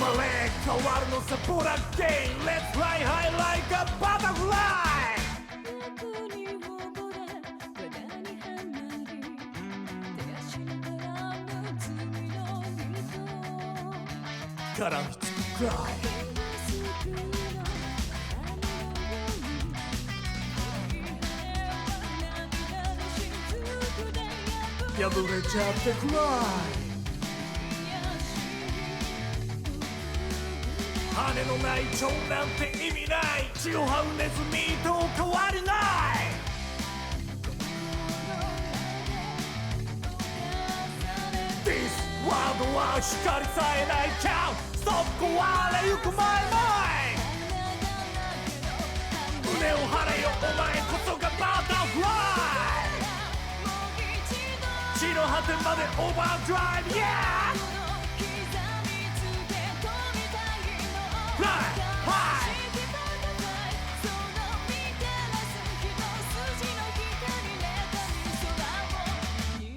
まれ変わるのさボラゲイン Let's fly high like a butterfly 絡みつくくらい破れちゃってくらい羽のない蝶なんて意味ない血を這うネズミと変わりないThis world は光さえない Can't stop 壊れゆく前前胸を張れよお前こそがバタフライ地の果てまでオーバードライブ Yeah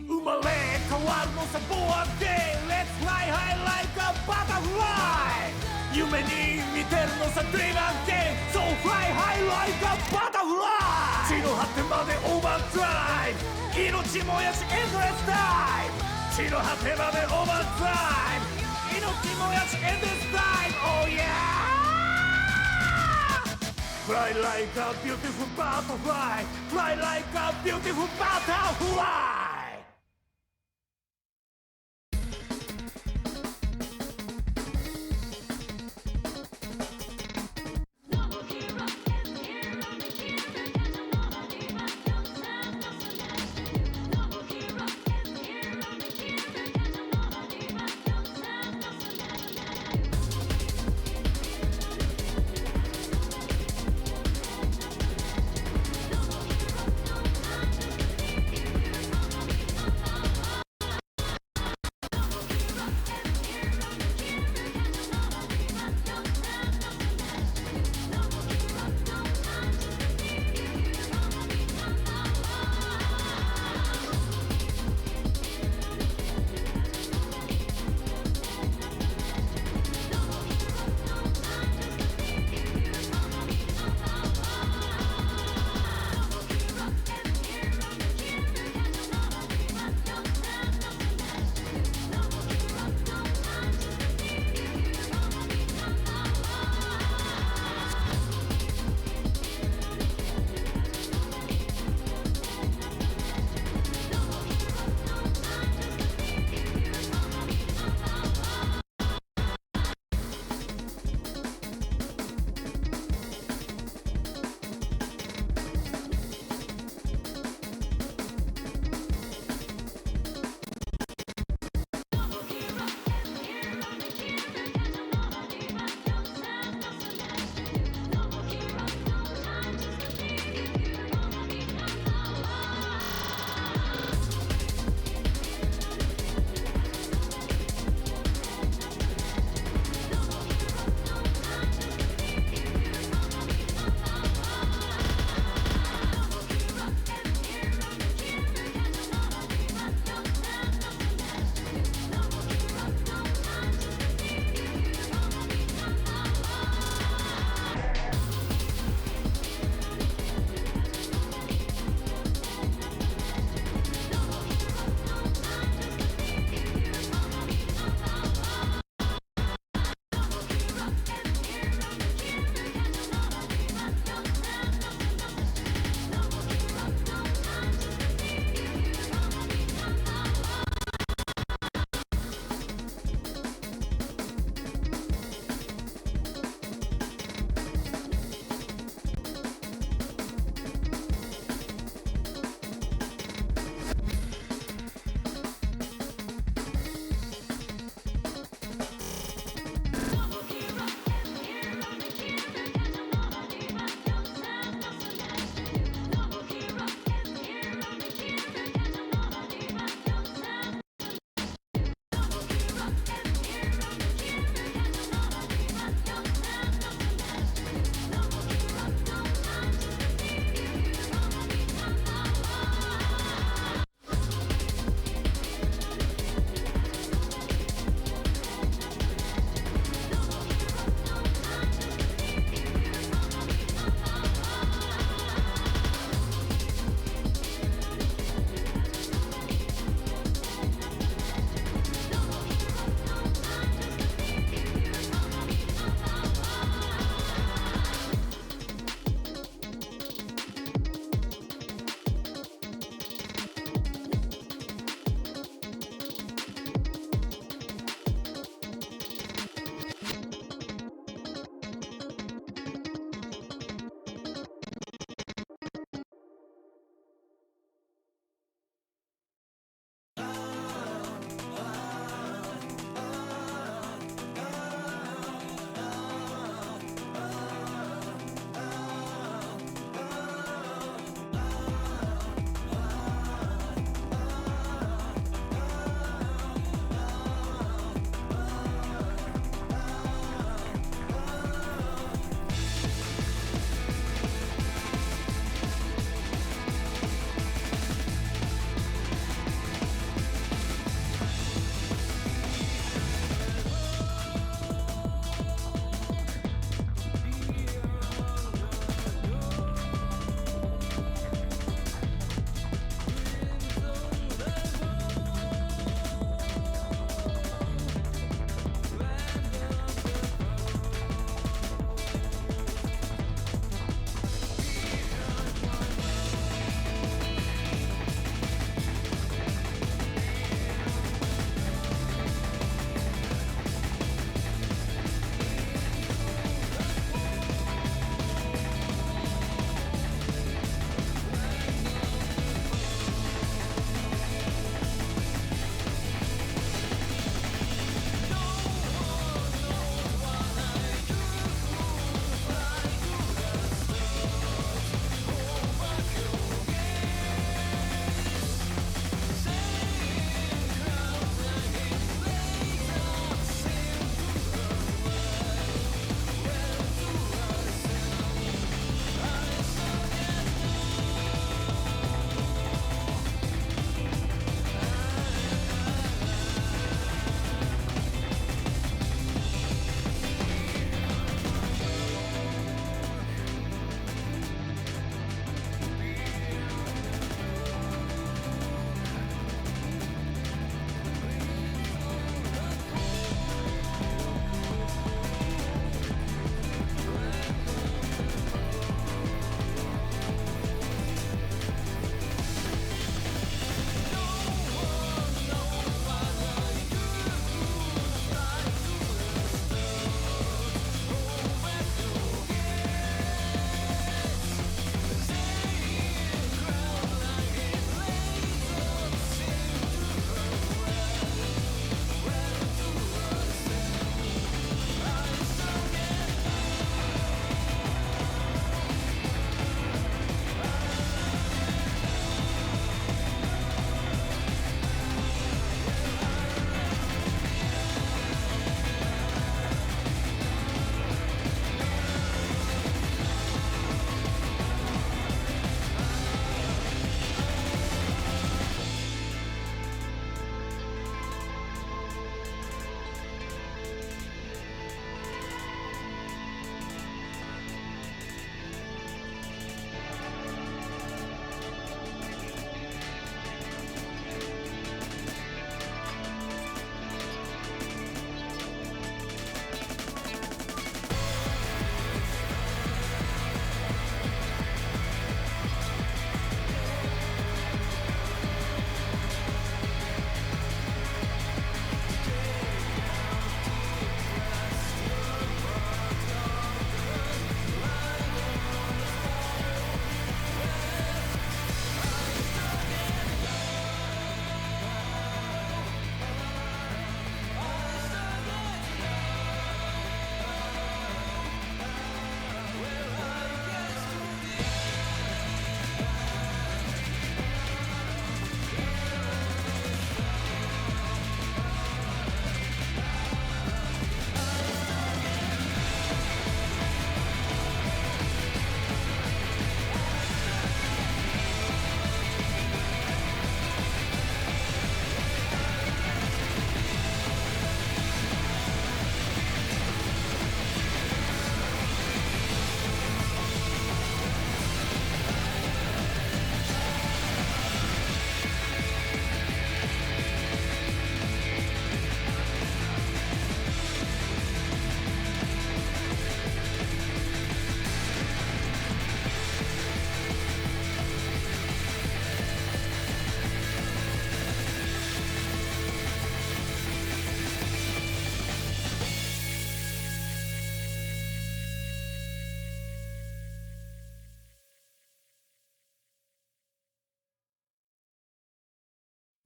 生まれ変わるのさボアゲイン Let's fly high like a butterfly 夢に見てるのさ Dream again So fly high like a butterfly 地の果てまでオーバードライブ命燃やしエンドレスタイム地の果てまでオーバードライブ命燃やしエンドレスタイム Oh yeah Fly like a beautiful butterfly Fly like a beautiful butterfly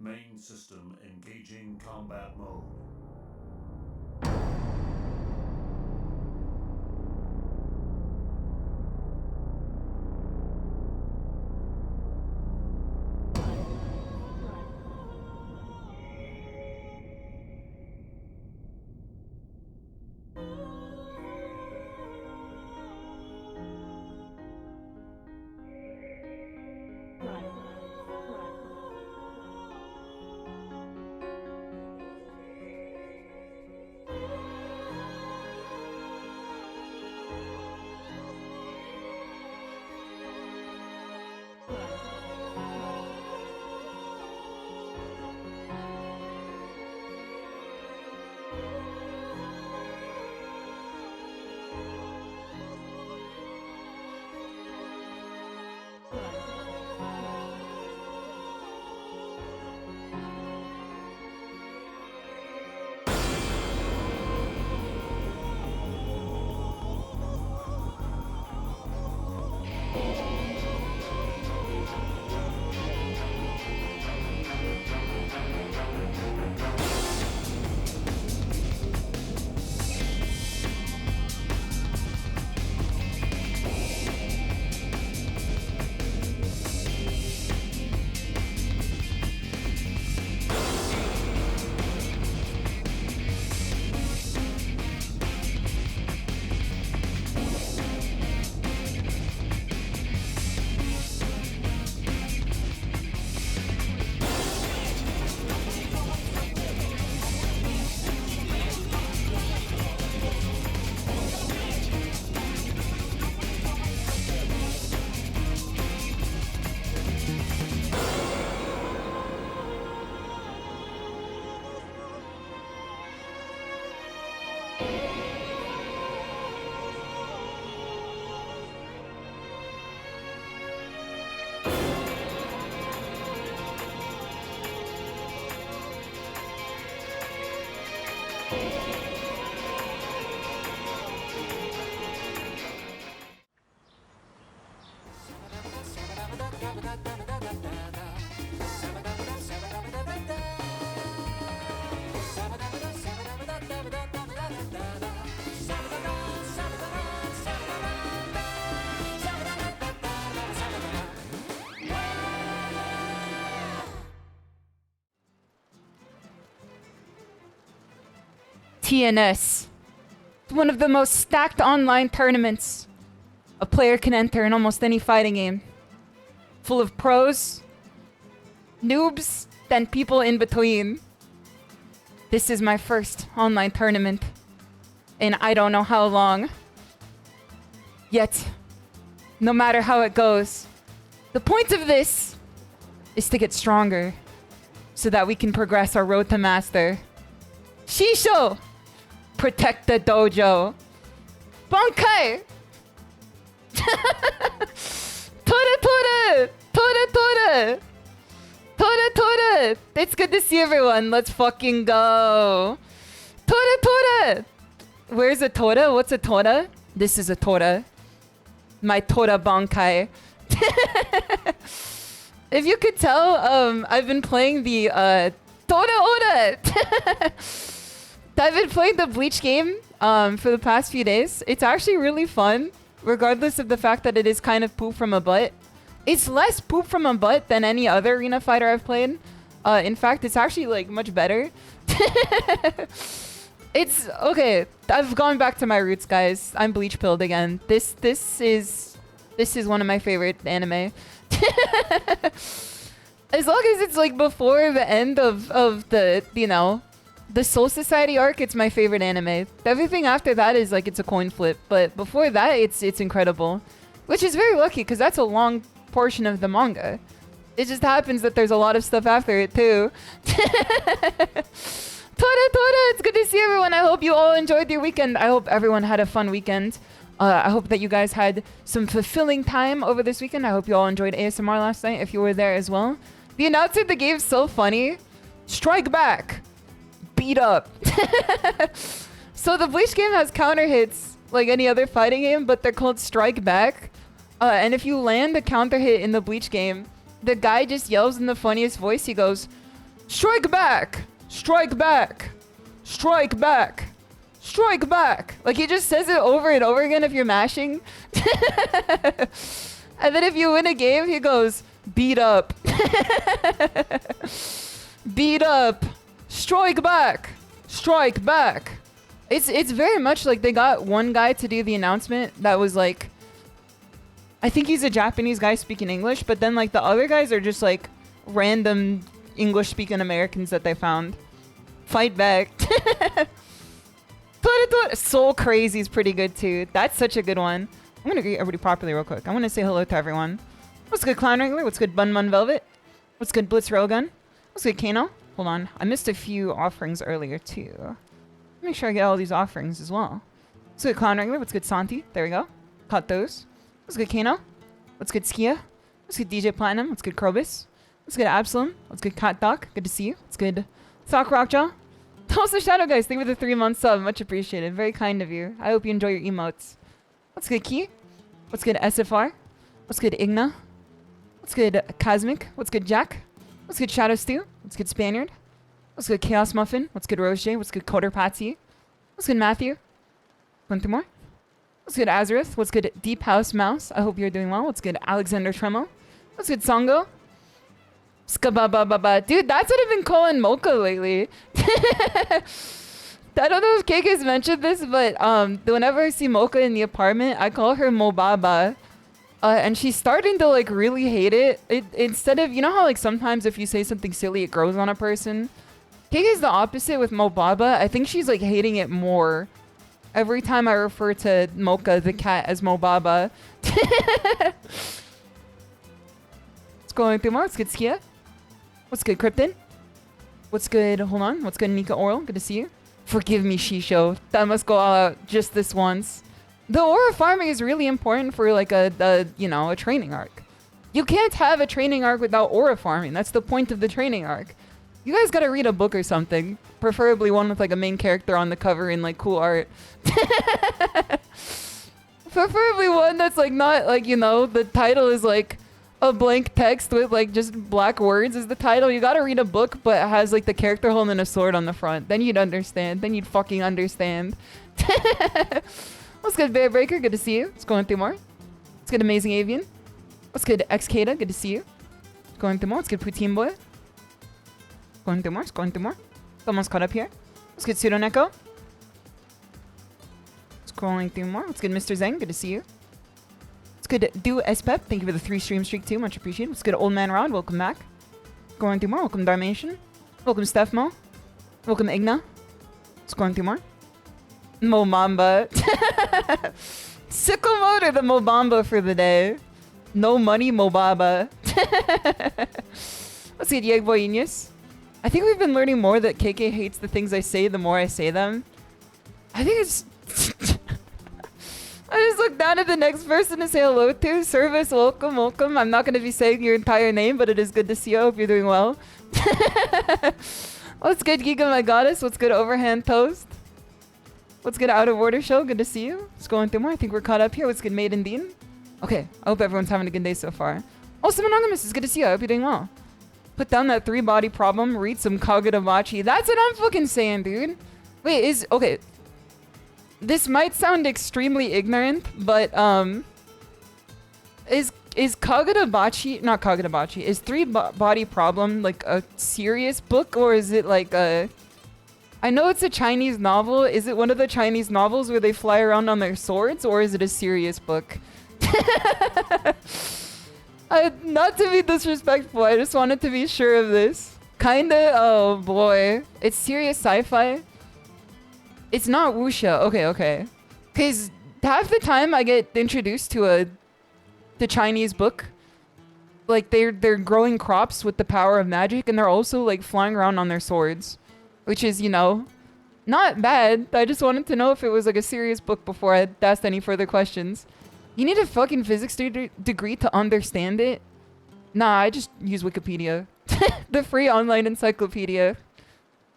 Main system engaging combat mode. TNS. One of the most stacked online tournaments a player can enter in almost any fighting game. Full of pros, noobs, and people in between. This is my first online tournament in I don't know how long. Yet, no matter how it goes, the point of this is to get stronger so that we can progress our road to master. SHISHOU! Protect the dojo. Bankai! Tora tora! Tora tora! Tora tora! It's good to see everyone. Let's fucking go. Tora tora! Where's a tora? What's a tora? This is a tora. My tora bankai. If you could tell, I've been playing the tora ora. I've been playing the Bleach game for the past few days. It's actually really fun, regardless of the fact that it is kind of poop from a butt. It's less poop from a butt than any other arena fighter I've played. In fact, it's actually like much better. It's okay. I've gone back to my roots, guys. I'm Bleach pilled again. This is one of my favorite anime. As long as it's like before the end of the, you know, the Soul Society arc, it's my favorite anime. Everything after that is like it's a coin flip, but before that, it's incredible, which is very lucky because that's a long portion of the manga. It just happens that there's a lot of stuff after it too. Tora, it's good to see everyone. I hope you all enjoyed your weekend. I hope everyone had a fun weekend. I hope that you guys had some fulfilling time over this weekend. I hope you all enjoyed ASMR last night if you were there as well. The announcer of the game's so funny. Strike back. Beat up. So the Bleach game has counter hits like any other fighting game, but they're called strike back. And if you land a counter hit in the Bleach game, the guy just yells in the funniest voice. He goes, Strike back! Strike back! Strike back! Strike back! Like, he just says it over and over again if you're mashing. And then if you win a game, he goes, beat up. Beat up. Strike back. Strike back. It's very much like they got one guy to do the announcement that was like, I think he's a Japanese guy speaking English, but then like the other guys are just like random English speaking Americans that they found. Fight back. Soul Crazy is pretty good too. That's such a good one. I'm gonna greet everybody properly real quick. I want to say hello to everyone. What's good, Clown Wrangler? What's good, Bun Velvet? What's good, Blitz Railgun? What's good, Kano? Hold on. I missed a few offerings earlier too. Make sure I get all these offerings as well. What's good, Clown Wrangler? What's good, Santi? There we go. Caught those. What's good, Kano? What's good, Skia? What's good, DJ Platinum? What's good, Krobus? What's good, Absalom? What's good, Cat Doc? Good to see you. What's good, Sock Rockjaw? Toast the Shadow Guys. Thank you for the 3-month sub. Much appreciated. Very kind of you. I hope you enjoy your emotes. What's good, Key? What's good, SFR? What's good, Igna? What's good, Cosmic? What's good, Jack? What's good, Shadow Stew? What's good, Spaniard? What's good, Chaos Muffin? What's good, Rose J? What's good, Coder Patsy? What's good, Matthew? One through more. What's good, Azareth? What's good, Deep House Mouse? I hope you're doing well. What's good, Alexander Tremo? What's good, Songo? Skababababa. Dude, that's what I've been calling Mocha lately. I don't know if Cake has mentioned this, but whenever I see Mocha in the apartment, I call her Mobaba. And she's starting to like really hate it. Instead of, you know how like sometimes if you say something silly, it grows on a person? Cake is the opposite with Mobaba. I think she's like hating it more every time I refer to Mocha the cat as Mobaba. What's going through more? What's good, Skia? What's good, Krypton? What's good? Hold on. What's good, Nika Oral? Good to see you. Forgive me, Shisho. That must go all out just this once. The aura farming is really important for like a training arc. You can't have a training arc without aura farming. That's the point of the training arc. You guys gotta read a book or something. Preferably one with like a main character on the cover in like cool art. Preferably one that's like not like, you know, the title is like a blank text with like just black words is the title. You gotta read a book, but it has like the character holding a sword on the front. Then you'd understand. Then you'd fucking understand. What's good, Bear Breaker? Good to see you. What's going through more? What's good, Amazing Avian? What's good, Xkata? Good to see you. What's going through more? What's good, Poutine Boy? Going through more? What's going through more? Someone's caught up here. What's good, Pseudo Neko? Scrolling through more. What's good, Mr. Zeng? Good to see you. What's good, Do Espep? Thank you for the 3 stream streak too. Much appreciated. What's good, Old Man Rod? Welcome back. Going through more. Welcome, Darmation. Welcome, Stephmo. Welcome, Igna. What's going through more? Mobamba. Sickle mode or the Mobamba for the day? No money, Mobaba. Let's see, Diego Boyinus. I think we've been learning more that KK hates the things I say the more I say them. I think it's... I just look down at the next person to say hello to. Service, welcome, welcome. I'm not going to be saying your entire name, but it is good to see you. I hope you're doing well. What's good, Giga My Goddess? What's good, Overhand Toast? What's good, Out of Order Show? Good to see you. What's going through more? I think we're caught up here. What's good, Maiden Dean? Okay, I hope everyone's having a good day so far. Also, Monogamous, it's good to see you. I hope you're doing well. Put down that 3-body problem. Read some Kagurabachi. That's what I'm fucking saying, dude. Wait, okay. This might sound extremely ignorant, but is Kagurabachi, not Kagurabachi, is 3-body problem like a serious book, or is it like a... I know it's a Chinese novel. Is it one of the Chinese novels where they fly around on their swords, or is it a serious book? Not to be disrespectful, I just wanted to be sure of this. Kinda, oh boy. It's serious sci-fi. It's not wuxia. Okay. Because half the time I get introduced to the Chinese book. Like they're growing crops with the power of magic, and they're also like flying around on their swords. Which is, you know, not bad. I just wanted to know if it was like a serious book before I asked any further questions. You need a fucking physics degree to understand it? Nah, I just use Wikipedia. The free online encyclopedia.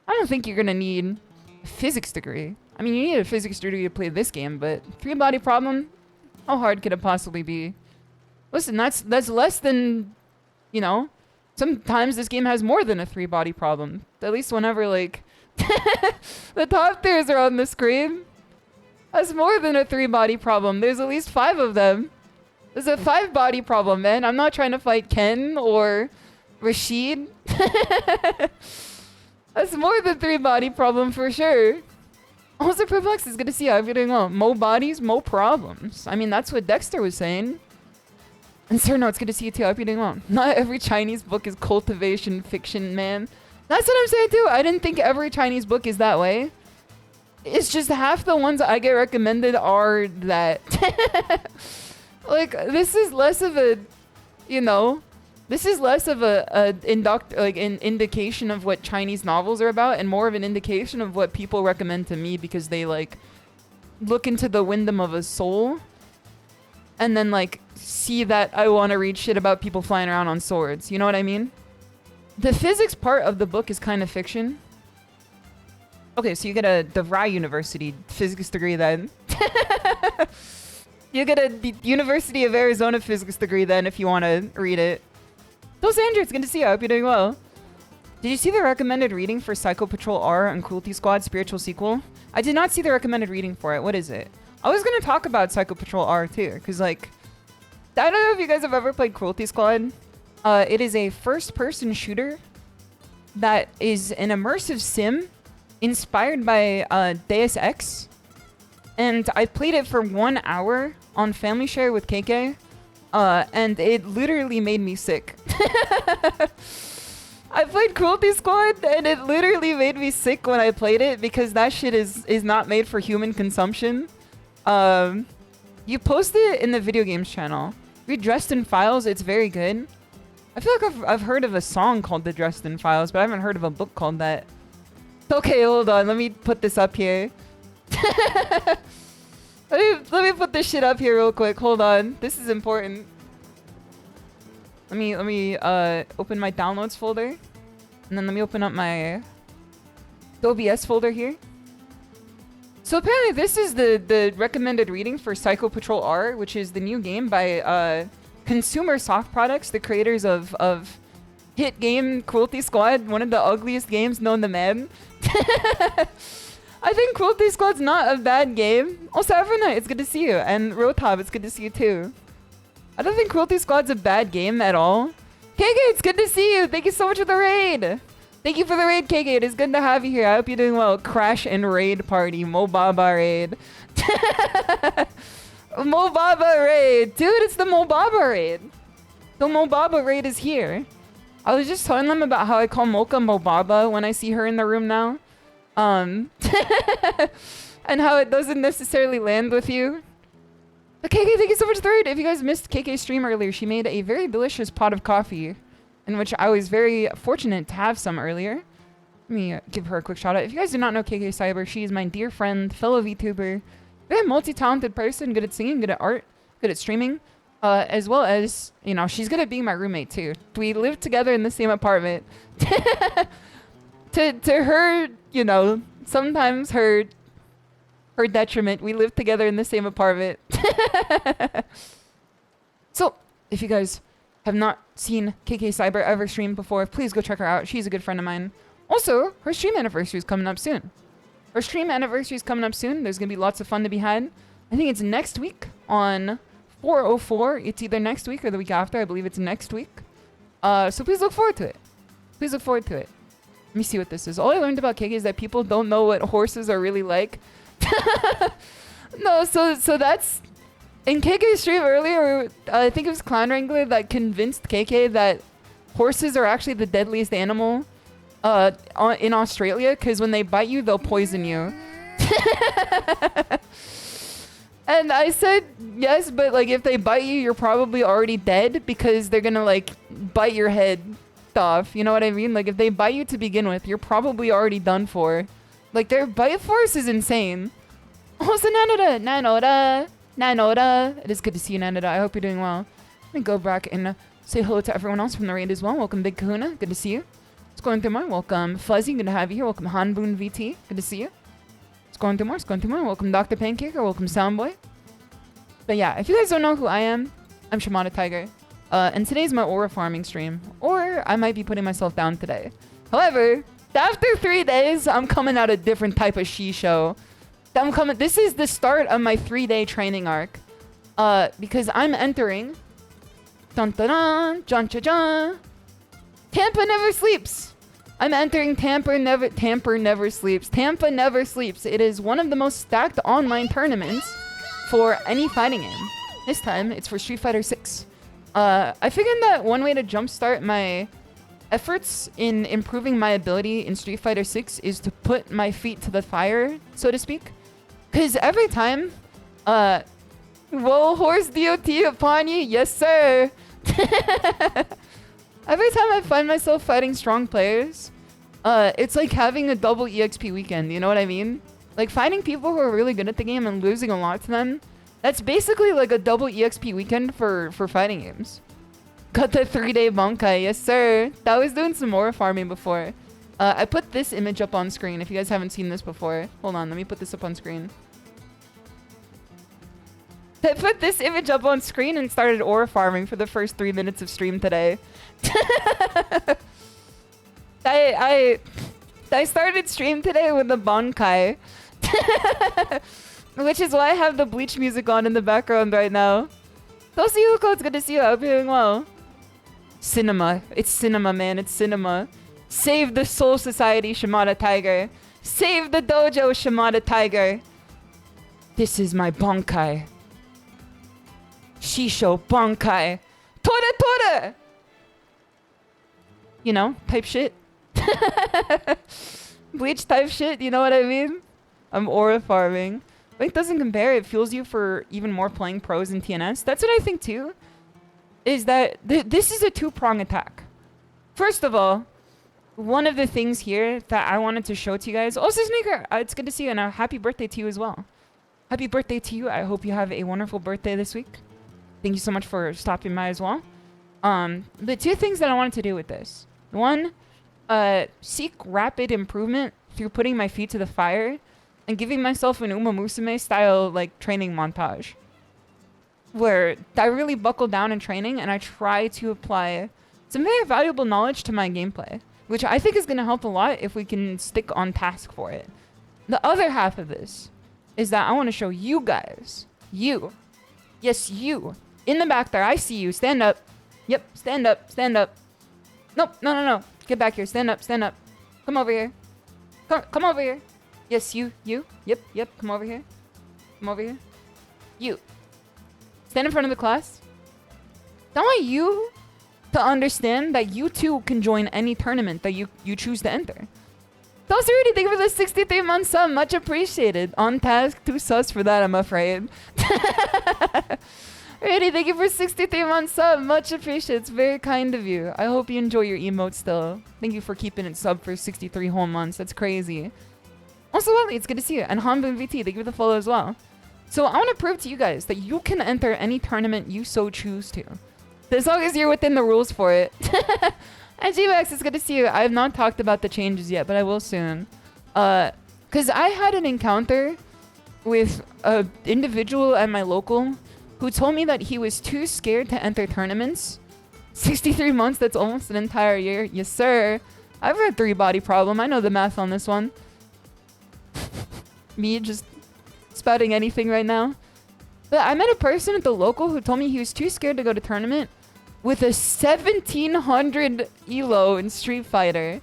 I don't think you're gonna need a physics degree. I mean, you need a physics degree to play this game, but 3-body problem? How hard could it possibly be? Listen, that's less than, you know, Sometimes this game has more than a 3-body problem. At least whenever, like, the top tiers are on the screen. That's more than a 3-body problem. There's at least 5 of them. There's a 5-body problem, man. I'm not trying to fight Ken or Rashid. That's more than 3-body problem for sure. Also, Perplex is good to see you. How are you doing well? Mo bodies, mo problems. I mean, that's what Dexter was saying. And sir, no, it's good to see you too. I hope you're doing well. Not every Chinese book is cultivation fiction, man. That's what I'm saying too. I didn't think every Chinese book is that way. It's just half the ones I get recommended are that. Like, this is less of a, you know, this is less of an indication of what Chinese novels are about and more of an indication of what people recommend to me because they, like, look into the wisdom of a soul and then, like, see that I want to read shit about people flying around on swords. You know what I mean? The physics part of the book is kind of fiction. Okay, so you get a DeVry University physics degree then. You get a University of Arizona physics degree then if you want to read it. Dos Andrew, it's good to see you. I hope you're doing well. Did you see the recommended reading for Psycho Patrol R and Cruelty Squad spiritual sequel? I did not see the recommended reading for it. What is it? I was going to talk about Psycho Patrol R too, because, like, I don't know if you guys have ever played Cruelty Squad. It is a first-person shooter that is an immersive sim inspired by Deus Ex. And I played it for 1 hour on Family Share with KK. And it literally made me sick. I played Cruelty Squad and it literally made me sick when I played it because that shit is not made for human consumption. You posted it in the video games channel. Read Dresden Files, it's very good. I feel like I've heard of a song called The Dresden Files, but I haven't heard of a book called that. Okay, hold on. Let me put this up here. let me put this shit up here real quick. Hold on. This is important. Let me open my downloads folder. And then let me open up my OBS folder here. So apparently this is the recommended reading for Psycho Patrol R, which is the new game by Consumer Soft Products, the creators of hit game Cruelty Squad, one of the ugliest games known to man. I think Cruelty Squad's not a bad game. Also, Evernight, it's good to see you. And Rotab, it's good to see you too. I don't think Cruelty Squad's a bad game at all. KK, it's good to see you. Thank you so much for the raid. Thank you for the raid, KK. It is good to have you here. I hope you're doing well. Crash and raid party. Mobaba raid. Mobaba raid. Dude, it's the Mobaba raid. The Mobaba raid is here. I was just telling them about how I call Mocha Mobaba when I see her in the room now. And how it doesn't necessarily land with you. But KK, thank you so much for the raid. If you guys missed KK's stream earlier, she made a very delicious pot of coffee, in which I was very fortunate to have some earlier. Let me give her a quick shout out. If you guys do not know KK Cyber, she is my dear friend, fellow VTuber, very multi-talented person, good at singing, good at art, good at streaming, as well as, you know, she's good at being my roommate too. We live together in the same apartment. To her, you know, sometimes her detriment, we live together in the same apartment. So, if you guys have not seen KK Cyber ever stream before, please go check her out. She's a good friend of mine. Also, her stream anniversary is coming up soon. Her stream anniversary is coming up soon. There's going to be lots of fun to be had. I think it's next week on 4/04. It's either next week or the week after. I believe it's next week. So please look forward to it. Please look forward to it. Let me see what this is. All I learned about KK is that people don't know what horses are really like. No, so that's... In KK's stream earlier, I think it was Clown Wrangler that convinced KK that horses are actually the deadliest animal in Australia, because when they bite you, they'll poison you. And I said, yes, but like if they bite you, you're probably already dead because they're gonna like bite your head off. You know what I mean? Like if they bite you to begin with, you're probably already done for. Like their bite force is insane. Also, Nanota. It is good to see you, Nanota. I hope you're doing well. Let me go back and say hello to everyone else from the raid as well. Welcome, Big Kahuna. Good to see you. It's going through more. Welcome, Fuzzy. Good to have you here. Welcome, Hanboon VT. Good to see you. It's going through more. It's going through more. Welcome, Dr. Pancake. Welcome, Soundboy. But yeah, if you guys don't know who I am, I'm shimadatiger. And today's my aura farming stream. Or 4, I might be putting myself down today. However, after 3 days, I'm coming out a different type of SHISHOU. This is the start of my 3-day training arc. Because I'm entering... Dun dun dun, John cha John. Tampa never sleeps. I'm entering Tampa never sleeps. Tampa never sleeps. It is one of the most stacked online tournaments for any fighting game. This time, it's for Street Fighter 6. I figured that one way to jumpstart my efforts in improving my ability in Street Fighter 6 is to put my feet to the fire, so to speak. Because every time, roll horse DOT upon you, yes sir. Every time I find myself fighting strong players, it's like having a double EXP weekend, you know what I mean? Like fighting people who are really good at the game and losing a lot to them, that's basically like a double EXP weekend for fighting games. Got the 3-day Bankai, yes sir. That was doing some more farming before. I put this image up on screen if you guys haven't seen this before. Hold on, let me put this up on screen. I put this image up on screen and started ore farming for the first 3 minutes of stream today. I started stream today with the Bankai. Which is why I have the Bleach music on in the background right now. So SeiryuKo, it's good to see you. I hope you're doing well. Cinema. It's cinema, man. It's cinema. Save the Soul Society, shimadatiger. Save the dojo, shimadatiger. This is my Bankai. SHISHOU Bankai. Tora Tora! You know, type shit. Bleach type shit, you know what I mean? I'm aura farming. But it doesn't compare. It fuels you for even more playing pros in TNS. That's what I think too. Is that this is a 2-prong attack. First of all, one of the things here that I wanted to show to you guys. Also, Sneaker, it's good to see you, and a happy birthday to you as well. Happy birthday to you. I hope you have a wonderful birthday this week. Thank you so much for stopping by as well. The 2 things that I wanted to do with this. One, seek rapid improvement through putting my feet to the fire and giving myself an Uma Musume style like training montage. Where I really buckle down in training and I try to apply some very valuable knowledge to my gameplay. Which I think is going to help a lot if we can stick on task for it. The other half of this is that I want to show you guys. You. Yes, you. In the back there. I see you. Stand up. Yep. Stand up. Stand up. Nope. No. Get back here. Stand up. Stand up. Come over here. Come over here. Yes, you. Yep. Come over here. Come over here. You. Stand in front of the class. I want you to understand that you too can join any tournament that you choose to enter. Those already thank you for the 63 months sub. Much appreciated. On task, too sus for that, I'm afraid. Already thank you for 63 months sub. Much appreciated. It's very kind of you. I hope you enjoy your emote still. Thank you for keeping it sub for 63 whole months. That's crazy. Also, Wally, it's good to see you. And Hanbin VT, thank you for the follow as well. So I want to prove to you guys that you can enter any tournament you so choose to. As long as you're within the rules for it. And G-Max, it's good to see you. I have not talked about the changes yet, but I will soon. Because I had an encounter with an individual at my local who told me that he was too scared to enter tournaments. 63 months, that's almost an entire year. Yes, sir. I've had 3 body problem. I know the math on this one. Me just spouting anything right now. But I met a person at the local who told me he was too scared to go to tournament with a 1700 ELO in Street Fighter.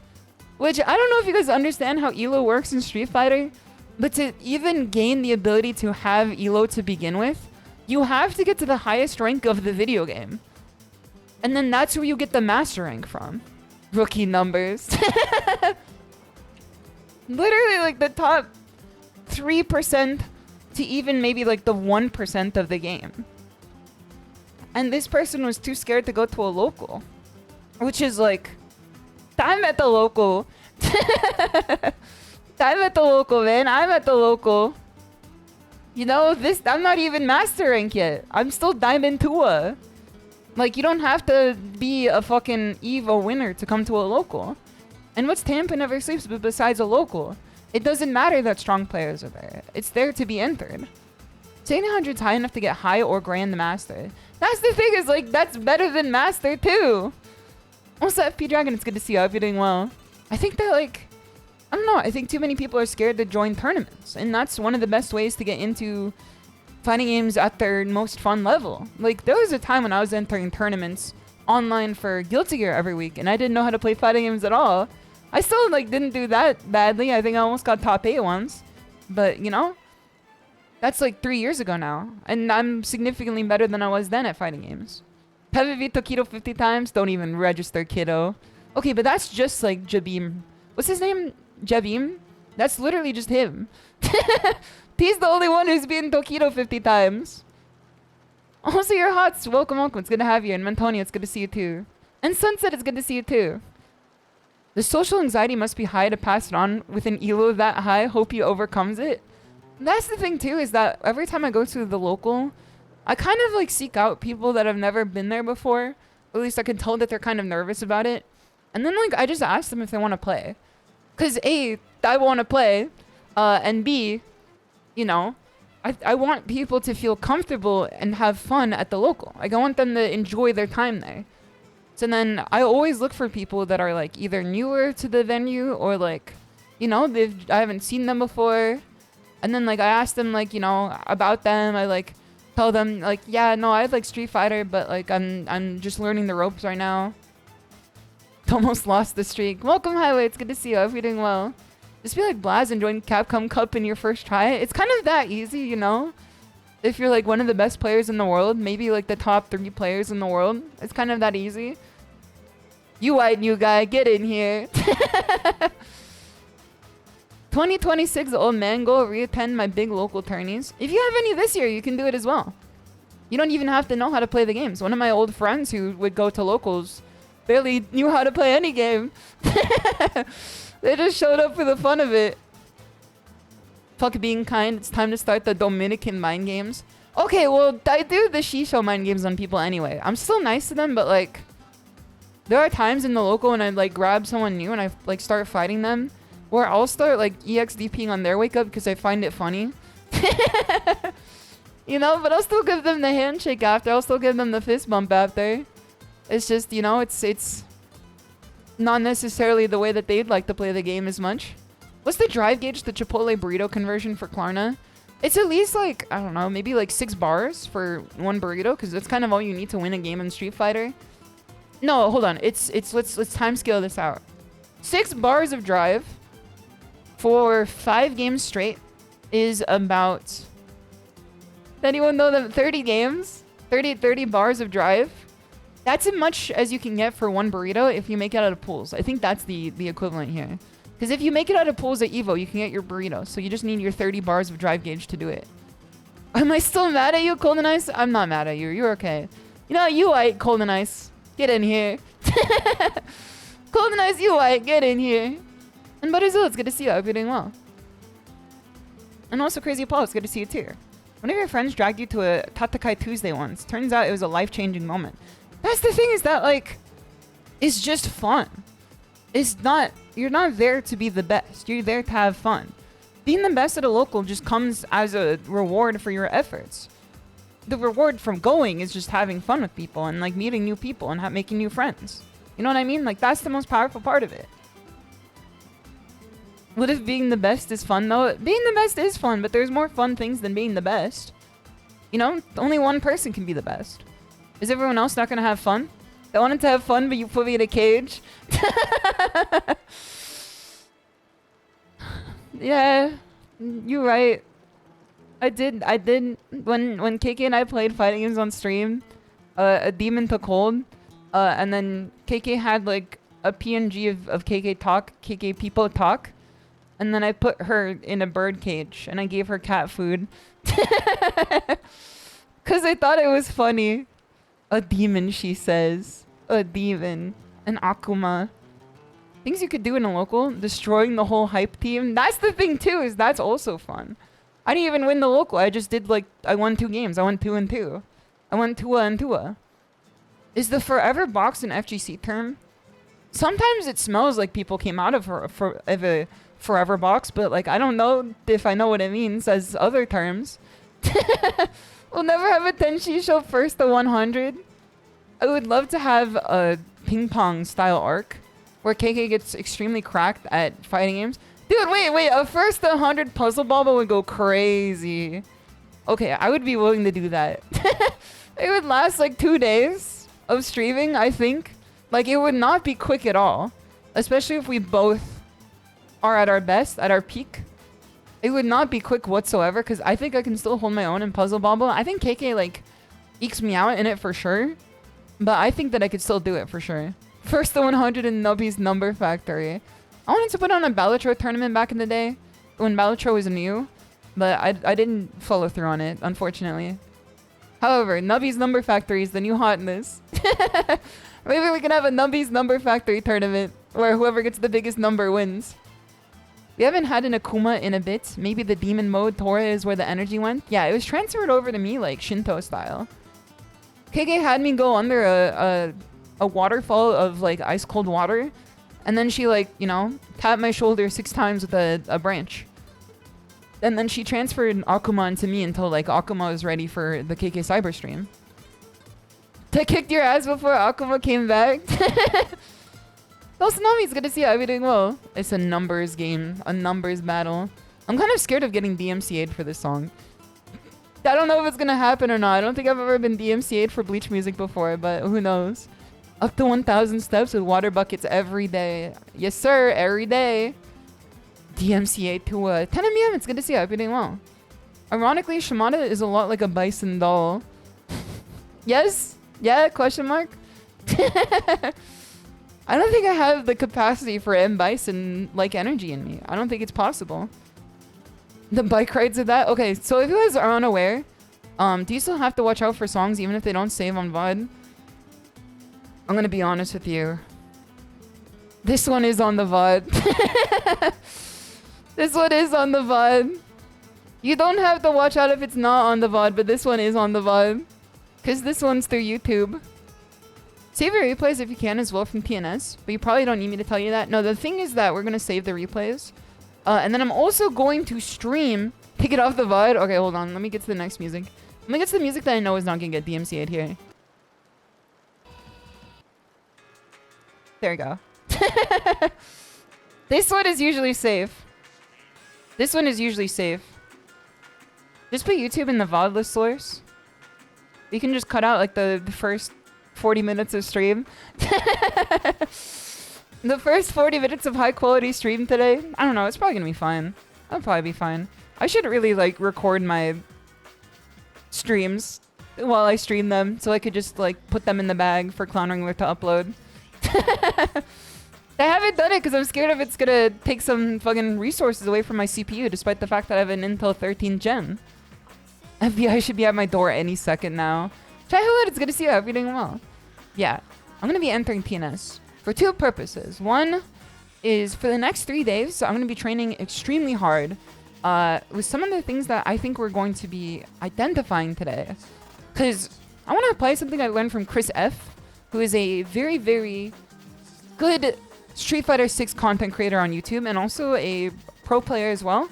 Which, I don't know if you guys understand how ELO works in Street Fighter, but to even gain the ability to have ELO to begin with, you have to get to the highest rank of the video game. And then that's where you get the master rank from. Rookie numbers. Literally like the top 3% to even maybe like the 1% of the game. And this person was too scared to go to a local. Which is like, I'm at the local. I'm at the local, man. I'm at the local. You know, I'm not even master rank yet. I'm still Diamond 2. Like, you don't have to be a fucking EVO winner to come to a local. And what's Tampa never sleeps but besides a local? It doesn't matter that strong players are there. It's there to be entered. 1800's high enough to get high or grand master. That's the thing, is like, that's better than master too. What's up, FP Dragon? It's good to see you. I hope you're doing well. I think that, like, I don't know. I think too many people are scared to join tournaments. And that's one of the best ways to get into fighting games at their most fun level. Like, there was a time when I was entering tournaments online for Guilty Gear every week, and I didn't know how to play fighting games at all. I still, like, didn't do that badly. I think I almost got top 8 once. But, you know, that's like 3 years ago now. And I'm significantly better than I was then at fighting games. PVV Tokido 50 times. Don't even register, kiddo. Okay, but that's just like Jabim. What's his name? Jabim? That's literally just him. He's the only one who's been Tokido 50 times. Also, your hots. Welcome, welcome. It's good to have you. And Mantonia, it's good to see you too. And Sunset, it's good to see you too. The social anxiety must be high to pass it on with an elo that high. Hope he overcomes it. That's the thing too, is that every time I go to the local, I kind of like seek out people that have never been there before. At least I can tell that they're kind of nervous about it. And then like I just ask them if they want to play. Cause A, I want to play. And B, you know, I want people to feel comfortable and have fun at the local. Like I want them to enjoy their time there. So then I always look for people that are like either newer to the venue or like, you know, I haven't seen them before. And then like I ask them like, you know, about them. I like tell them like, yeah, no, I like Street Fighter, but like I'm just learning the ropes right now. Almost lost the streak. Welcome, Highway. It's good to see you. I hope you're doing well. Just be like Blaz and join Capcom Cup in your first try. It's kind of that easy, you know? If you're like one of the best players in the world, maybe like the top 3 players in the world, it's kind of that easy. You white new guy, get in here. 2026 old man, go reattend my big local tourneys. If you have any this year, you can do it as well. You don't even have to know how to play the games. One of my old friends who would go to locals barely knew how to play any game. They just showed up for the fun of it. Fuck being kind. It's time to start the Dominican mind games. Okay, well, I do the SHISHOU mind games on people anyway. I'm still nice to them, but like, there are times in the local when I like grab someone new and I like start fighting them, where I'll start like EXDPing on their wake up because I find it funny. You know, but I'll still give them the handshake after. I'll still give them the fist bump after. It's just, you know, it's not necessarily the way that they'd like to play the game as much. What's the drive gauge, the Chipotle burrito conversion for Klarna? It's at least like, I don't know, maybe like 6 bars for one burrito, because that's kind of all you need to win a game in Street Fighter. No, hold on. Let's time scale this out. 6 bars of drive for 5 games straight is about, anyone know that 30 games? 30 bars of drive. That's as much as you can get for one burrito if you make it out of pools. I think that's the equivalent here. Because if you make it out of pools at Evo, you can get your burrito. So you just need your 30 bars of drive gauge to do it. Am I still mad at you, Cold and Ice? I'm not mad at you. You're okay. You know, you white, Cold and Ice. Get in here. Cold and Ice, you white. Get in here. And Butterzilla, it's good to see you. I hope you're doing well. And also Crazy Paul, it's good to see you too. One of your friends dragged you to a Tatakai Tuesday once. Turns out it was a life-changing moment. That's the thing, is that like, it's just fun. It's not, you're not there to be the best. You're there to have fun. Being the best at a local just comes as a reward for your efforts. The reward from going is just having fun with people and like meeting new people and making new friends. You know what I mean? Like that's the most powerful part of it. What if being the best is fun though? Being the best is fun, but there's more fun things than being the best. You know, only one person can be the best. Is everyone else not gonna have fun? I wanted to have fun, but you put me in a cage. Yeah, you're right. I did. When KK and I played fighting games on stream, a demon took hold, and then KK had like a PNG of KK talk, KK people talk, and then I put her in a bird cage and I gave her cat food. Cause I thought it was funny. A demon, she says. A demon. An Akuma. Things you could do in a local. Destroying the whole hype team. That's the thing too, is that's also fun. I didn't even win the local. I just did like, I won 2 games. I went 2 and 2. I went 2 and 2. Is the forever box an FGC term? Sometimes it smells like people came out of a forever box, but like, I don't know if I know what it means as other terms. We'll never have a Tenshi show first to 100. I would love to have a ping pong style arc where KK gets extremely cracked at fighting games. Dude, wait. A first 100 puzzle bobble would go crazy. Okay, I would be willing to do that. It would last like 2 days of streaming, I think. Like, it would not be quick at all. Especially if we both are at our best, at our peak. It would not be quick whatsoever, because I think I can still hold my own in Puzzle Bobble. I think KK, like, ekes me out in it for sure. But I think that I could still do it for sure. First to 100 in Nubby's Number Factory. I wanted to put on a Balatro tournament back in the day, when Balatro was new. But I didn't follow through on it, unfortunately. However, Nubby's Number Factory is the new hotness. Maybe we can have a Nubby's Number Factory tournament where whoever gets the biggest number wins. We haven't had an Akuma in a bit. Maybe the demon mode Tora is where the energy went. Yeah, it was transferred over to me like Shinto style. KK had me go under a waterfall of like ice cold water. And then she like, you know, tapped my shoulder 6 times with a branch. And then she transferred Akuma into me until like Akuma was ready for the KK Cyber stream. I kicked your ass before Akuma came back. Oh, Tsunami's good to see you. I'll be doing well. It's a numbers game, a numbers battle. I'm kind of scared of getting DMCA'd for this song. I don't know if it's gonna happen or not. I don't think I've ever been DMCA'd for Bleach music before, but who knows? Up to 1,000 steps with water buckets every day. Yes, sir, every day. DMCA to 10 m. It's good to see you. I'll be doing well. Ironically, Shimada is a lot like a bison doll. Yes? Yeah? Question mark? I don't think I have the capacity for M. Bison-like energy in me. I don't think it's possible. The bike rides of that? Okay, so if you guys are unaware, do you still have to watch out for songs even if they don't save on VOD? I'm gonna be honest with you. This one is on the VOD. This one is on the VOD. You don't have to watch out if it's not on the VOD, but this one is on the VOD. Because this one's through YouTube. Save your replays if you can as well from TNS, but you probably don't need me to tell you that. No, the thing is that we're going to save the replays. And then I'm also going to stream, take it off the VOD. Okay, hold on. Let me get to the next music. Let me get to the music that I know is not going to get DMCA'd here. There we go. This one is usually safe. This one is usually safe. Just put YouTube in the VOD list source. You can just cut out like the first 40 minutes of stream. The first 40 minutes of high quality stream today. I don't know. It's probably going to be fine. I'll probably be fine. I should really like record my streams while I stream them so I could just like put them in the bag for Clownwrangler to upload. I haven't done it because I'm scared of it's going to take some fucking resources away from my CPU despite the fact that I have an Intel 13 Gen. FBI should be at my door any second now. Chai, it's good to see you. I hope you're doing well. Yeah, I'm going to be entering TNS for 2 purposes. One is for the next 3 days, I'm going to be training extremely hard with some of the things that I think we're going to be identifying today. Because I want to apply something I learned from Chris F., who is a very, very good Street Fighter 6 content creator on YouTube and also a pro player as well.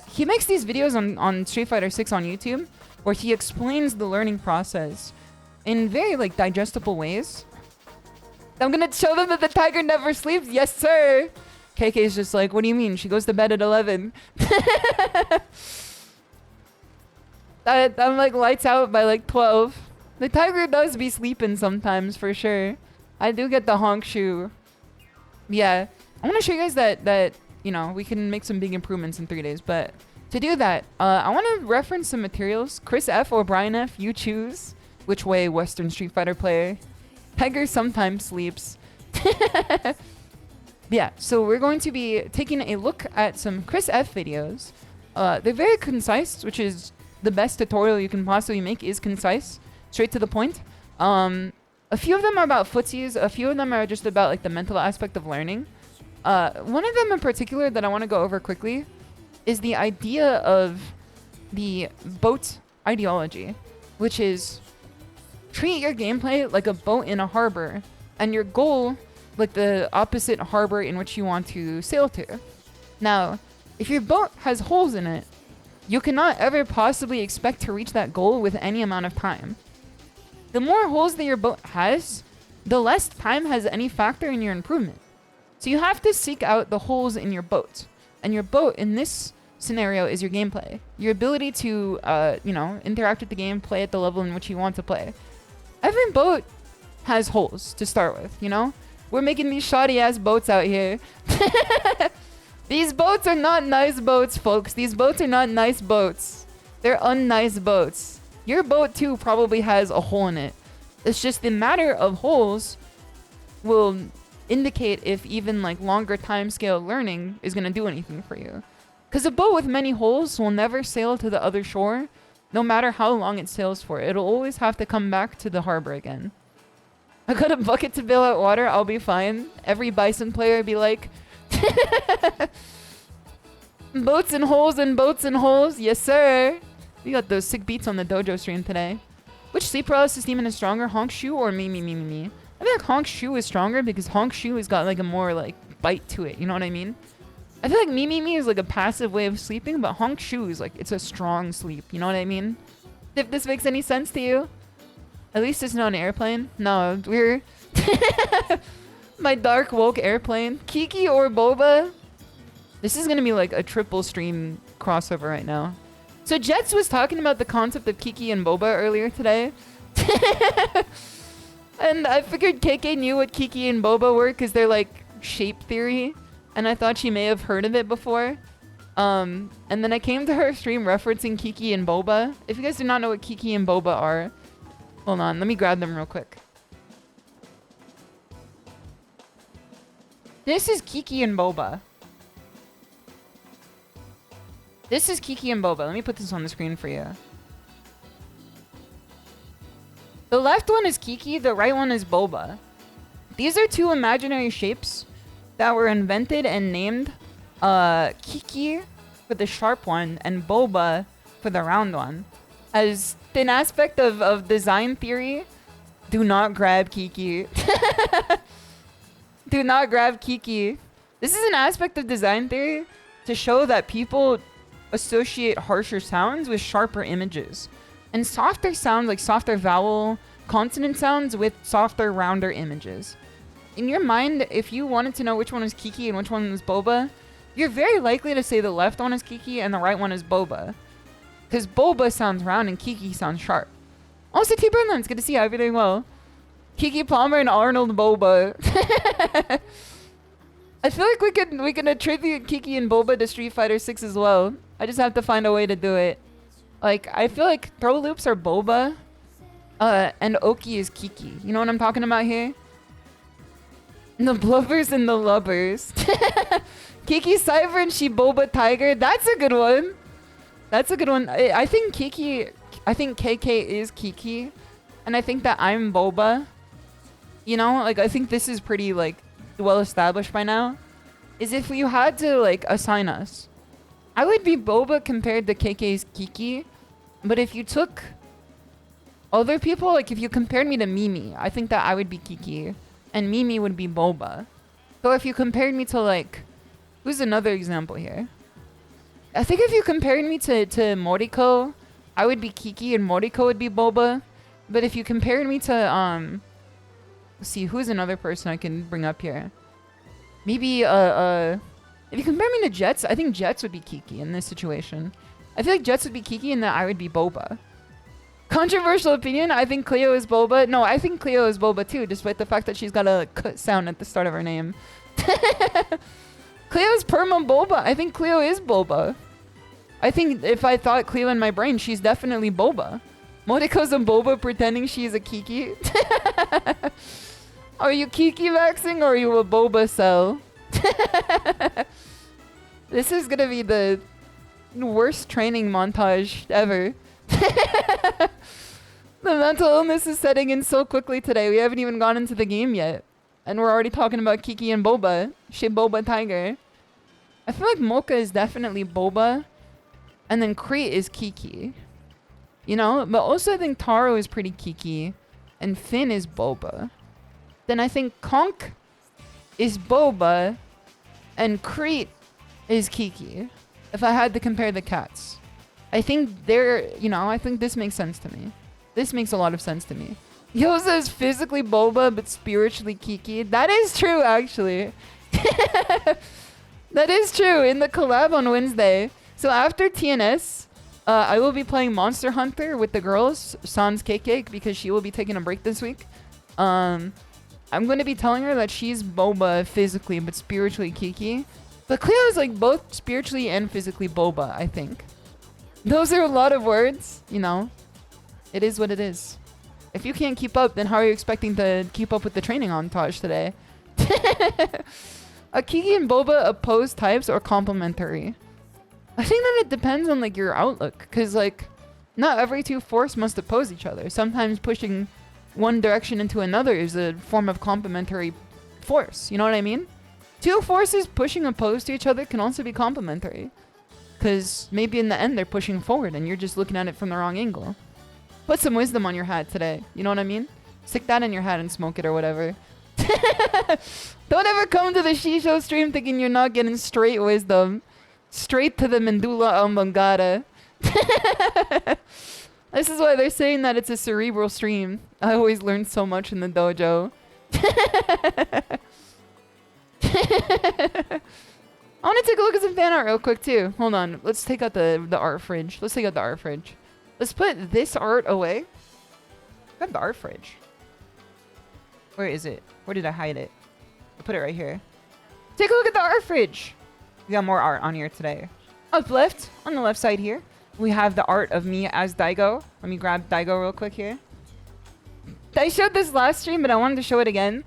He makes these videos on Street Fighter 6 on YouTube where he explains the learning process in very like digestible ways. I'm gonna show them that the tiger never sleeps. Yes, sir. KK is just like, what do you mean? She goes to bed at 11. I'm like lights out by like 12. The tiger does be sleeping sometimes for sure. I do get the honk shoe. Yeah, I want to show you guys that you know, we can make some big improvements in 3 days. But to do that, I want to reference some materials. Chris F. or Brian F., you choose which way Western Street Fighter player. Tiger sometimes sleeps. Yeah, so we're going to be taking a look at some Chris F. videos. They're very concise, which is the best tutorial you can possibly make is concise. Straight to the point. A few of them are about footsies. A few of them are just about like the mental aspect of learning. One of them in particular that I want to go over quickly is the idea of the boat ideology, which is treat your gameplay like a boat in a harbor and your goal like the opposite harbor in which you want to sail to. Now, if your boat has holes in it, you cannot ever possibly expect to reach that goal with any amount of time. The more holes that your boat has, the less time has any factor in your improvement. So you have to seek out the holes in your boat. And your boat in this scenario is your gameplay. Your ability to, you know, interact with the game, play at the level in which you want to play. Every boat has holes to start with, you know? We're making these shoddy ass boats out here. These boats are not nice boats, folks. These boats are not nice boats. They're unnice boats. Your boat too probably has a hole in it. It's just the matter of holes will indicate if even like longer time scale learning is gonna do anything for you. Because a boat with many holes will never sail to the other shore, no matter how long it sails for. It'll always have to come back to the harbor again. I got a bucket to bail out water, I'll be fine. Every Bison player be like, boats and holes and boats and holes, yes sir. We got those sick beats on the dojo stream today. Which sleep paralysis demon is stronger, Honkshu or me? I feel like Honkshu is stronger because Honkshu has got like a more like bite to it, you know what I mean? I feel like me is like a passive way of sleeping, but Honkshu is like, it's a strong sleep, you know what I mean? If this makes any sense to you. At least it's not an airplane. No, we're... My dark woke airplane. Kiki or Boba? This is gonna be like a triple stream crossover right now. So Jets was talking about the concept of Kiki and Boba earlier today. And I figured KK knew what Kiki and Boba were because they're like shape theory. And I thought she may have heard of it before. And then I came to her stream referencing Kiki and Boba. If you guys do not know what Kiki and Boba are, hold on, let me grab them real quick. This is Kiki and Boba. This is Kiki and Boba. Let me put this on the screen for you. The left one is Kiki, the right one is Boba. These are two imaginary shapes that were invented and named Kiki for the sharp one and Boba for the round one. As an aspect of design theory, do not grab Kiki. Do not grab Kiki. This is an aspect of design theory to show that people associate harsher sounds with sharper images. And softer sounds, like softer vowel consonant sounds with softer, rounder images. In your mind, if you wanted to know which one is Kiki and which one is Boba, you're very likely to say the left one is Kiki and the right one is Boba. Because Boba sounds round and Kiki sounds sharp. Also, T-Burnland, it's good to see you. Hope you're doing well. Kiki Palmer and Arnold Boba. I feel like we can attribute Kiki and Boba to Street Fighter 6 as well. I just have to find a way to do it. Like, I feel like throw loops are Boba, and Oki is Kiki. You know what I'm talking about here? The blubbers and the lubbers. Kiki Cyber and she Boba Tiger. That's a good one. That's a good one. I think KK is Kiki. And I think that I'm Boba. You know, like, I think this is pretty, like, well established by now. Is if you had to, like, assign us, I would be Boba compared to KK's Kiki. But if you took other people, like, if you compared me to Mimi, I think that I would be Kiki. And Mimi would be Boba. So if you compared me to, like, who's another example here? I think if you compared me to Moriko, I would be Kiki and Moriko would be Boba. But if you compared me to, let's see, who's another person I can bring up here? Maybe, if you compare me to Jets, I think Jets would be Kiki in this situation. I feel like Jets would be Kiki and that I would be Boba. Controversial opinion, I think Cleo is Boba. No, I think Cleo is Boba too, despite the fact that she's got a k sound at the start of her name. Cleo's perma Boba. I think Cleo is Boba. I think if I thought Cleo in my brain, she's definitely Boba. Moriko's a Boba pretending she's a Kiki. Are you Kiki maxing or are you a Boba cell? This is gonna be the worst training montage ever. The mental illness is setting in so quickly today. We haven't even gone into the game yet. And we're already talking about Kiki and Boba. shimadatiger. I feel like Mocha is definitely Boba. And then Crete is Kiki. You know? But also I think Taro is pretty Kiki. And Finn is Boba. Then I think Conk is Boba. And Crete is Kiki. If I had to compare the cats. I think they're, you know, I think this makes sense to me. This makes a lot of sense to me. Yo says physically boba but spiritually kiki. That is true, actually. That is true. In the collab on Wednesday. So after TNS, I will be playing Monster Hunter with the girls, Sans Cake, because she will be taking a break this week. I'm going to be telling her that she's boba physically but spiritually kiki. But Cleo is like both spiritually and physically boba, I think. Those are a lot of words, you know. It is what it is. If you can't keep up, then how are you expecting to keep up with the training montage today? Are Kiki and Boba opposed types or complementary? I think that it depends on like your outlook, because like not every two force must oppose each other. Sometimes pushing one direction into another is a form of complementary force. You know what I mean? Two forces pushing opposed to each other can also be complementary, because maybe in the end they're pushing forward and you're just looking at it from the wrong angle. Put some wisdom on your hat today. You know what I mean? Stick that in your hat and smoke it or whatever. Don't ever come to the SHISHOU stream thinking you're not getting straight wisdom. Straight to the medulla oblongata. This is why they're saying that it's a cerebral stream. I always learn so much in the dojo. I want to take a look at some fan art real quick too. Hold on. Let's take out the art fridge. Let's take out the art fridge. Let's put this art away. Grab the art fridge. Where is it? Where did I hide it? I put it right here. Take a look at the art fridge. We got more art on here today. Up left, on the left side here, we have the art of me as Daigo. Let me grab Daigo real quick here. I showed this last stream, but I wanted to show it again.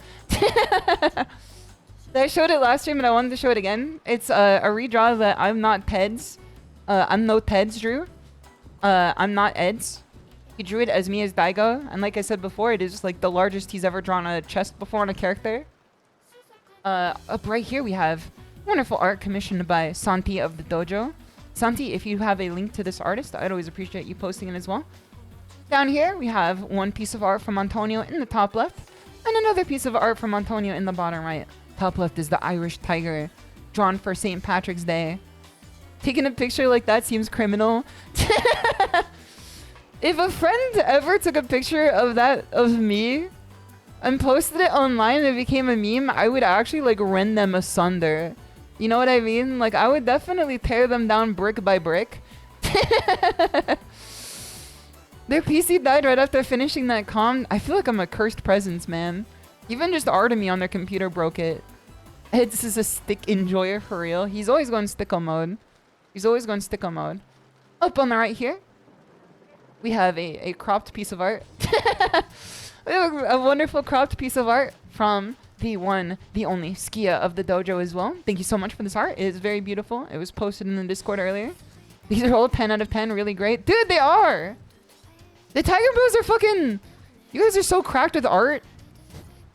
I showed it last stream, but I wanted to show it again. It's a redraw that I'm not Teds. I'm no Teds drew. I'm not Eds. He drew it as me as Daigo, and like I said before, it is like the largest he's ever drawn a chest before on a character. Up right here we have wonderful art commissioned by Santi of the dojo. Santi, if you have a link to this artist, I'd always appreciate you posting it as well. Down here we have one piece of art from Antonio in the top left, and another piece of art from Antonio in the bottom right. Top left is the Irish tiger, drawn for St. Patrick's Day. Taking a picture like that seems criminal. If a friend ever took a picture of that, of me, and posted it online and it became a meme, I would actually like rend them asunder. You know what I mean? Like I would definitely tear them down brick by brick. Their PC died right after finishing that comm. I feel like I'm a cursed presence, man. Even just art of me on their computer broke it. This is a stick enjoyer for real. He's always going sticko mode. He's always going sticko mode. Up on the right here, we have a cropped piece of art. We have a wonderful cropped piece of art from the one, the only Skia of the dojo as well. Thank you so much for this art. It is very beautiful. It was posted in the Discord earlier. These are all 10 out of 10. Really great. Dude, they are! The Tiger Bros are fucking... You guys are so cracked with art.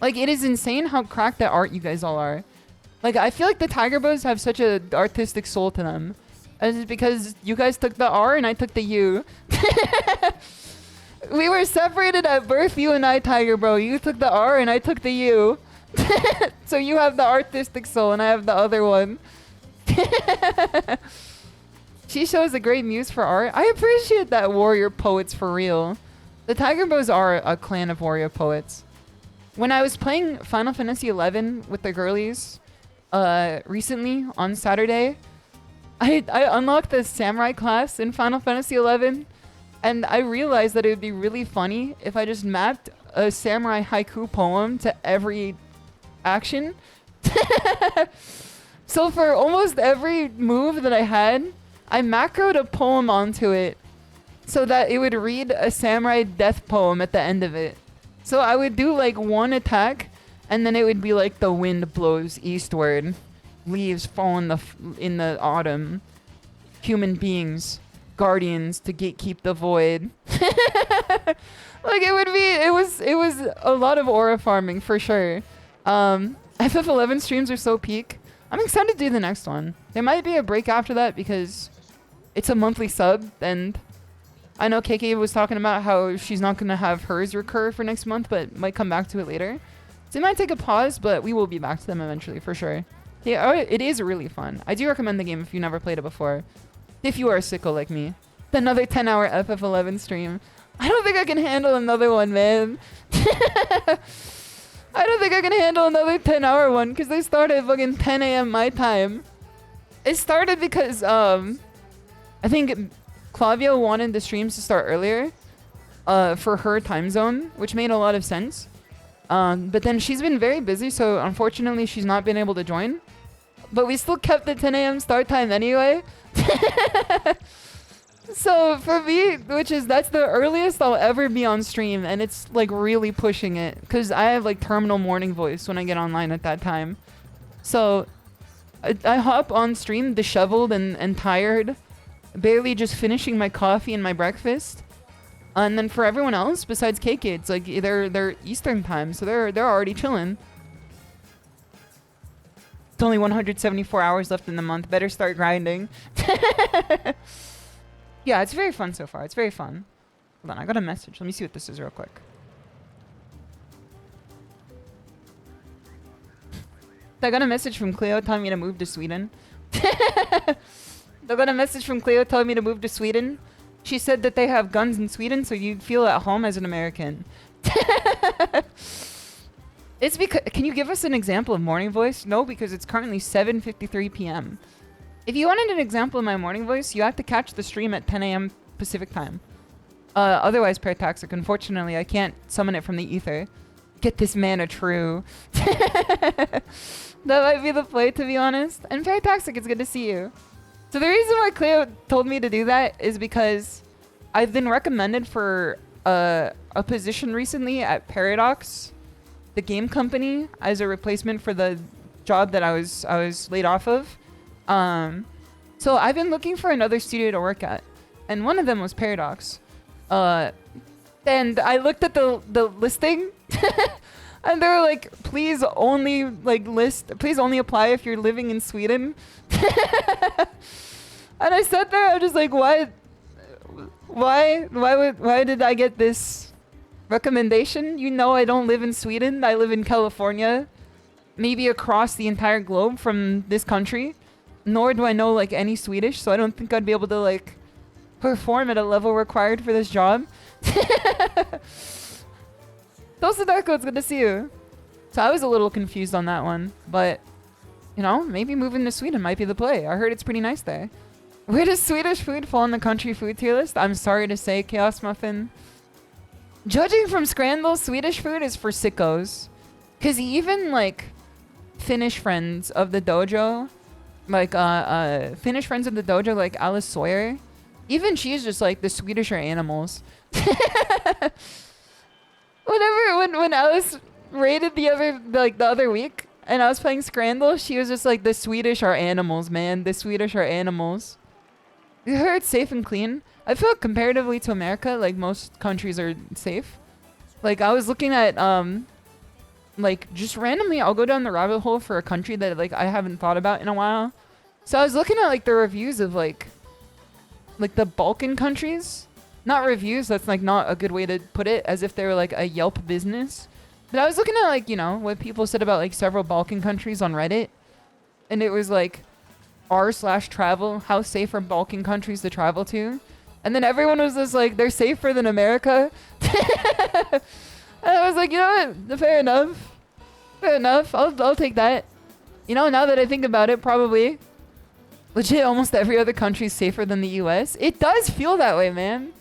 Like, it is insane how cracked that art you guys all are. Like, I feel like the Tiger Bros have such an artistic soul to them. And it's because you guys took the R and I took the U. We were separated at birth, you and I, Tiger Bro. You took the R and I took the U. So you have the artistic soul and I have the other one. SHISHOU is a great muse for art. I appreciate that, warrior poets, for real. The Tiger Bros are a clan of warrior poets. When I was playing Final Fantasy XI with the girlies recently on Saturday, I unlocked the samurai class in Final Fantasy XI, and I realized that it would be really funny if I just mapped a samurai haiku poem to every action. So for almost every move that I had, I macroed a poem onto it so that it would read a samurai death poem at the end of it. So I would do like one attack, and then it would be like the wind blows eastward, leaves fall in the autumn, human beings, guardians to gatekeep the void. Like it was a lot of aura farming for sure. FF11 streams are so peak. I'm excited to do the next one. There might be a break after that because it's a monthly sub, and I know KK was talking about how she's not going to have hers recur for next month, but might come back to it later. So it might take a pause, but we will be back to them eventually for sure. Yeah, it is really fun. I do recommend the game if you never played it before. If you are a sicko like me. Another 10-hour FF11 stream. I don't think I can handle another one, man. I don't think I can handle another 10-hour one because they start at fucking 10 a.m. my time. It started because I think Clavia wanted the streams to start earlier for her time zone, which made a lot of sense. But then she's been very busy, so unfortunately she's not been able to join. But we still kept the 10 a.m. start time anyway. So for me, that's the earliest I'll ever be on stream, and it's like really pushing it because I have like terminal morning voice when I get online at that time. So I hop on stream disheveled and tired, barely just finishing my coffee and my breakfast. And then for everyone else, besides KK, it's like they're Eastern time, so they're already chilling. It's only 174 hours left in the month. Better start grinding. Yeah, it's very fun so far. It's very fun. Hold on, I got a message. Let me see what this is real quick. I got a message from Cleo telling me to move to Sweden. I got a message from Cleo telling me to move to Sweden. She said that they have guns in Sweden, so you'd feel at home as an American. It's because... Can you give us an example of morning voice? No, because it's currently 7:53 p.m. If you wanted an example of my morning voice, you have to catch the stream at 10 a.m. Pacific time. Otherwise, Parataxic, unfortunately, I can't summon it from the ether. Get this man a true. That might be the play, to be honest. And Parataxic, it's good to see you. So the reason why Cleo told me to do that is because I've been recommended for a position recently at Paradox, the game company, as a replacement for the job that I was laid off of. So I've been looking for another studio to work at, and one of them was Paradox. And I looked at the listing, and they were like, please only apply if you're living in Sweden. And I sat there, I was just like, why did I get this recommendation? You know, I don't live in Sweden. I live in California, maybe across the entire globe from this country. Nor do I know like any Swedish, so I don't think I'd be able to like perform at a level required for this job. Toasted Darko, it's good to see you. So I was a little confused on that one, but you know, maybe moving to Sweden might be the play. I heard it's pretty nice there. Where does Swedish food fall on the country food tier list? I'm sorry to say, Chaos Muffin. Judging from Scrandal, Swedish food is for sickos. Cause even like Finnish friends of the dojo, like Finnish friends of the dojo, like Alice Sawyer, even she's just like, the Swedish are animals. When Alice raided the other week and I was playing Scrandal, she was just like, the Swedish are animals, man. The Swedish are animals. You heard it's safe and clean. I feel like comparatively to America, like most countries are safe. Like I was looking at like just randomly I'll go down the rabbit hole for a country that like I haven't thought about in a while. So I was looking at like the reviews of like the Balkan countries. Not reviews, that's like not a good way to put it, as if they were like a Yelp business. But I was looking at like, you know, what people said about like several Balkan countries on Reddit. And it was like r/travel, how safe are Balkan countries to travel to? And then everyone was just like, they're safer than America. And I was like, you know what? Fair enough. Fair enough. I'll take that. You know, now that I think about it, probably legit almost every other country is safer than the US. It does feel that way, man.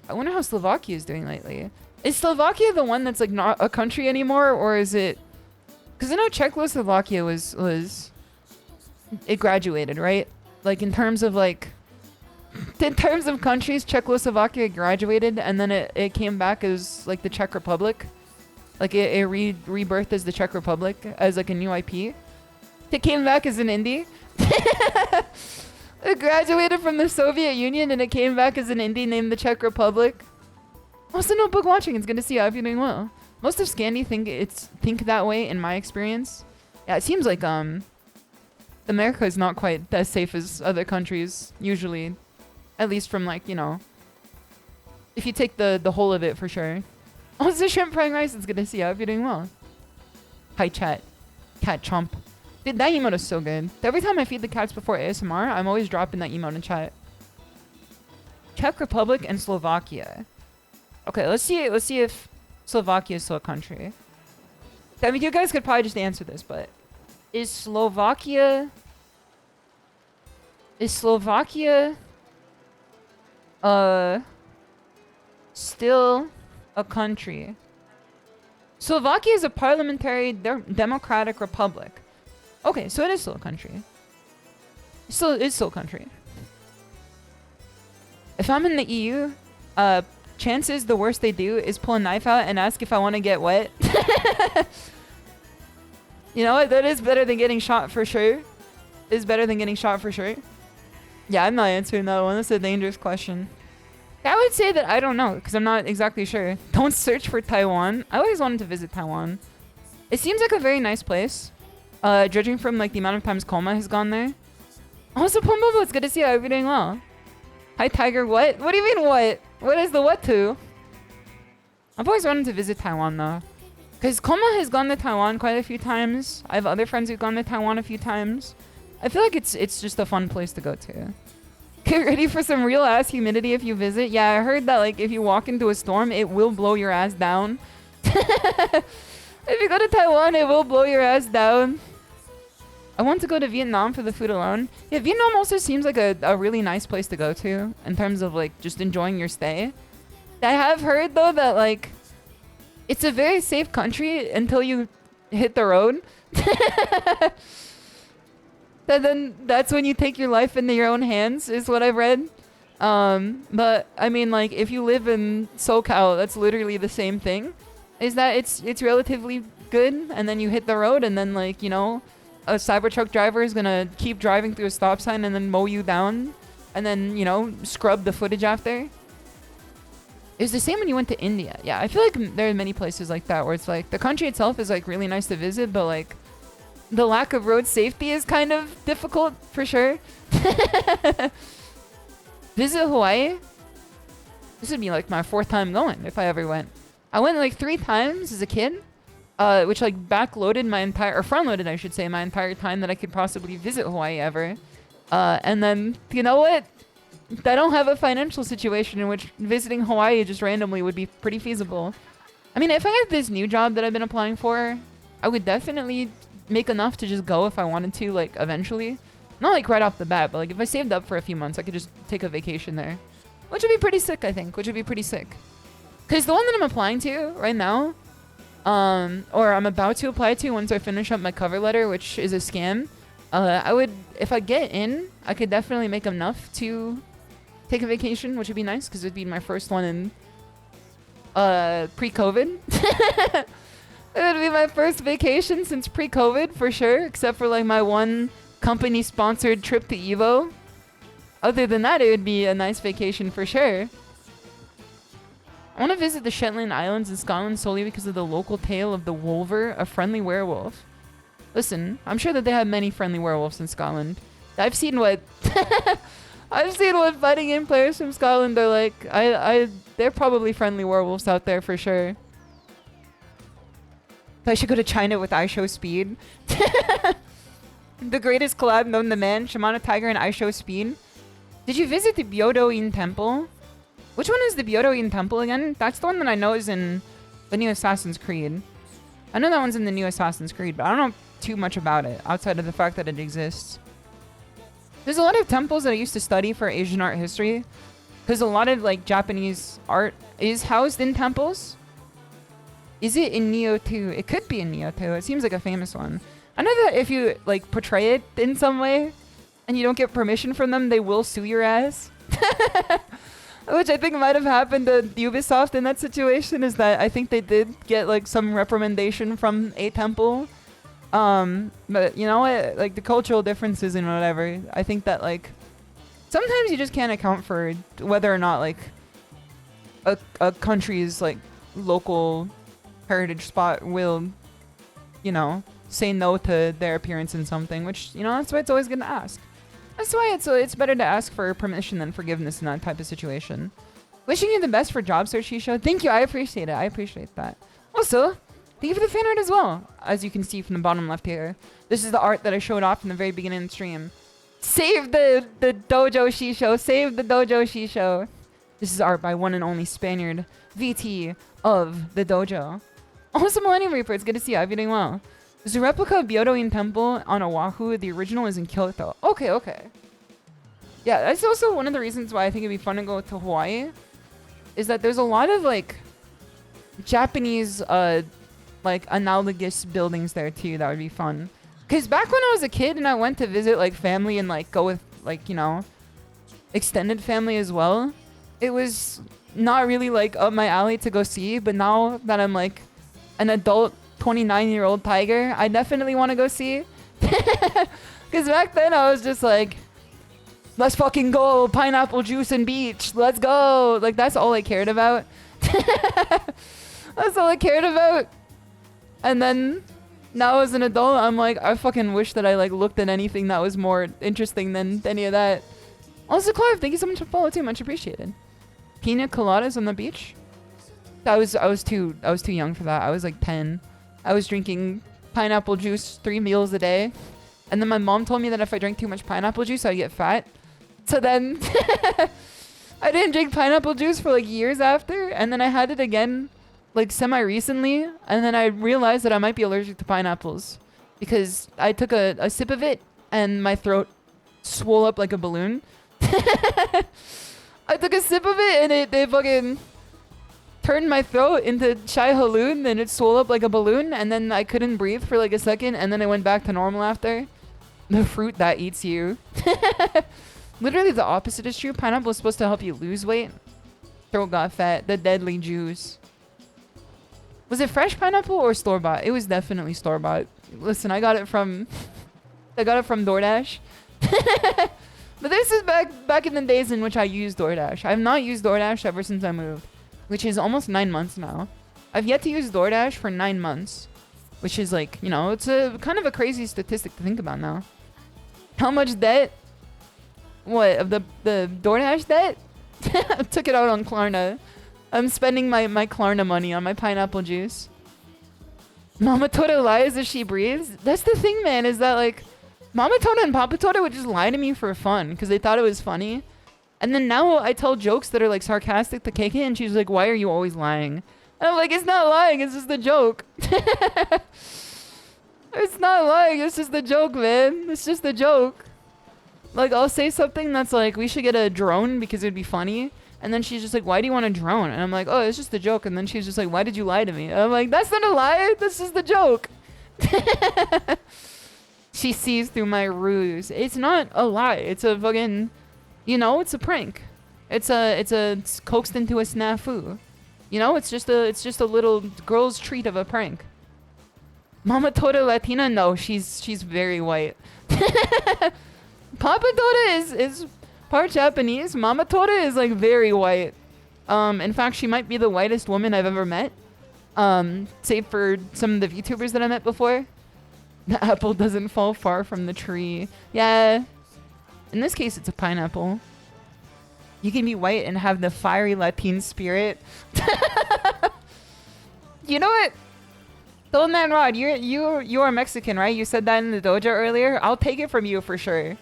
I wonder how Slovakia is doing lately. Is Slovakia the one that's like not a country anymore, or is it? Because I know Czechoslovakia was it graduated, right? Like in terms of countries, Czechoslovakia graduated, and then it came back as like the Czech Republic. Like it rebirthed as the Czech Republic as like a new IP. It came back as an indie. It graduated from the Soviet Union and it came back as an indie named the Czech Republic. Also, Notebook watching. It's good to see you. I hope you're doing well. Most of Scandi think that way in my experience. Yeah, it seems like America is not quite as safe as other countries usually, at least from like, you know, if you take the whole of it for sure. Also, Shrimp Frying Rice. It's good to see you. I hope you're doing well. Hi chat. Cat Chomp. Dude, that emote is so good. Every time I feed the cats before ASMR, I'm always dropping that emote in chat. Czech Republic and Slovakia. Okay, let's see if Slovakia is still a country. I mean, you guys could probably just answer this, but is Slovakia still a country? Slovakia is a parliamentary democratic republic. Okay, so it is still a country. It's still a country. If I'm in the EU, chances the worst they do is pull a knife out and ask if I want to get wet. You know what? That is better than getting shot for sure. Is better than getting shot for sure. Yeah, I'm not answering that one. That's a dangerous question. I would say that I don't know, because I'm not exactly sure. Don't search for Taiwan. I always wanted to visit Taiwan. It seems like a very nice place. Judging from like the amount of times Koma has gone there. Also, Pombobo, it's good to see you. I hope you're doing well. Hi, Tiger. What? What do you mean what? What is the what to? I've always wanted to visit Taiwan though. Because Koma has gone to Taiwan quite a few times. I have other friends who've gone to Taiwan a few times. I feel like it's just a fun place to go to. Get ready for some real ass humidity if you visit. Yeah, I heard that like if you walk into a storm, it will blow your ass down. If you go to Taiwan, it will blow your ass down. I want to go to Vietnam for the food alone. Yeah, Vietnam also seems like a really nice place to go to in terms of like just enjoying your stay. I have heard though that like it's a very safe country until you hit the road. Then that's when you take your life into your own hands is what I've read. But I mean like if you live in SoCal, that's literally the same thing. Is that it's relatively good and then you hit the road and then like, you know, a Cybertruck driver is gonna keep driving through a stop sign and then mow you down and then, you know, scrub the footage after. It was the same when you went to India. Yeah, I feel like there are many places like that where it's like the country itself is like really nice to visit, but like the lack of road safety is kind of difficult for sure. Visit Hawaii? This would be like my 4th time going if I ever went. I went like 3 times as a kid, which like backloaded my entire, or front-loaded I should say, my entire time that I could possibly visit Hawaii ever. And then, you know what? I don't have a financial situation in which visiting Hawaii just randomly would be pretty feasible. I mean, if I had this new job that I've been applying for, I would definitely make enough to just go if I wanted to, like, eventually. Not like right off the bat, but like if I saved up for a few months, I could just take a vacation there. Which would be pretty sick, I think. Which would be pretty sick. Because the one that I'm applying to right now, or I'm about to apply to once I finish up my cover letter, which is a scam, I would, if I get in, I could definitely make enough to take a vacation, which would be nice because it would be my first one in pre-COVID. It would be my first vacation since pre-COVID for sure, except for like my one company-sponsored trip to Evo. Other than that, it would be a nice vacation for sure. I want to visit the Shetland Islands in Scotland solely because of the local tale of the Wolver, a friendly werewolf. Listen, I'm sure that they have many friendly werewolves in Scotland. I've seen what I've seen what fighting game players from Scotland are like. They're probably friendly werewolves out there for sure. I should go to China with iShow Speed. The greatest collab known to man, shimadatiger and iShow Speed. Did you visit the Byodo-in Temple? Which one is the Byodo-in Temple again? That's the one that I know is in the new Assassin's Creed. I know that one's in the new Assassin's Creed, but I don't know too much about it outside of the fact that it exists. There's a lot of temples that I used to study for Asian art history, because a lot of like Japanese art is housed in temples. Is it in Neo 2? It could be in Neo 2. It seems like a famous one. I know that if you like portray it in some way and you don't get permission from them, they will sue your ass. Which I think might have happened to Ubisoft in that situation, is that I think they did get like some reprimandation from a temple. But you know what, like the cultural differences and whatever, I think that like sometimes you just can't account for whether or not like a country's like local heritage spot will, you know, say no to their appearance in something, which, you know, that's why it's always good to ask. That's why it's better to ask for permission than forgiveness in that type of situation. Wishing you the best for job search, SHISHOU. Thank you, I appreciate it. I appreciate that. Also, thank you for the fan art as well. As you can see from the bottom left here, this is the art that I showed off in the very beginning of the stream. Save the dojo SHISHOU. Save the dojo SHISHOU. This is art by one and only Spaniard, VT of the dojo. Also, Millennium Reaper, it's good to see you. I hope you're doing well. There's a replica of Byodoin Temple on Oahu. The original is in Kyoto. Okay, okay. Yeah, that's also one of the reasons why I think it'd be fun to go to Hawaii. Is that there's a lot of, like, Japanese, like, analogous buildings there, too. That would be fun. Because back when I was a kid and I went to visit, like, family and, like, go with, like, you know, extended family as well, it was not really, like, up my alley to go see. But now that I'm, like, an adult 29-year-old tiger, I definitely want to go see. Because back then I was just like, let's fucking go, pineapple juice and beach, let's go. Like, that's all I cared about. That's all I cared about. And then now as an adult, I'm like, I fucking wish that I, like, looked at anything that was more interesting than any of that. Also, Clive, thank you so much for following too, much appreciated. Pina coladas on the beach. I was too young for that. I was like 10. I was drinking pineapple juice 3 meals a day. And then my mom told me that if I drank too much pineapple juice, I'd get fat. So then I didn't drink pineapple juice for like years after. And then I had it again like semi-recently. And then I realized that I might be allergic to pineapples. Because I took a sip of it and my throat swole up like a balloon. I took a sip of it and it fucking turned my throat into chai halloun, and it swelled up like a balloon, and then I couldn't breathe for like a second, and then it went back to normal after. The fruit that eats you. Literally the opposite is true. Pineapple is supposed to help you lose weight. Throat got fat. The deadly juice. Was it fresh pineapple or store-bought? It was definitely store-bought. Listen, I got it from DoorDash. But this is back in the days in which I used DoorDash. I have not used DoorDash ever since I moved, which is almost 9 months now. I've yet to use DoorDash for 9 months, which is like, you know, it's a kind of a crazy statistic to think about now. How much debt? What, of the DoorDash debt? Took it out on Klarna. I'm spending my Klarna money on my pineapple juice. Mama Toda lies as she breathes. That's the thing, man, is that like Mama Toda and Papa Toda would just lie to me for fun because they thought it was funny. And then now I tell jokes that are like sarcastic to KK, and she's like, why are you always lying? And I'm like, it's not lying, it's just a joke. It's not lying, it's just a joke, man. It's just a joke. Like, I'll say something that's like, we should get a drone because it'd be funny. And then she's just like, why do you want a drone? And I'm like, oh, it's just a joke. And then she's just like, why did you lie to me? And I'm like, that's not a lie, that's just a joke. She sees through my ruse. It's not a lie, it's a fucking, you know, it's a prank. It's coaxed into a snafu. You know, it's just a little girl's treat of a prank. Mama Toda Latina? No, she's very white. Papa Toda is part Japanese. Mama Toda is like very white. In fact, she might be the whitest woman I've ever met. Save for some of the VTubers that I met before. The apple doesn't fall far from the tree. Yeah. In this case, it's a pineapple. You can be white and have the fiery Latin spirit. You know what? The old man Rod, you are Mexican, right? You said that in the dojo earlier. I'll take it from you for sure.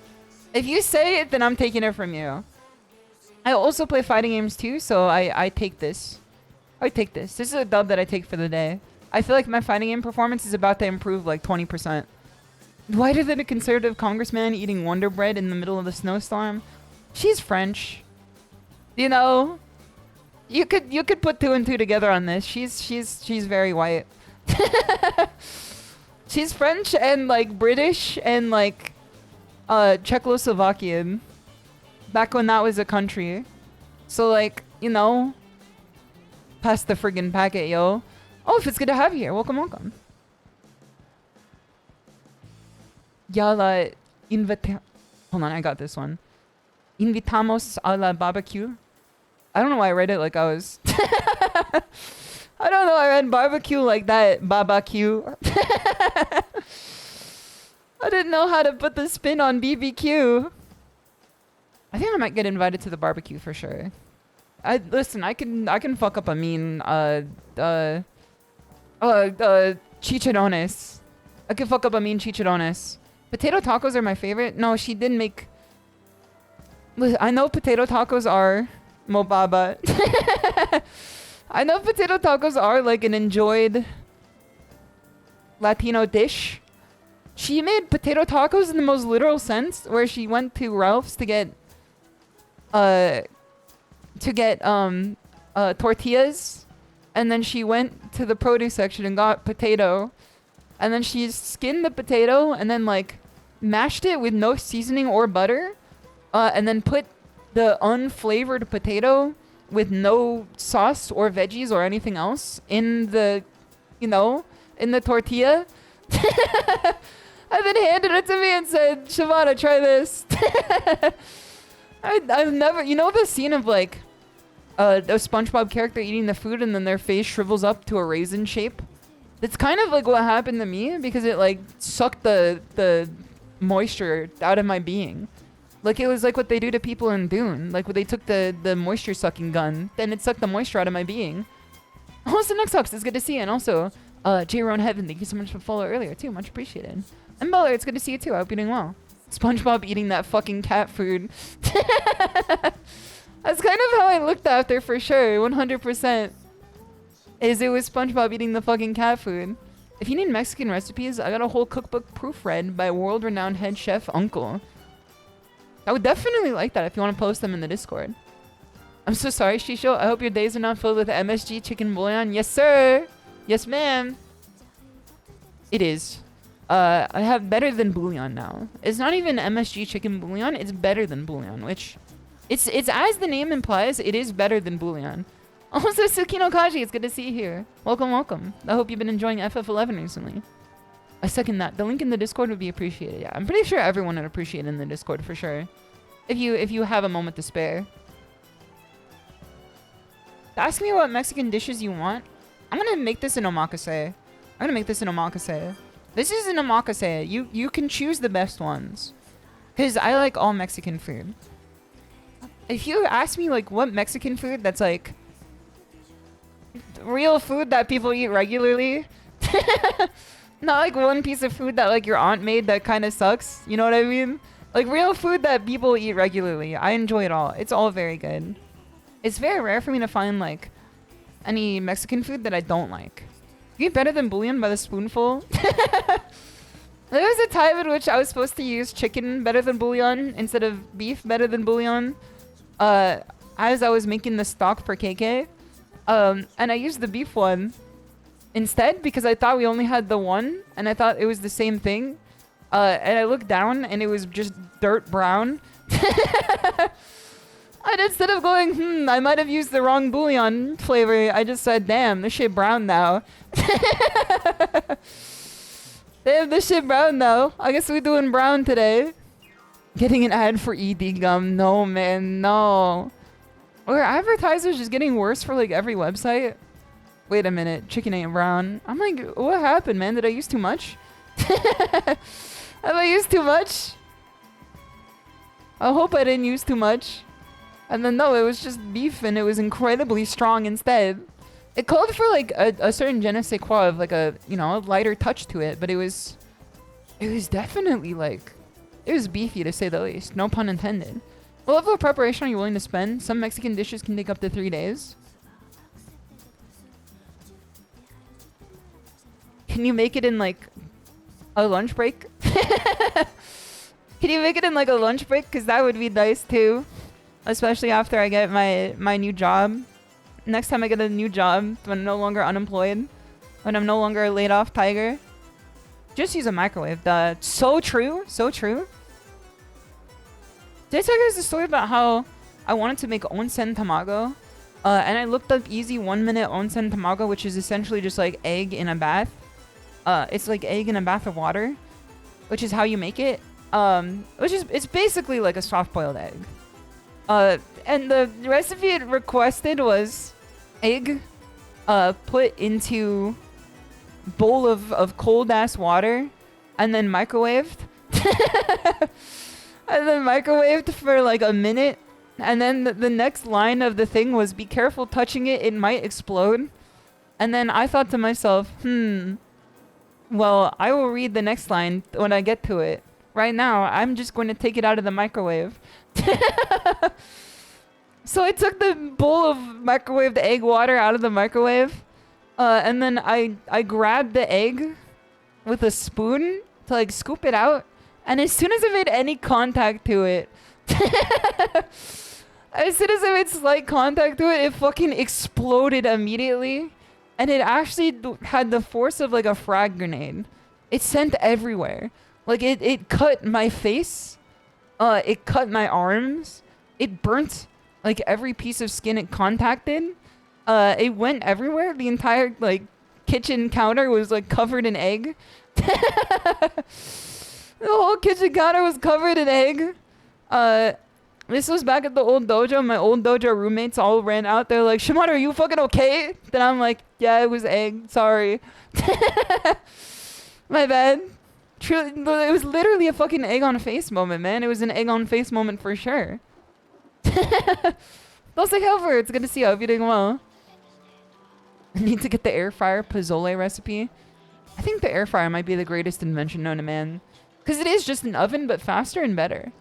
If you say it, then I'm taking it from you. I also play fighting games too, so I take this. I take this. This is a dub that I take for the day. I feel like my fighting game performance is about to improve like 20%. Whiter than a conservative congressman eating Wonder Bread in the middle of the snowstorm. She's French. You know, you could put 2 and 2 together on this. She's very white. She's French and like British and like Czechoslovakian. Back when that was a country. So like, you know, pass the friggin' packet, yo. Oh, if it's good to have you here. Welcome, welcome. Yala Hold on, I got this one. Invitamos a la barbecue. I don't know why I read it like I was... I don't know, I read barbecue like that. Barbecue. I didn't know how to put the spin on BBQ. I think I might get invited to the barbecue for sure. Listen, I can fuck up a mean chicharrones. I can fuck up a mean chicharrones. Potato tacos are my favorite. No, she didn't make... I know potato tacos are Mobaba. I know potato tacos are like an enjoyed Latino dish. She made potato tacos in the most literal sense, where she went to Ralph's to get tortillas, and then she went to the produce section and got potato, and then she skinned the potato and then like mashed it with no seasoning or butter, and then put the unflavored potato with no sauce or veggies or anything else in the, in the tortilla. And then handed it to me and said, Shimada, try this. I've never, the scene of like a SpongeBob character eating the food and then their face shrivels up to a raisin shape. It's kind of like what happened to me, because it like sucked the moisture out of my being. Like it was like what they do to people in Dune. Like when they took the moisture sucking gun, then it sucked the moisture out of my being. Also, next talks, it's good to see you. And also, J-Ron Heaven, thank you so much for follow earlier too. Much appreciated. And Beller, it's good to see you too. I hope you're doing well. SpongeBob eating that fucking cat food. That's kind of how I looked after for sure. 100%. It was SpongeBob eating the fucking cat food. If you need Mexican recipes, I got a whole cookbook proofread by world-renowned head chef Uncle. I would definitely like that if you want to post them in the Discord. I'm so sorry, Shisho. I hope your days are not filled with MSG chicken bouillon. Yes, sir. Yes, ma'am. It is. I have better than bouillon now. It's not even MSG chicken bouillon. It's better than bouillon, which it's as the name implies. It is better than bouillon. Also, Tsukino Kaji, it's good to see you here. Welcome, welcome. I hope you've been enjoying FF11 recently. I second that. The link in the Discord would be appreciated. Yeah, I'm pretty sure everyone would appreciate it in the Discord for sure. If you have a moment to spare. Ask me what Mexican dishes you want. I'm gonna make this an omakase. This is an omakase. You can choose the best ones. Because I like all Mexican food. If you ask me like what Mexican food that's like real food that people eat regularly. Not like one piece of food that like your aunt made that kind of sucks. You know what I mean? Like real food that people eat regularly. I enjoy it all. It's all very good. It's very rare for me to find like any Mexican food that I don't like. You eat better than bouillon by the spoonful. There was a time in which I was supposed to use chicken better than bouillon instead of beef better than bouillon. As I was making the stock for KK. And I used the beef one instead because I thought we only had the one and I thought it was the same thing. And I looked down and it was just dirt brown. And instead of going, I might have used the wrong bouillon flavor, I just said, damn, this shit brown now. Damn, this shit brown now. I guess we're doing brown today. Getting an ad for ED gum. No, man, no. Are advertisers just getting worse for like every website? Wait a minute, chicken ain't brown. I'm like, what happened, man? Did I use too much? Have I used too much? I hope I didn't use too much. And then no, it was just beef and it was incredibly strong instead. It called for like a certain je ne sais quoi of like a, a lighter touch to it, but it was definitely like, it was beefy to say the least. No pun intended. What level of preparation are you willing to spend? Some Mexican dishes can take up to 3 days. Can you make it in like a lunch break? Can you make it in like a lunch break? Because that would be nice too. Especially after I get my new job. Next time I get a new job, when I'm no longer unemployed. When I'm no longer a laid off tiger. Just use a microwave. So true. So true. Did I tell you guys the story about how I wanted to make onsen tamago? And I looked up easy 1 minute onsen tamago, which is essentially just like egg in a bath. It's like egg in a bath of water, which is how you make it. It's basically like a soft boiled egg. And the recipe it requested was egg, put into bowl of cold ass water, and then microwaved. And then microwaved for like a minute. And then the next line of the thing was, be careful touching it, it might explode. And then I thought to myself, well, I will read the next line when I get to it. Right now, I'm just going to take it out of the microwave. So I took the bowl of microwaved egg water out of the microwave, and then I grabbed the egg with a spoon to like scoop it out, and as soon as I made any contact to it, as soon as I made slight contact to it, it fucking exploded immediately, and it actually had the force of like a frag grenade. It sent everywhere. Like it cut my face, it cut my arms, it burnt like every piece of skin it contacted. It went everywhere. The entire like kitchen counter was like covered in egg. The whole kitchen counter was covered in egg. This was back at the old dojo. My old dojo roommates all ran out there like, Shimada, are you fucking okay? Then I'm like, yeah, it was egg. Sorry. My bad. Truly, it was literally a fucking egg on face moment, man. It was an egg on face moment for sure. Those like Helver, it's good to see you. I hope you're doing well. I need to get the air fryer pozole recipe. I think the air fryer might be the greatest invention known to man. Because it is just an oven, but faster and better.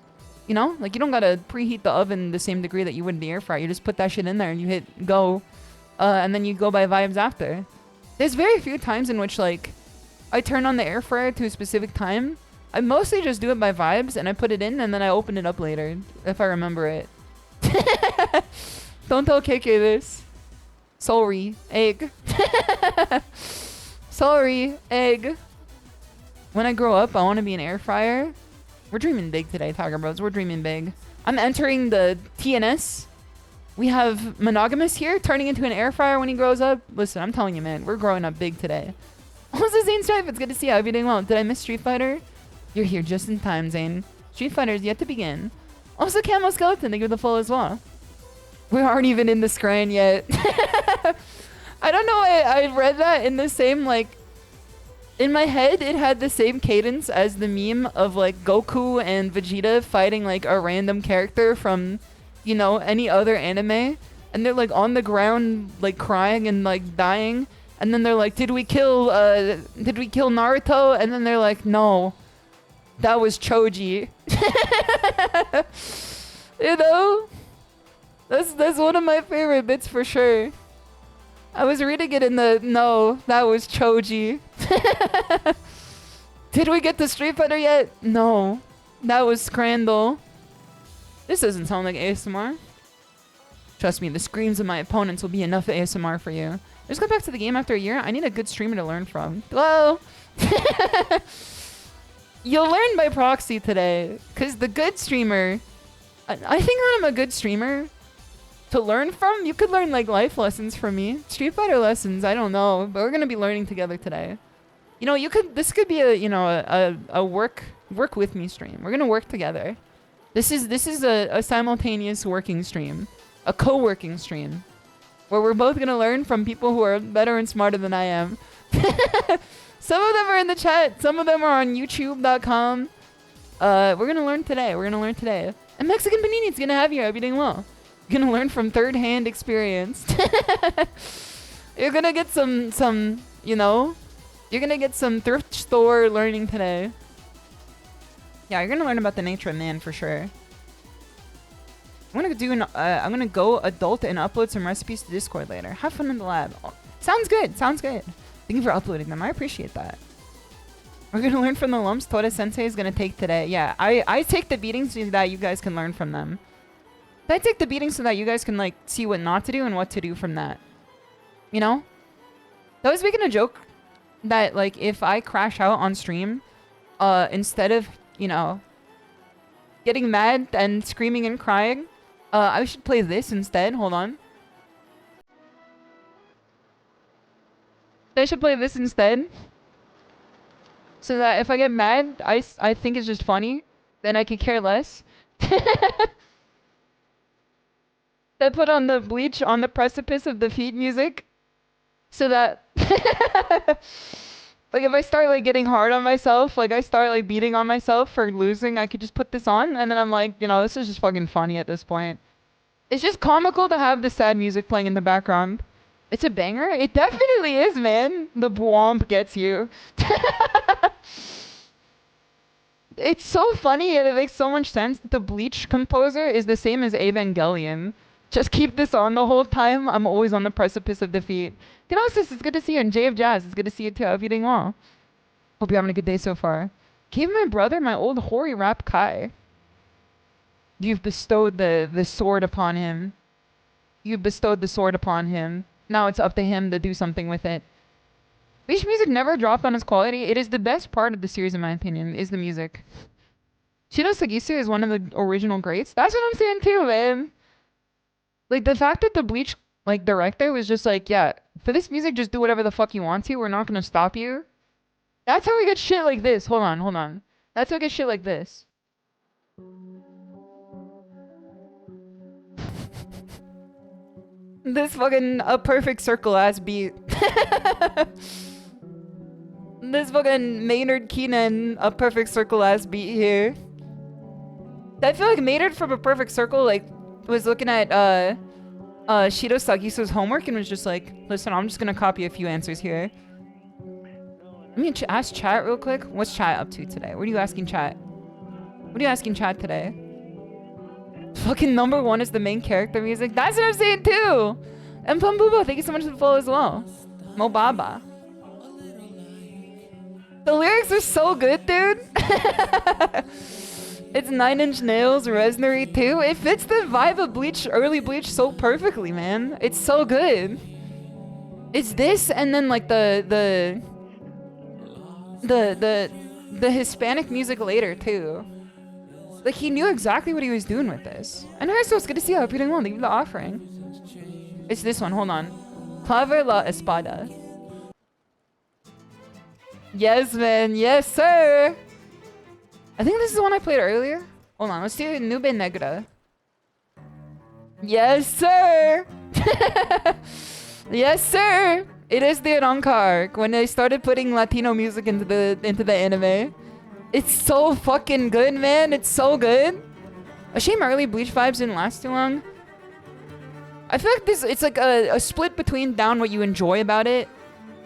You know? Like, you don't gotta preheat the oven the same degree that you would in the air fryer. You just put that shit in there and you hit go. And then you go by vibes after. There's very few times in which, like, I turn on the air fryer to a specific time. I mostly just do it by vibes, and I put it in, and then I open it up later, if I remember it. Don't tell KK this. Sorry, egg. Sorry, egg. When I grow up, I want to be an air fryer. We're dreaming big today, Tiger Bros. We're dreaming big. I'm entering the TNS. We have Monogamous here, turning into an air fryer when he grows up. Listen, I'm telling you, man, we're growing up big today. Also, Zane Stripe, it's good to see you. I hope you're doing well. Did I miss Street Fighter? You're here just in time, Zane. Street Fighter is yet to begin. Also, Camo Skeleton, thank you for the follow as well. We aren't even in the scran yet. I don't know why I read that in the same, like... In my head, it had the same cadence as the meme of, like, Goku and Vegeta fighting, like, a random character from, you know, any other anime. And they're, like, on the ground, like, crying and, like, dying. And then they're like, did we kill Naruto? And then they're like, no, that was Choji. You know? That's one of my favorite bits for sure. I was reading it in the, no, that was Choji. Did we get to Street Fighter yet? No, that was Scrandle. This doesn't sound like ASMR. Trust me, the screams of my opponents will be enough ASMR for you. Just go back to the game after a year. I need a good streamer to learn from. Hello? You'll learn by proxy today. Because the good streamer... I think that I'm a good streamer to learn from. You could learn like life lessons from me. Street Fighter lessons, I don't know. But we're going to be learning together today. You know, this could be a, you know, a work with me stream. We're going to work together. This is a simultaneous working stream. A co-working stream. Where we're both going to learn from people who are better and smarter than I am. Some of them are in the chat. Some of them are on youtube.com. We're going to learn today. We're going to learn today. And Mexican Panini's going to have you. I hope you're doing well. You're going to learn from third-hand experience. You're going to get some, you know, you're going to get some thrift store learning today. Yeah, you're going to learn about the nature of man for sure. I'm gonna go adult and upload some recipes to Discord later. Have fun in the lab. Oh, sounds good. Sounds good. Thank you for uploading them. I appreciate that. We're gonna learn from the lumps Toda Sensei is gonna take today. Yeah, I take the beatings so that you guys can learn from them. I take the beatings so that you guys can like see what not to do and what to do from that. You know? I was making a joke that like if I crash out on stream, instead of, you know, getting mad and screaming and crying, I should play this instead. Hold on. I should play this instead. So that if I get mad, I think it's just funny. Then I could care less. That put on the Bleach on the precipice of the feet music. So that... like if I start like getting hard on myself, like I start like beating on myself for losing, I could just put this on and then I'm like, you know, this is just fucking funny at this point. It's just comical to have the sad music playing in the background. It's a banger? It definitely is, man. The Bwomp gets you. It's so funny and it makes so much sense that the Bleach composer is the same as Evangelion. Just keep this on the whole time. I'm always on the precipice of defeat. Denosis, it's good to see you. And J of Jazz, it's good to see you too. I hope you're doing well. Hope you're having a good day so far. Gave my brother my old hoary rap Kai. You've bestowed the sword upon him. You've bestowed the sword upon him. Now it's up to him to do something with it. Bleach music never dropped on its quality. It is the best part of the series, in my opinion, is the music. Shido Sagisu is one of the original greats. That's what I'm saying too, man. Like, the fact that the Bleach, like, director was just like, yeah, for this music, just do whatever the fuck you want to. We're not gonna stop you. That's how we get shit like this. Hold on. That's how we get shit like this. This fucking a perfect circle ass beat. This fucking Maynard Keenan a perfect circle ass beat here. I feel like Maynard from A Perfect Circle like was looking at Shido Sagisu's homework and was just like, listen, I'm just gonna copy a few answers here. Let me ask chat real quick. What's chat up to today? What are you asking chat? What are you asking chat today? Fucking number one is the main character music. That's what I'm saying too. And Pumbubo, thank you so much for the follow as well. Mobaba. The lyrics are so good, dude. It's 9 Inch Nails, Resnery too. It fits the vibe of Bleach, early Bleach so perfectly, man. It's so good. It's this and then like the Hispanic music later too. Like he knew exactly what he was doing with this. And so it's good to see you. I hope you're doing well. Leave the offering. It's this one. Hold on. Clave la Espada. Yes, man. Yes, sir. I think this is the one I played earlier. Hold on. Let's do Nube Negra. Yes, sir. Yes, sir. It is the Arankar when they started putting Latino music into the anime. It's so fucking good, man. It's so good. A shame early Bleach vibes didn't last too long. I feel like it's like a split between down what you enjoy about it.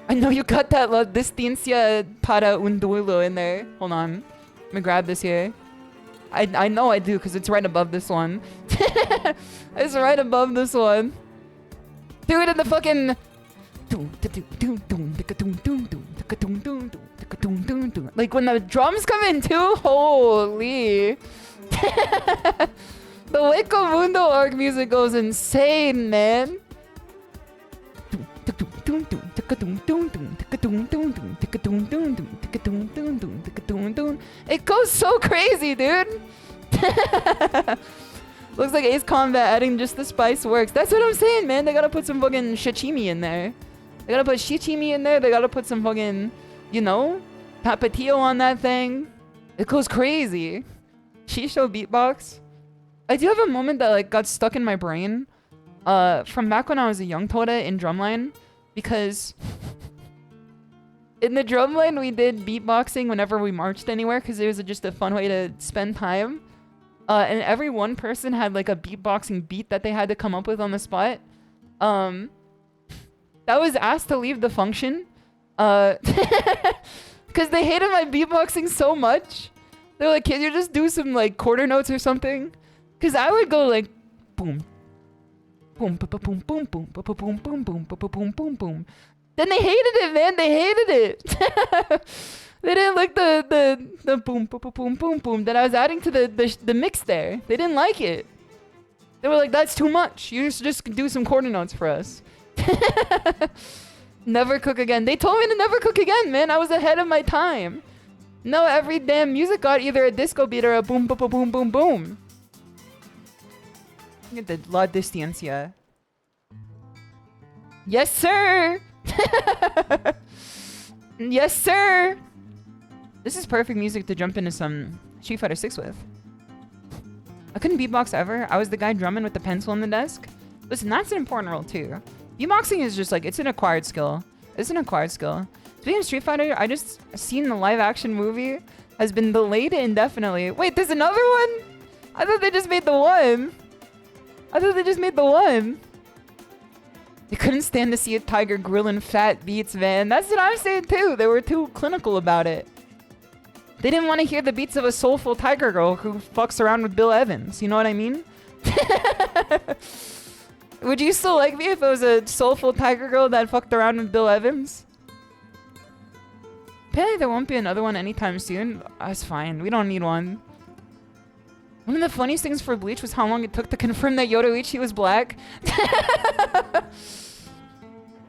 I know you got that La Distancia para un Duelo in there. Hold on. Let me grab this here. I know I do because it's right above this one. It's right above this one. Do it in the fucking... Like when the drums come in too, holy. The Waco Mundo arc music goes insane, man. It goes so crazy, dude. Looks like Ace Combat adding just the spice works. That's what I'm saying, man. They gotta put some fucking shichimi in there. They gotta put shichimi in there. They gotta put some fucking, you know, tapatio on that thing. It goes crazy. Shisho beatbox. I do have a moment that like got stuck in my brain from back when I was a young Toda in Drumline, because in the Drumline we did beatboxing whenever we marched anywhere because it was just a fun way to spend time. And every one person had like a beatboxing beat that they had to come up with on the spot. That was asked to leave the function because they hated my beatboxing so much. They're like, can you just do some like quarter notes or something? Because I would go like boom, boom, boom, boom, boom, boom, boom, boom, boom, boom, boom, boom, boom. Then they hated it, man. They hated it. They didn't like the boom, boom, boom, boom, boom that I was adding to the mix there. They didn't like it. They were like, that's too much. You just do some quarter notes for us. Never cook again. They told me to never cook again, man. I was ahead of my time. No, every damn music got either a disco beat or a boom, boom, boom, boom, boom, boom. Look at the La Distancia. Yes, sir. Yes, sir. This is perfect music to jump into some Street Fighter 6 with. I couldn't beatbox ever. I was the guy drumming with the pencil on the desk. Listen, that's an important role too. Beatboxing is just like, it's an acquired skill. It's an acquired skill. Speaking of Street Fighter, I just seen the live action movie has been delayed indefinitely. Wait, there's another one? I thought they just made the one. I thought they just made the one. You couldn't stand to see a tiger grilling fat beats, man. That's what I'm saying too. They were too clinical about it. They didn't want to hear the beats of a soulful tiger girl who fucks around with Bill Evans. You know what I mean? Would you still like me if it was a soulful tiger girl that fucked around with Bill Evans? Apparently there won't be another one anytime soon. That's fine. We don't need one. One of the funniest things for Bleach was how long it took to confirm that Yoruichi was black.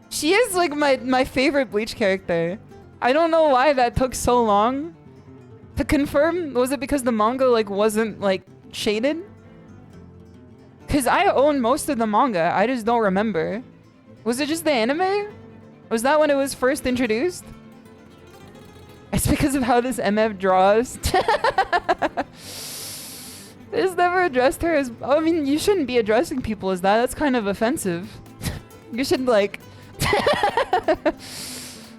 She is like my favorite Bleach character. I don't know why that took so long to confirm. Was it because the manga like wasn't like shaded? Cause I own most of the manga. I just don't remember. Was it just the anime? Was that when it was first introduced? It's because of how this MF draws. It's never addressed her as... I mean, you shouldn't be addressing people as that. That's kind of offensive. You should, like...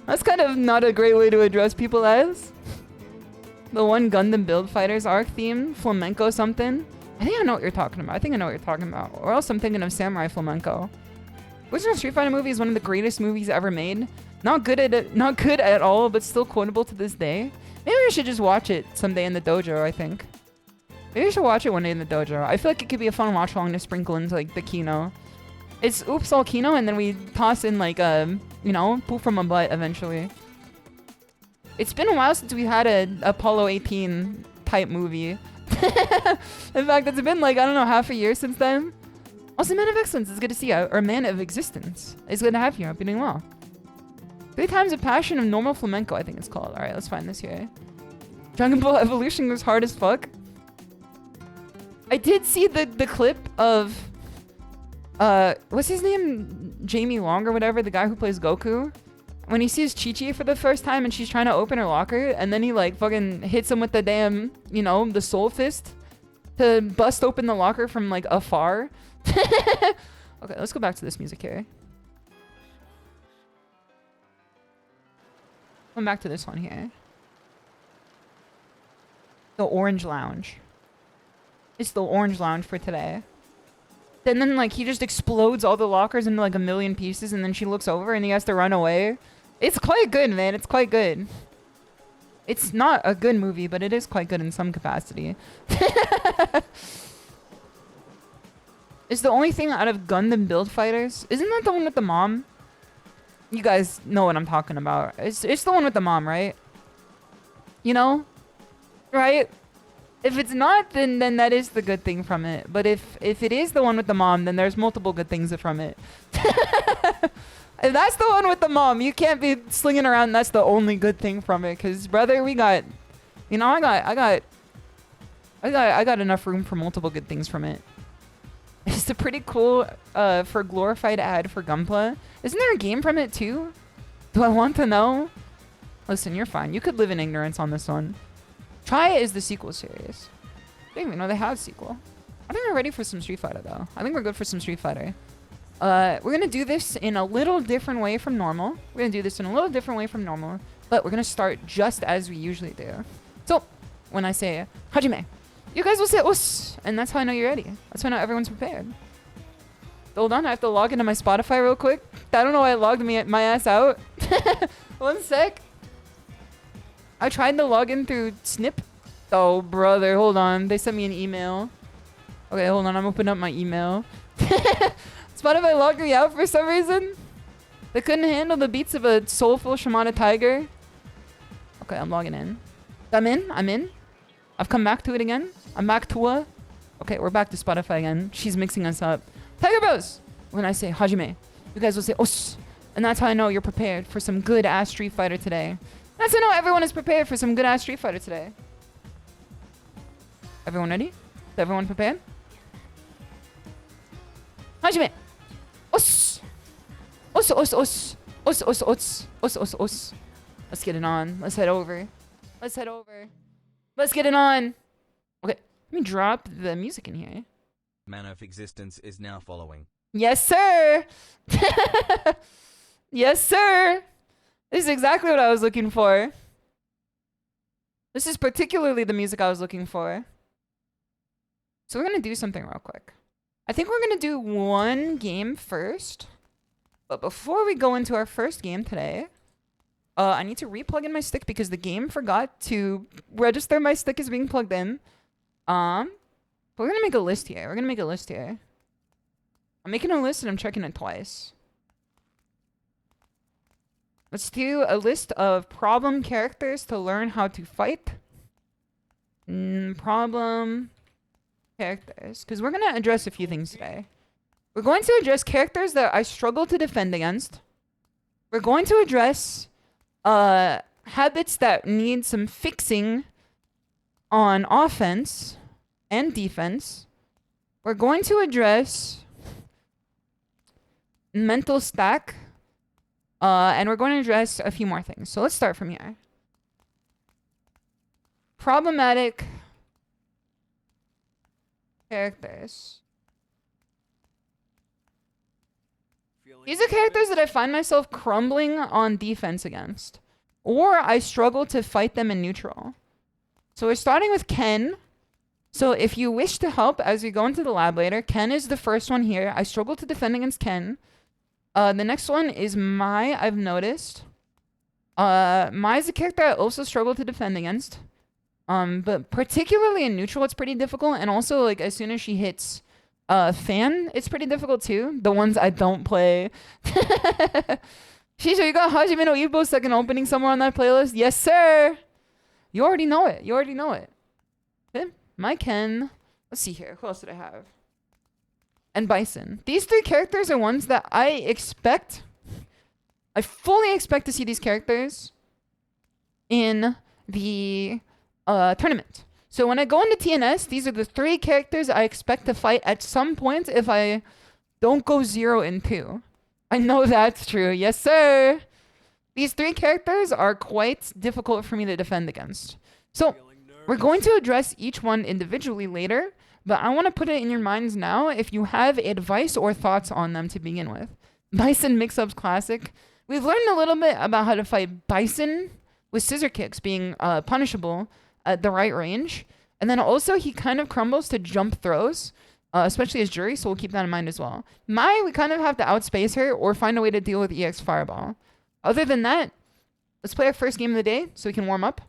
That's kind of not a great way to address people as. The one Gundam Build Fighters arc theme, flamenco something. I think I know what you're talking about. I think I know what you're talking about. Or else I'm thinking of Samurai Flamenco. Original Street Fighter movie is one of the greatest movies ever made. Not good at all, but still quotable to this day. Maybe we should just watch it someday in the dojo, I think. Maybe we should watch it one day in the dojo. I feel like it could be a fun watch along to sprinkle into like the Kino. It's oops all Kino and then we toss in like you know, poop from a butt eventually. It's been a while since we had a Apollo 18 type movie. In fact, it's been like, I don't know, half a year since then. Also, Man of Excellence, it's good to see you. Or Man of Existence. It's good to have you. I hope you're doing well. 3 times a passion of normal flamenco, I think it's called. Alright, let's find this here. Dragon Ball Evolution was hard as fuck. I did see the clip of what's his name? Jamie Long or whatever, the guy who plays Goku. When he sees Chi-Chi for the first time and she's trying to open her locker, and then he like fucking hits him with the damn, you know, the soul fist to bust open the locker from like afar. Okay, let's go back to this music here. Come back to this one here. The Orange Lounge. It's the Orange Lounge for today. And then like he just explodes all the lockers into like a million pieces and then she looks over and he has to run away. It's quite good, man. It's quite good. It's not a good movie, but it is quite good in some capacity. It's the only thing out of Gundam Build Fighters. Isn't that the one with the mom? You guys know what I'm talking about. It's the one with the mom, right? You know? Right? If it's not, then that is the good thing from it. But if it is the one with the mom, then there's multiple good things from it. If that's the one with the mom, you can't be slinging around that's the only good thing from it. Because, brother, we got... You know, I got enough room for multiple good things from it. It's a pretty cool for glorified ad for Gunpla. Isn't there a game from it too? Do I want to know? Listen, you're fine. You could live in ignorance on this one. Try It is the sequel series. I didn't even know they had a sequel. I think we're ready for some Street Fighter though. I think we're good for some Street Fighter. We're gonna do this in a little different way from normal. But we're gonna start just as we usually do. So, when I say Hajime, you guys will say us, and that's how I know you're ready. That's how I know everyone's prepared. Hold on, I have to log into my Spotify real quick. I don't know why I logged my ass out. 1 sec. I tried to log in through Snip. Oh, brother, hold on. They sent me an email. Okay, hold on, I'm opening up my email. Spotify logged me out for some reason. They couldn't handle the beats of a soulful shimadatiger. Okay, I'm logging in. I'm in. I've come back to it again. I'm back to a... Okay, we're back to Spotify again. She's mixing us up. Tiger Bros! When I say Hajime, you guys will say os. And that's how I know you're prepared for some good-ass Street Fighter today. That's how I know everyone is prepared for some good-ass Street Fighter today. Everyone ready? Is everyone prepared? Hajime! Os! Os, os, os. Os, os, os. Os, os, os. Let's get it on. Let's head over. Let's get it on. Okay, let me drop the music in here. Man of Existence is now following. Yes, sir. Yes, sir. This is exactly what I was looking for. This is particularly the music I was looking for. So we're going to do something real quick. I think we're going to do one game first. But before we go into our first game today, I need to re-plug in my stick because the game forgot to register my stick as being plugged in. But we're going to make a list here. I'm making a list and I'm checking it twice. Let's do a list of problem characters to learn how to fight. Problem characters. Because we're going to address a few things today. We're going to address characters that I struggle to defend against. We're going to address habits that need some fixing on offense and defense. We're going to address mental stack. And we're going to address a few more things. So let's start from here. Problematic characters. These are characters that I find myself crumbling on defense against. Or I struggle to fight them in neutral. So we're starting with Ken. So if you wish to help as we go into the lab later, Ken is the first one here. I struggle to defend against Ken. The next one is Mai, I've noticed. Mai is a character I also struggle to defend against. But particularly in neutral, it's pretty difficult. And also, like, as soon as she hits Fan, it's pretty difficult too. The ones I don't play. Shisho, you got Hajime no Ippo's second opening somewhere on that playlist? Yes, sir! You already know it. You already know it. Okay, Mai Ken. Let's see here. Who else did I have? And Bison. These three characters are ones that I fully expect to see these characters in the tournament. So when I go into TNS, these are the three characters I expect to fight at some point if I don't go 0-2. I know that's true. Yes, sir. These three characters are quite difficult for me to defend against. So we're going to address each one individually later. But I want to put it in your minds now if you have advice or thoughts on them to begin with. Bison Mix-Ups Classic. We've learned a little bit about how to fight Bison with scissor kicks being punishable at the right range. And then also he kind of crumbles to jump throws, especially as Jury, so we'll keep that in mind as well. Mai, we kind of have to outspace her or find a way to deal with EX Fireball. Other than that, let's play our first game of the day so we can warm up.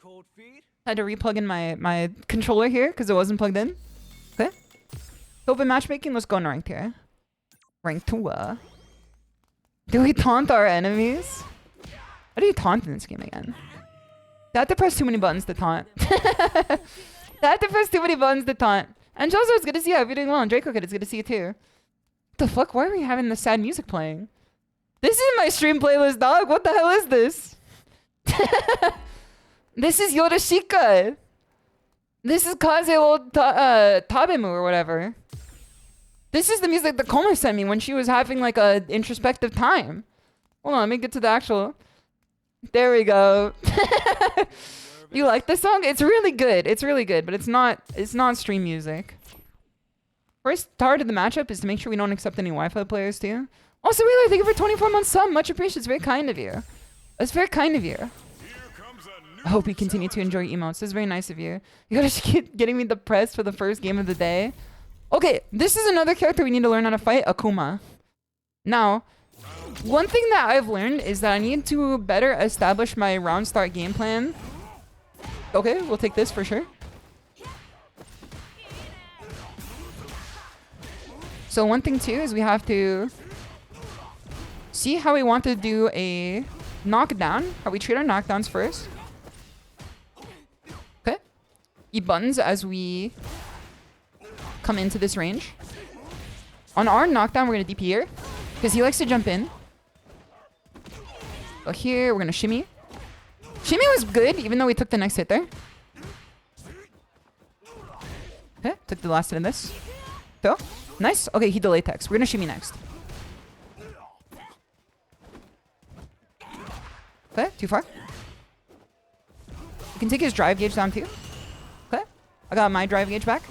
Cold feet. Had to replug in my controller here because it wasn't plugged in. Okay. Open matchmaking. Let's go in ranked here. Rank 2. Do we taunt our enemies? How do you taunt in this game again? I have to press too many buttons to taunt. I have to press too many buttons to taunt. And Jozo, it's good to see you. I hope you're doing well. And Draco Kid, it's good to see you too. What the fuck? Why are we having the sad music playing? This is my stream playlist, dog. What the hell is this? This is Yorishika. This is Kaze wo Tabemu or whatever. This is the music that Koma sent me when she was having like a introspective time. Hold on, let me get to the actual. There we go. You like this song? It's really good. It's really good, but it's not stream music. First part of the matchup is to make sure we don't accept any Wi-Fi players too. Also, really, thank you for 24 months sub. Much appreciated. It's very kind of you. It's very kind of you. I hope you continue to enjoy emotes. This is very nice of you. You gotta keep getting me depressed for the first game of the day. Okay, this is another character we need to learn how to fight, Akuma. Now, one thing that I've learned is that I need to better establish my round start game plan. Okay, we'll take this for sure. So one thing too is we have to see how we want to do a knockdown, how we treat our knockdowns first. Okay. Eat buttons as we come into this range. On our knockdown, we're going to DP here because he likes to jump in. So here, we're going to shimmy. Shimmy was good, even though we took the next hit there. Okay, took the last hit in this. So, nice. Okay, he delayed text. We're going to shimmy next. Okay, too far. You can take his drive gauge down too. Okay, I got my drive gauge back.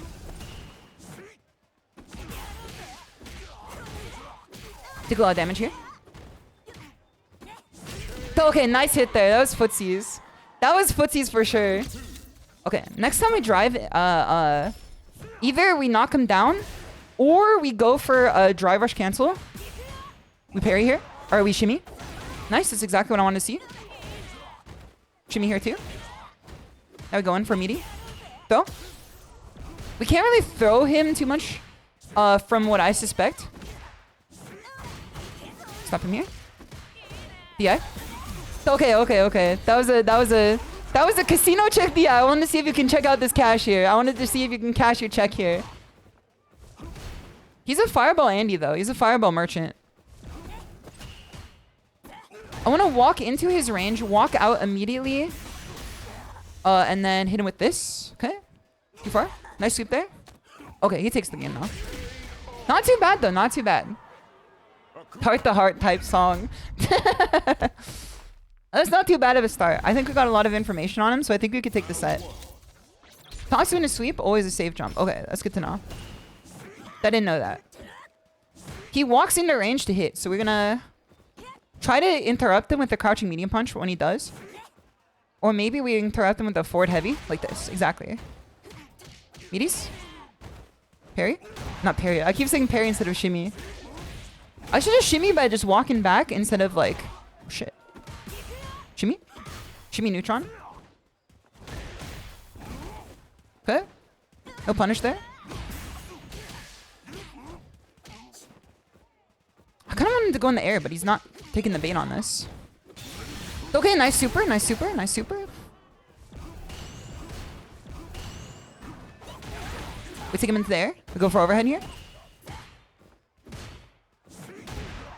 Took a lot of damage here. Okay, nice hit there. That was footsies. That was footsies for sure. Okay, next time we drive, either we knock him down or we go for a drive rush cancel. We parry here, or we shimmy. Nice, that's exactly what I want to see. Shimmy here too. Now we go in for meaty. Throw. We can't really throw him too much from what I suspect. Stop him here. DI. Okay. That was a casino check DI. I wanted to see if you can check out this cash here. I wanted to see if you can cash your check here. He's a fireball Andy though. He's a fireball merchant. I want to walk into his range, walk out immediately, and then hit him with this. Okay. Too far. Nice sweep there. Okay, he takes the game now. Not too bad though. Not too bad. Heart to heart type song. That's not too bad of a start. I think we got a lot of information on him, so I think we could take the set. Toss in a sweep, always a safe jump. Okay, that's good to know. I didn't know that. He walks into range to hit, so we're gonna try to interrupt him with the crouching medium punch when he does. Or maybe we interrupt him with a forward heavy, like this. Exactly. Meaties? Parry? Not parry. I keep saying parry instead of shimmy. I should just shimmy by just walking back instead of like... Oh, shit. Shimmy? Shimmy neutron? Okay. No punish there. I kind of want him to go in the air, but he's not taking the bait on this. Okay, nice super, nice super, nice super. We take him into the air. We go for overhead here.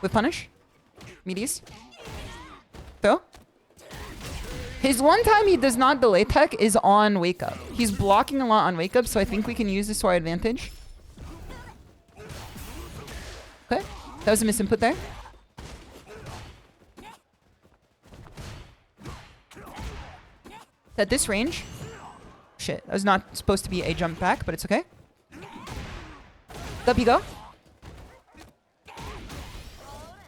With punish. Meaties. Throw. His one time he does not delay tech is on wake up. He's blocking a lot on wake up, so I think we can use this to our advantage. Okay. That was a misinput there. At this range. Shit. That was not supposed to be a jump back, but it's okay. Up you go.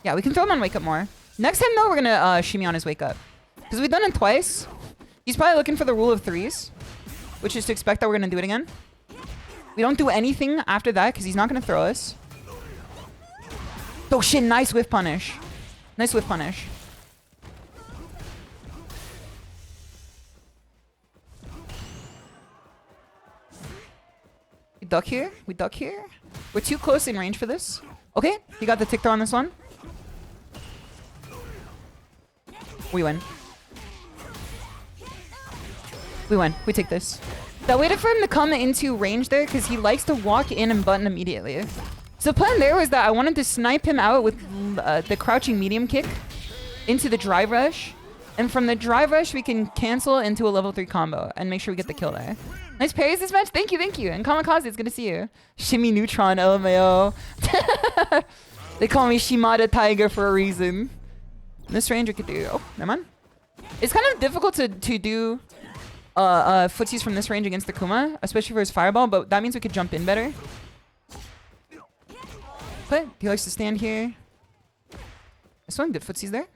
Yeah, we can throw him on wake up more. Next time though, we're gonna shimmy on his wake up. Because we've done it twice. He's probably looking for the rule of threes. Which is to expect that we're gonna do it again. We don't do anything after that because he's not gonna throw us. Oh shit, nice whiff punish. Nice whiff punish. We duck here. We duck here. We're too close in range for this. Okay, he got the tick throw on this one. We win. We win. We take this. I waited for him to come into range there because he likes to walk in and button immediately. So the plan there was that I wanted to snipe him out with the crouching medium kick into the drive rush. And from the drive rush, we can cancel into a level 3 combo and make sure we get the kill there. Nice parries this match. Thank you, thank you. And Kamikaze, it's good to see you. Shimmy Neutron, LMAO. They call me shimadatiger for a reason. This range we could do... Oh, never mind. It's kind of difficult to do footsies from this range against the Kuma, especially for his fireball, but that means we could jump in better. Okay, he likes to stand here. This one, good footsies there.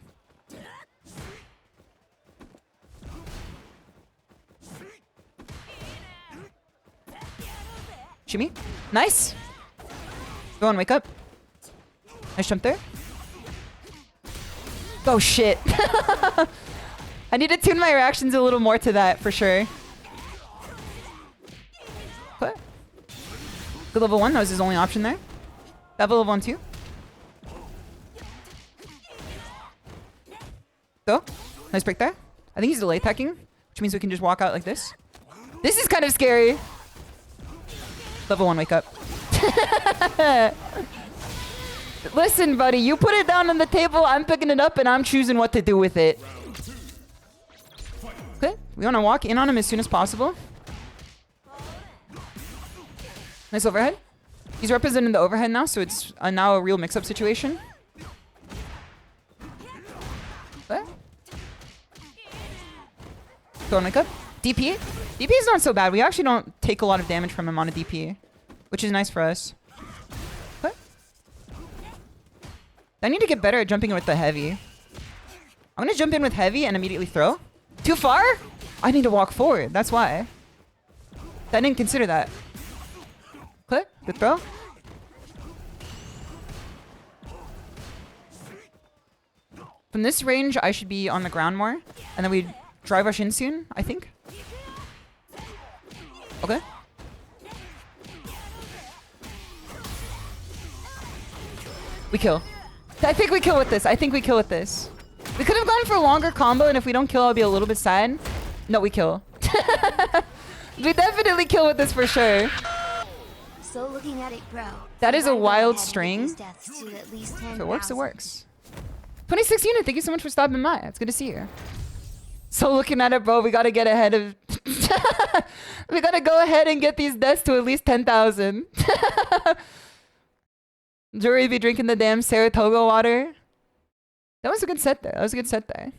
Shimmy. Nice. Go on, wake up. Nice jump there. Oh, shit. I need to tune my reactions a little more to that, for sure. What? Good level 1. That was his only option there. Level 1, too. Go. Nice break there. I think he's delay attacking, which means we can just walk out like this. This is kind of scary. Level 1, wake up. Listen, buddy, you put it down on the table, I'm picking it up, and I'm choosing what to do with it. Okay, we want to walk in on him as soon as possible. Nice overhead. He's representing the overhead now, so it's now a real mix-up situation. Okay. Go on, wake up. DP? DP is not so bad. We actually don't take a lot of damage from him on a DP, which is nice for us. Okay. I need to get better at jumping in with the heavy. I'm going to jump in with heavy and immediately throw. Too far? I need to walk forward. That's why. I didn't consider that. Okay, good throw. From this range, I should be on the ground more. And then we drive rush in soon, I think. Okay. We kill. I think we kill with this. I think we kill with this. We could have gone for a longer combo, and if we don't kill, I'll be a little bit sad. No, we kill. We definitely kill with this for sure. So looking at it, bro. That is a I'd go wild ahead and get string. these deaths to at least If it 10,000. works, it works. 26 unit, thank you so much for stopping by. It's good to see you. So looking at it, bro, we gotta get ahead of... we gotta go ahead and get these deaths to at least 10,000. Jury be drinking the damn Saratoga water. That was a good set there. That was a good set there.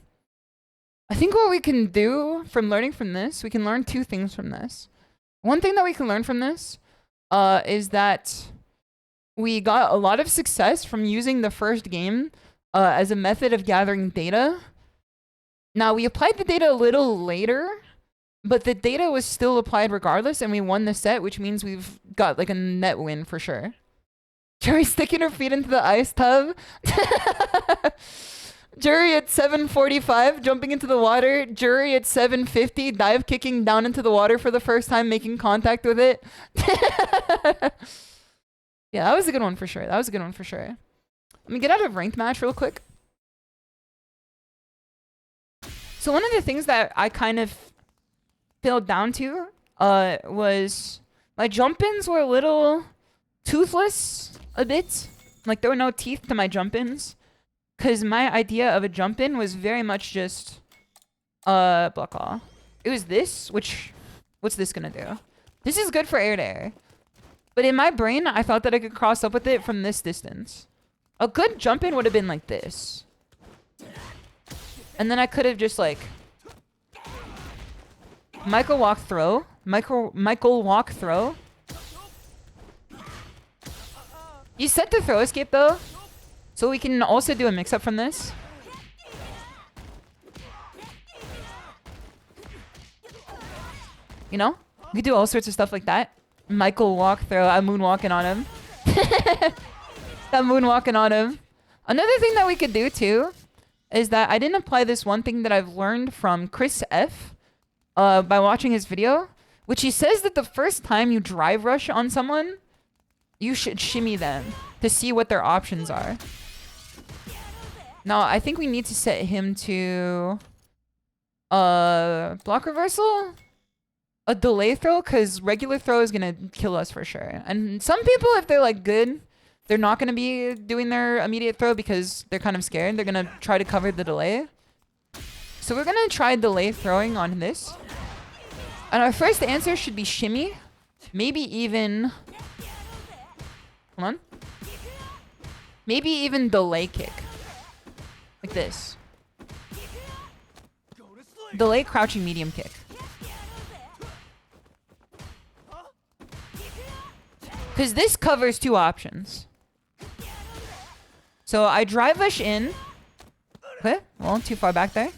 I think what we can do from learning from this, we can learn two things from this. One thing that we can learn from this is that we got a lot of success from using the first game as a method of gathering data. Now, we applied the data a little later, but the data was still applied regardless, and we won the set, which means we've got like a net win for sure. Jury sticking her feet into the ice tub. Jury at 7:45, jumping into the water. Jury at 7:50, dive kicking down into the water for the first time, making contact with it. Yeah, that was a good one for sure. That was a good one for sure. Let me get out of ranked match real quick. So one of the things that I kind of failed down to was my jump-ins were a little toothless a bit. Like there were no teeth to my jump-ins. Because my idea of a jump-in was very much just block all. It was this, which, what's this gonna do? This is good for air-to-air. But in my brain, I thought that I could cross up with it from this distance. A good jump-in would have been like this. And then I could have just like... Michael walk throw. Michael walk throw. You set the throw escape though. So we can also do a mix-up from this. You know? We could do all sorts of stuff like that. Michael walk throw. I'm moonwalking on him. I'm moonwalking on him. Another thing that we could do too is that I didn't apply this one thing that I've learned from Chris F. By watching his video, which he says that the first time you drive rush on someone, you should shimmy them to see what their options are. Now, I think we need to set him to block reversal, a delay throw, because regular throw is going to kill us for sure. And some people, if they're like good, they're not going to be doing their immediate throw because they're kind of scared. They're going to try to cover the delay. So we're going to try delay throwing on this. And our first answer should be shimmy. Maybe even... Hold on. Maybe even delay kick. Like this. Delay crouching medium kick. Because this covers two options. So I drive rush in. Okay, well, too far back there.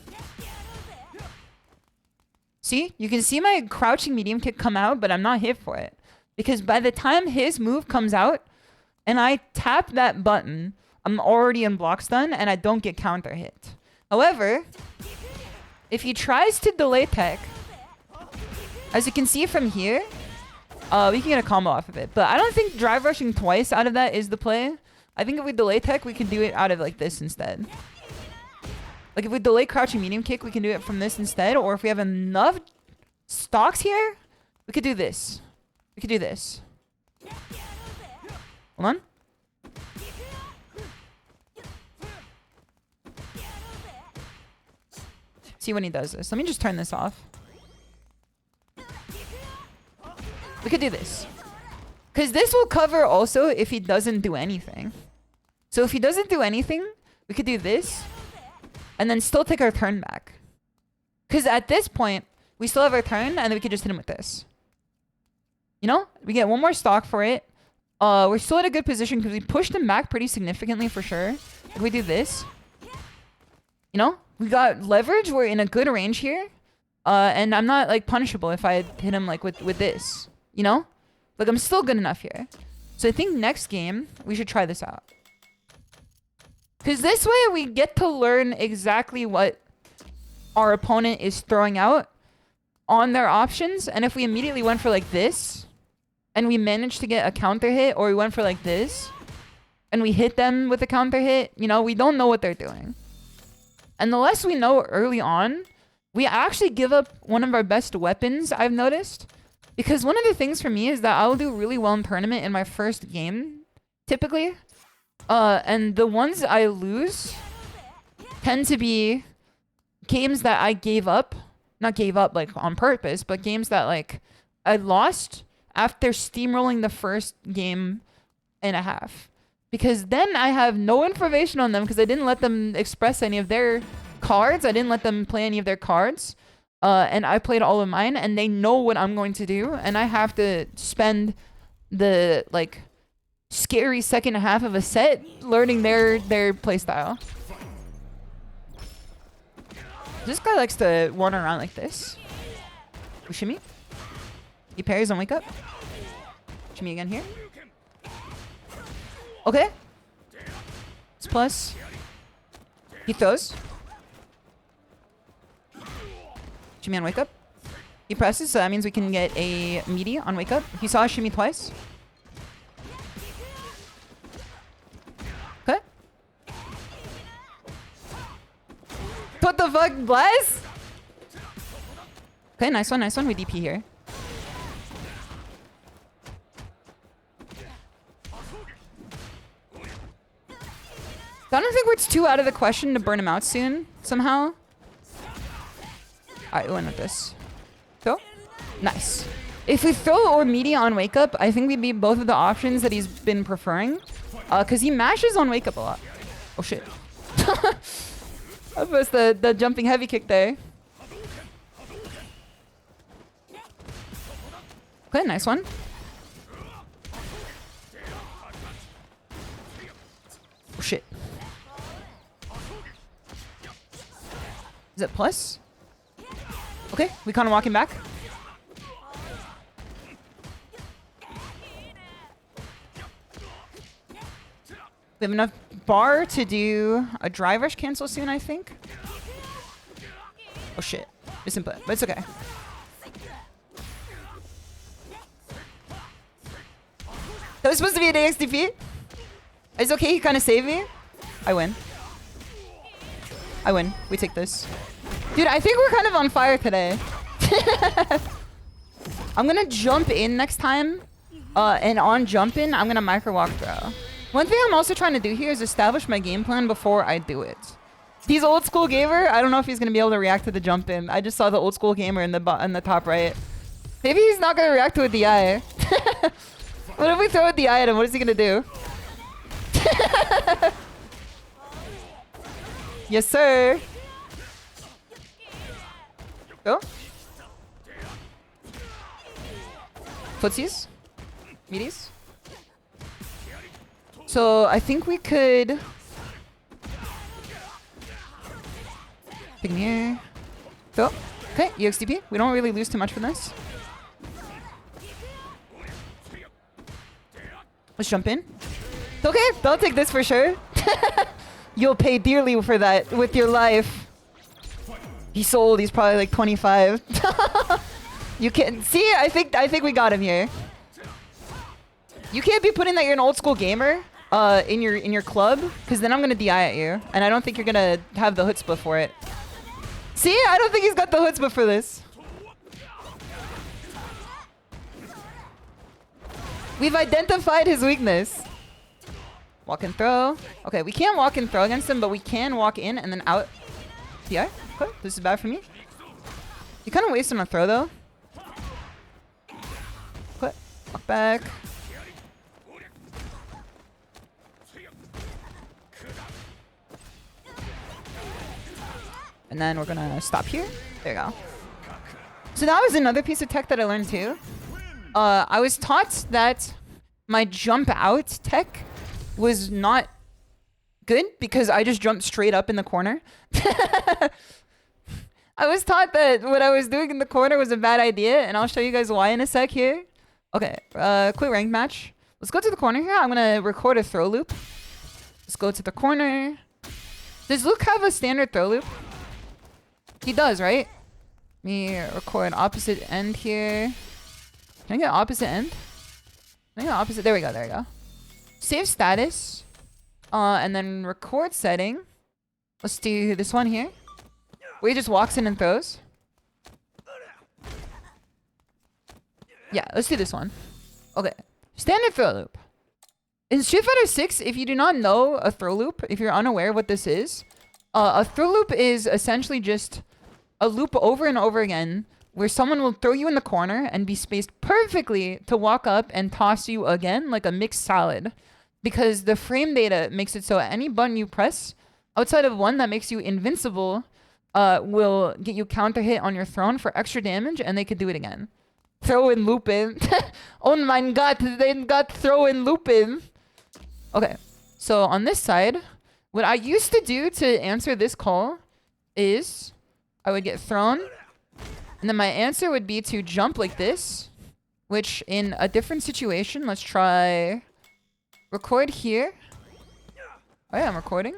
See? You can see my crouching medium kick come out, but I'm not hit for it. Because by the time his move comes out, and I tap that button, I'm already in block stun, and I don't get counter hit. However, if he tries to delay tech, as you can see from here, we can get a combo off of it. But I don't think drive rushing twice out of that is the play. I think if we delay tech, we can do it out of like this instead. Like if we delay crouching medium kick, we can do it from this instead. Or if we have enough stocks here, we could do this. We could do this. Hold on. See when he does this. Let me just turn this off. We could do this. Because this will cover also if he doesn't do anything. So if he doesn't do anything, we could do this. And then still take our turn back. Because at this point, we still have our turn, and then we could just hit him with this. You know? We get one more stock for it. We're still in a good position because we pushed him back pretty significantly for sure. If we do this. You know? We got leverage. We're in a good range here. And I'm not, like, punishable if I hit him, like, with this. You know? Like, I'm still good enough here. So I think next game, we should try this out. Because this way we get to learn exactly what our opponent is throwing out on their options. And if we immediately went for like this, and we managed to get a counter hit, or we went for like this, and we hit them with a counter hit, you know, we don't know what they're doing. And the less we know early on, we actually give up one of our best weapons, I've noticed. Because one of the things for me is that I'll do really well in tournament in my first game, typically. And the ones I lose tend to be games that I gave up. Not gave up like on purpose, but games that like I lost after steamrolling the first game and a half. Because then I have no information on them because I didn't let them express any of their cards. I didn't let them play any of their cards. And I played all of mine and they know what I'm going to do. And I have to spend the like scary second half of a set learning their playstyle. This guy likes to wander around like this. Shimmy. He parries and wake up. Shimmy again here. Okay. It's plus. He throws. Shimmy on wake up. He presses, so that means we can get a meaty on wake up. He saw a shimmy twice. Okay. What the fuck, Bless? Okay, nice one, nice one. We DP here. I don't think it's too out of the question to burn him out soon, somehow. Alright, we went with this. Throw? Nice. If we throw or media on wake up, I think we'd be both of the options that he's been preferring. Because he mashes on wake up a lot. Oh shit. That was the jumping heavy kick there. Okay, nice one. Oh shit. Is it plus? Okay, we kind of walking back. We have enough bar to do a drive rush cancel soon, I think. Oh shit. It's input, but it's okay. That was supposed to be an AXDP? It's okay, he kind of saved me. I win. I win. We take this. Dude, I think we're kind of on fire today. I'm gonna jump in next time. And on jump in, I'm gonna micro walk throw. One thing I'm also trying to do here is establish my game plan before I do it. He's old school gamer. I don't know if he's gonna be able to react to the jump in. I just saw the old school gamer in the top right. Maybe he's not gonna react to a DI. What if we throw a DI at him? What is he gonna do? Yes, sir. Go. Footsies. Meaties. So I think we could pick near. Go. Okay, EXDP. We don't really lose too much for this. Let's jump in. Okay, they'll take this for sure. You'll pay dearly for that with your life. He's so old, he's probably like 25. You can't see, I think we got him here. You can't be putting that you're an old school gamer in your club, because then I'm gonna DI at you. And I don't think you're gonna have the chutzpah for it. See, I don't think he's got the chutzpah for this. We've identified his weakness. Walk and throw. Okay, we can't walk and throw against him, but we can walk in and then out. Yeah, okay, this is bad for me. You kind of wasted on a throw though. Okay, walk back. And then we're gonna stop here. There you go. So that was another piece of tech that I learned too. I was taught that my jump out tech was not good because I just jumped straight up in the corner. I was taught that what I was doing in the corner was a bad idea, and I'll show you guys why in a sec here. Okay, quick rank match. Let's go to the corner here. I'm gonna record a throw loop. Let's go to the corner. Does Luke have a standard throw loop? He does, right? Let me record opposite end here. Can I get opposite end? Can I get opposite? There we go, there we go. Save status. And then record setting. Let's do this one here. Where he just walks in and throws. Yeah, let's do this one. Okay. Standard throw loop. In Street Fighter 6, if you do not know a throw loop, if you're unaware of what this is, a throw loop is essentially just a loop over and over again where someone will throw you in the corner and be spaced perfectly to walk up and toss you again like a mixed salad. Because the frame data makes it so any button you press, outside of one that makes you invincible, will get you counter hit on your throne for extra damage, and they could do it again. Throw in looping. Oh my god, they got throw in looping. Okay, so on this side, what I used to do to answer this call is I would get thrown, and then my answer would be to jump like this, which in a different situation, let's try record here. Oh yeah, I'm recording.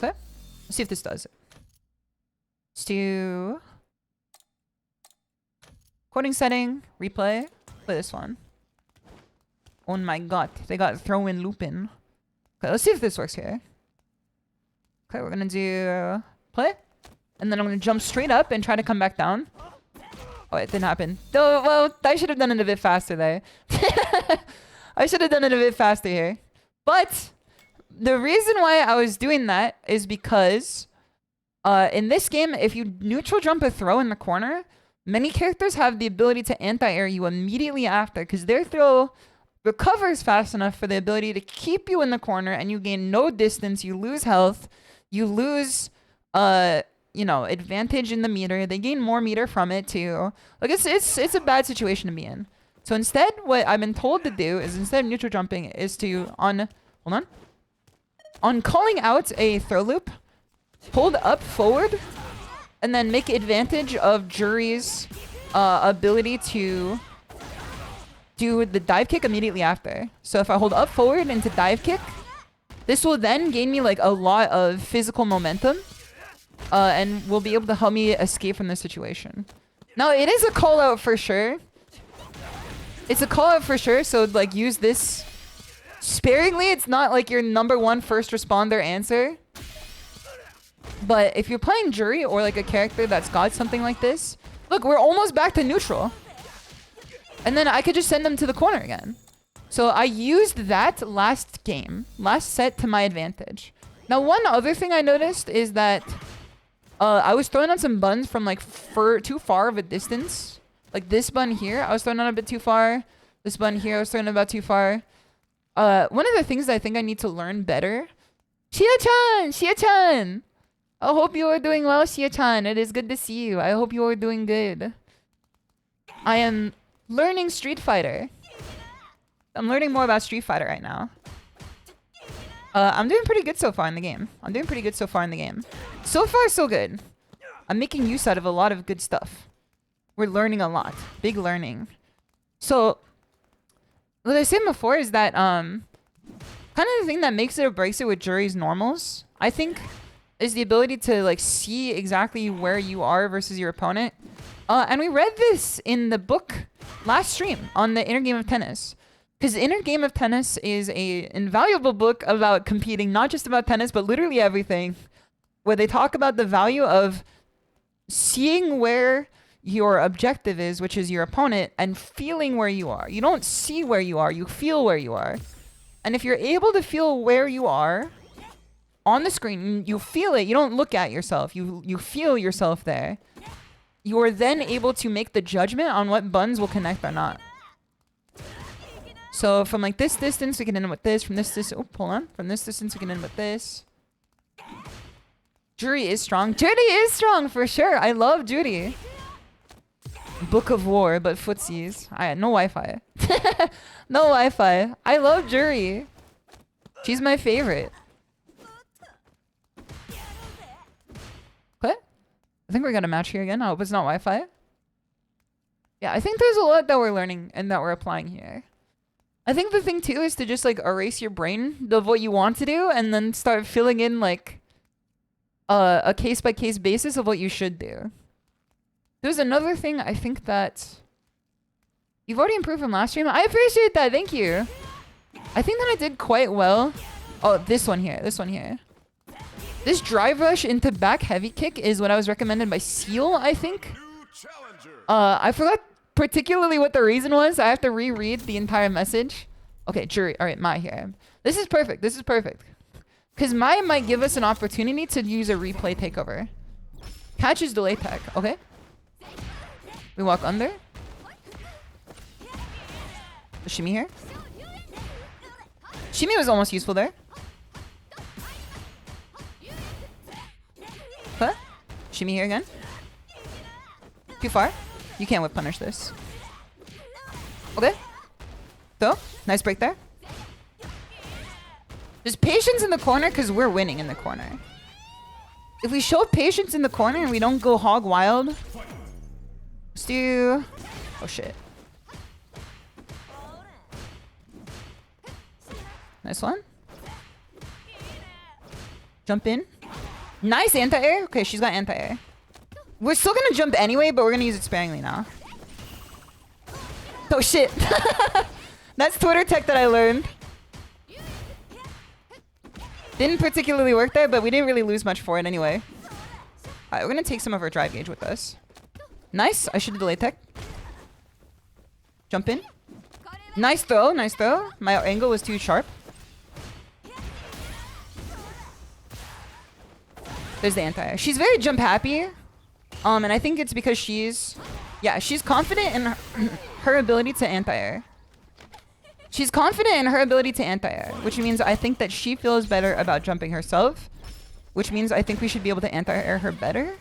Okay, let's see if this does it. Let's do recording setting, replay, play this one. Oh my god, they got throw in looping. Okay, let's see if this works here. Okay, we're gonna do play, and then I'm gonna jump straight up and try to come back down. Oh, it didn't happen. Oh, well, I should have done it a bit faster there. I should have done it a bit faster here. But the reason why I was doing that is because in this game, if you neutral jump a throw in the corner, many characters have the ability to anti-air you immediately after because their throw recovers fast enough for the ability to keep you in the corner, and you gain no distance, you lose health, you lose you know, advantage in the meter. They gain more meter from it too. Like it's a bad situation to be in. So instead, what I've been told to do is instead of neutral jumping is to on calling out a throw loop, hold up forward, and then make advantage of Jury's ability to do the dive kick immediately after. So if I hold up forward into dive kick, this will then gain me like a lot of physical momentum. And will be able to help me escape from this situation. Now, it is a call out for sure. It's a call out for sure, so like use this sparingly. It's not like your #1 first responder answer. But if you're playing Jury or like a character that's got something like this, look, we're almost back to neutral. And then I could just send them to the corner again. So I used that last set to my advantage. Now, one other thing I noticed is that I was throwing on some buns from like too far of a distance. Like this bun here, I was throwing on a bit too far. This bun here, I was throwing about too far. One of the things that I think I need to learn better. Shia-chan! I hope you are doing well, Shia-chan. It is good to see you. I hope you are doing good. I am learning Street Fighter. I'm learning more about Street Fighter right now. I'm doing pretty good so far in the game. So far, so good. I'm making use out of a lot of good stuff. We're learning a lot. Big learning. So, what I said before is that, kind of the thing that makes it or breaks it with Jury's normals, I think, is the ability to, like, see exactly where you are versus your opponent. And we read this in the book last stream on the Inner Game of Tennis. Because Inner Game of Tennis is a invaluable book about competing, not just about tennis, but literally everything, where they talk about the value of seeing where your objective is, which is your opponent, and feeling where you are. You don't see where you are, you feel where you are. And if you're able to feel where you are on the screen, you feel it, you don't look at yourself, you feel yourself there. You are then able to make the judgment on what buns will connect or not. So from like this distance, we can end with this. From this distance, From this distance, we can end with this. Jury is strong. Judy is strong for sure. I love Judy. Book of War, but footsies. No Wi-Fi. No Wi-Fi. I love Jury. She's my favorite. What? I think we got a match here again. I hope it's not Wi-Fi. Yeah, I think there's a lot that we're learning and that we're applying here. I think the thing too is to just like erase your brain of what you want to do and then start filling in like a case-by-case basis of what you should do. There's another thing I think that You've already improved from last stream. I appreciate that. Thank you. I think that I did quite well. Oh, this one here. This one here. This drive rush into back heavy kick is what I was recommended by Seal, I think. I forgot particularly what the reason was. I have to reread the entire message. Okay, jury. All right, Mai here. This is perfect. This is perfect. Because Mai might give us an opportunity to use a replay takeover. Catches delay tech. Okay. We walk under. The shimmy here. Shimmy was almost useful there. Huh? Shimmy here again. Too far. You can't whip punish this. Okay. So, nice break there. There's patience in the corner because we're winning in the corner. If we show patience in the corner and we don't go hog wild, let's do... Oh shit. Nice one. Jump in. Nice anti-air. Okay, she's got anti-air. We're still gonna jump anyway, but we're gonna use it sparingly now. Oh shit. That's Twitter tech that I learned. Didn't particularly work there, but we didn't really lose much for it anyway. Alright, we're gonna take some of our drive gauge with us. Nice. I should have delayed tech. Jump in. Nice throw. Nice throw. My angle was too sharp. There's the anti-air. She's very jump happy. And I think it's because she's confident in her ability to anti-air. She's confident in her ability to anti-air, which means I think that she feels better about jumping herself, which means I think we should be able to anti-air her better.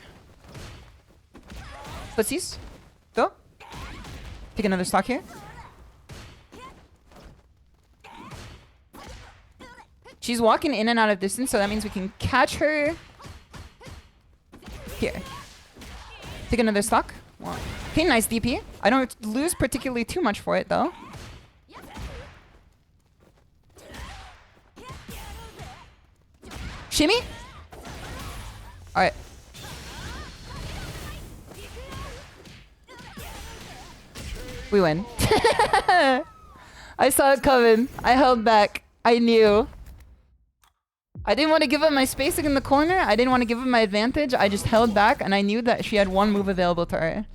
Footsies. Go. Take another stock here. She's walking in and out of distance, so that means we can catch her. Here. Take another stock. Okay, nice DP. I don't lose particularly too much for it, though. Shimmy? Alright. We win. I saw it coming. I held back. I knew. I didn't want to give up my spacing in the corner. I didn't want to give up my advantage. I just held back, and I knew that she had one move available to her.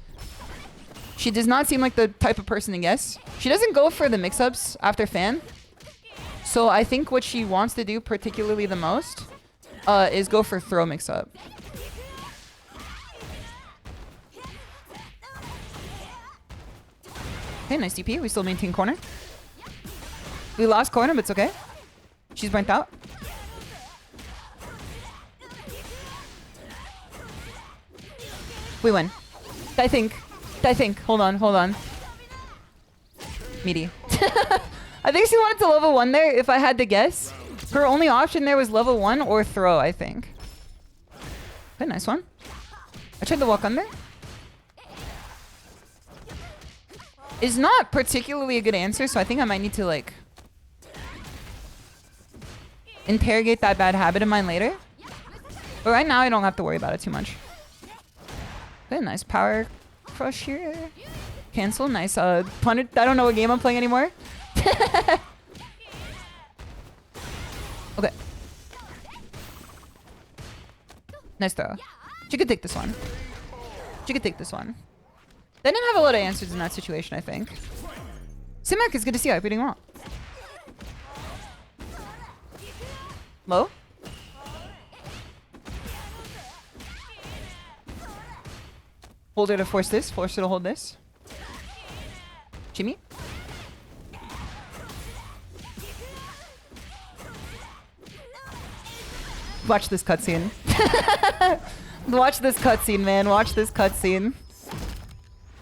She does not seem like the type of person to guess. She doesn't go for the mix-ups after fan. So I think what she wants to do particularly the most is go for throw mix-up. Okay, nice DP. We still maintain corner. We lost corner, but it's okay. She's burnt out. We win. I think. Hold on. Meaty. I think she wanted to level 1 there, if I had to guess. Her only option there was level 1 or throw, I think. Okay, nice one. I tried to walk under. Is not particularly a good answer, so I think I might need to, like, interrogate that bad habit of mine later. But right now, I don't have to worry about it too much. Okay, nice power crush here. Cancel, nice. Punish. I don't know what game I'm playing anymore. Okay. Nice throw. She could take this one. They didn't have a lot of answers in that situation, I think. Sionnach, it's good to see you. I hope you're doing well. Low? Hold her to force this. Force her to hold this. Jimmy? Watch this cutscene. Watch this cutscene, man. Watch this cutscene.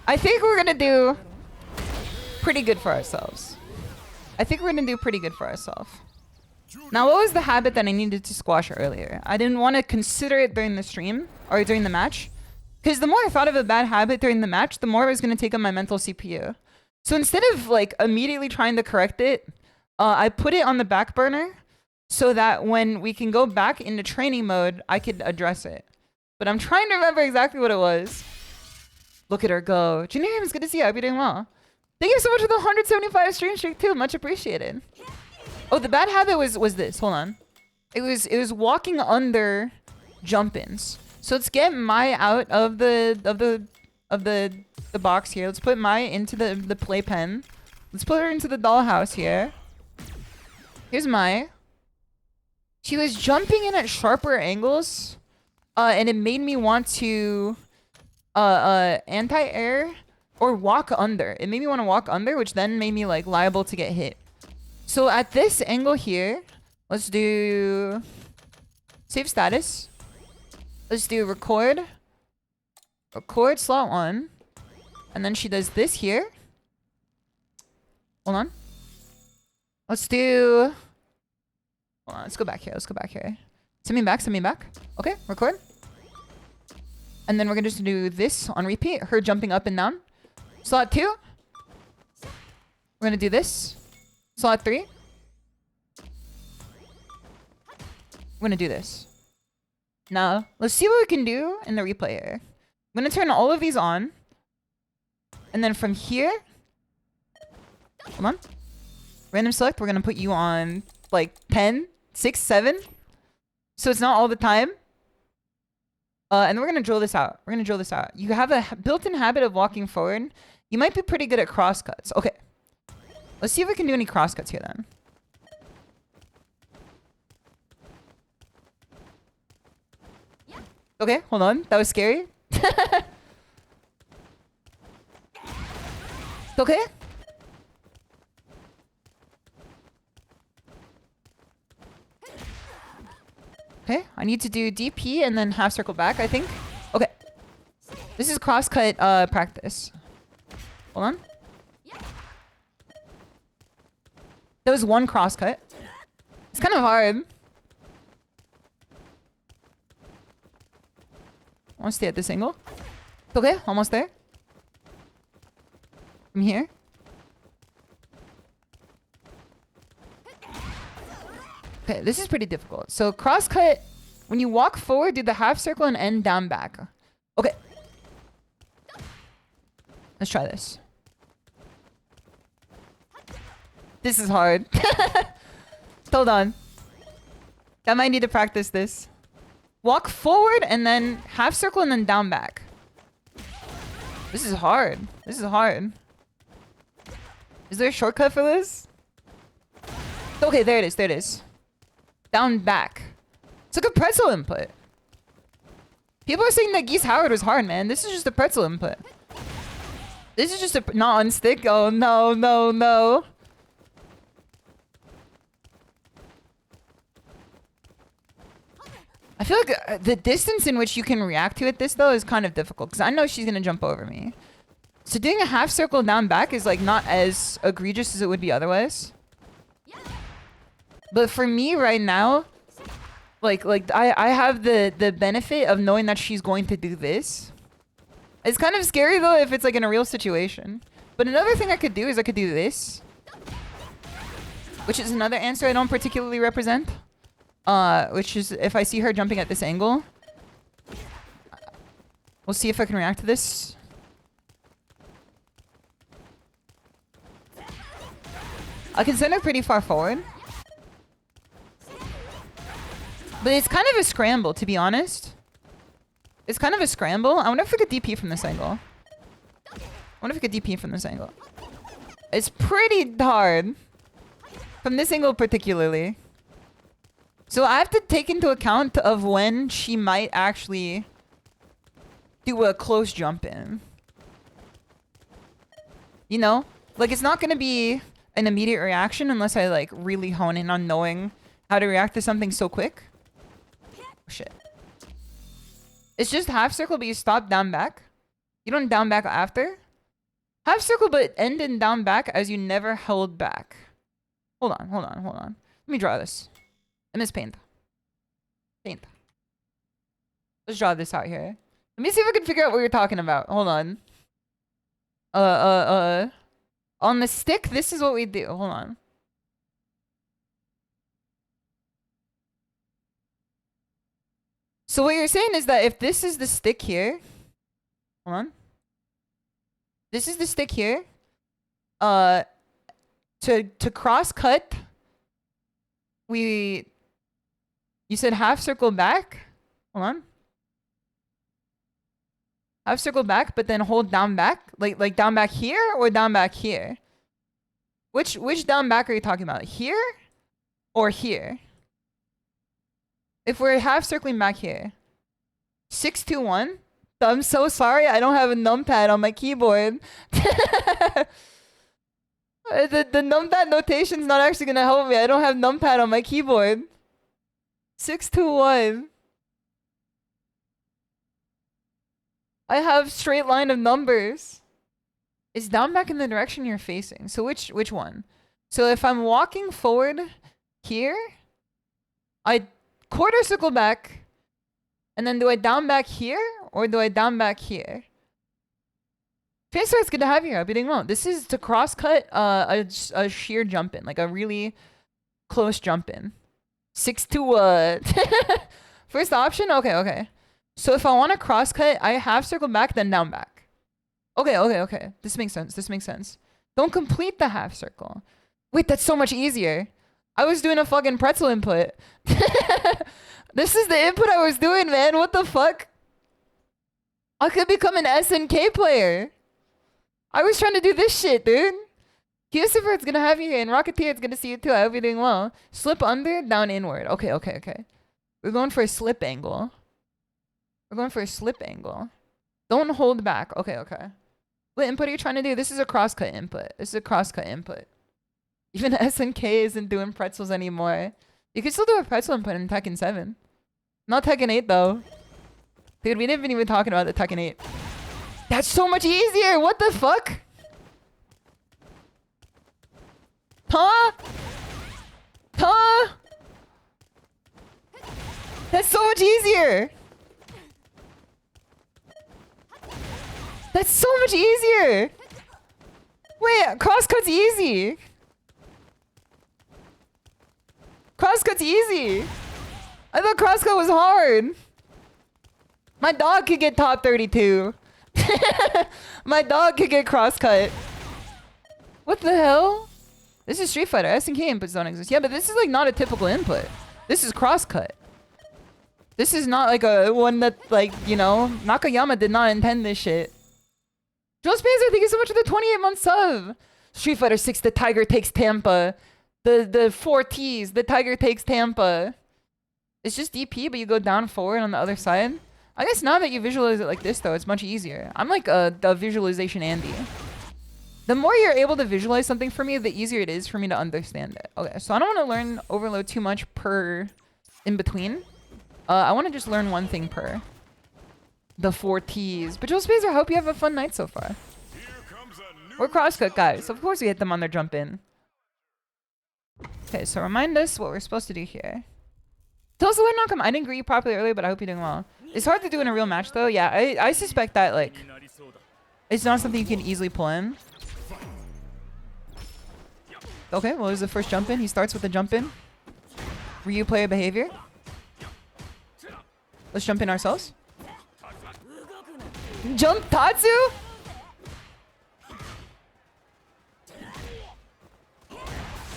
I think we're gonna do pretty good for ourselves. Now, what was the habit that I needed to squash earlier? I didn't want to consider it during the stream or during the match. Because the more I thought of a bad habit during the match, the more I was going to take up my mental CPU. So instead of like immediately trying to correct it, I put it on the back burner so that when we can go back into training mode, I could address it. But I'm trying to remember exactly what it was. Look at her go. Janine, it's good to see you. I hope you're doing well. Thank you so much for the 175 stream streak too. Much appreciated. Oh, the bad habit was this. Hold on. It was walking under jump-ins. So let's get Mai out of the box here. Let's put Mai into the playpen. Let's put her into the dollhouse here. Here's Mai. She was jumping in at sharper angles, and it made me want to anti-air or walk under. It made me want to walk under, which then made me like liable to get hit. So at this angle here, let's do save status. Let's do record slot 1, and then she does this here. Hold on. Let's do. Hold on. Let's go back here. Send me back. Okay, record. And then we're gonna just do this on repeat. Her jumping up and down. Slot 2. We're gonna do this. Slot 3. We're gonna do this. Now, let's see what we can do in the replay here. I'm gonna turn all of these on. And then from here... Hold on. Random select, we're gonna put you on like 10, 6, 7. So it's not all the time. And we're gonna drill this out. You have a built-in habit of walking forward. You might be pretty good at crosscuts. Okay. Let's see if we can do any crosscuts here then. Okay, hold on. That was scary. Okay. Okay, I need to do DP and then half circle back, I think. Okay. This is crosscut practice. Hold on. That was one crosscut. It's kind of hard. I want to stay at this angle. Okay, almost there. From here. Okay, this is pretty difficult. So crosscut, when you walk forward, do the half circle and end down back. Okay. Let's try this. This is hard. Hold on. I might need to practice this. Walk forward and then half circle and then down back. This is hard. Is there a shortcut for this? Okay, there it is. Down back. It's like a pretzel input. People are saying that Geese Howard was hard, man. This is just a pretzel input. This is just a... Not on stick. Oh, no. I feel like the distance in which you can react to it this, though, is kind of difficult. Because I know she's going to jump over me. So doing a half circle down back is, like, not as egregious as it would be otherwise. But for me right now, like I have the benefit of knowing that she's going to do this. It's kind of scary, though, if it's, like, in a real situation. But another thing I could do is I could do this. Which is another answer I don't particularly represent. Which is if I see her jumping at this angle. We'll see if I can react to this. I can send her pretty far forward. But it's kind of a scramble, to be honest. It's kind of a scramble. I wonder if we could DP from this angle. It's pretty hard. From this angle particularly. So I have to take into account of when she might actually do a close jump in. You know? Like, it's not going to be an immediate reaction unless I, like, really hone in on knowing how to react to something so quick. Oh, shit. It's just half circle, but you stop down back. You don't down back after. Half circle, but end in down back as you never held back. Hold on. Let me draw this. I miss paint. Let's draw this out here. Let me see if I can figure out what you're talking about. Hold on. On the stick, this is what we do. Hold on. So what you're saying is that if this is the stick here... Hold on. This is the stick here. To cross cut, you said half circle back. Hold on. Half circle back, but then hold down back, like down back here or down back here. Which down back are you talking about? Here or here? If we're half circling back here. 6, 2, 1. I'm so sorry, I don't have a numpad on my keyboard. The numpad notation's not actually gonna help me. I don't have numpad on my keyboard. 6, 2, 1. I have straight line of numbers. It's down back in the direction you're facing. So which one? So if I'm walking forward here, I quarter circle back, and then do I down back here or do I down back here? Face it's good to have you here. I'll be doing well. This is to cross cut a sheer jump in, like a really close jump in. 6 to first option. Okay. So if I want to cross cut, I half circle back then down back. Okay. This makes sense. Don't complete the half circle. Wait, that's so much easier. I was doing a fucking pretzel input. This is the input I was doing, man. What the fuck? I could become an SNK player. I was trying to do this shit, dude. Lucifer's gonna have you here, and Rocketeer's gonna see you too. I hope you're doing well. Slip under, down inward. Okay. We're going for a slip angle. Don't hold back. Okay. What input are you trying to do? This is a crosscut input. Even SNK isn't doing pretzels anymore. You can still do a pretzel input in Tekken 7. Not Tekken 8 though. Dude, we didn't even talking about the Tekken 8. That's so much easier! What the fuck? Huh? That's so much easier! Wait, crosscut's easy! I thought crosscut was hard. My dog could get top 32. My dog could get crosscut. What the hell? This is Street Fighter. SNK inputs don't exist. Yeah, but this is like not a typical input. This is crosscut. This is not like a one that, like, you know, Nakayama did not intend this shit. Joe Spencer, thank you so much for the 28-month sub. Street Fighter 6, the Tiger takes Tampa. The 4 T's, the Tiger takes Tampa. It's just DP, but you go down forward on the other side. I guess now that you visualize it like this, though, it's much easier. I'm like a visualization Andy. The more you're able to visualize something for me, the easier it is for me to understand it. Okay, so I don't want to learn overload too much per in between. I want to just learn one thing per. The 4 T's. But Joel Spacer, I hope you have a fun night so far. We're crosscut guys, so of course we hit them on their jump in. Okay, so remind us what we're supposed to do here. Tell us the word Knock'em. I didn't greet you properly earlier, but I hope you're doing well. It's hard to do in a real match though. Yeah, I suspect that like it's not something you can easily pull in. Okay, well, there's the first jump in. He starts with the jump in. Ryu player behavior. Let's jump in ourselves. Jump Tatsu?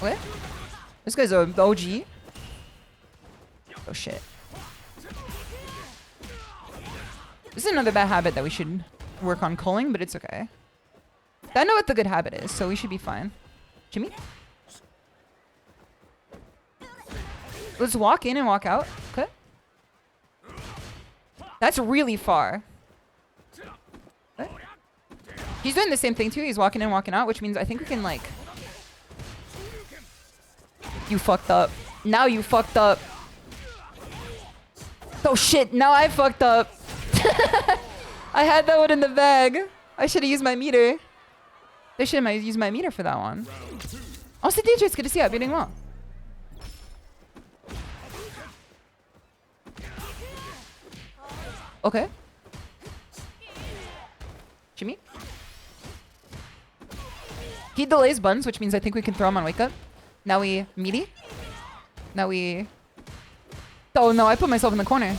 What? This guy's an OG. Oh shit. This is another bad habit that we should work on culling, but it's okay. I know what the good habit is, so we should be fine. Jimmy? Let's walk in and walk out. Okay. That's really far. Okay. He's doing the same thing too. He's walking in, walking out, which means I think we can like... You fucked up. Now you fucked up. Oh shit, now I fucked up. I had that one in the bag. I should have used my meter. They should have used my meter for that one. Also, DJ, it's good to see you. I'm doing well. Okay. Jimmy? He delays buttons, which means I think we can throw him on wake up. Now we meaty. Now we... Oh no, I put myself in the corner.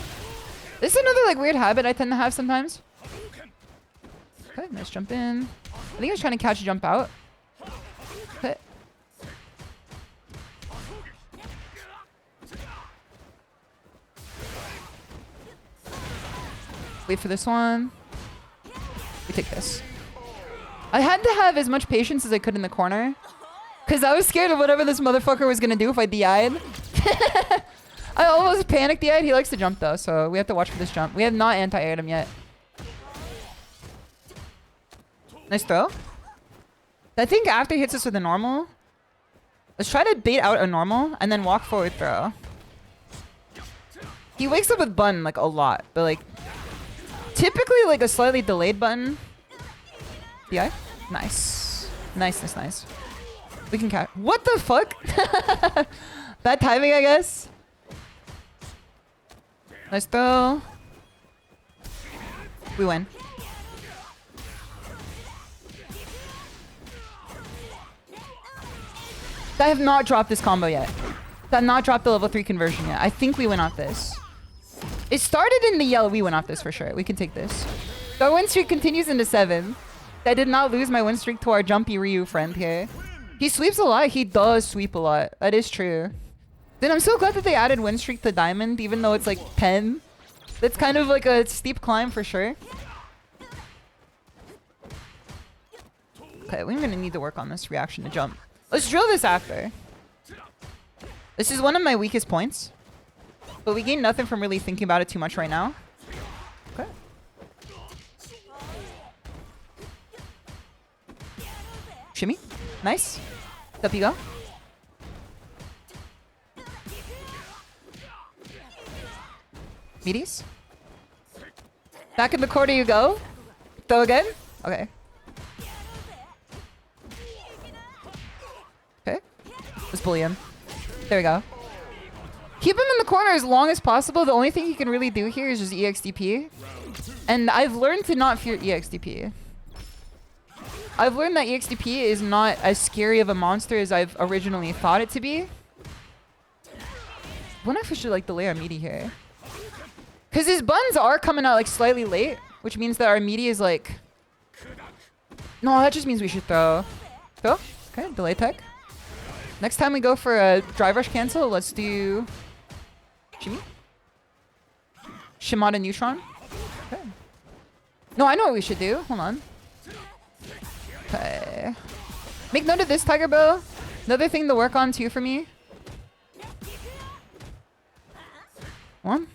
This is another like weird habit I tend to have sometimes. Okay, nice jump in. I think I was trying to catch a jump out. Wait for this one. We take this. I had to have as much patience as I could in the corner. Because I was scared of whatever this motherfucker was going to do if I DI'd. I almost panicked DI'd. He likes to jump though, so we have to watch for this jump. We have not anti-aired him yet. Nice throw. I think after he hits us with a normal, let's try to bait out a normal and then walk forward throw. He wakes up with button like a lot, but like typically like a slightly delayed button. DI? Nice. Nice. We can catch. What the fuck? Bad timing, I guess. Nice throw. We win. I have not dropped this combo yet. I have not dropped the level 3 conversion yet. I think we went off this. It started in the yellow. We went off this for sure. We can take this. Our win streak continues into 7. I did not lose my win streak to our jumpy Ryu friend here. He sweeps a lot. He does sweep a lot. That is true. Then I'm so glad that they added win streak to diamond, even though it's like 10. That's kind of like a steep climb for sure. Okay, we're gonna need to work on this reaction to jump. Let's drill this after. This is one of my weakest points. But we gain nothing from really thinking about it too much right now. Okay. Shimmy. Nice. Up you go. Meaties. Back in the corner you go. Throw again. Okay. Okay. Let's bully him. There we go. Keep him in the corner as long as possible. The only thing he can really do here is just EXDP. And I've learned to not fear EXDP. I've learned that EXDP is not as scary of a monster as I've originally thought it to be. I wonder if we should like delay our meaty here. Because his buns are coming out like slightly late, which means that our meaty is like... No, that just means we should throw. Throw? Okay, delay tech. Next time we go for a drive rush cancel, let's do... Shimmy? Shimada neutron? Okay. No, I know what we should do. Hold on. Okay. Make note of this, Tiger Bow. Another thing to work on too for me. One.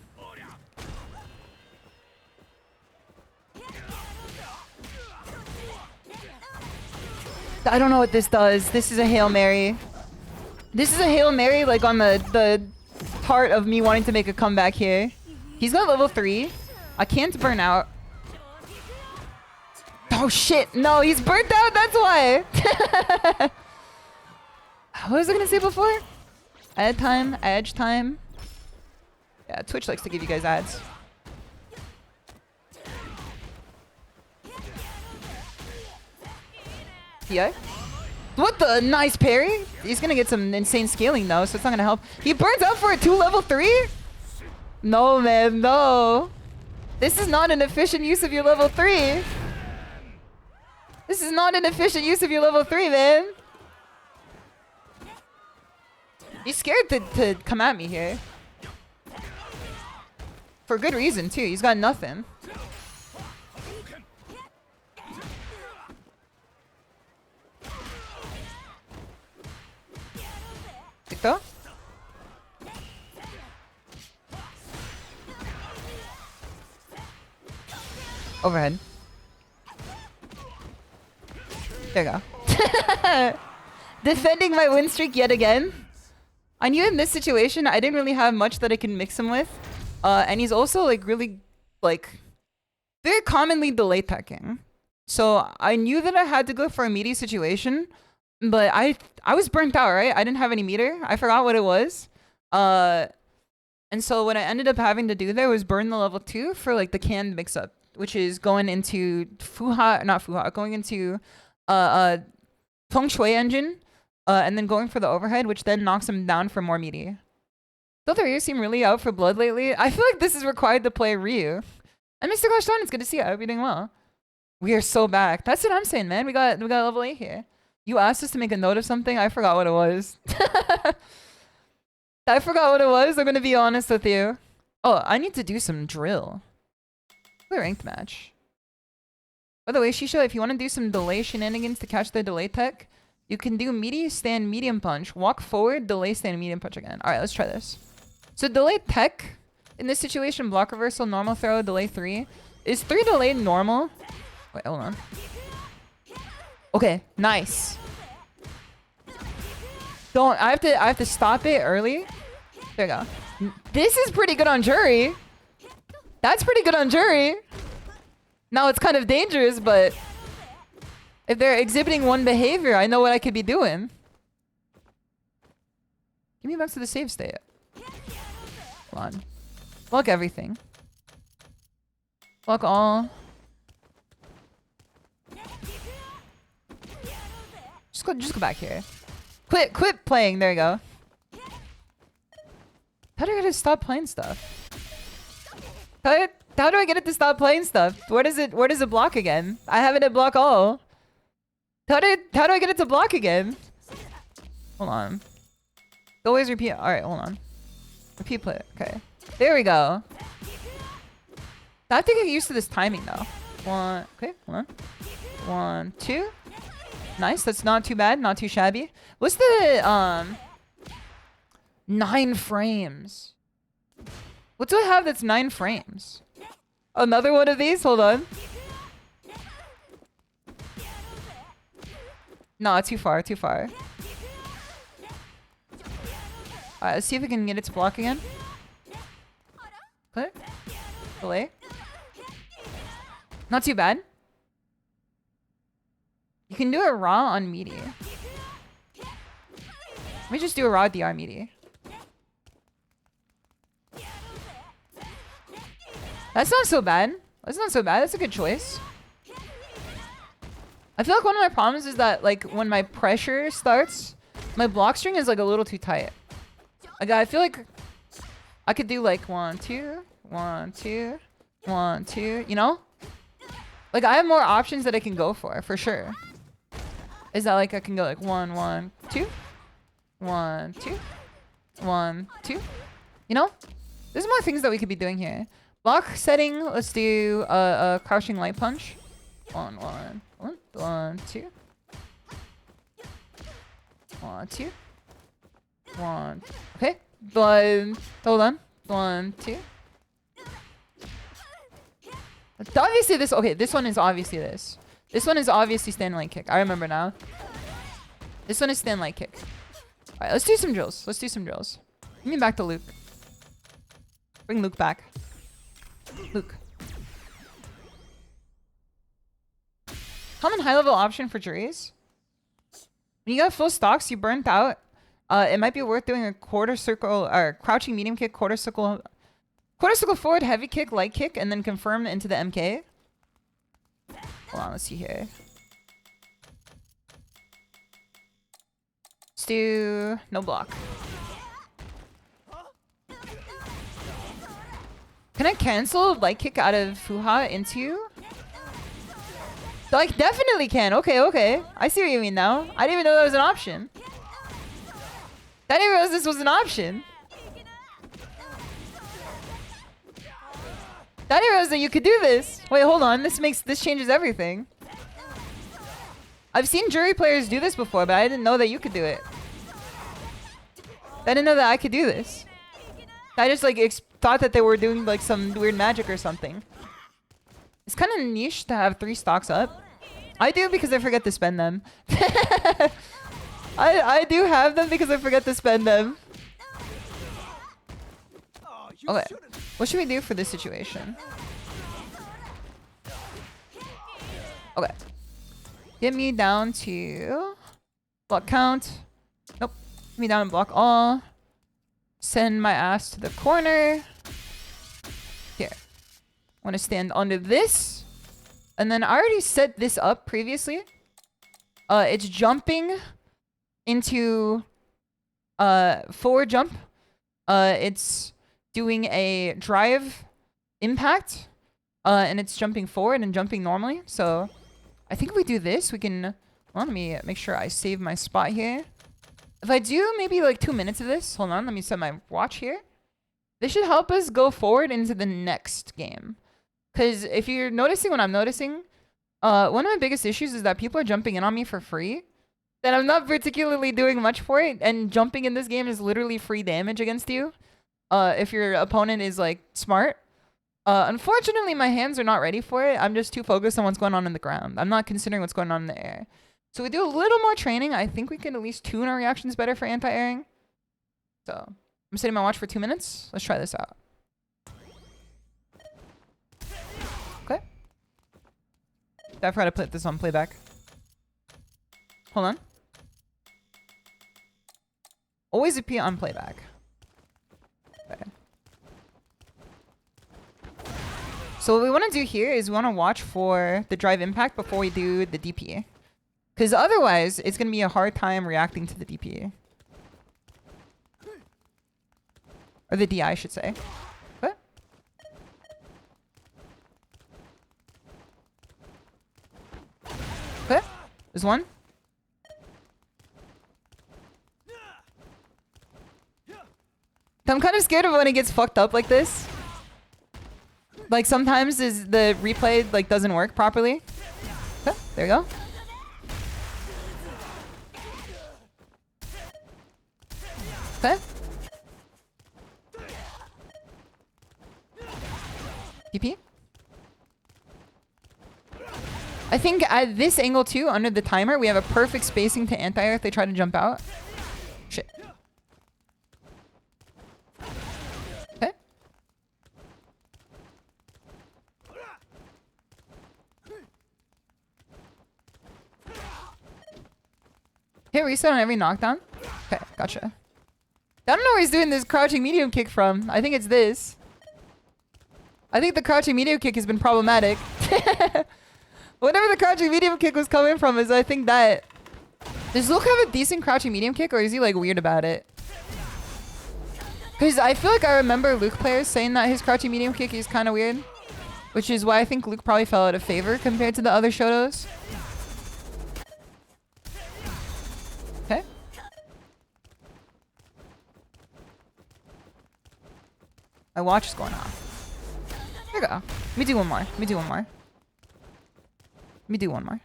I don't know what this does. This is a Hail Mary. This is a Hail Mary like on the part of me wanting to make a comeback here. He's got level 3. I can't burn out. Oh shit, no, he's burnt out, that's why. What was I gonna say before? Ad time, edge time. Yeah, Twitch likes to give you guys ads. Yeah. What the nice parry? He's gonna get some insane scaling though, so it's not gonna help. He burns out for a 2 level 3? No, man, no. This is not an efficient use of your level 3. This is not an efficient use of your level 3, man. He's scared to come at me here. For good reason, too. He's got nothing. Victor? Overhead. There you go. Defending my win streak yet again. I knew in this situation I didn't really have much that I can mix him with. And he's also like really like very commonly delay teching. So I knew that I had to go for a meaty situation, but I was burnt out, right? I didn't have any meter. I forgot what it was. And so what I ended up having to do there was burn the level 2 for like the canned mix up, which is going into going into Feng Shui engine, and then going for the overhead, which then knocks him down for more meaty. Both of you seem really out for blood lately. I feel like this is required to play Ryu. And Mr. Goshton, it's good to see you. I hope you're doing well. We are so back. That's what I'm saying, man. We got level 8 here. You asked us to make a note of something. I forgot what it was. I forgot what it was. I'm gonna be honest with you. Oh, I need to do some drill. A ranked match. By the way, SHISHOU, if you want to do some delay shenanigans to catch the delay tech, you can do meaty, stand, medium punch, walk forward, delay, stand, medium punch again. Alright, let's try this. So delay tech, in this situation, block reversal, normal throw, delay 3. Is 3 delayed normal? Wait, hold on. Okay, nice. Don't, I have to stop it early. There you go. This is pretty good on jury. That's pretty good on jury. Now it's kind of dangerous, but if they're exhibiting one behavior, I know what I could be doing. Give me back to the save state. Hold on. Block everything. Block all. Just go back here. Quit playing. There you go. How do I get it to stop playing stuff? How do I get it to stop playing stuff? Where does it block again? I have it at block all. How do I get it to block again? Hold on. Always repeat. Alright, hold on. Repeat play. Okay. There we go. I have to get used to this timing though. One. Okay, hold on. 1, 2. Nice. That's not too bad. Not too shabby. What's the 9 frames? What do I have that's 9 frames? Another one of these? Hold on. No, too far, too far. Alright, let's see if we can get it to block again. Okay. Delay. Not too bad. You can do a raw on meaty. Let me just do a raw DR meaty. That's not so bad. That's not so bad. That's a good choice. I feel like one of my problems is that like when my pressure starts, my block string is like a little too tight. Like I feel like I could do like 1, 2, 1, 2, 1, 2, you know? Like I have more options that I can go for sure. Is that like I can go like 1, 1, 2, 1, 2, 1, 2, you know? There's more things that we could be doing here. Block setting, let's do a crouching light punch. 1, 1, 1, 1, 2. 1, 2. 1. Okay. Hold on. 1, 2. Obviously this, okay, this one is obviously this. This one is obviously stand light kick. I remember now. This one is stand light kick. Alright, let's do some drills. Let's do some drills. Give me back to Luke. Bring Luke back. Luke. Common high level option for juries. When you got full stocks, you burnt out. It might be worth doing a quarter circle or crouching medium kick, quarter circle forward, heavy kick, light kick, and then confirm into the MK. Hold on, let's see here. Let's do no block. Can I cancel light kick out of Fuha into? So I definitely can. Okay. I see what you mean now. I didn't even know that was an option. I didn't realize this was an option. I didn't realize that you could do this. Wait, hold on. This changes everything. I've seen jury players do this before, but I didn't know that you could do it. I didn't know that I could do this. I just like thought that they were doing like some weird magic or something. It's kind of niche to have 3 stocks up. I do because I forget to spend them. I do have them because I forget to spend them. Okay, what should we do for this situation? Okay. Get me down to block count. Nope. Get me down and block all. Send my ass to the corner. Here. I want to stand under this. And then I already set this up previously. It's jumping into forward jump. It's doing a drive impact. And it's jumping forward and jumping normally. So I think if we do this, we can... Well, let me make sure I save my spot here. If I do maybe like 2 minutes of this, hold on, let me set my watch here. This should help us go forward into the next game. Because if you're noticing what I'm noticing, one of my biggest issues is that people are jumping in on me for free. Then I'm not particularly doing much for it, and jumping in this game is literally free damage against you. If your opponent is like smart. Unfortunately, my hands are not ready for it. I'm just too focused on what's going on in the ground. I'm not considering what's going on in the air. So we do a little more training. I think we can at least tune our reactions better for anti-airing. So I'm setting my watch for 2 minutes. Let's try this out. Okay. I forgot to put this on playback. Hold on. Always appear on playback. Okay. So what we want to do here is we want to watch for the drive impact before we do the DP. Because otherwise, it's going to be a hard time reacting to the DP. Or the DI, I should say. What? Okay. There's one. I'm kind of scared of when it gets fucked up like this. Like sometimes the replay like doesn't work properly. Okay, there we go. Okay. TP. I think at this angle too, under the timer, we have a perfect spacing to anti-air if they try to jump out. Shit. Okay. Hit reset on every knockdown. Okay, gotcha. I don't know where he's doing this crouching medium kick from. I think it's this. I think the crouching medium kick has been problematic. Whatever the crouching medium kick was coming from is I think that... Does Luke have a decent crouching medium kick or is he like weird about it? Because I feel like I remember Luke players saying that his crouching medium kick is kind of weird. Which is why I think Luke probably fell out of favor compared to the other Shotos. Okay. My watch is going off. There we go. Let me do one more. Let me do one more. Let me do one more.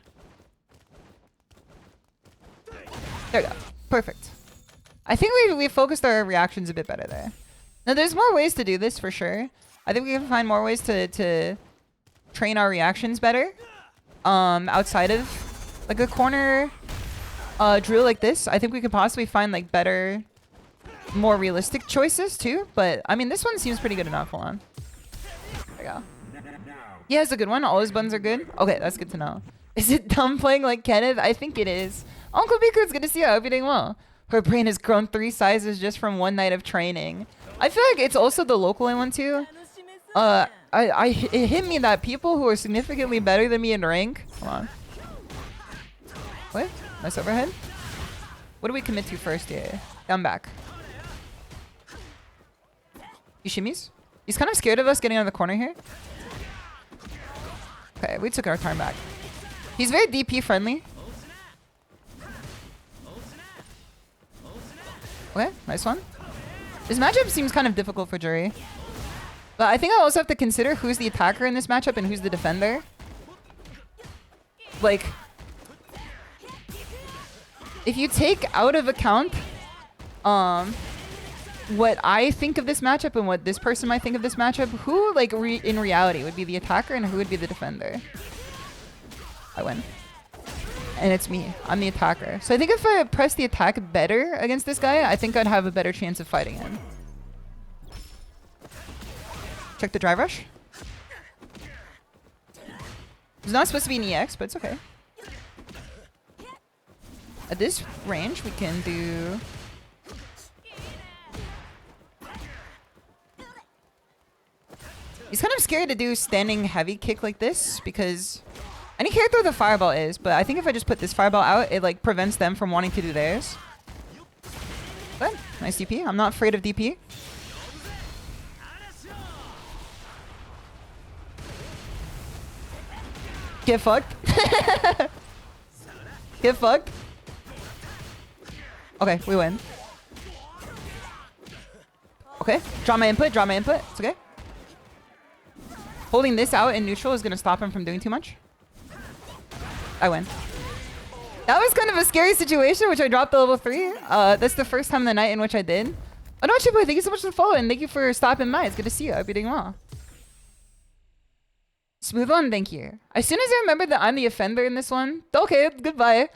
There we go. Perfect. I think we focused our reactions a bit better there. Now, there's more ways to do this for sure. I think we can find more ways to train our reactions better. Outside of like a corner drill like this. I think we could possibly find like better, more realistic choices too. But I mean, this one seems pretty good enough. Hold on. There we go. Yeah, it's a good one. All his buttons are good. Okay, that's good to know. Is it dumb playing like Kenneth? I think it is. Uncle Biku, it's good to see you. I hope you're doing well. Her brain has grown 3 sizes just from one night of training. I feel like it's also the local one too. It hit me that people who are significantly better than me in rank. Hold on. What? Nice overhead. What do we commit to first here? Down back. You shimmies? He's kind of scared of us getting out of the corner here. Okay, we took our turn back. He's very DP friendly. Okay, nice one. This matchup seems kind of difficult for Jury. But I think I also have to consider who's the attacker in this matchup and who's the defender. Like, if you take out of account what I think of this matchup and what this person might think of this matchup, who, like, in reality would be the attacker and who would be the defender? I win. And it's me. I'm the attacker. So I think if I press the attack better against this guy, I think I'd have a better chance of fighting him. Check the drive rush. It's not supposed to be an EX, but it's okay. At this range, we can do... He's kind of scared to do standing heavy kick like this because any character with a fireball is, but I think if I just put this fireball out, it like prevents them from wanting to do theirs. But nice DP. I'm not afraid of DP. Get fucked. Get fucked. Okay, we win. Okay, draw my input, draw my input. It's okay. Holding this out in neutral is gonna stop him from doing too much. I win. That was kind of a scary situation, which I dropped the level 3. That's the first time of the night in which I did. Oh no, Chiboy, thank you so much for the follow, and thank you for stopping by. It's good to see you. I hope you're doing well. Smooth one, thank you. As soon as I remember that I'm the offender in this one, okay, goodbye.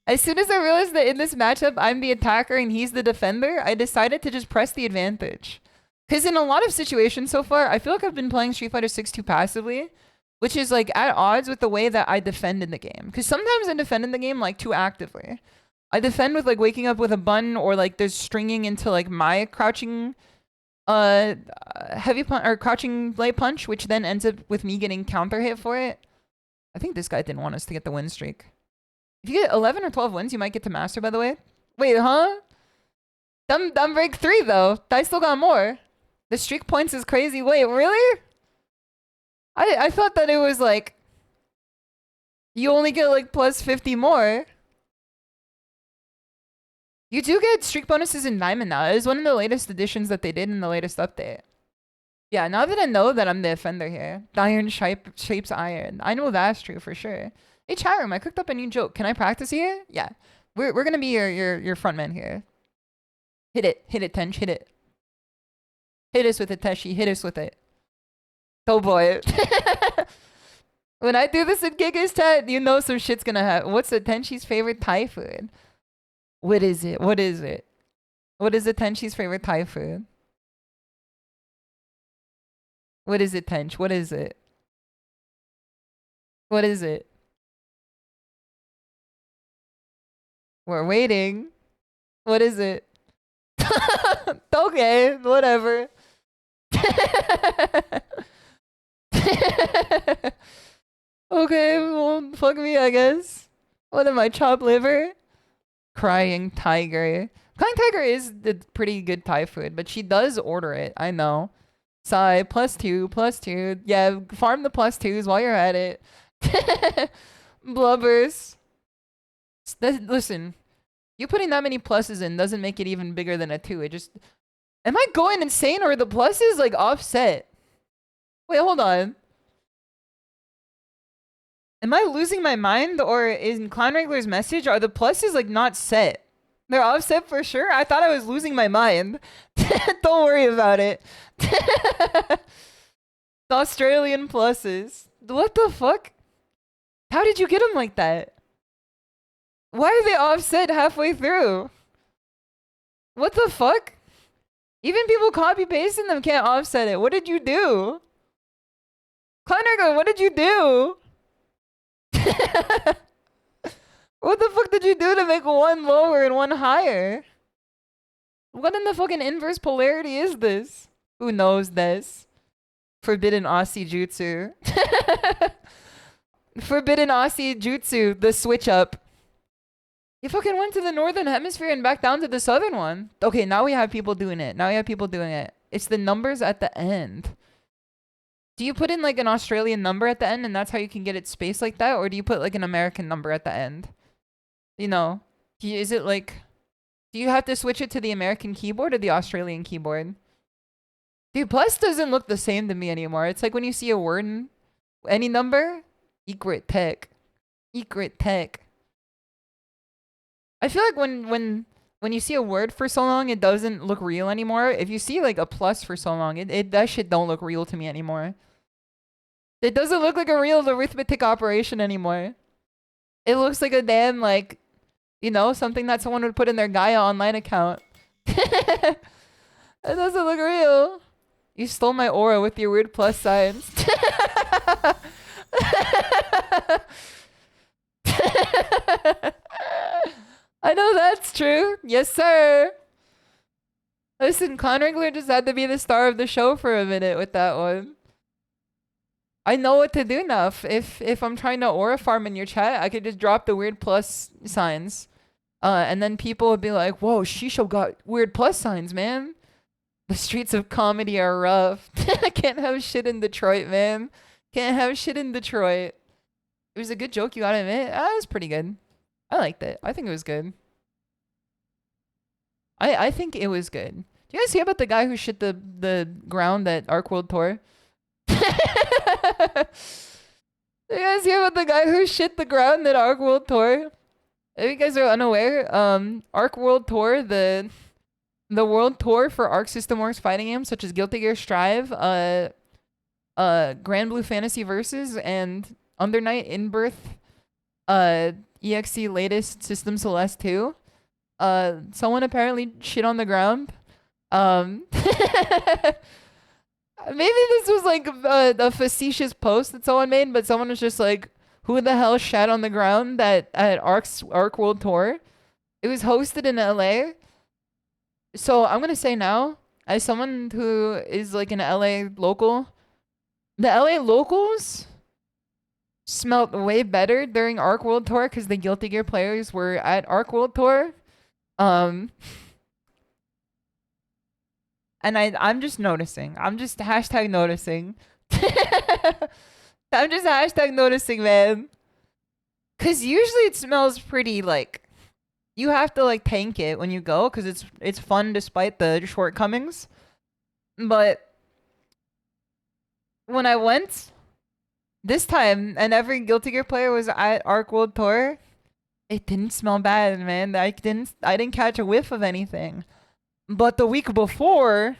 As soon as I realized that in this matchup, I'm the attacker and he's the defender, I decided to just press the advantage. Because in a lot of situations so far, I feel like I've been playing Street Fighter 6 too passively, which is like at odds with the way that I defend in the game. Because sometimes I defend in the game like too actively. I defend with like waking up with a button, or like there's stringing into like my crouching heavy punch or crouching blade punch, which then ends up with me getting counter hit for it. I think this guy didn't want us to get the win streak. If you get 11 or 12 wins, you might get to master, by the way. Wait, huh? Dumb break 3 though. I still got more. The streak points is crazy. Wait, really? I thought that it was like you only get like plus 50 more. You do get streak bonuses in Diamond now. It is one of the latest additions that they did in the latest update. Yeah, now that I know that I'm the offender here. Iron shapes iron. I know that's true for sure. Hey, chat room, I cooked up a new joke. Can I practice here? Yeah. We're gonna be your front man here. Hit it, Tench, hit it. Hit us with it, Teshi, hit us with it. Oh boy. When I do this in Giga's chat, you know some shit's gonna happen. What's the Tenshi's favorite Thai food? What is it? What is it? What is the Tenshi's favorite Thai food? What is it, Tench? What is it? What is it? We're waiting. What is it? Okay, whatever. Okay, well, fuck me, I guess. What am I, chopped liver? Crying tiger. Crying tiger is the pretty good Thai food, but she does order it. I know. Sai, +2. Yeah, farm the +2s while you're at it. Blubbers. Listen, you putting that many pluses in doesn't make it even bigger than a 2. It just... Am I going insane, or are the pluses like offset? Wait, hold on. Am I losing my mind, or in Clown Wrangler's message, are the pluses like not set? They're offset for sure? I thought I was losing my mind. Don't worry about it. The Australian pluses. What the fuck? How did you get them like that? Why are they offset halfway through? What the fuck? Even people copy pasting them can't offset it. What did you do? Clown Wrangler, what did you do? What the fuck did you do to make one lower and one higher? What in the fucking inverse polarity is this? Who knows this? Forbidden Aussie Jutsu. Forbidden Aussie Jutsu, the switch up. You fucking went to the northern hemisphere and back down to the southern one. Okay, now we have people doing it. It's the numbers at the end. Do you put in like an Australian number at the end and that's how you can get it spaced like that? Or do you put like an American number at the end? You know, is it like, do you have to switch it to the American keyboard or the Australian keyboard? Dude, plus doesn't look the same to me anymore. It's like when you see a word in any number, Egret Tech. I feel like when you see a word for so long, it doesn't look real anymore. If you see like a plus for so long, that shit don't look real to me anymore. It doesn't look like a real arithmetic operation anymore. It looks like a damn like, you know, something that someone would put in their Gaia online account. It doesn't look real. You stole my aura with your weird plus signs. I know that's true. Yes, sir. Listen, Clown Wrangler just had to be the star of the show for a minute with that one. I know what to do now. If I'm trying to aura farm in your chat, I could just drop the weird plus signs. And then people would be like, whoa, SHISHOU got weird plus signs, man. The streets of comedy are rough. I can't have shit in Detroit, man. Can't have shit in Detroit. It was a good joke, you gotta admit. It was pretty good. I liked it. I think it was good. I think it was good. Do you guys hear about the guy who shit the ground at Arc World Tour? Do you guys hear about the guy who shit the ground at Arc World Tour? If you guys are unaware, Arc World Tour, the world tour for Arc System Works fighting games such as Guilty Gear Strive, Grand Blue Fantasy Versus, and Under Night In Birth, EXE latest System Celeste 2. Someone apparently shit on the ground. Maybe this was like a facetious post that someone made, but someone was just like, who the hell shat on the ground at Arc World Tour? It was hosted in LA. So I'm gonna say now, as someone who is like an LA local, the LA locals smelled way better during Arc World Tour because the Guilty Gear players were at Arc World Tour. And I'm just noticing. I'm just hashtag noticing. I'm just hashtag noticing, man. Cause usually it smells pretty like, you have to like tank it when you go because it's fun despite the shortcomings. But when I went this time and every Guilty Gear player was at Arc World Tour, it didn't smell bad, man. I didn't catch a whiff of anything. But the week before,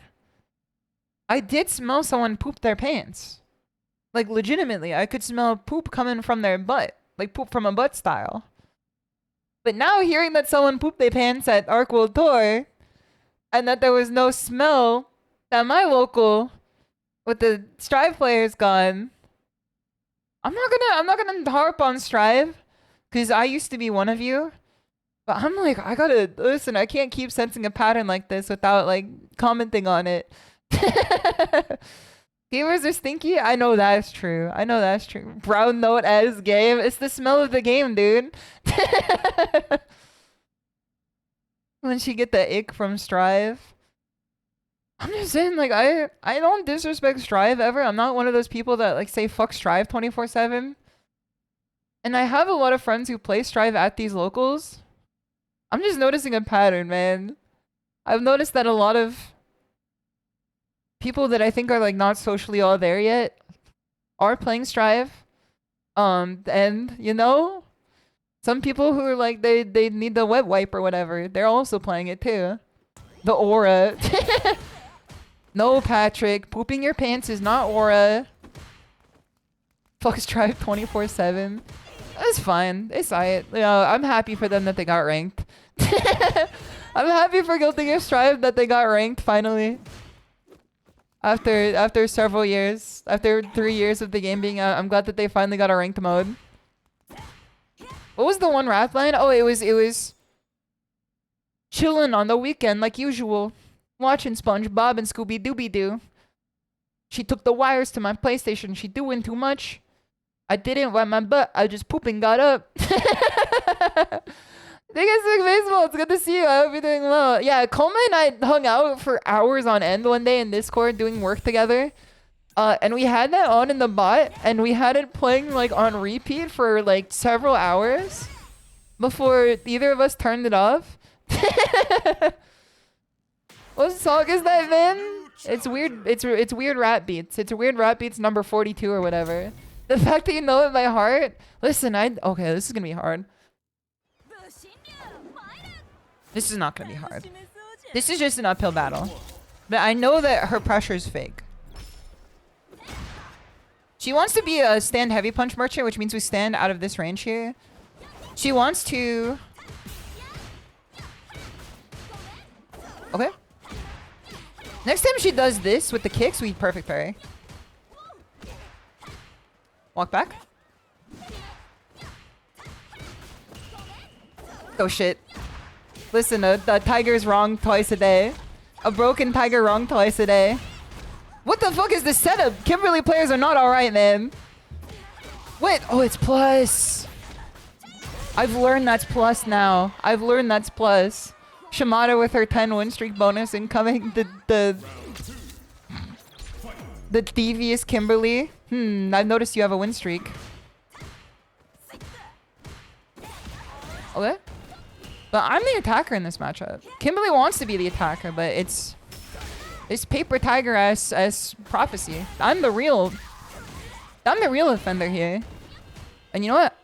I did smell someone poop their pants. Like, legitimately, I could smell poop coming from their butt. Like, poop from a butt style. But now, hearing that someone pooped their pants at Arc World Tour, and that there was no smell at my local, with the Strive players gone, I'm not gonna harp on Strive, because I used to be one of you. But I'm like, I gotta listen. I can't keep sensing a pattern like this without like commenting on it. Gamers are stinky. I know that's true. I know that's true. Brown note as game. It's the smell of the game, dude. When she get the ick from Strive. I'm just saying, like, I don't disrespect Strive ever. I'm not one of those people that like say fuck Strive 24/7. And I have a lot of friends who play Strive at these locals. I'm just noticing a pattern, man. I've noticed that a lot of people that I think are like not socially all there yet are playing Strive. And you know, some people who are like they need the wet wipe or whatever, they're also playing it too. The aura. No, Patrick, pooping your pants is not aura. Fuck Strive 24/7. That's fine. It's alright. You know, I'm happy for them that they got ranked. I'm happy for Guilty Gear Strive that they got ranked finally. After several years, after 3 years of the game being out, I'm glad that they finally got a ranked mode. What was the one rap line? Oh, it was chilling on the weekend like usual, watching SpongeBob and Scooby-Dooby-Doo. She took the wires to my PlayStation. She doing too much. I didn't wipe my butt. I just pooped and got up. Thank you guys for baseball. It's good to see you. I hope you're doing well. Yeah, Coleman and I hung out for hours on end one day in Discord doing work together. And we had that on in the bot, and we had it playing like on repeat for like several hours before either of us turned it off. What song is that, man? It's weird. It's weird rap beats. It's a weird rap beats number 42 or whatever. The fact that you know it by heart. Listen, okay, this is gonna be hard. This is not gonna be hard. This is just an uphill battle. But I know that her pressure is fake. She wants to be a stand heavy punch merchant, which means we stand out of this range here. She wants to... Okay. Next time she does this with the kicks, we perfect parry. Walk back. Oh shit. Listen, a tiger's wrong twice a day. A broken tiger wrong twice a day. What the fuck is this setup? Kimberly players are not alright, man. Wait, oh, it's plus. I've learned that's plus now. I've learned that's plus. Shimada with her 10 win streak bonus incoming. The devious Kimberly. I've noticed you have a win streak. Okay. But I'm the attacker in this matchup. Kimberly wants to be the attacker, but it's This paper tiger as prophecy. I'm the real offender here. And you know what?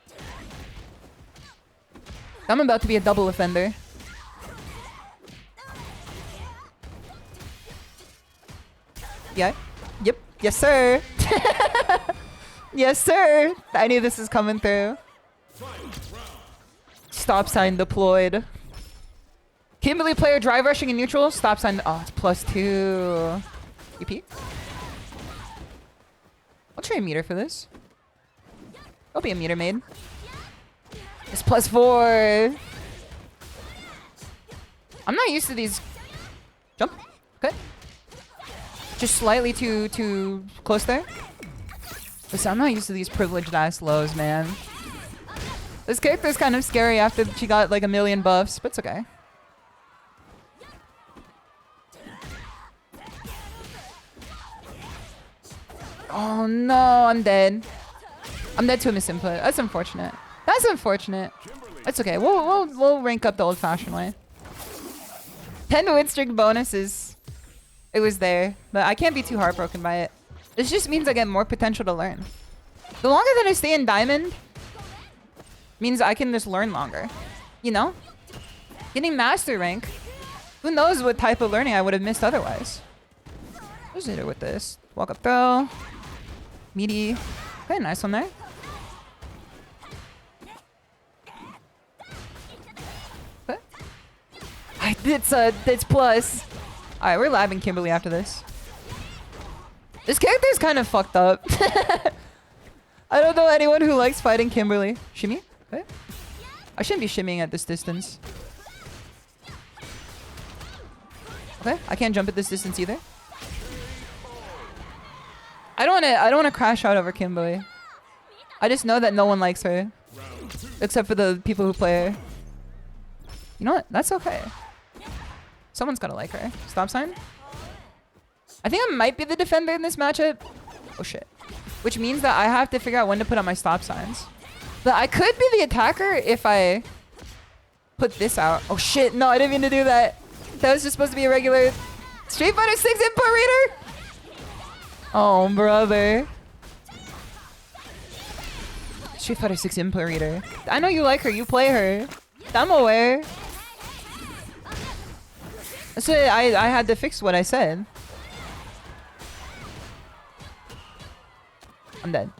I'm about to be a double offender. Yeah. Yep. Yes, sir. Yes, sir. I knew this was coming through. Stop sign deployed. Kimberly player drive rushing in neutral. Stop sign. Oh, it's +2. EP. I'll try a meter for this. I'll be a meter maid. It's +4. I'm not used to these. Jump. Okay. Just slightly too close there. Listen, I'm not used to these privileged ass lows, man. This character's kind of scary after she got like a million buffs, but it's okay. Oh no, I'm dead. I'm dead to a misinput. That's unfortunate. That's unfortunate. It's okay. We'll rank up the old-fashioned way. 10 win streak bonuses. It was there, but I can't be too heartbroken by it. This just means I get more potential to learn. The longer that I stay in diamond means I can just learn longer. You know? Getting master rank. Who knows what type of learning I would have missed otherwise. Just hit her with this. Walk up throw. Meaty. Okay, nice one there. Okay. It's plus. Alright, we're labbing Kimberly after this. This character's kind of fucked up. I don't know anyone who likes fighting Kimberly. Shimmy? Okay. I shouldn't be shimmying at this distance. Okay, I can't jump at this distance either. I don't wanna crash out over Kimberly. I just know that no one likes her. Except for the people who play her. You know what? That's okay. Someone's gotta like her. Stop sign? I think I might be the defender in this matchup. Oh shit. Which means that I have to figure out when to put on my stop signs. But I could be the attacker if I put this out. Oh shit, no, I didn't mean to do that. That was just supposed to be a regular Street Fighter 6 input reader? Oh, brother. Street Fighter 6 input reader. I know you like her, you play her. I'm aware. So I had to fix what I said. I'm dead.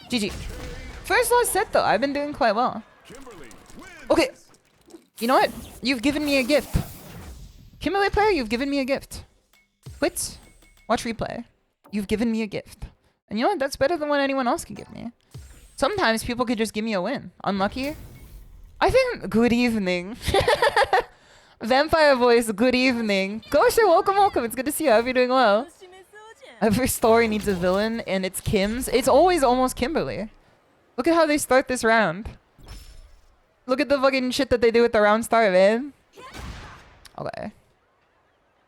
GG. First lost set though. I've been doing quite well. Okay. You know what? You've given me a gift. Kimberly player, you've given me a gift. Quit. Watch replay. You've given me a gift. And you know what? That's better than what anyone else can give me. Sometimes people could just give me a win. Unlucky. I think good evening. Vampire voice, good evening. Gosher, welcome, welcome. It's good to see you. I hope you're doing well. Every story needs a villain, and it's Kim's. It's always almost Kimberly. Look at how they start this round. Look at the fucking shit that they do at the round start, man. Okay.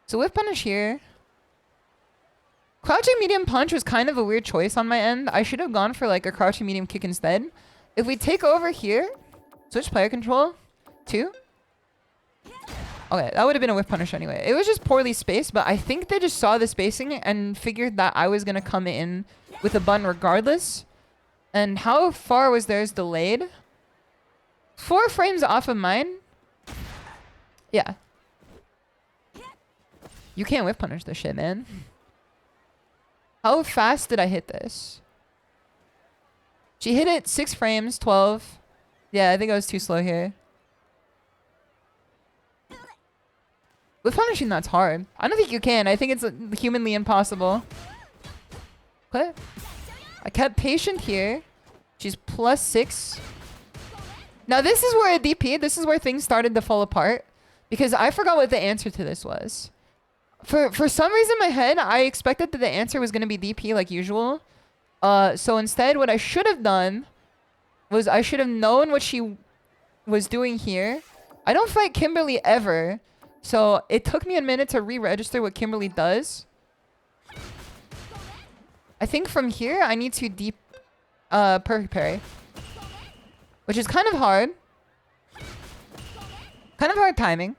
So whip punish here. Crouching medium punch was kind of a weird choice on my end. I should have gone for like a crouching medium kick instead. If we take over here, switch player control, 2. Okay, that would have been a whip punish anyway. It was just poorly spaced, but I think they just saw the spacing and figured that I was going to come in with a bun regardless. And how far was theirs delayed? 4 frames off of mine? Yeah. You can't whip punish this shit, man. How fast did I hit this? She hit it 6 frames, 12. Yeah, I think I was too slow here. With punishing, that's hard. I don't think you can. I think it's humanly impossible. What? I kept patient here. She's +6. Now this is where a DP, this is where things started to fall apart. Because I forgot what the answer to this was. For some reason in my head, I expected that the answer was going to be DP like usual. So instead, what I should have done was I should have known what she was doing here. I don't fight Kimberly ever. So it took me a minute to re-register what Kimberly does. I think from here, I need to deep perfect parry. Which is kind of hard. Kind of hard timing.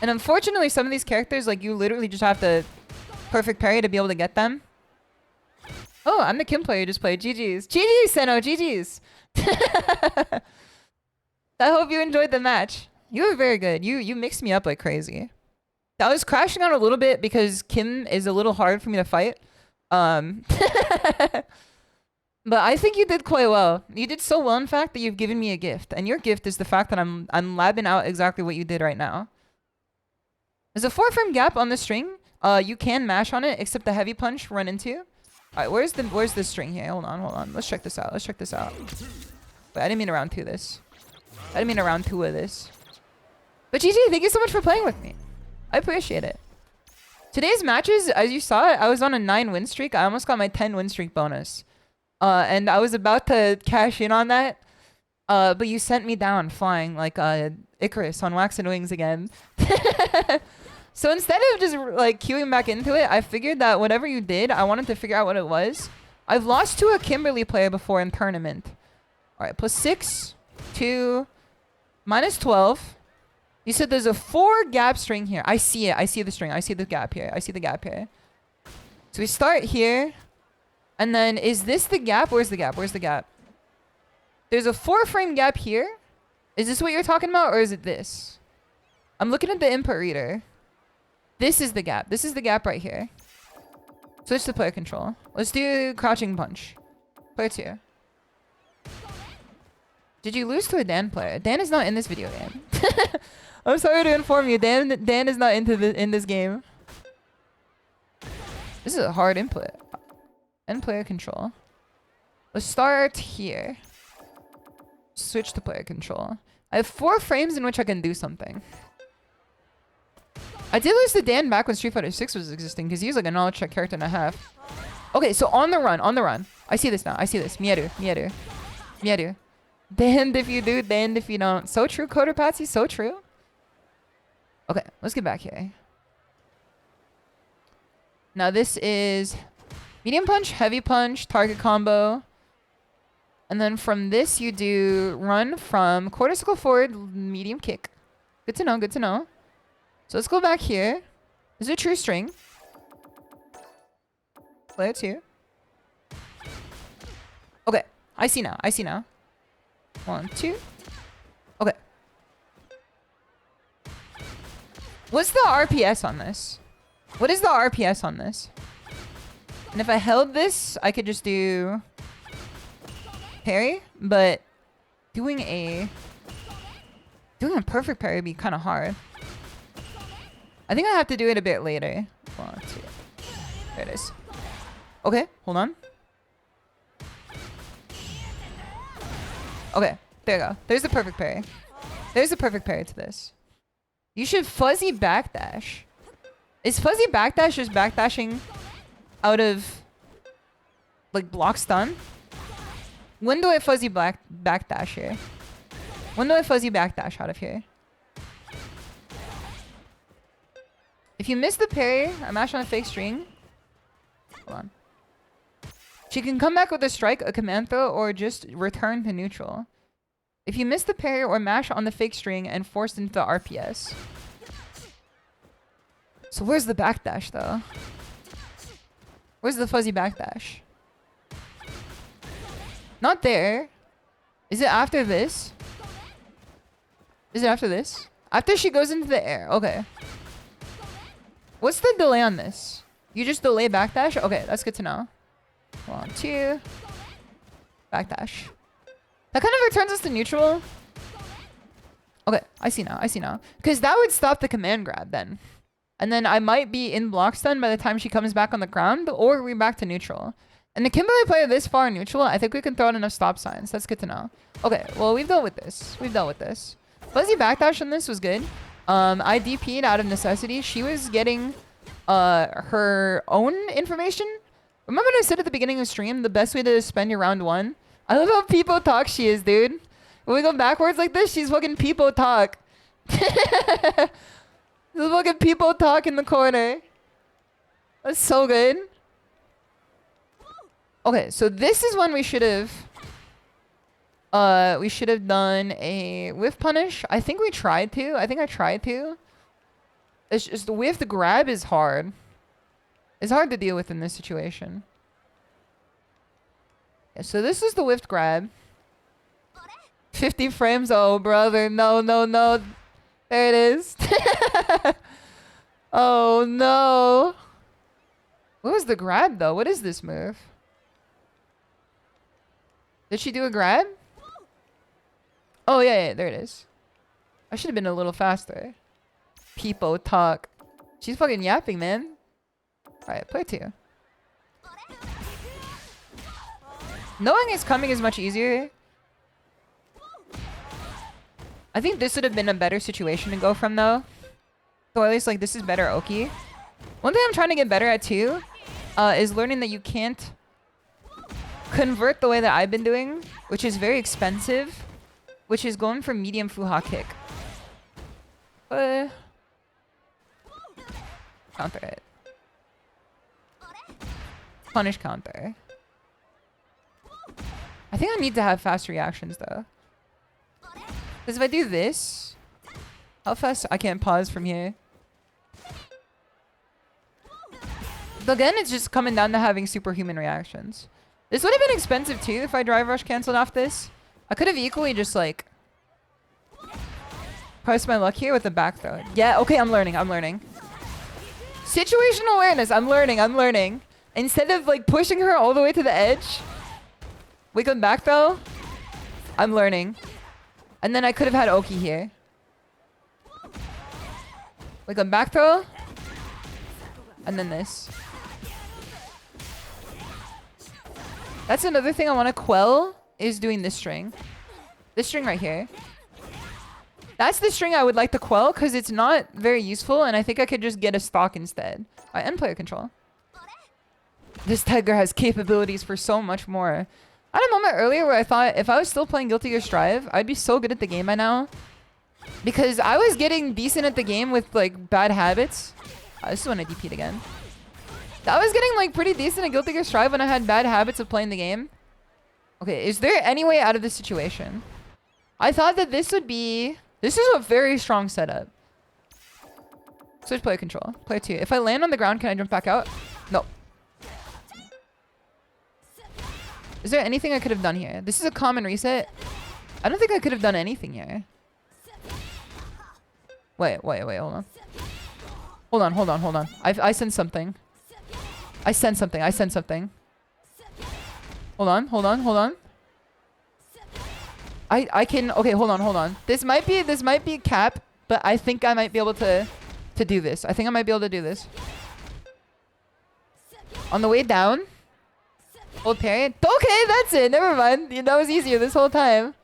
And unfortunately, some of these characters, like, you literally just have to perfect parry to be able to get them. Oh, I'm the Kim player who just played. GG's. GG's, Seno. GG's. I hope you enjoyed the match. You were very good. You mixed me up like crazy. I was crashing out a little bit because Kim is a little hard for me to fight. But I think you did quite well. You did so well, in fact, that you've given me a gift. And your gift is the fact that I'm labbing out exactly what you did right now. There's a 4-frame gap on the string. You can mash on it, except the heavy punch run into. Alright, where's the string here? Hold on. Let's check this out. Wait, I didn't mean to round 2 this. I didn't mean to round 2 of this. But GG, thank you so much for playing with me. I appreciate it. Today's matches, as you saw, I was on a 9 win streak. I almost got my 10 win streak bonus. And I was about to cash in on that. But you sent me down flying like Icarus on Wax and Wings again. So instead of just like queuing back into it, I figured that whatever you did, I wanted to figure out what it was. I've lost to a Kimberly player before in tournament. Alright, +6, 2, -12. You said there's a 4 gap string here. I see it. I see the string. I see the gap here. So we start here. And then is this the gap? Where's the gap? There's a 4-frame gap here. Is this what you're talking about, or is it this? I'm looking at the input reader. This is the gap. This is the gap right here. Switch to player control. Let's do crouching punch. Player 2. Did you lose to a Dan player? Dan is not in this video game. I'm sorry to inform you. Dan is not in this game. This is a hard input. End player control. Let's start here. Switch to player control. I have 4 frames in which I can do something. I did lose to Dan back when Street Fighter 6 was existing because he's like a knowledge check character and a half. Okay, so on the run. I see this now. Mieru. Damned if you do, damned if you don't. So true, Coder Patsy, so true. Okay, let's get back here. Now this is medium punch, heavy punch, target combo. And then from this you do run from quarter circle forward, medium kick. Good to know. So let's go back here. This is a true string. Player 2. Okay, I see now. 1, 2. Okay. What's the RPS on this? What is the RPS on this? And if I held this, I could just do parry, but doing a perfect parry would be kind of hard. I think I have to do it a bit later. 1, 2. There it is. Okay, hold on. Okay, there you go. There's the perfect parry. There's the perfect parry to this. You should fuzzy backdash. Is fuzzy backdash just backdashing out of like block stun? When do I fuzzy backdash here? When do I fuzzy backdash out of here? If you miss the parry, I mash on a fake string. Hold on. She can come back with a strike, a command throw, or just return to neutral. If you miss the parry or mash on the fake string and forced into the RPS. So where's the backdash though? Where's the fuzzy backdash? Not there. Is it after this? After she goes into the air. Okay. What's the delay on this? You just delay backdash? Okay, that's good to know. 1, 2. Backdash. That kind of returns us to neutral. Okay, I see now. Because that would stop the command grab then. And then I might be in block stun by the time she comes back on the ground, or we're back to neutral. And the Kimberly player this far neutral, I think we can throw out enough stop signs. That's good to know. Okay, well, we've dealt with this. Fuzzy backdash on this was good. I DP'd out of necessity. She was getting her own information. Remember when I said at the beginning of stream, the best way to spend your round 1? I love how people talk she is, dude. When we go backwards like this, she's fucking people talk. There's fucking people talk in the corner. That's so good. Okay, so this is when we should have done a whiff punish. I think I tried to. It's just the whiffed grab is hard. It's hard to deal with in this situation. Yeah, so this is the whiffed grab. 50 frames. Oh, brother. No, no, no. There it is. Oh, no. What was the grab, though? What is this move? Did she do a grab? Oh, yeah, yeah. There it is. I should have been a little faster. People talk. She's fucking yapping, man. Alright, play 2. Knowing it's coming is much easier. I think this would have been a better situation to go from, though. So at least, like, this is better Oki. One thing I'm trying to get better at, too, is learning that you can't convert the way that I've been doing, which is very expensive, which is going for medium Fuha kick. Counter it. Punish counter. I think I need to have fast reactions, though. Because if I do this... How fast... I can't pause from here. But again, it's just coming down to having superhuman reactions. This would have been expensive, too, if I drive rush canceled off this. I could have equally just, like... pressed my luck here with the back throw. Yeah, okay, I'm learning. I'm learning. Situational awareness. I'm learning. I'm learning. Instead of, like, pushing her all the way to the edge... We come back though. I'm learning. And then I could have had Oki here. We come back throw. And then this. That's another thing I want to quell is doing this string. This string right here. That's the string I would like to quell because it's not very useful and I think I could just get a stock instead. Alright, end player control. This tiger has capabilities for so much more. I had a moment earlier where I thought if I was still playing Guilty Gear Strive, I'd be so good at the game by now. Because I was getting decent at the game with like bad habits. This is when I DP'd again. I was getting like pretty decent at Guilty Gear Strive when I had bad habits of playing the game. Okay, is there any way out of this situation? I thought that this would be... This is a very strong setup. Switch player control. Player 2. If I land on the ground, can I jump back out? No. Is there anything I could have done here? This is a common reset. I don't think I could have done anything here. Wait, hold on. Hold on. I sense something. I sense something. Hold on. I can... Okay, hold on. This might be cap, but I think I might be able to do this. I think I might be able to do this. On the way down... Hold parry. Okay, that's it. Never mind. That was easier this whole time.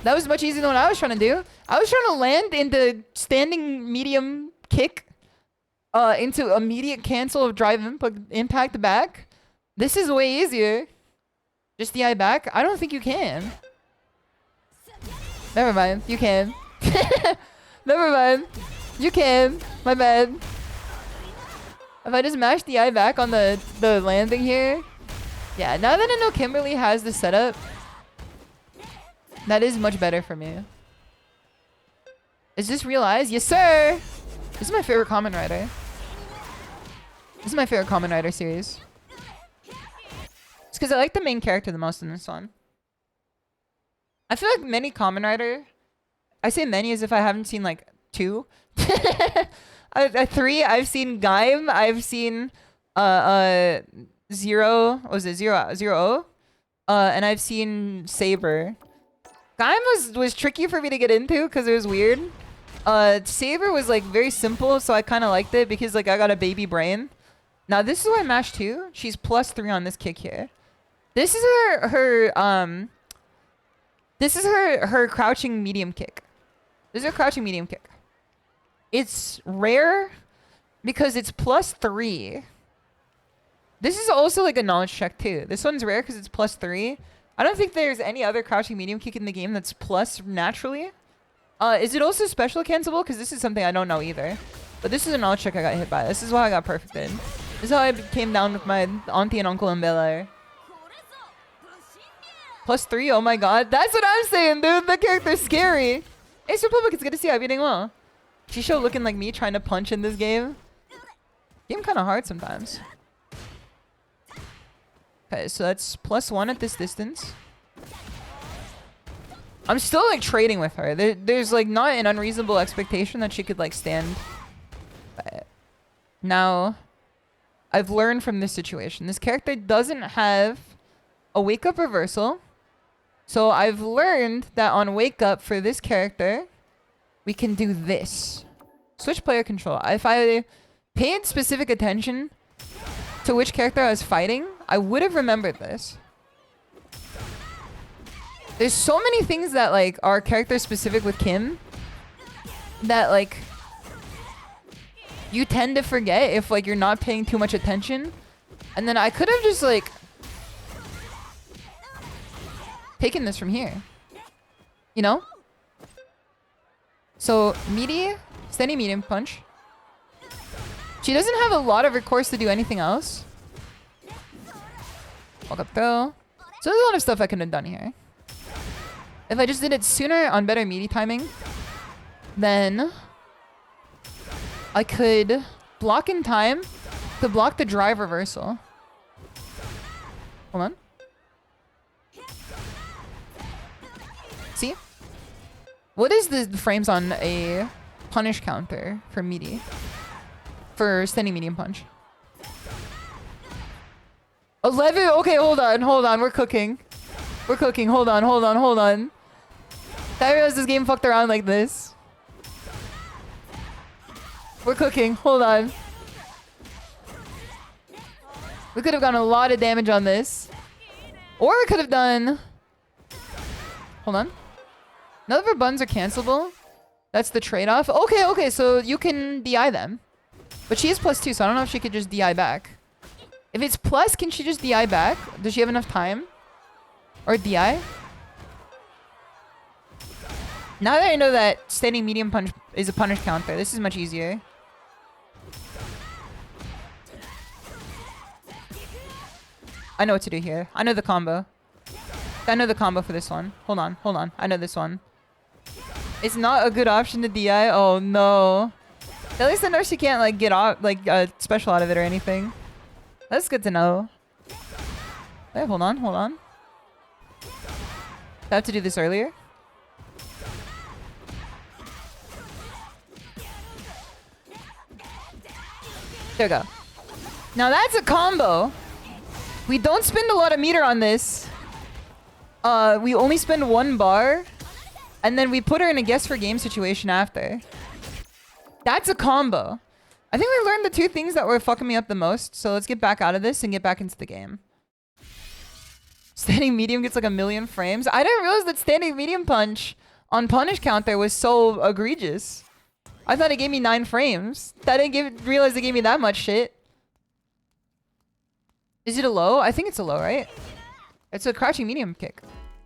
That was much easier than what I was trying to do. I was trying to land into standing medium kick. Into immediate cancel of drive impact back. This is way easier. Just the eye back. I don't think you can. Never mind. You can. Never mind. You can. My bad. If I just mash the eye back on the landing here. Yeah, now that I know Kimberly has the setup, that is much better for me. Is this real eyes? Yes, sir! This is my favorite Kamen Rider. This is my favorite Kamen Rider series. It's because I like the main character the most in this one. I feel like many Kamen Rider... I say many as if I haven't seen like 2. 3, I've seen Gaim, I've seen Zero, what was it, Zero? And I've seen Saber. Gaim was tricky for me to get into because it was weird. Saber was like very simple, so I kind of liked it because like I got a baby brain. Now this is where I mash 2. She's +3 on this kick here. This is her crouching medium kick. This is her crouching medium kick. It's rare because it's +3. This is also like a knowledge check too. This one's rare because it's +3. I don't think there's any other crouching medium kick in the game that's plus naturally. Is it also special cancelable? Because this is something I don't know either. But this is a knowledge check I got hit by. This is why I got perfected. This is how I came down with my auntie and uncle in Bel Air. +3, oh my god. That's what I'm saying, dude. The character's scary. Ace Republic, it's good to see you. I'm eating well. Shisho looking like me trying to punch in this game. Game kind of hard sometimes. Okay, so that's +1 at this distance. I'm still like trading with her. There's like not an unreasonable expectation that she could like stand. But now, I've learned from this situation. This character doesn't have a wake up reversal. So I've learned that on wake up for this character, we can do this. Switch player control. If I paid specific attention to which character I was fighting, I would have remembered this. There's so many things that like are character specific with Kim that like you tend to forget if like you're not paying too much attention. And then I could have just like taken this from here. You know? So meaty, steady medium punch. She doesn't have a lot of recourse to do anything else. Walk up throw. So there's a lot of stuff I could have done here. If I just did it sooner on better meaty timing, then I could block in time to block the drive reversal. Hold on. See? What is the frames on a punish counter for meaty? For steady medium punch? 11? Okay, hold on. We're cooking. We're cooking. Hold on. I realized this game fucked around like this. We're cooking. Hold on. We could have gotten a lot of damage on this. Or we could have done... Hold on. None of her buns are cancelable. That's the trade-off. Okay, so you can DI them. But she is +2, so I don't know if she could just DI back. If it's plus, can she just DI back? Does she have enough time? Or DI? Now that I know that steady medium punch is a punish counter, this is much easier. I know what to do here. I know the combo. I know the combo for this one. Hold on. I know this one. It's not a good option to DI. Oh no. At least I know she can't like get off, like special out of it or anything. That's good to know. Hey, hold on. I have to do this earlier. There we go. Now that's a combo. We don't spend a lot of meter on this. We only spend 1 bar. And then we put her in a guess for game situation after. That's a combo. I think we learned the 2 things that were fucking me up the most. So let's get back out of this and get back into the game. Standing medium gets like 1,000,000 frames. I didn't realize that standing medium punch on punish counter was so egregious. I thought it gave me 9 frames. I didn't realize it gave me that much shit. Is it a low? I think it's a low, right? It's a crouching medium kick.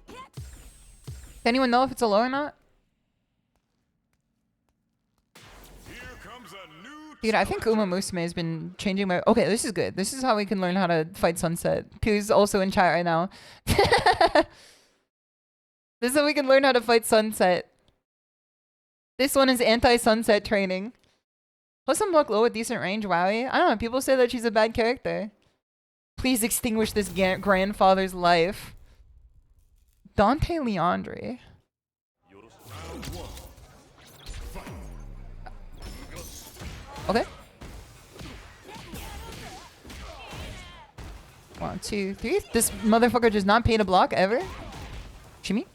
Does anyone know if it's a low or not? Dude, I think Uma Musume has been changing my... Okay, this is good. This is how we can learn how to fight Sunset. Who's also in chat right now. This is how we can learn how to fight Sunset. This one is anti-Sunset training. Plus I'm low with decent range, wowie. I don't know, people say that she's a bad character. Please extinguish this grandfather's life. Dante Leandre. Okay. 1, 2, 3. This motherfucker does not pay to block ever. Shimmy.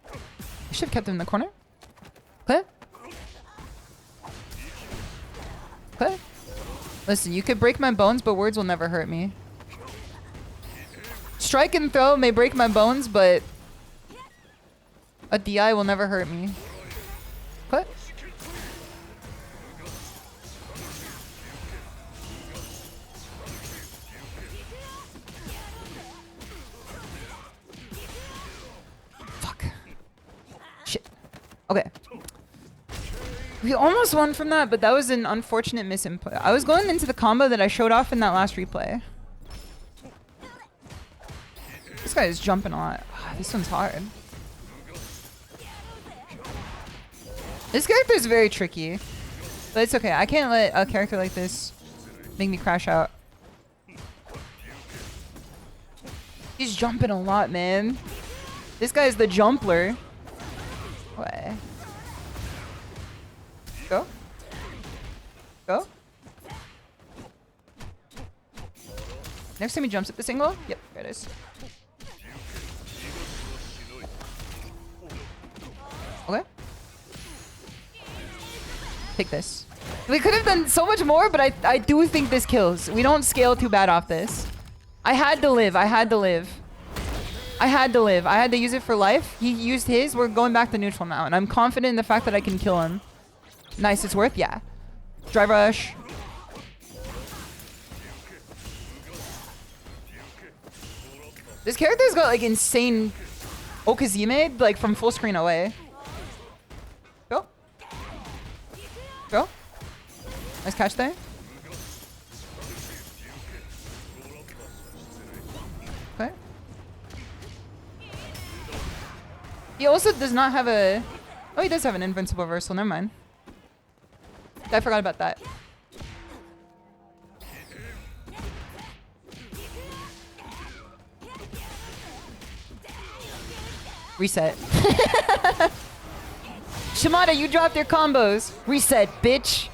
I should have kept him in the corner. Okay. Okay. Listen, you could break my bones, but words will never hurt me. Strike and throw may break my bones, but a DI will never hurt me. What? Fuck. Shit. Okay. We almost won from that, but that was an unfortunate misinput. I was going into the combo that I showed off in that last replay. This guy is jumping a lot. This one's hard. This character is very tricky. But it's okay. I can't let a character like this make me crash out. He's jumping a lot, man. This guy's the jumpler. What? Go. Go. Next time he jumps at the single? Yep, there it is. Okay. Take this. We could have done so much more, but I do think this kills. We don't scale too bad off this. I had to live. I had to live. I had to live. I had to use it for life. He used his. We're going back to neutral now. And I'm confident in the fact that I can kill him. Nice. It's worth? Yeah. Drive rush. This character's got like insane Okazime, like from full screen away. Go. Go. Nice catch there. Okay. He also does not have a... Oh, he does have an invincible reversal. Never mind. I forgot about that. Reset. Shimada, you dropped your combos. Reset, bitch.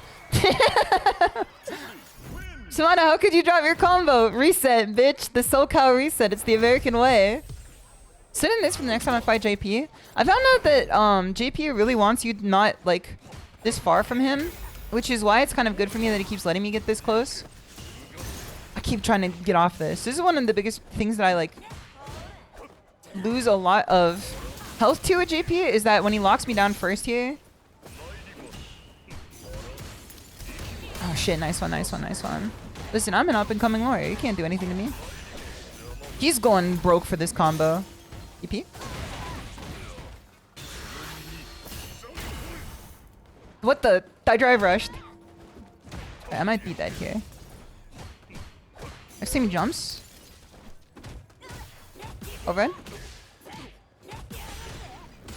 Shimada, how could you drop your combo? Reset, bitch. The SoCal reset. It's the American way. Sit in this for the next time I fight JP. I found out that JP really wants you not like this far from him, which is why it's kind of good for me that he keeps letting me get this close. I keep trying to get off this. This is one of the biggest things that I like lose a lot of health to at JP is that when he locks me down first here. Oh shit, nice one, nice one, nice one. Listen, I'm an up and coming warrior. You can't do anything to me. He's going broke for this combo. EP? What the? I drive rushed. Okay, I might be dead here. Next time he jumps. Overhead.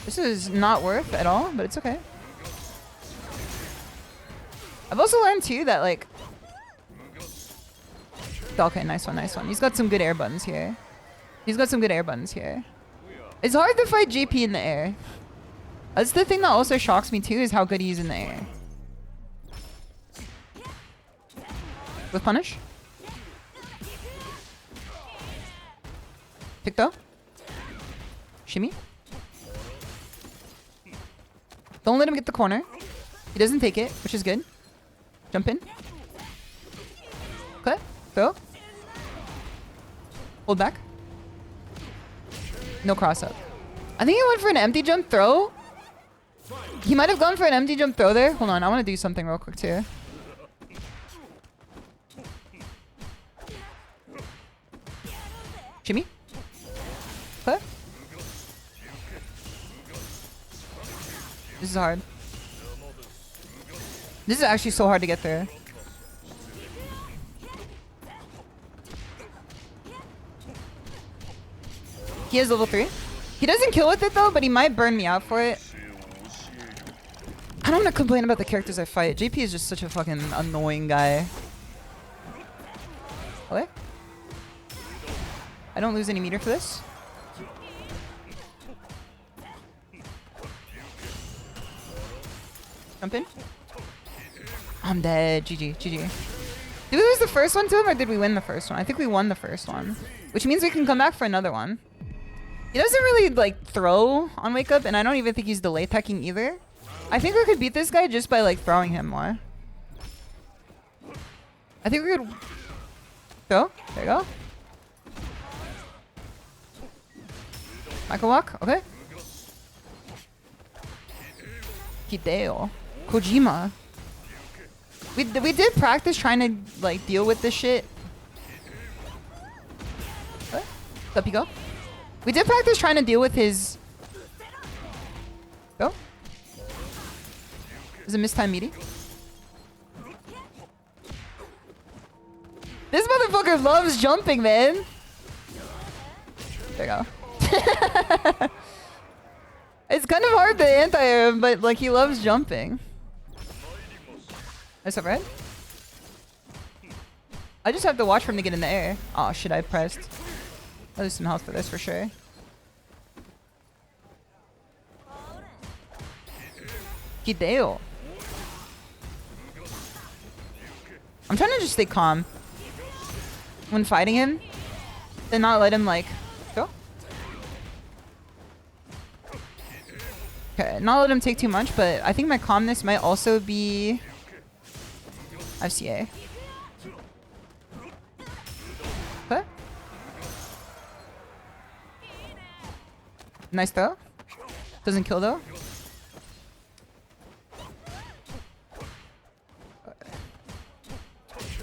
This is not worth at all, but it's okay. I've also learned too that like... Okay, nice one, nice one. He's got some good air buttons here. He's got some good air buttons here. It's hard to fight JP in the air. That's the thing that also shocks me too, is how good he is in the air. With punish. Pick though. Shimmy. Don't let him get the corner. He doesn't take it, which is good. Jump in. Okay. Throw. Hold back. No cross up. I think he went for an empty jump throw. He might have gone for an empty jump throw there. Hold on, I want to do something real quick too. Shimmy. Okay. This is hard. This is actually so hard to get through. He has level 3. He doesn't kill with it though, but he might burn me out for it. I don't want to complain about the characters I fight. JP is just such a fucking annoying guy. Okay. I don't lose any meter for this. Jump in. I'm dead. GG. GG. Did we lose the first one to him or did we win the first one? I think we won the first one. Which means we can come back for another one. He doesn't really like throw on wake up and I don't even think he's delay teching either. I think we could beat this guy just by like throwing him more. I think we could go. There you go. Michael walk. Okay. Hideo. Kojima. We did practice trying to like deal with this shit. What? Up you go. We did practice trying to deal with his... Go. Is it mistime meeting? This motherfucker loves jumping, man. There you go. It's kind of hard to anti-air him, but like he loves jumping. Is that right? I just have to watch for him to get in the air. Oh shit, I pressed. I'll lose some health for this for sure. Hideo. I'm trying to just stay calm when fighting him and not let him like go. Okay, not let him take too much, but I think my calmness might also be FCA. Okay. Nice throw. Doesn't kill though.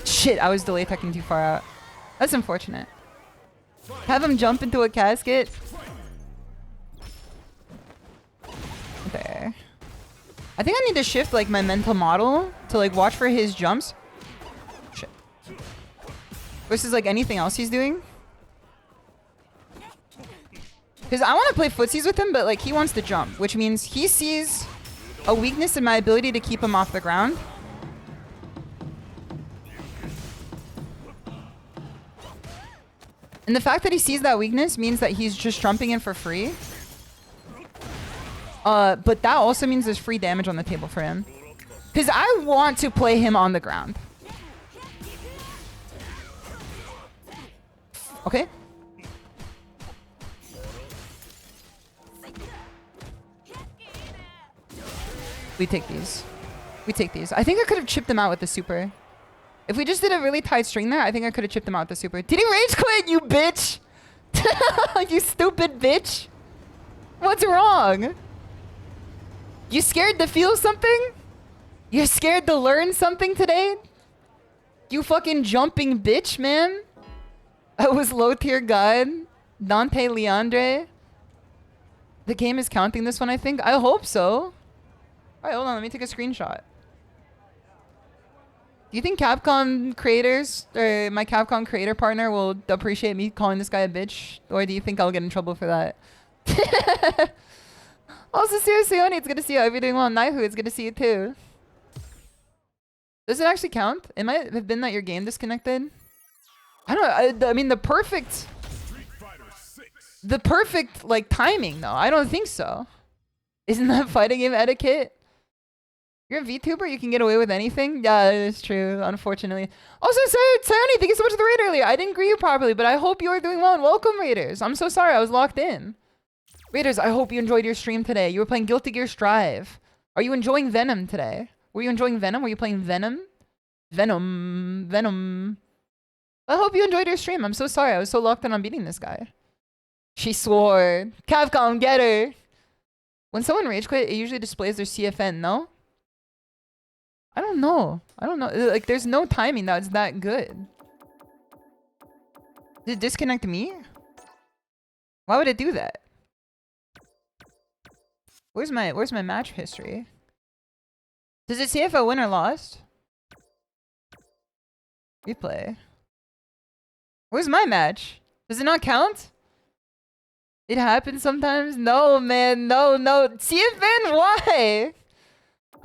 Shit, I was delay teching too far out. That's unfortunate. Have him jump into a casket. There. I think I need to shift like my mental model to like watch for his jumps. Shit. Versus like anything else he's doing. Because I want to play footsies with him, but like he wants to jump, which means he sees a weakness in my ability to keep him off the ground. And the fact that he sees that weakness means that he's just jumping in for free. But that also means there's free damage on the table for him. Because I want to play him on the ground. Okay. We take these. We take these. I think I could have chipped him out with the super. If we just did a really tight string there, I think I could have chipped him out with the super. Did he rage quit, you bitch? You stupid bitch. What's wrong? You scared to feel something? You're scared to learn something today? You fucking jumping bitch, man. I was low tier god. Dante Leandre. The game is counting this one, I think. I hope so. Alright, hold on. Let me take a screenshot. Do you think Capcom creators, or my Capcom creator partner will appreciate me calling this guy a bitch? Or do you think I'll get in trouble for that? Also, seriously, Oni, it's good to see you. I hope you're doing well. Naihu, it's good to see you too. Does it actually count? It might have been that your game disconnected. I don't know. I mean, the perfect like timing though. I don't think so. Isn't that fighting game etiquette? You're a VTuber, you can get away with anything? Yeah, that is true, unfortunately. Also, Sayoni, thank you so much for the raid earlier. I didn't greet you properly, but I hope you are doing well, and welcome, Raiders. I'm so sorry, I was locked in. Raiders, I hope you enjoyed your stream today. You were playing Guilty Gear Strive. Are you enjoying Venom today? Were you enjoying Venom? Were you playing Venom? Venom. I hope you enjoyed your stream. I'm so sorry, I was so locked in on beating this guy. She swore. Capcom, get her! When someone rage quit, it usually displays their CFN, no? I don't know. Like, there's no timing that's that good. Did it disconnect me? Why would it do that? Where's my match history? Does it say if I win or lost? Replay. Where's my match? Does it not count? It happens sometimes? No, man. No. CFN, why?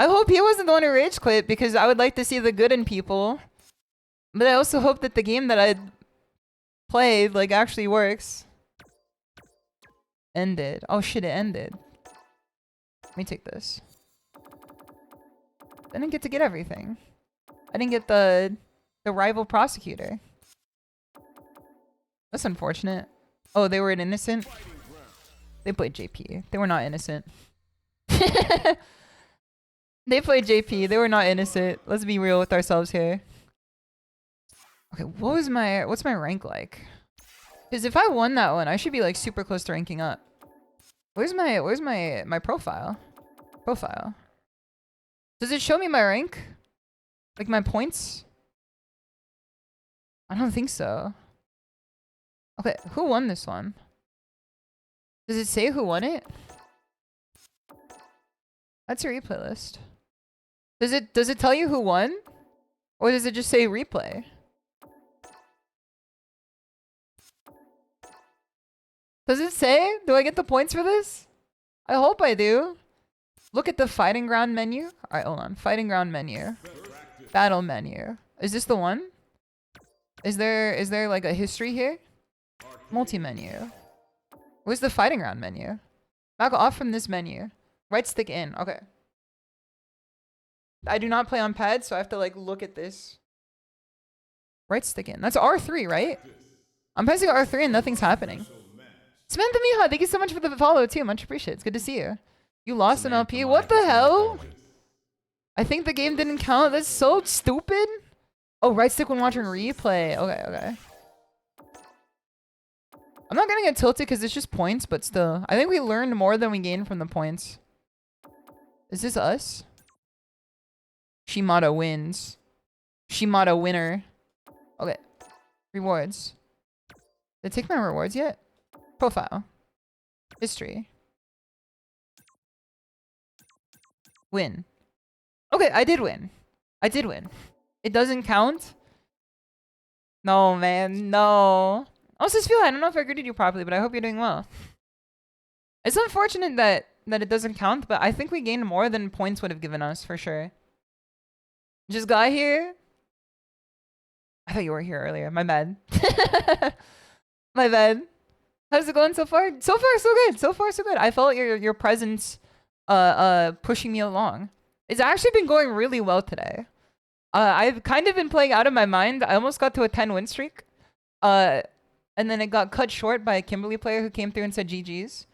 I hope he wasn't the one who rage quit because I would like to see the good in people. But I also hope that the game that I played like actually works. Ended. Oh shit, it ended. Let me take this. I didn't get to get everything. I didn't get the rival prosecutor. That's unfortunate. Oh, they were an innocent? They played JP. They were not innocent. They played JP. They were not innocent. Let's be real with ourselves here. Okay, what's my rank like? Because if I won that one, I should be like super close to ranking up. Where's my profile? Profile. Does it show me my rank? Like my points? I don't think so. Okay, who won this one? Does it say who won it? That's your replay list. Does it tell you who won? Or does it just say replay? Does it say? Do I get the points for this? I hope I do. Look at the fighting ground menu. All right, hold on. Fighting ground menu. Battle menu. Is this the one? Is there like a history here? Multi-menu. Where's the fighting ground menu? Back off from this menu. Right stick in. Okay. I do not play on pad, so I have to like look at this. Right stick in. That's R3, right? I'm pressing R3 and nothing's happening. Samantha Miha, thank you so much for the follow too. Much appreciated. It's good to see you. You lost an LP. What the hell? I think the game didn't count. That's so stupid. Oh, right stick when watching replay. Okay, okay. I'm not gonna get tilted because it's just points, but still. I think we learned more than we gained from the points. Is this us? Shimada wins. Shimada winner. Okay. Rewards. Did I take my rewards yet? Profile. History. Win. Okay, I did win. I did win. It doesn't count? No, man. No. Also, feel I don't know if I greeted you properly, but I hope you're doing well. It's unfortunate that it doesn't count, but I think we gained more than points would have given us, for sure. Just got here? I thought you were here earlier. My bad. My bad. How's it going so far? So far, so good. So far, so good. I felt your presence pushing me along. It's actually been going really well today. I've kind of been playing out of my mind. I almost got to a 10 win streak. And then it got cut short by a Kimberly player who came through and said GG's.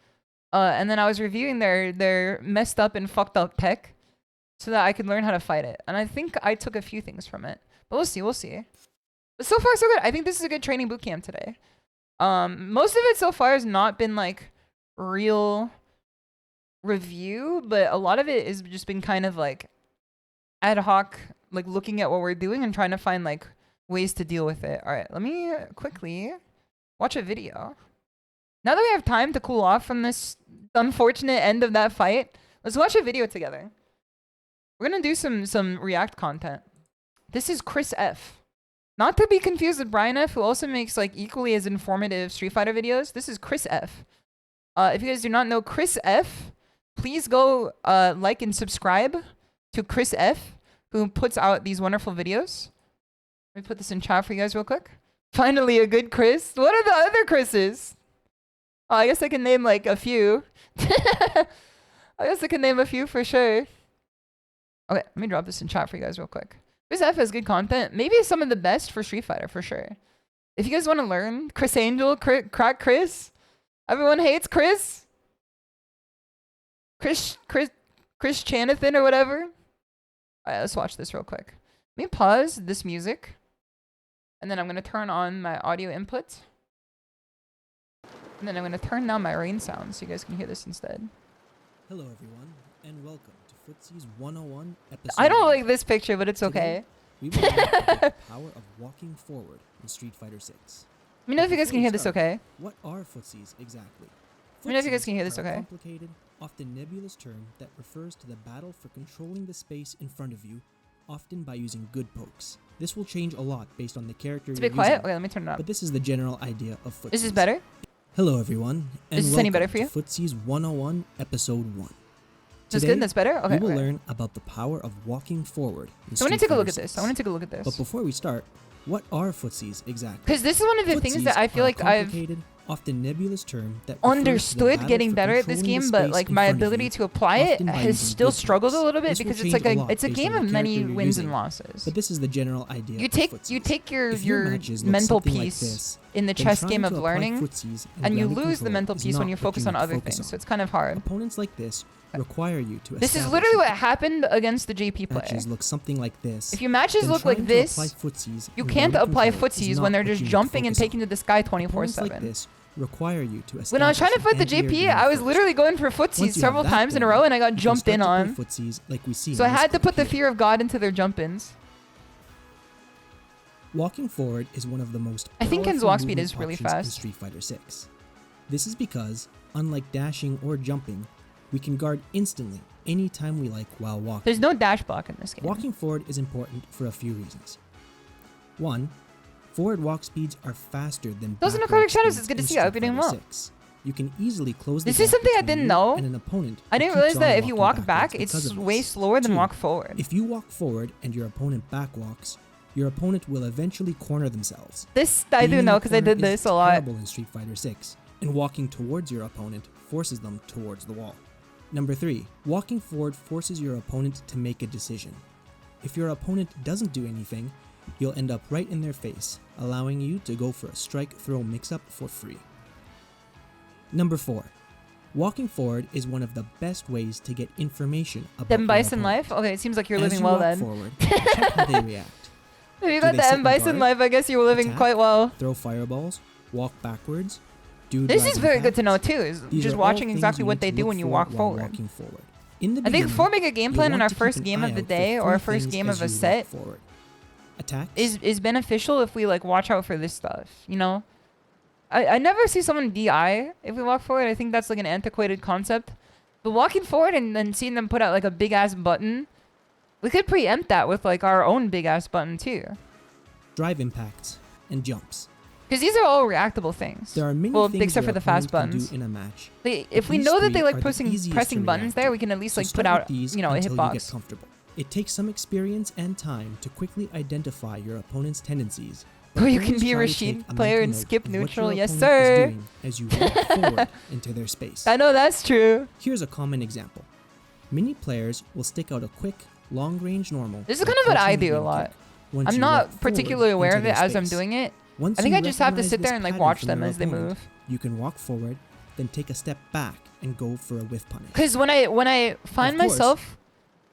And then I was reviewing their messed up and fucked up tech so that I could learn how to fight it. And I think I took a few things from it. But we'll see, we'll see. But so far, so good. I think this is a good training boot camp today. Most of it so far has not been like real review, but a lot of it has just been kind of like ad hoc, like looking at what we're doing and trying to find like ways to deal with it. All right, let me quickly watch a video. Now that we have time to cool off from this unfortunate end of that fight, let's watch a video together. We're gonna do some React content. This is Chris F. Not to be confused with Brian F, who also makes like equally as informative Street Fighter videos. This is Chris F. If you guys do not know Chris F, please go like and subscribe to Chris F, who puts out these wonderful videos. Let me put this in chat for you guys real quick. Finally, a good Chris. What are the other Chris's? Oh, I guess I can name like a few. I guess I can name a few for sure. Okay, let me drop this in chat for you guys real quick. Chris F has good content. Maybe some of the best for Street Fighter for sure. If you guys want to learn, Chris Angel, Crack Chris. Everyone hates Chris. Chris Chanathan or whatever. Alright, let's watch this real quick. Let me pause this music. And then I'm going to turn on my audio input. And then I'm going to turn down my rain sound so you guys can hear this instead. Hello everyone, and welcome to Footsie's 101 episode. I don't like this picture, but it's okay. We will learn about the power of walking forward in Street Fighter 6. Let me know if you guys can hear this okay. What are footsies exactly? Let me know if you guys can hear this are a okay. complicated, often nebulous term that refers to the battle for controlling the space in front of you, often by using good pokes. This will change a lot based on the character It's a you're bit quiet. using, Okay, let me turn it up. but this is the general idea of footsies. Is this better? Hello everyone, and Is this welcome any better for you? to Footsie's 101 episode 1. That's Today, good? That's better? Okay. we will okay. learn about the power of walking forward in So I want to Street take a look Fighter at this. 6. I want to take a look at this. But before we start, what are footsies exactly? Because this is one of the things that Footsies I feel are a like I've complicated, often nebulous term that refers to the understood battle getting for better at this controlling the game, but space like in my front of ability you, to apply it often by has using still good struggled a pokes. little bit This will because it's change like a lot it's a based game on of the many character you're wins and using. losses. But this is the general idea You of take footsies. your If your matches look mental something like piece this, in the then chess trying game to of apply learning, footsies and you grounded lose the control mental is piece when not you what focus on need to other focus things. on. So it's kind of hard. Opponents like this require you to This is establish literally that what happened against the JP player. matches look something like this. If your matches then look like trying to this, apply footsies you and can't grounded apply control is footsies not when they're what just you need to jumping and focus taking on. to the sky Opponents like 24/7. this require you to When I was trying to fight the establish an JP, anti-air I was game literally going for first. footsies Once you several have that times in a going, row, and I got you can jumped start in to play on. footsies like we see So I on this had to clip put the here. fear of God into their jump-ins. Walking forward is one of the most I think Ken's powerful walk speed movement is really options in fast. Street Fighter 6. This is because, unlike dashing or jumping, we can guard instantly anytime we like while walking. There's no dash block in this game. Walking forward is important for a few reasons. 1. Forward walk speeds are faster than Those are back Necrotic walk Shadows. speeds It's good to in see you. I hope Street you're doing Fighter well. 6. You can easily close the This is gap something I between didn't you know. and an opponent I who didn't keeps realize on that if you walking walk back, backwards because it's of way this. slower than 2. walk forward. If you walk forward and your opponent backwalks, your opponent will eventually corner themselves. This I do Being in know the because I corner did is this a lot. terrible in Street Fighter 6, and walking towards your opponent forces them towards the wall. Number 3, walking forward forces your opponent to make a decision. If your opponent doesn't do anything, you'll end up right in their face, allowing you to go for a strike-throw mix-up for free. Number 4, walking forward is one of the best ways to get information about The your Bison opponent. life? Okay, it seems like you're As living you well walk then. forward, check how they react. If you Do got they the sit M in Bison guard, life, I guess you were living attack, quite well. Throw fireballs, walk backwards, do This drive is very good to know impacts. too, is These just are all watching things exactly you what need they to do look when you for walk while forward. walking forward. In the I think beginning, forming a game you'll plan in want our to keep first an game eye of the out for day or 3 our first things game as of a you walk set forward. Attacks, is beneficial if we like watch out for this stuff, you know? I never see someone DI if we walk forward. I think that's like an antiquated concept. But walking forward and then seeing them put out like a big ass button, we could preempt that with like our own big ass button too. drive impacts, and jumps. Because these are all reactable things. There are many Well, things except your for the fast opponent can buttons. do in a match. If we These know that 3 they like are the easiest pressing to buttons react there, to. we can at least So like put start with out, these you know, a until you get hitbox. comfortable. It takes some experience and time to quickly identify your opponent's tendencies. but Or you can always be a try to take Rashid a player mental and note skip of what neutral. your Yes, opponent is sir. doing as you walk forward into their space. I know that's true. Here's a common example. Many players will stick out a quick, long-range normal. This is by kind of what I crouching do a medium lot. kick. Once I'm you not walk forward particularly aware into of it their as I'm space. doing it. Once I think you I just have to recognize sit there this and like pattern watch from them your as they opponent, move. You can walk forward, then take a step back and go for a whiff punish. Because when I find Of course. myself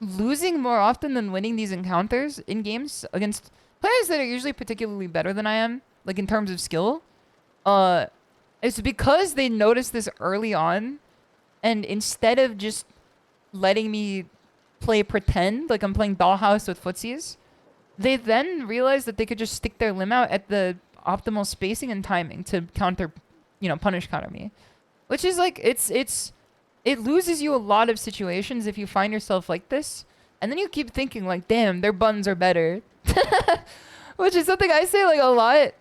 losing more often than winning these encounters in games against players that are usually particularly better than I am, like in terms of skill, it's because they noticed this early on, and instead of just letting me play pretend like I'm playing Dollhouse with footsies, they then realized that they could just stick their limb out at the optimal spacing and timing to counter, you know, punish counter me. Which is like, it loses you a lot of situations if you find yourself like this. And then you keep thinking like, damn, their buttons are better. Which is something I say like a lot.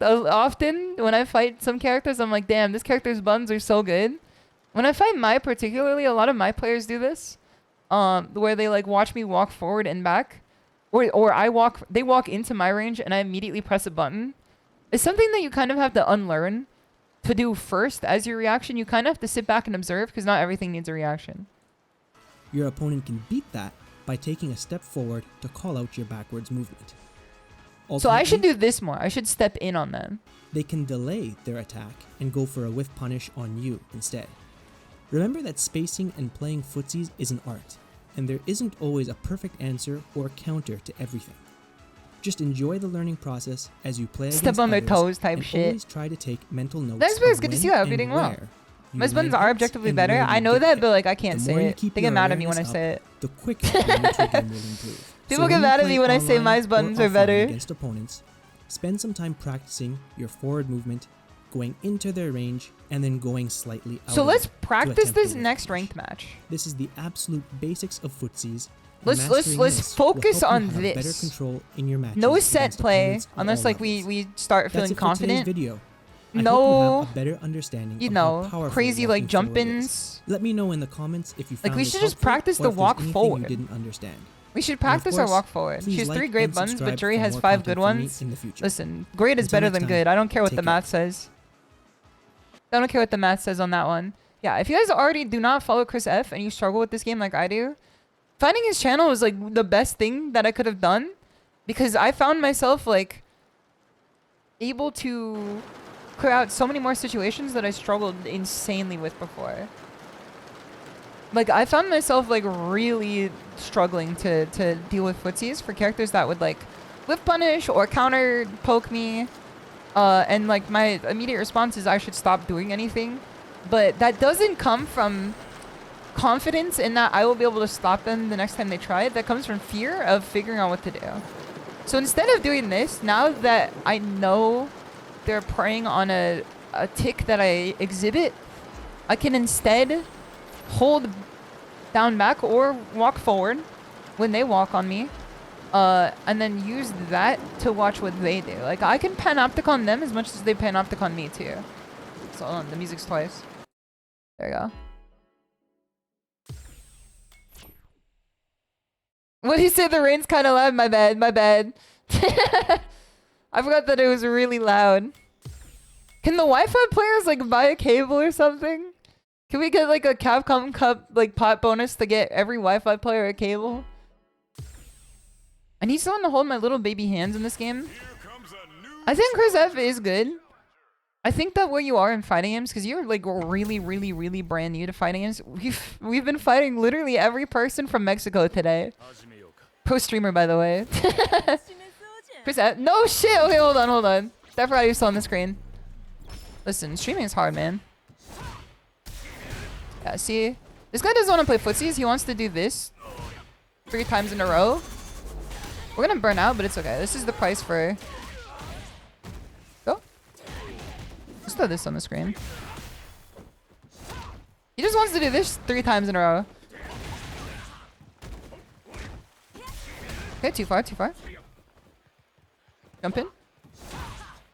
Often when I fight some characters, I'm like, damn, this character's buttons are so good. When I fight Mai particularly, a lot of my players do this. Where they like watch me walk forward and back. Or they walk into my range and I immediately press a button. It's something that you kind of have to unlearn to do first as your reaction. You kind of have to sit back and observe because not everything needs a reaction. Your opponent can beat that by taking a step forward to call out your backwards movement. So I should Ultimately, do this more. I should step in on them. they can delay their attack and go for a whiff punish on you instead. Remember that spacing and playing footsies is an art, and there isn't always a perfect answer or counter to everything. Just enjoy the learning process as you play Step against on their others, toes type and shit. always try to take mental notes. That's very of good to when see. I hope and you're doing well. where you My buttons land are hits objectively and better. where I you know get that, hit. but like I can't The say more you it. keep They get your mad at me when I awareness say up, it. the quicker your neutral game will improve. People So get when you mad at play me when I say online my or buttons are offline better. Against opponents, spend some time practicing your forward movement, going into their range, and then going slightly out. So of let's it to practice attempt this a whiff next punish. ranked match. This is the absolute basics of footsies. and Let's mastering focus this will help you on have better this. control in your matches No set against play opponents at unless all like levels. we start That's feeling it for today's confident. video. I No, hope you have a better understanding you of how know, powerful crazy like walking jump forward is. ins. Let me know in the comments if you found Like, we this should just helpful practice or the if there's walk anything forward. you didn't understand. We should And of practice our course, walk forward. please She has like 3 great and buttons, but subscribe Jury for has more 5 content good from me ones. in the future. Listen, great is Until better next than time, good. I don't care what take the care. math says. I don't care what the math says on that one. Yeah, if you guys already do not follow Chris F and you struggle with this game like I do, finding his channel was like the best thing that I could have done, because I found myself like able to clear out so many more situations that I struggled insanely with before. Like, I found myself like really struggling to deal with footsies for characters that would like whip punish or counter poke me. And like my immediate response is I should stop doing anything. But that doesn't come from confidence in that I will be able to stop them the next time they try it. That comes from fear of figuring out what to do. So instead of doing this, now that I know they're preying on a tick that I exhibit, I can instead hold down back or walk forward when they walk on me, and then use that to watch what they do. Like, I can panopticon them as much as they panopticon me too. So hold on, the music's twice. There you go. What did you say? The rain's kind of loud. My bad. My bad. I forgot that it was really loud. Can the Wi-Fi players like buy a cable or something? Can we get like a Capcom Cup like pot bonus to get every Wi-Fi player a cable? I need someone to hold my little baby hands in this game. I think Chris F is good. I think that where you are in fighting games, because you're like really brand new to fighting games. We've been fighting literally every person from Mexico today. Pro streamer, by the way. Chris F, no shit. Okay, hold on. I forgot you saw on the screen. Listen, streaming is hard, man. Yeah, see, this guy doesn't want to play footsies. He wants to do this 3 times in a row. We're gonna burn out, but it's okay. This is the price for. Go. Just throw this on the screen. He just wants to do this 3 times in a row. Okay, too far. Jump in.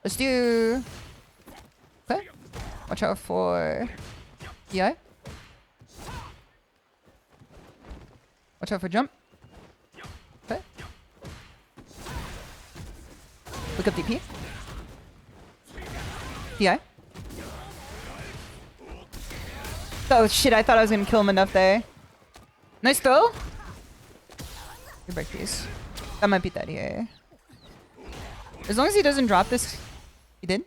Let's do. Okay. Watch out for. DI. Watch out for jump. Okay. Look up DP. DI. Oh shit, I thought I was gonna kill him enough there. Nice throw. You break these. That might be dead here. As long as he doesn't drop this. He did?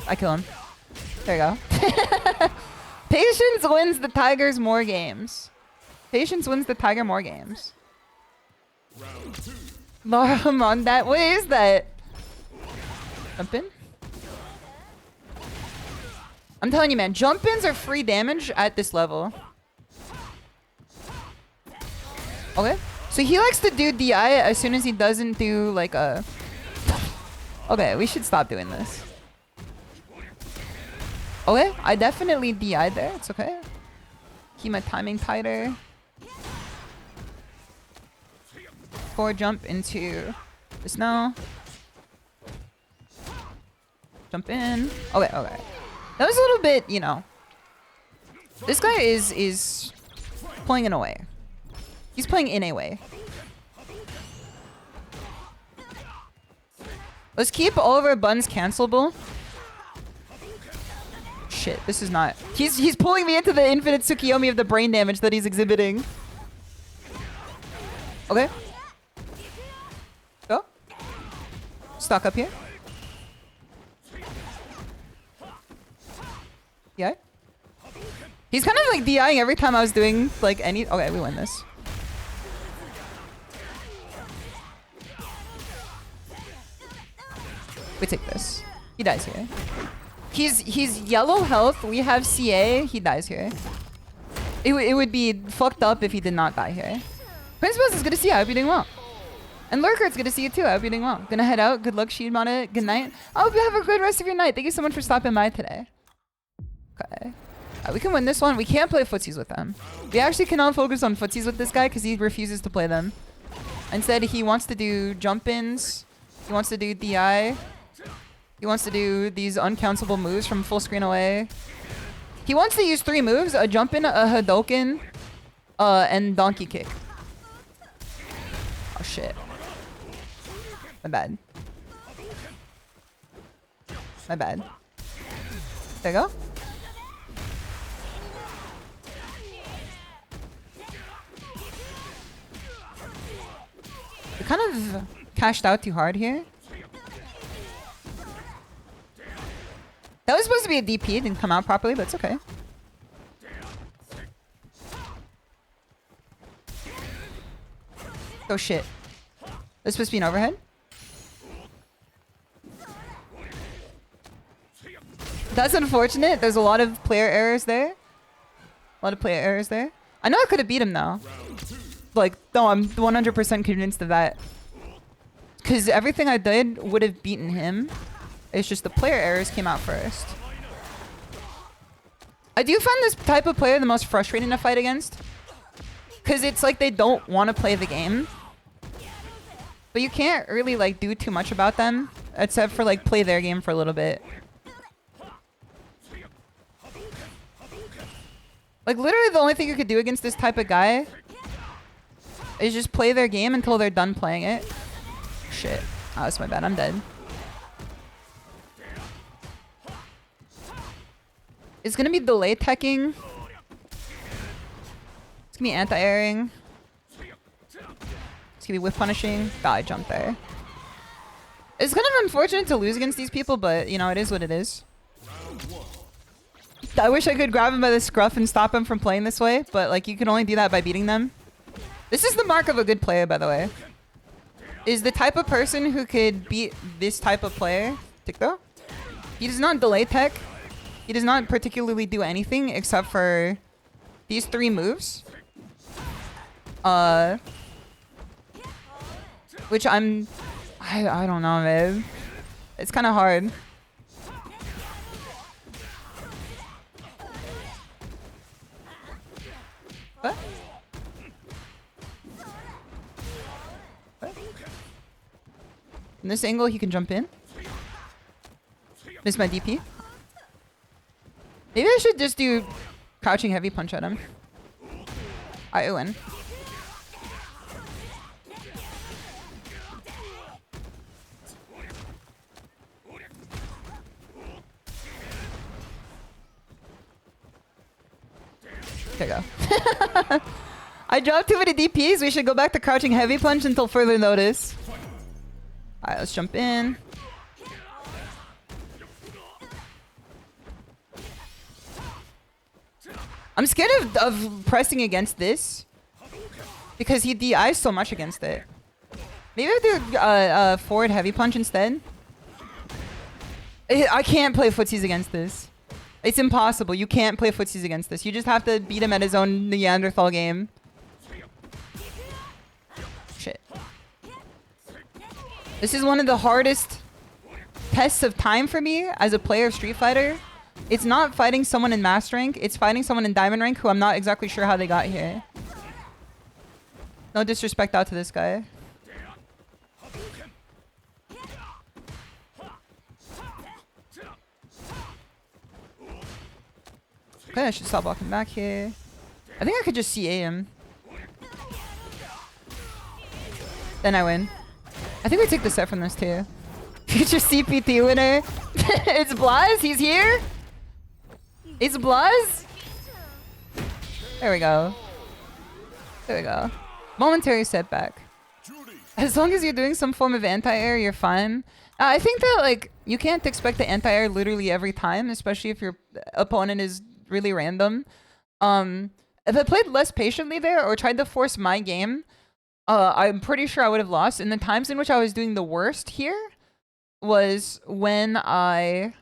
I kill him. There you go. Patience wins the Tigers more games. Patience wins the Tiger more games. I'm on that. What is that? Jump in? I'm telling you, man. Jump ins are free damage at this level. Okay. So he likes to do DI as soon as he doesn't do like a... Okay, we should stop doing this. Okay, I definitely DI'd there. It's okay. Keep my timing tighter. Forward jump into this now. Jump in. Okay. That was a little bit, you know. This guy is playing in a way. He's playing in a way. Let's keep all of our buttons cancelable. Shit, this is not. He's pulling me into the infinite Tsukiyomi of the brain damage that he's exhibiting. Okay. Go. Stock up here. Yeah. He's kind of like DIing every time I was doing like any. Okay, we win this. We take this. He dies here. He's yellow health. We have CA. He dies here. It would be fucked up if he did not die here. Principals is good to see you. I hope you're doing well. And Lurker, it's good to see you too. I hope you're doing well. Gonna head out. Good luck, Shimada. Good night. I hope you have a good rest of your night. Thank you so much for stopping by today. Okay. We can win this one. We can't play footsies with them. We actually cannot focus on footsies with this guy because he refuses to play them. Instead, he wants to do jump-ins. He wants to do DI. He wants to do these uncountable moves from full screen away. He wants to use 3 moves: a jump in, a Hadoken, and donkey kick. Oh shit. My bad. My bad. There you go. We kind of cashed out too hard here. That was supposed to be a DP. It didn't come out properly, but it's okay. Oh shit. This supposed to be an overhead? That's unfortunate. There's a lot of player errors there. I know I could have beat him though. Like, no, I'm 100% convinced of that. Because everything I did would have beaten him. It's just the player errors came out first. I do find this type of player the most frustrating to fight against. Because it's like they don't want to play the game. But you can't really like do too much about them. except for like play their game for a little bit. Like literally the only thing you could do against this type of guy is just play their game until they're done playing it. Shit. Oh, that's my bad. I'm dead. It's gonna be delay teching. It's gonna be anti-airing. It's gonna be whiff punishing. Oh, I jumped there. It's kind of unfortunate to lose against these people, but you know, it is what it is. I wish I could grab him by the scruff and stop him from playing this way, but like you can only do that by beating them. This is the mark of a good player, by the way. Is the type of person who could beat this type of player. Tikto? He does not delay tech. He does not particularly do anything except for these 3 moves. Which I don't know, man. It's kind of hard. What? What? In this angle, he can jump in. This is my DP. Maybe I should just do crouching heavy punch at him. I win. There you go. I dropped too many DPs. We should go back to crouching heavy punch until further notice. Alright, let's jump in. I'm scared of pressing against this because he DIs so much against it. Maybe I'll do forward heavy punch instead. I can't play footsies against this. It's impossible. You can't play footsies against this. You just have to beat him at his own Neanderthal game. Shit. This is one of the hardest tests of time for me as a player of Street Fighter. It's not fighting someone in Master Rank. It's fighting someone in Diamond Rank who I'm not exactly sure how they got here. No disrespect out to this guy. Okay, I should stop walking back here. I think I could just CA him. Then I win. I think we take the set from this too. Future CPT winner. It's Blaz. He's here. It's Blaz. There we go. There we go. Momentary setback. As long as you're doing some form of anti-air, you're fine. I think that like you can't expect the anti-air literally every time, especially if your opponent is really random. If I played less patiently there or tried to force my game, I'm pretty sure I would have lost. And the times in which I was doing the worst here was when I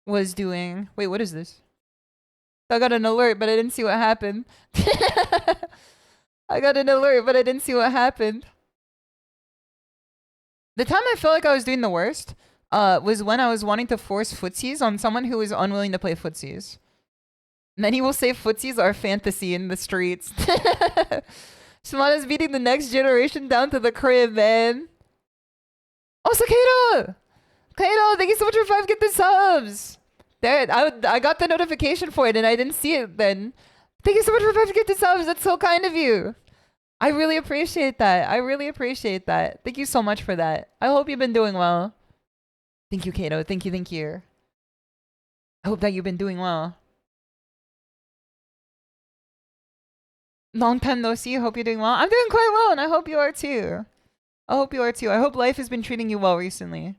was doing... Wait, what is this? I got an alert, but I didn't see what happened. I got an alert, but I didn't see what happened. The time I felt like I was doing the worst was when I was wanting to force footsies on someone who was unwilling to play footsies. Many will say footsies are fantasy in the streets. Shimada's beating the next generation down to the crib, man. Oh, so Kato! Kato, thank you so much for 5 gifted subs! There, I got the notification for it and I didn't see it then. Thank you so much for 5 gifted subs. That's so kind of you. I really appreciate that. I really appreciate that. Thank you so much for that. I hope you've been doing well. Thank you, Kato. Thank you, thank you. I hope that you've been doing well. Long time no see. Hope you're doing well. I'm doing quite well, and I hope you are too. I hope you are too. I hope life has been treating you well recently.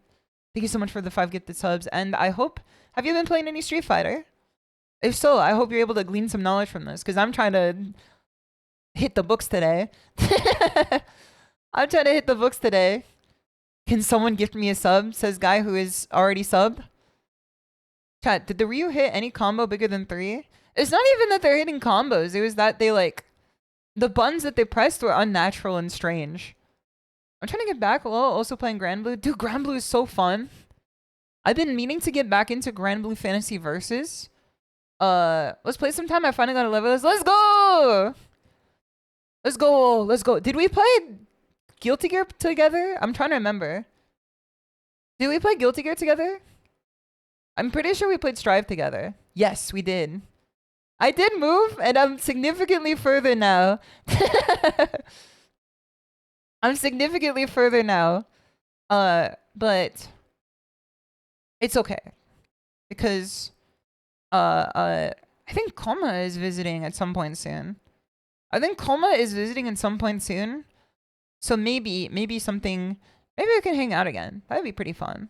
Thank you so much for the 5 gifted subs. And I hope... Have you been playing any Street Fighter? If so, I hope you're able to glean some knowledge from this, because I'm trying to hit the books today. I'm trying to hit the books today. Can someone gift me a sub? Says guy who is already subbed. Chat, did the Ryu hit any combo bigger than 3? It's not even that they're hitting combos. It was that they like... The buttons that they pressed were unnatural and strange. I'm trying to get back while also playing Grand Blue. Dude, Grand Blue is so fun. I've been meaning to get back into Grand Blue Fantasy Versus. Let's play sometime. I finally got a level. Let's go! Let's go. Let's go. Did we play Guilty Gear together? I'm trying to remember. Did we play Guilty Gear together? I'm pretty sure we played Strive together. Yes, we did. I did move, and I'm significantly further now. I'm significantly further now. But it's okay. Because I think Koma is visiting at some point soon. So maybe something, maybe we can hang out again. That'd be pretty fun.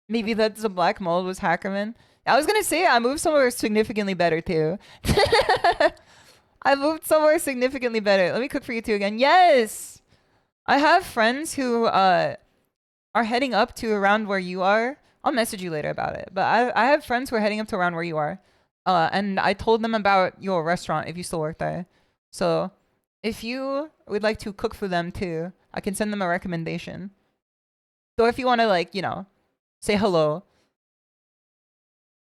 Maybe that's the black mold was Hackerman. I was gonna say I moved somewhere significantly better too. I moved somewhere significantly better. Let me cook for you two again. Yes! I have friends who are heading up to around where you are. I'll message you later about it. But I have friends who are heading up to around where you are. And I told them about your restaurant if you still work there. So if you would like to cook for them too, I can send them a recommendation. So if you want to, like, you know, say hello.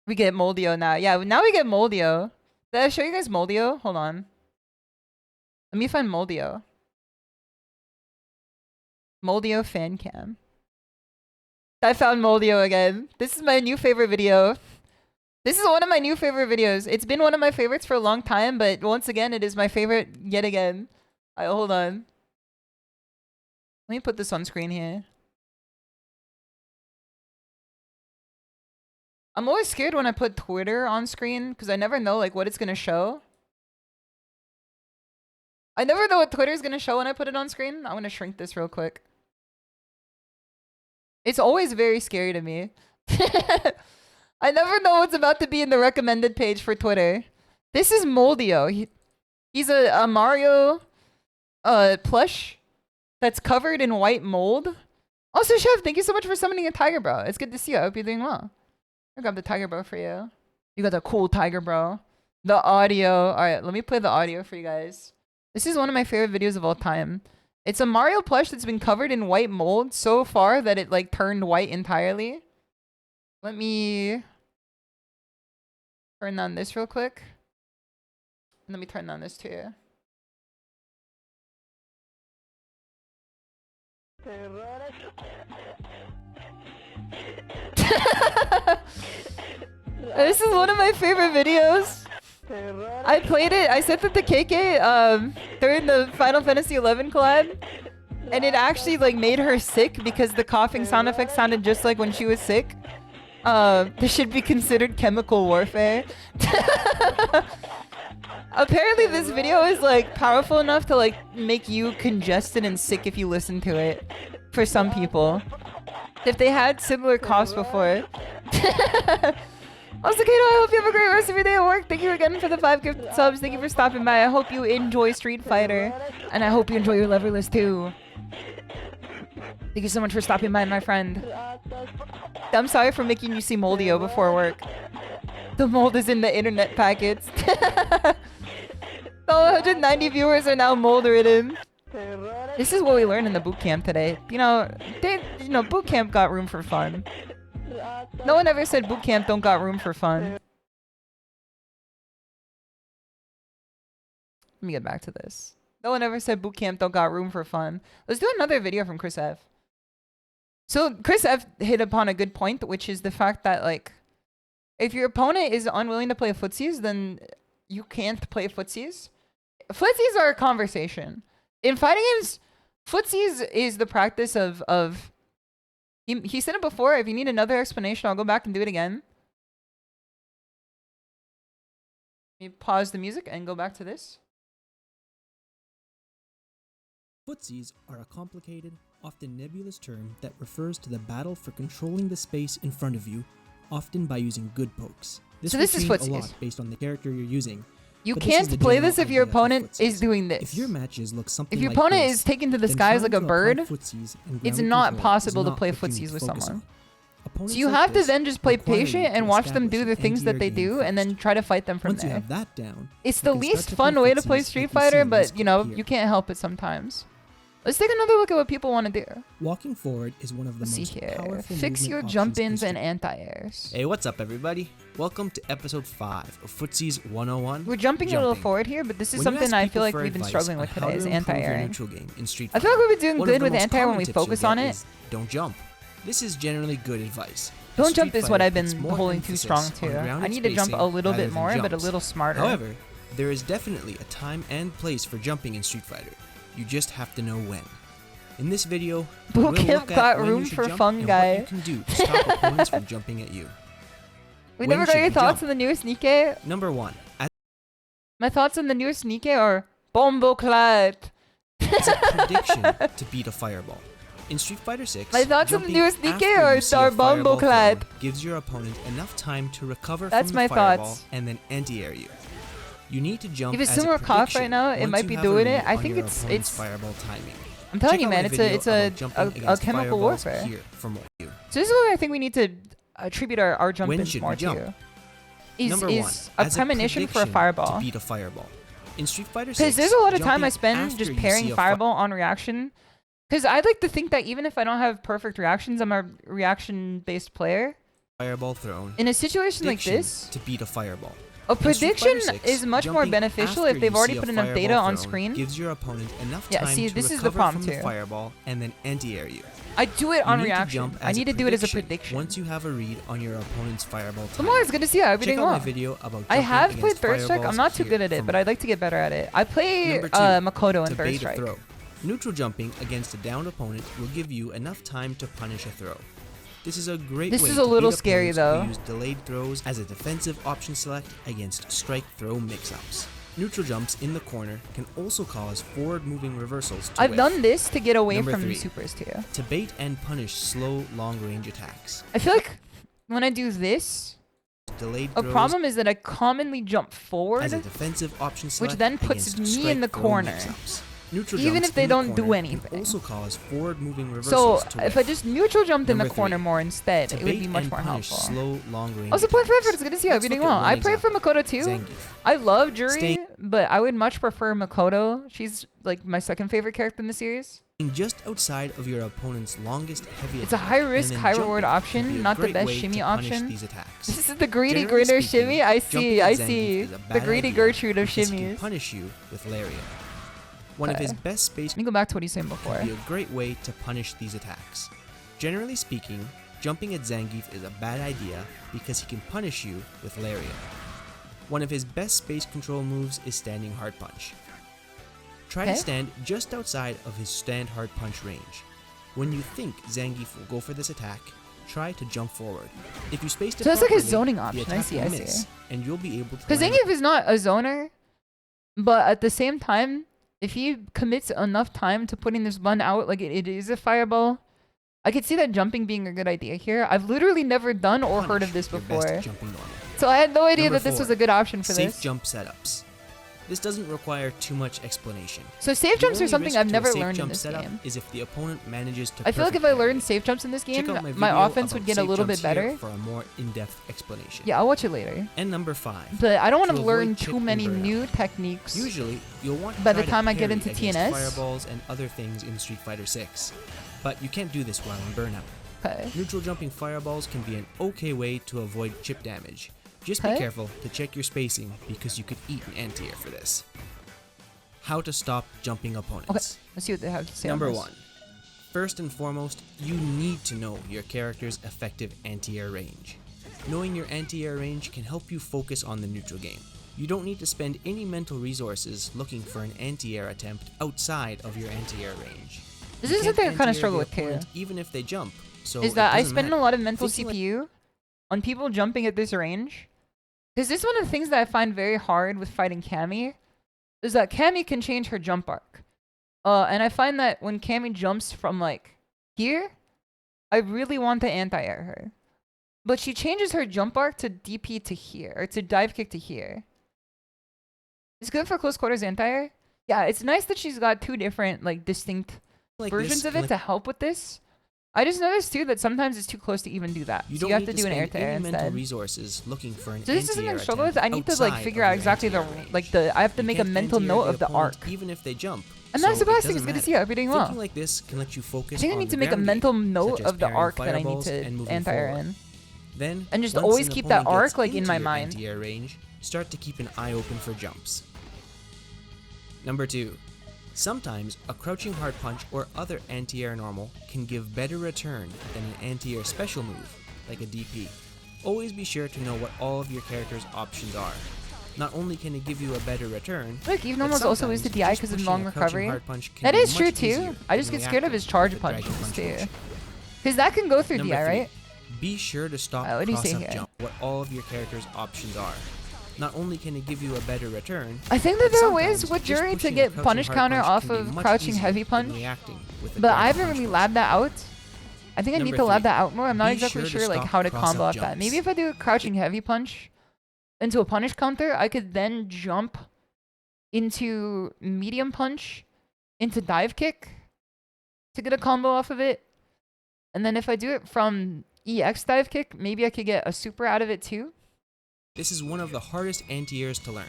We get Moldio now. Yeah, now we get Moldio. Did I show you guys Moldio? Hold on. Let me find Moldio. Moldio fan cam. I found Moldio again. This is my new favorite video. This is one of my new favorite videos. It's been one of my favorites for a long time, but once again, it is my favorite yet again. Alright, hold on. Let me put this on screen here. I'm always scared when I put Twitter on screen because I never know like what it's gonna show. I never know what Twitter's gonna show when I put it on screen. I'm gonna shrink this real quick. It's always very scary to me. I never know what's about to be in the recommended page for Twitter. This is Moldio. He's a Mario plush that's covered in white mold. Also, Chef, thank you so much for summoning a tiger bro. It's good to see you. I hope you're doing well. I grabbed the tiger bro for you. You got the cool tiger bro. The audio. Alright, let me play the audio for you guys. This is one of my favorite videos of all time. It's a Mario plush that's been covered in white mold so far that it like turned white entirely. Let me turn on this real quick. And let me turn on this too. This is one of my favorite videos. I played it. I sent it to KK during the Final Fantasy XI collab, and it actually like made her sick because the coughing sound effect sounded just like when she was sick. This should be considered chemical warfare. Apparently, this video is like powerful enough to like make you congested and sick if you listen to it. For some people, if they had similar coughs before. Also, Kato, I hope you have a great rest of your day at work. Thank you again for the 5 gifted subs. Thank you for stopping by. I hope you enjoy Street Fighter. And I hope you enjoy your leverless too. Thank you so much for stopping by, my friend. I'm sorry for making you see Moldio before work. The mold is in the internet packets. The 190 viewers are now mold ridden. This is what we learned in the boot camp today. You know, boot camp got room for fun. No one ever said boot camp don't got room for fun. Let me get back to this. No one ever said boot camp don't got room for fun. Let's do another video from Chris F. So Chris F hit upon a good point, which is the fact that like, if your opponent is unwilling to play footsies, then you can't play footsies. Footsies are a conversation. In fighting games, footsies is the practice of he said it before. If you need another explanation, I'll go back and do it again. Let me pause the music and go back to this. Footsies are a complicated, often nebulous term that refers to the battle for controlling the space in front of you, often by using good pokes. This is footsies. A lot based on the character you're using. You can't play this if your opponent is doing this. If your matches look something if your like opponent this, is taken to the skies like a bird, it's not possible to play what you need footsies to with focus someone. on. Opponents So you like have to this then just play require you patient to and watch them do establish the an things that they anti-air do game and then first. try to fight them from Once you there. have that down, It's you the can least start to fun play way to play footsies Street like you see Fighter, in this but you know, clip here. you can't help it sometimes. Let's take another look at what people want to do. Walking forward is one of the Let's see most here. powerful Fix your movement jump-ins options in and Street. anti-airs. Hey, what's up, everybody? Welcome to episode 5 of Footsie's 101. We're jumping a little forward here, but this is When you something ask I people feel like for we've been advice struggling on with how today to is improve your anti-airing. neutral game in Street I feel like we've been doing one of good the with most anti-air when common we tips you'll focus get on it. is don't jump. This is generally good advice. Don't Street jump is what Fighter I've been puts more holding too emphasis strong on to. grounded I need to jump a spacing little rather bit than more, but a jumps. little smarter. However, there is definitely a time and place for jumping in Street Fighter. You just have to know when. In this video, we'll Bootcamp look got at when room you should for jump fun and guy. what you can do to stop opponents from jumping at you. We When never got should your you thoughts jump? on the newest Nikkei. Number 1. My thoughts on the newest Nikkei are Bomboclat. It's a prediction to beat a fireball. In Street Fighter 6, My thoughts on the jumping newest after Nikkei you are see a fireball Bomboclat. thrown gives your opponent enough time to recover That's from my the fireball thoughts. and then anti-air you. You need to jump If it's as a similar cough prediction right now, it once might you be have a doing read it. I on think your it's opponent's fireball timing. I'm telling Check you, out man, my it's video a about jumping a against chemical fireballs warfare. here for more. So this is what I think we need to attribute our jump When ins should more we jump? to. Is Number 1, a as premonition for a prediction fireball. to beat a fireball. In Street Fighter 6, Because there's a lot of time I jumping spend after just you pairing see a fireball on reaction. Because I like to think that even if I don't have perfect reactions, I'm a reaction-based player. fireball thrown. In a situation like Prediction this, to beat a fireball. a In Street prediction Fighter 6, is much more jumping beneficial after if they've you already see a put enough fireball data on thrown screen. Gives your opponent enough Yeah, time see, to this is the recover problem from the too. fireball and then anti-air you. I do it You on need to reaction. jump I as need a to do it as a prediction prediction. Once you have a read on your opponent's fireball Come timing. on, it's good to see how everything Check out my well. video about I jumping have played against Third Strike. I'm fireballs not too here good at for it, but more. I'd like to get better at it. I play Number 2, Makoto in to Third bait a Strike. throw. Neutral jumping against a downed opponent will give you enough time to punish a throw. This is a great This way is to a little beat scary, opponents though. who use delayed throws as a defensive option select against strike throw mix-ups. Neutral jumps in the corner can also cause forward-moving reversals to I've whiff. done this to get away Number from 3, supers too. to bait and punish slow, long-range attacks. I feel like when I do this, Delayed a throws problem is that I commonly jump as a forward, defensive option select then puts against me in strike the throw corner. mix-ups. Neutral Even jumps if they in the don't do corner anything. can also cause forward-moving so reversals to if I whiff. just neutral jumped in the Number corner 3, more instead, to it would bait be much and more punish helpful. slow, long-range Also, point for attacks. effort. It's good to see how Let's you're doing look at well. one I played for example. Makoto too. Zangief. I love Jury, Stay- but I would much prefer Makoto. She's like my second favorite character in the series. Just outside of your opponent's longest heavy It's a attack, high risk, and then high reward jumping option, can be a not the great best way shimmy to punish option. these attacks. This is the greedy Generally gritter speaking, shimmy. I jumping see, at I Zangief see. is a The bad greedy idea Gertrude of because he can shimmies. punish you with Lariat. One of Okay. his best space Let me go back to what he's saying before. can be a great way to punish these attacks. Generally speaking, jumping at Zangief is a bad idea because he can punish you with Lariat. One of his best space control moves is standing hard punch. Try Okay. to stand just outside of his stand hard punch range. When you think Zangief will go for this attack, try to jump forward. If you spaced it So that's like a properly, zoning the option. I attack see, will I miss, see. and you'll be able to Because land Zangief is not a zoner, but at the same time, if he commits enough time to putting this bun out, like it is a fireball, I could see that jumping being a good idea here. I've literally never done or heard of punish this your before, best jumping normal. so I had no idea Number that this 4, was a good option for safe this. jump setups. This doesn't require too much explanation. So safe The jumps are only something risk I've to a never safe learned in jump this setup game. is if the opponent manages to I feel like if perfectly I land learned it. safe jumps in this game, Check out my video offense would about get a safe little jumps bit here better. for a more in-depth explanation. Yeah, I'll watch it later. And number 5. But I don't want To to avoid learn chip too and many burnout. new techniques. Usually, you'll want to By try the time to I get parry into against TNS. fireballs and other things in Street Fighter 6. But you can't do this while in burnout. Okay. Neutral jumping fireballs can be an okay way to avoid chip damage. Just be Okay. careful to check your spacing because you could eat an anti-air for this. How to stop jumping opponents. Okay. Let's see what they have to say. on Number this. 1. First and foremost, you need to know your character's effective anti-air range. Knowing your anti-air range can help you focus on the neutral game. You don't need to spend any mental resources looking for an anti-air attempt outside of your anti-air range. This You is can't something I kind anti-air of struggle the with too. opponent even if they jump. So Is it that I doesn't spend matter. a lot of mental Thinking like- CPU on people jumping at this range. Because this is one of the things that I find very hard with fighting Cammy, is that Cammy can change her jump arc. And I find that when Cammy jumps from like here, I really want to anti-air her. But she changes her jump arc to DP to here, or to dive kick to here. It's good for close quarters anti-air. Yeah, it's nice that she's got two different, like, distinct Like versions this, of it like- to help with this. I just noticed too that sometimes it's too close to even do that. You So don't you have need to do an air spend to air any mental instead. resources looking for an So this is something I anti-air struggle with. I attempt need to like outside figure of out your exactly the anti-air range. I have to You make a can't mental anti-air note of the opponent arc. even if they jump, I'm not so surprised. it It's doesn't good to matter. see you. You're doing well. Thinking like this can let you focus I think I on need the to make a ground mental game, note such as of the parrying arc that I need fireballs to and moving anti-air forward. in. Then, And just once always an keep that opponent arc, gets like, in into my your mind. anti-air range, start to keep an eye open for jumps. Number 2. Sometimes a crouching hard punch or other anti-air normal can give better return than an anti-air special move, like a DP. Always be sure to know what all of your character's options are. Not only can it give you a better return, Look, Eve but Normal's also sometimes used to DI just because of pushing long a crouching recovery. hard punch can That be is true much easier too. I just than get scared of his reacting charge with the punches dragon punch too. motion. Because that can go through Number DI, 3. right? Be sure to stop What do you say cross-up here? jump, what all of your character's options are. Not only can it give you a better return, I think that but there are ways sometimes with just Jury to pushing a get crouching punish hard counter punch off can be of much crouching easier heavy than punch. reacting with the But dragon I haven't punch really motion. labbed that out. I think I need Number to lab 3. that out more. I'm not Be exactly sure to sure like stop how to cross-up combo off that. jumps. Maybe if I do a crouching heavy punch into a punish counter, I could then jump into medium punch, into dive kick to get a combo off of it. And then if I do it from EX dive kick, maybe I could get a super out of it too. This is one of the hardest anti-airs to learn.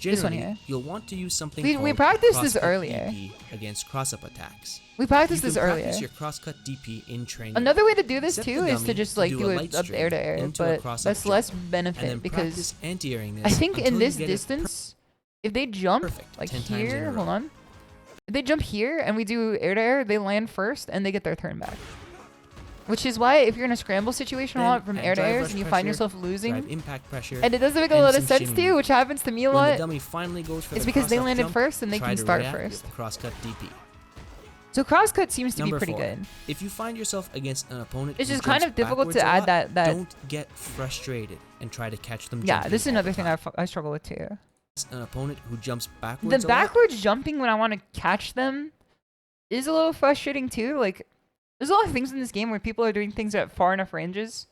This one Generally, here. you'll want to use something We called practiced this cross-cut earlier. DP against cross-up attacks. We practiced You this can earlier. practice your cross-cut DP in training. Another way to do this Set too the is to dummy just to like do do a it light up string air to air, into a but cross-up that's jump, less and benefit then because practice anti-airing this I think until in you this get it distance, if they jump perfect like 10 times in a here, row. hold on. If they jump here and we do air to air, they land first and they get their turn back. Which is why if you're in a scramble situation a Then lot from add air to drive airs rush and you find pressure, yourself drive losing, impact pressure, and it doesn't make a and lot of some sense to shimmy. you, which happens to me a When the lot, dummy finally goes for it's the because they cross-up landed jump, first and they try can to start react first. with cross-cut DP. So crosscut seems to be Number pretty 4. good. If you find yourself against an opponent It's who just kind jumps of difficult backwards to a add lot, that. don't get frustrated and try to catch them Yeah, jumping this is all another the thing time. I struggle with too. An opponent who jumps backwards The a lot, backwards jumping when I want to catch them is a little frustrating too. Like, there's a lot of things in this game where people are doing things at far enough ranges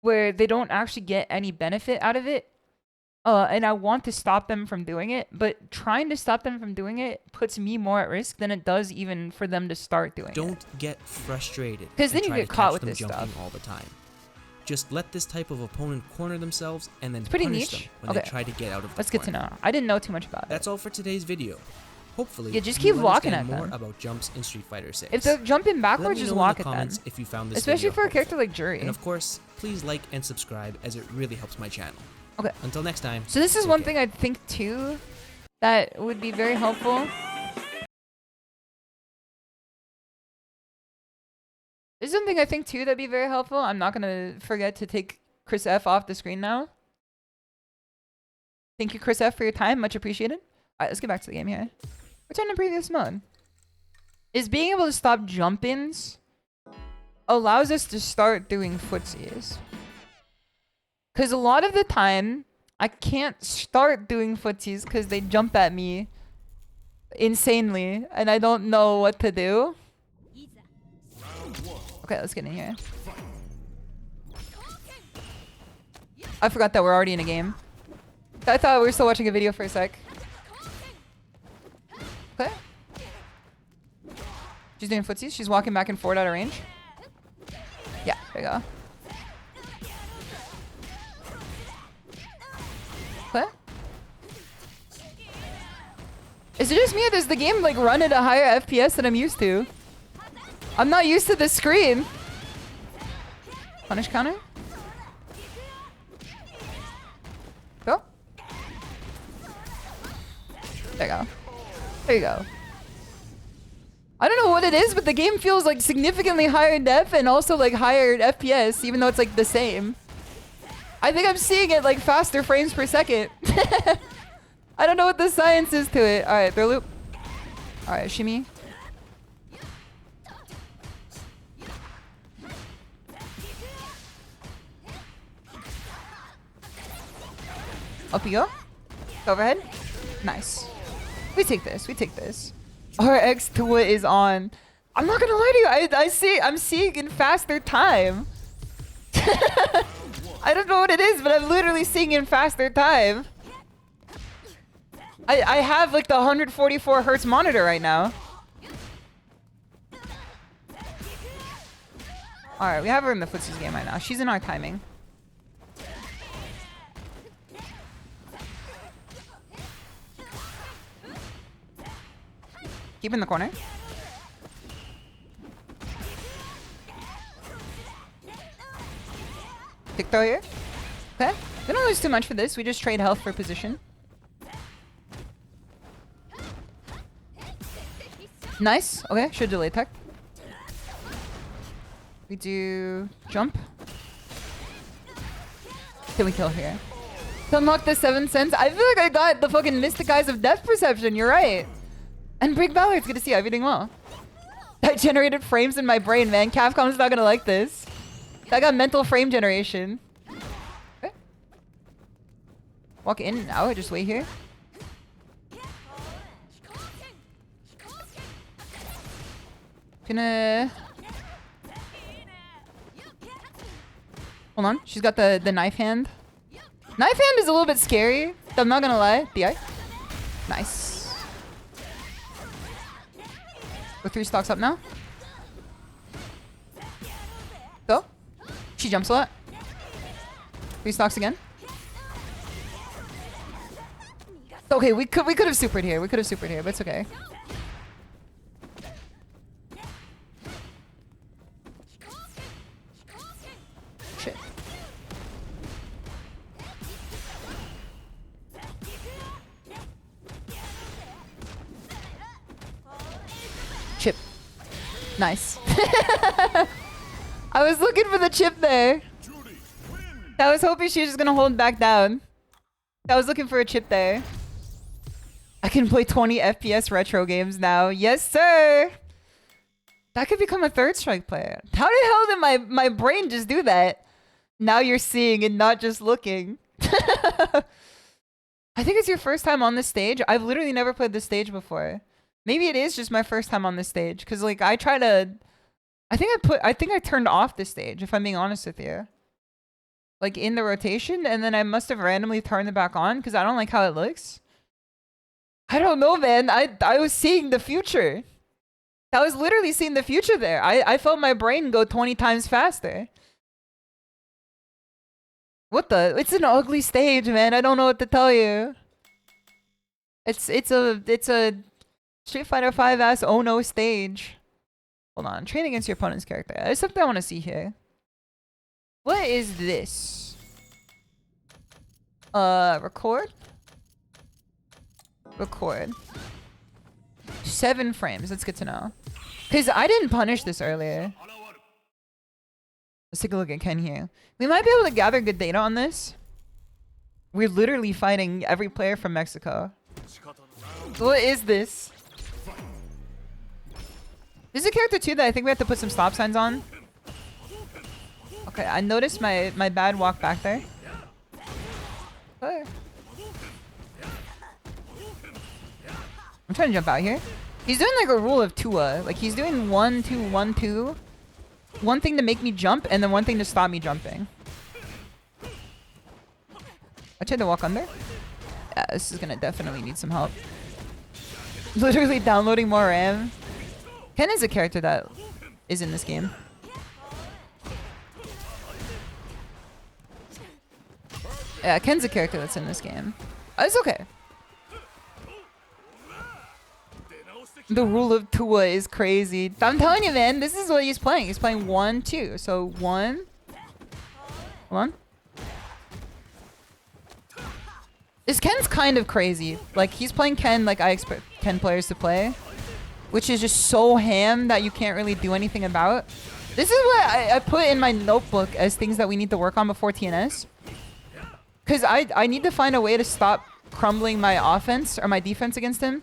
where they don't actually get any benefit out of it. And I want to stop them from doing it, but trying to stop them from doing it puts me more at risk than it does even for them to start doing it. don't get frustrated 'Cause then and you try get to caught catch with them this jumping stuff. all the time. Just let this type of opponent corner themselves and then pretty punish niche. them when Okay. they try to get out of the That's good to corner. know. I didn't know too much about it. That's all for today's video. Hopefully, Yeah, just you keep walking understand at more them. about jumps in Street Fighter 6. If they're jumping Let backwards, me just know walk in the at them. comments if you found this Especially video for a character helpful. like Jury. And of course, please like and subscribe as it really helps my channel. Okay. Until next time. So this is take one care. thing I think too that would be very helpful. This is something I think too that'd be very helpful. I'm not gonna forget to take Chris F off the screen now. Thank you, Chris F, for your time. Much appreciated. Alright, let's get back to the game here. Return to previous mode. Is being able to stop jump-ins allows us to start doing footsies. Because a lot of the time, I can't start doing footsies because they jump at me insanely and I don't know what to do. Okay, let's get in here. I forgot that we're already in a game. I thought we were still watching a video for a sec. Okay. She's doing footsies. She's walking back and forth out of range. Yeah, there you go. What? Is it just me or does the game like run at a higher FPS than I'm used to? I'm not used to this screen. Punish counter? Go. There you go. There you go. I don't know what it is, but the game feels like significantly higher def and also like higher FPS, even though it's like the same. I think I'm seeing it like faster frames per second. I don't know what the science is to it. Alright, throw loop. Alright, shimmy. Up you go. Overhead. Nice. We take this. We take this. RX to what is on. I'm not gonna lie to you. I'm seeing in faster time. I don't know what it is, but I'm literally seeing in faster time. I have like the 144 hertz monitor right now. Alright, we have her in the footsies game right now. She's in our timing. Keep in the corner. Tick throw here. Okay. We don't lose too much for this. We just trade health for position. Nice. Okay, should delay tech. We do jump. Can we kill here? To unlock the 7 cents. I feel like I got the fucking Mystic Eyes of Death Perception. You're right. And Brick Valor, it's good to see everything well. I generated frames in my brain, man. Capcom's not gonna like this. I got mental frame generation. Okay. Walk in and out. Just wait here. Gonna... Hold on. She's got the knife hand. Knife hand is a little bit scary. I'm not gonna lie. DI. Nice. We're 3 stocks up now. Go. She jumps a lot. 3 stocks again. Okay, we could have supered here. We could have supered here, but it's okay. Shit. Chip. Nice. I was looking for the chip there. I was hoping she was just gonna hold back down. I was looking for a chip there. I can play 20 FPS retro games now. Yes, sir. That could become a third strike player. How the hell did my brain just do that? Now you're seeing and not just looking. I think it's your first time on this stage. I've literally never played this stage before. Maybe it is just my first time on this stage. Cause like I try to... I think I turned off this stage, if I'm being honest with you. Like in the rotation, and then I must have randomly turned it back on because I don't like how it looks. I don't know, man. I was seeing the future. I was literally seeing the future there. I felt my brain go 20 times faster. What the? It's an ugly stage, man. I don't know what to tell you. It's a Street Fighter 5 ass oh no stage. Hold on. Train against your opponent's character. There's something I want to see here. What is this? Record? Record. 7 frames. That's good to know. Because I didn't punish this earlier. Let's take a look at Ken here. We might be able to gather good data on this. We're literally fighting every player from Mexico. What is this? This is a character too that I think we have to put some stop signs on. Okay, I noticed my bad walk back there. Oh. I'm trying to jump out here. He's doing like a rule of Tua. Like he's doing 1, 2, 1, 2. One thing to make me jump and then one thing to stop me jumping. I tried to walk under. Yeah, this is gonna definitely need some help. Literally downloading more RAM. Ken is a character that is in this game. Yeah, Ken's a character that's in this game. It's okay. The rule of Tua is crazy. I'm telling you, man, this is what he's playing. He's playing 1, 2. So 1. Hold on. This Ken's kind of crazy. Like, he's playing Ken like I expect Ken players to play. Which is just so ham that you can't really do anything about. This is what I put in my notebook as things that we need to work on before TNS. Because I need to find a way to stop crumbling my offense or my defense against him.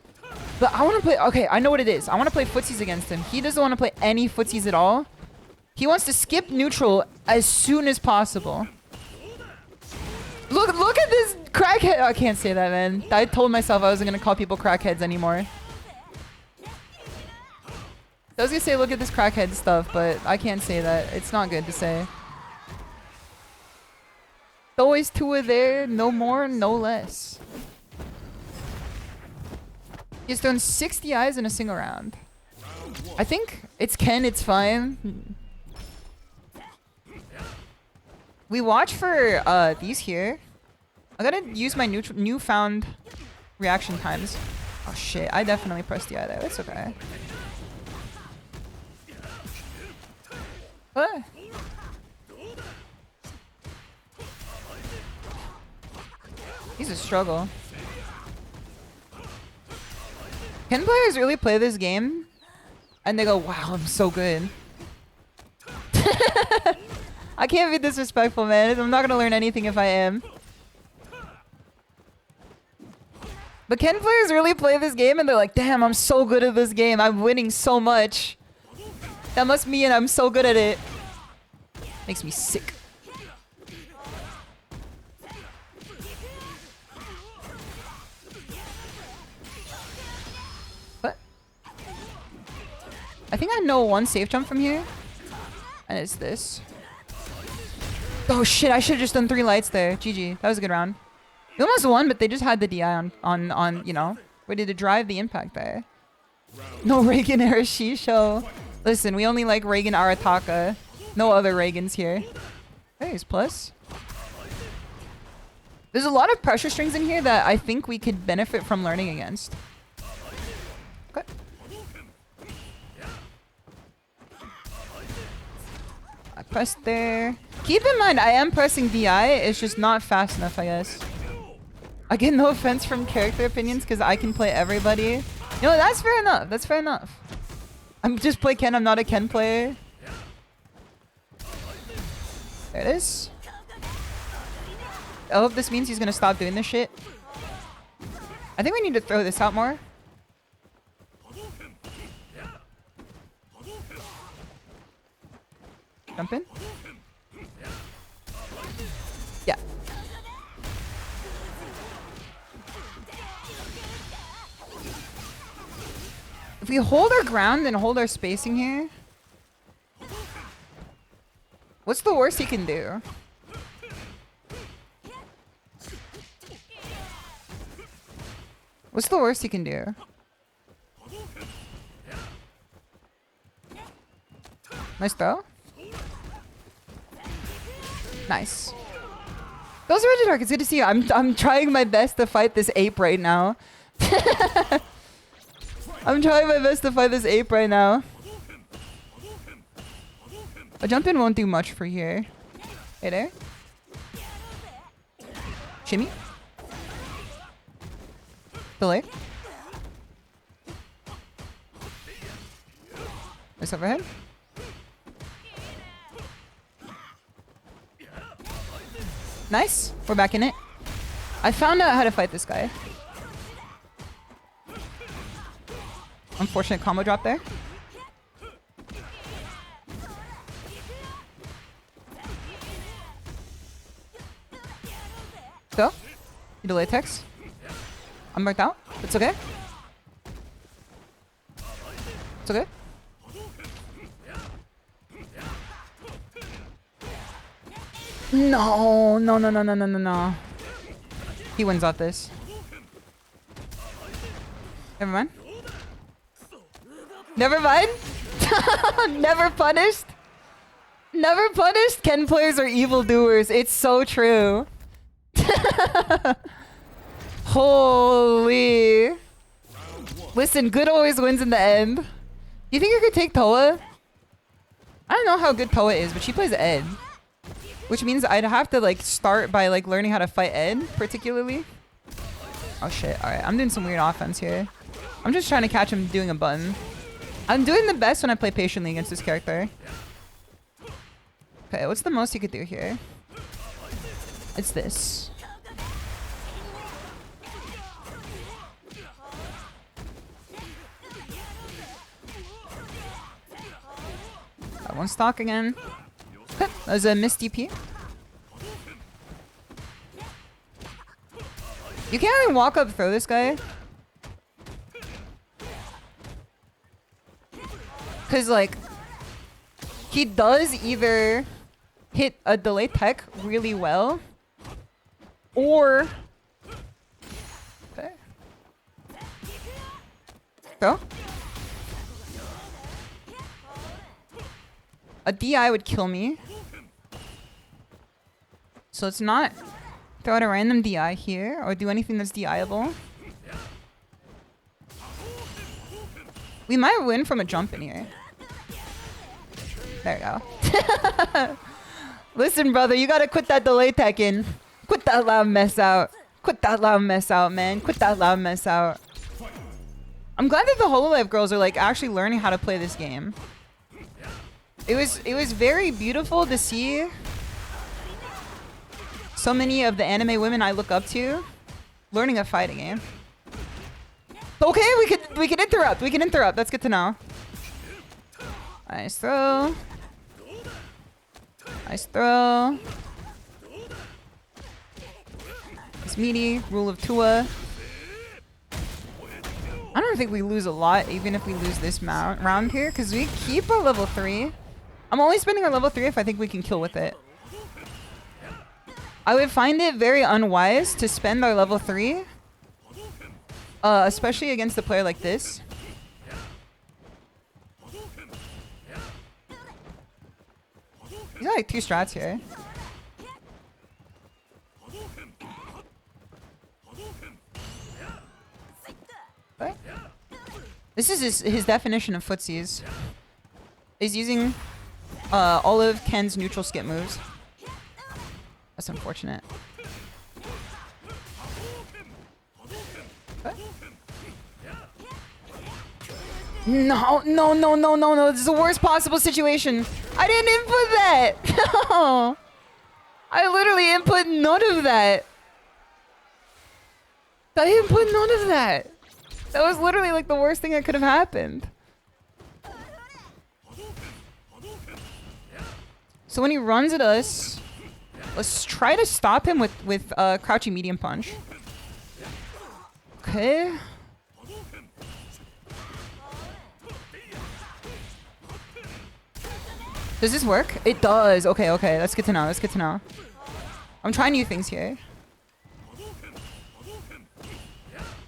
But I want to play... Okay, I know what it is. I want to play footsies against him. He doesn't want to play any footsies at all. He wants to skip neutral as soon as possible. Look at this crackhead... Oh, I can't say that, man. I told myself I wasn't going to call people crackheads anymore. I was going to say look at this crackhead stuff, but I can't say that. It's not good to say. Always Tua there, no more, no less. He's done 60 eyes in a single round. I think it's Ken, it's fine. We watch for these here. I gotta use my newfound reaction times. Oh shit, I definitely pressed the eye there. It's okay. What? He's a struggle. Can players really play this game? And they go, wow, I'm so good. I can't be disrespectful, man. I'm not gonna learn anything if I am. But can players really play this game and they're like, damn, I'm so good at this game. I'm winning so much. That must mean I'm so good at it. Makes me sick. What? I think I know one safe jump from here. And it's this. Oh shit, I should have just done 3 lights there. GG. That was a good round. We almost won, but they just had the DI on you know, ready to drive the impact there. No Reagan era SHISHOU. Listen, we only like Reagan Arataka. No other Reagans here. Hey, he's plus. There's a lot of pressure strings in here that I think we could benefit from learning against. Okay. I pressed there. Keep in mind, I am pressing DI. It's just not fast enough, I guess. I get no offense from character opinions because I can play everybody. You know, that's fair enough. That's fair enough. I'm just play Ken. I'm not a Ken player. There it is. I hope this means he's gonna stop doing this shit. I think we need to throw this out more. Jump in. Yeah. If we hold our ground and hold our spacing here, what's the worst he can do? What's the worst he can do? Nice throw. Nice. Those are Regidark. It's good to see you. I'm trying my best to fight this ape right now. I'm trying my best to fight this ape right now. A jump in won't do much for here. Hey there. Shimmy. Delay. Nice overhead. Nice. We're back in it. I found out how to fight this guy. Unfortunate combo drop there. So, you delay text. I'm burnt out. It's okay. It's okay. No, no, no, no, no, no, no, no. He wins off this. Never mind. Never mind. Never punished. Never punished. Ken players are evildoers. It's so true. Holy. Listen, good always wins in the end. You think you could take Toa? I don't know how good Toa is, but she plays Ed. Which means I'd have to like start by like learning how to fight Ed, particularly. Oh shit, alright. I'm doing some weird offense here. I'm just trying to catch him doing a button. I'm doing the best when I play patiently against this character. Okay, what's the most you could do here? It's this. Got one stock again. That was a missed DP. You can't really walk up throw this guy. Cause like he does either hit a delay tech really well or okay. Throw. A DI would kill me. So let's not throw out a random DI here or do anything that's DIable. We might win from a jump in here. There we go. Listen, brother, you gotta quit that delay teching. Quit that loud mess out. Quit that loud mess out, man. Quit that loud mess out. I'm glad that the Hololive girls are like actually learning how to play this game. It was very beautiful to see so many of the anime women I look up to learning a fighting game. Okay, we can interrupt. We can interrupt. That's good to know. Nice throw. Nice throw. It's meaty. Rule of Tua. I don't think we lose a lot, even if we lose this round here, because we keep our level 3. I'm only spending our level 3 if I think we can kill with it. I would find it very unwise to spend our level 3, especially against a player like this. He's got like 2 strats here. What? This is his definition of footsies. He's using all of Ken's neutral skip moves. That's unfortunate. What? No. This is the worst possible situation. I didn't input that. No. I literally input none of that. I input none of that. That was literally like the worst thing that could have happened. So when he runs at us, let's try to stop him with crouching medium punch. Okay. Does this work? It does. Okay. That's good to know. That's good to know. I'm trying new things here.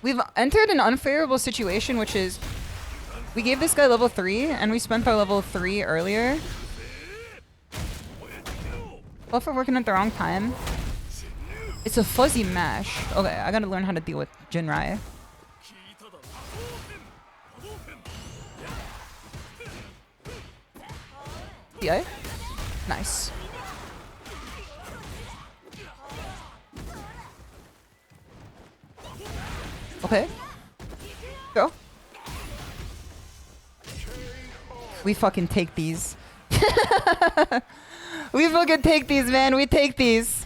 We've entered an unfavorable situation, which is we gave this guy level 3 and we spent our level 3 earlier. Both are working at the wrong time. It's a fuzzy mash. Okay, I gotta learn how to deal with Jinrai. Yeah? Nice. Okay. Go. We fucking take these. We fucking take these, man. We take these.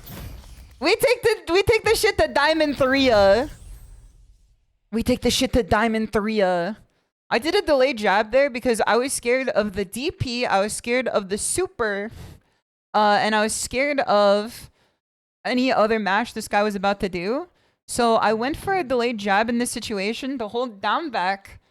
We take the shit to Diamond 3. We take the shit to Diamond 3. I did a delayed jab there because I was scared of the DP, I was scared of the super, and I was scared of any other mash this guy was about to do. So I went for a delayed jab in this situation to hold down back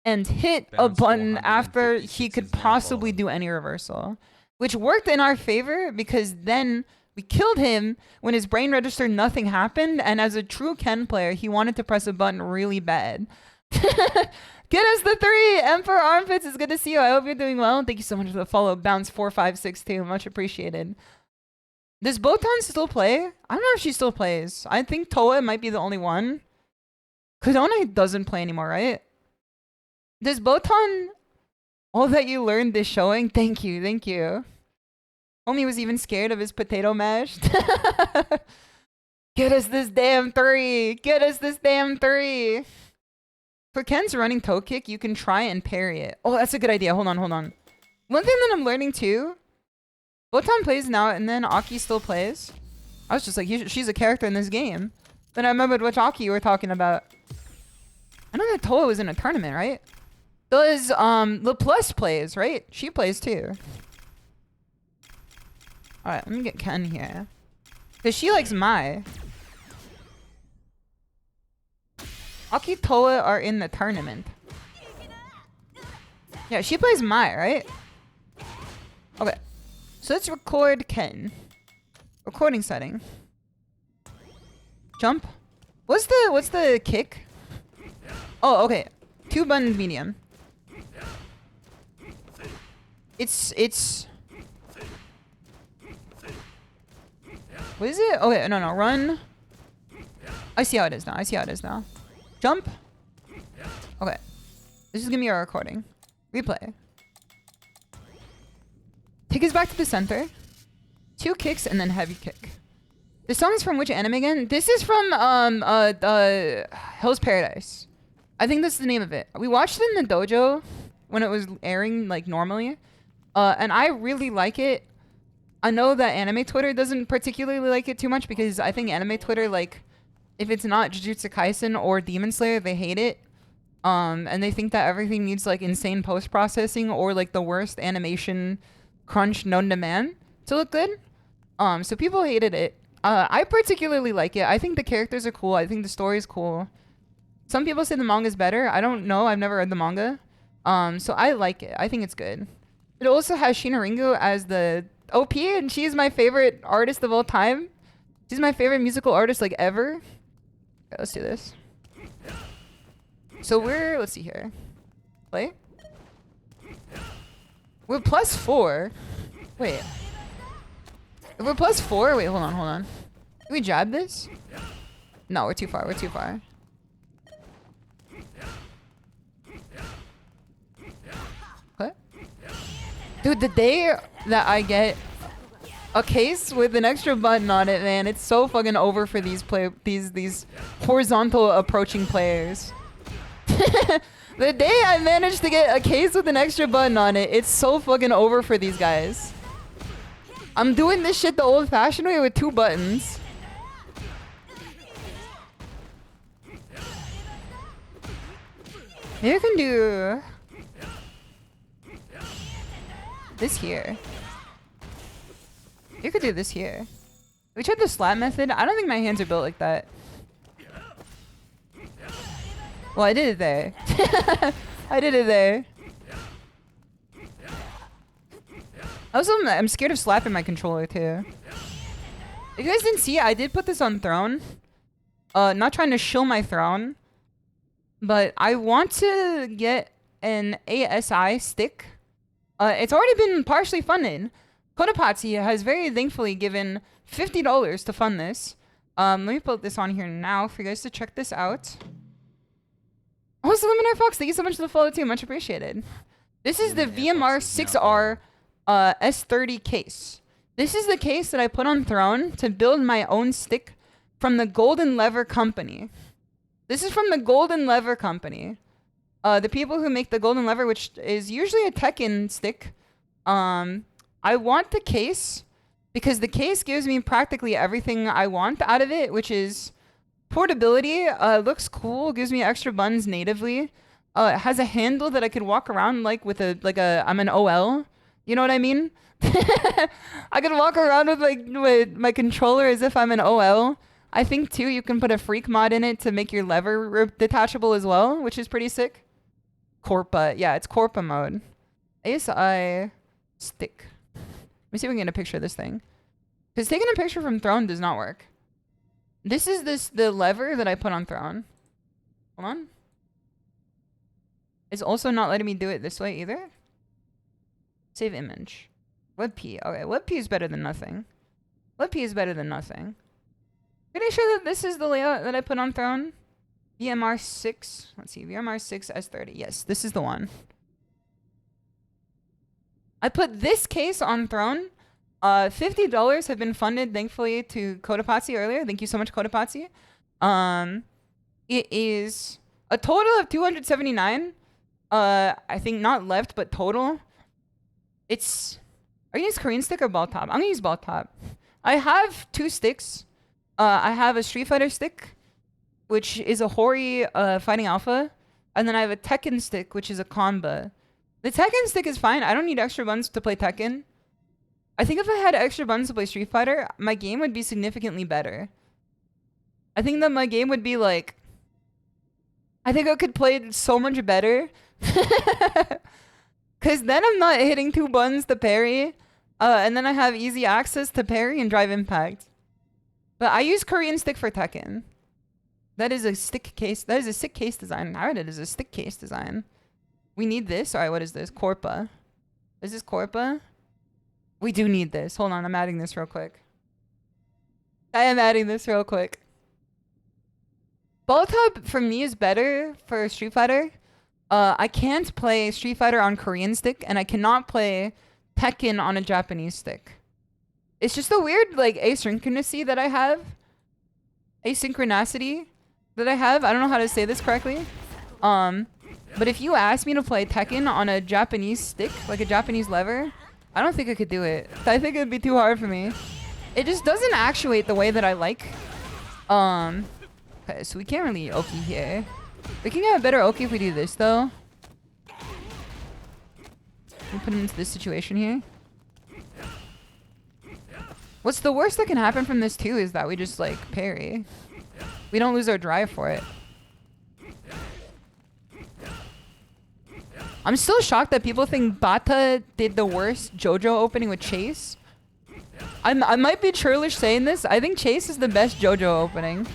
and hit a button after he could possibly do any reversal, which worked in our favor because then we killed him when his brain registered nothing happened, and as a true Ken player, he wanted to press a button really bad. Get us the 3! Emperor Armpits, it's good to see you. I hope you're doing well. Thank you so much for the follow. Bounce4562, much appreciated. Does Botan still play? I don't know if she still plays. I think Toa might be the only one. Kudone doesn't play anymore, right? Does Botan... All that you learned this showing? Thank you. Homie was even scared of his potato mash. Get us this damn 3! Get us this damn 3! For Ken's running toe kick, you can try and parry it. Oh, that's a good idea. Hold on. One thing that I'm learning too, Botan plays now and then Aki still plays. I was just like, she's a character in this game. Then I remembered which Aki you were talking about. I know that Toa was in a tournament, right? Does LaPlus plays, right? She plays too. Alright, let me get Ken here. Because she likes Mai. Aki Toa are in the tournament. Yeah, she plays Mai, right? Okay. So let's record Ken. Recording setting. Jump. What's the kick? Oh, okay. 2 buttons medium. It's what is it? Okay, no, run. I see how it is now. Jump. Okay. This is gonna be our recording. Replay. Take us back to the center. 2 kicks and then heavy kick. This song is from which anime again? This is from Hell's Paradise. I think that's the name of it. We watched it in the dojo when it was airing like normally. And I really like it. I know that anime Twitter doesn't particularly like it too much because I think anime Twitter, like, if it's not Jujutsu Kaisen or Demon Slayer, they hate it. And they think that everything needs like insane post-processing or like the worst animation crunch known to man to look good. So people hated it. I particularly like it. I think the characters are cool. I think the story is cool. Some people say the manga is better. I don't know. I've never read the manga. So I like it. I think it's good. It also has Shinaringu as the OP, and she's my favorite artist of all time. She's my favorite musical artist like ever. Okay, let's do this. So let's see here. Play. We're +4. Wait. If we're +4, wait, hold on. Can we jab this? No, we're too far. What? Dude, the day that I get a case with an extra button on it, man, it's so fucking over for these horizontal approaching players. The day I managed to get a case with an extra button on it, it's so fucking over for these guys. I'm doing this shit the old-fashioned way with 2 buttons. Maybe I can do this here. You could do this here. We tried the slap method. I don't think my hands are built like that. Well, I did it there. I did it there. Also, I'm scared of slapping my controller too. If you guys didn't see it, I did put this on throne. Not trying to shill my throne, but I want to get an ASI stick. It's already been partially funded. Kodapatsi has very thankfully given $50 to fund this. Let me put this on here now for you guys to check this out. Oh, Luminar Fox, thank you so much for the follow too. Much appreciated. This is the VMR 6R S30 case. This is the case that I put on Throne to build my own stick from the Golden Lever Company. This is from the Golden Lever Company. The people who make the Golden Lever, which is usually a Tekken stick. I want the case because the case gives me practically everything I want out of it, which is portability, looks cool, gives me extra buttons natively. It has a handle that I could walk around like with I'm an OL. You know what I mean? I could walk around with my controller as if I'm an OL. I think too you can put a freak mod in it to make your lever detachable as well, which is pretty sick. Corpa, yeah, it's Corpa mode. ASI stick. Let me see if we can get a picture of this thing. Because taking a picture from Throne does not work. This is the lever that I put on Throne. Hold on. It's also not letting me do it this way either. Save image. WebP. Okay, WebP is better than nothing. WebP is better than nothing. Pretty sure that this is the layout that I put on Throne. VMR 6. Let's see. VMR 6 S30. Yes, this is the one. I put this case on Throne. $50 have been funded, thankfully, to Kodapatsi earlier. Thank you so much, Kodapatsi. It is a total of 279. I think not left, but total. Are you gonna use Korean stick or ball top? I'm gonna use ball top. I have 2 sticks. I have a Street Fighter stick, which is a Hori Fighting Alpha. And then I have a Tekken stick, which is a Kanba. The Tekken stick is fine. I don't need extra buttons to play Tekken. I think if I had extra buttons to play Street Fighter, my game would be significantly better. I think that my game would be like... I think I could play it so much better. Because then I'm not hitting 2 buttons to parry. And then I have easy access to parry and drive impact. But I use Korean stick for Tekken. That is a stick case. That is a sick case design. I read it as a stick case design. We need this. Alright, what is this? Corpa. Is this Corpa? We do need this. Hold on, I'm adding this real quick. I am adding this real quick. Ball top for me is better for Street Fighter. I can't play Street Fighter on Korean stick, and I cannot play Tekken on a Japanese stick. It's just a weird like asynchronicity that I have. Asynchronicity that I have. I don't know how to say this correctly. But if you ask me to play Tekken on a Japanese stick, like a Japanese lever, I don't think I could do it. I think it'd be too hard for me. It just doesn't actuate the way that I like. Okay, so we can't really Oki here. We can get a better Oki if we do this though. We put him into this situation here. What's the worst that can happen from this too is that we just like parry. We don't lose our drive for it. I'm still shocked that people think Bata did the worst JoJo opening with Chase. I might be churlish saying this. I think Chase is the best JoJo opening.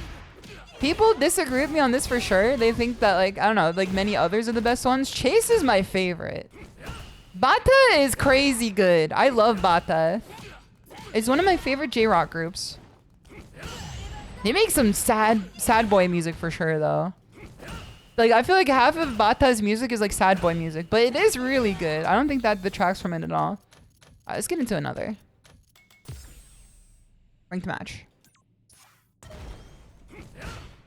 People disagree with me on this for sure. They think that like, I don't know, like many others are the best ones. Chase is my favorite. Bata is crazy good. I love Bata. It's one of my favorite J-Rock groups. They make some sad boy music for sure though. Like I feel like half of Bata's music is like sad boy music, but it is really good. I don't think that detracts from it at all. Let's get into another ranked match.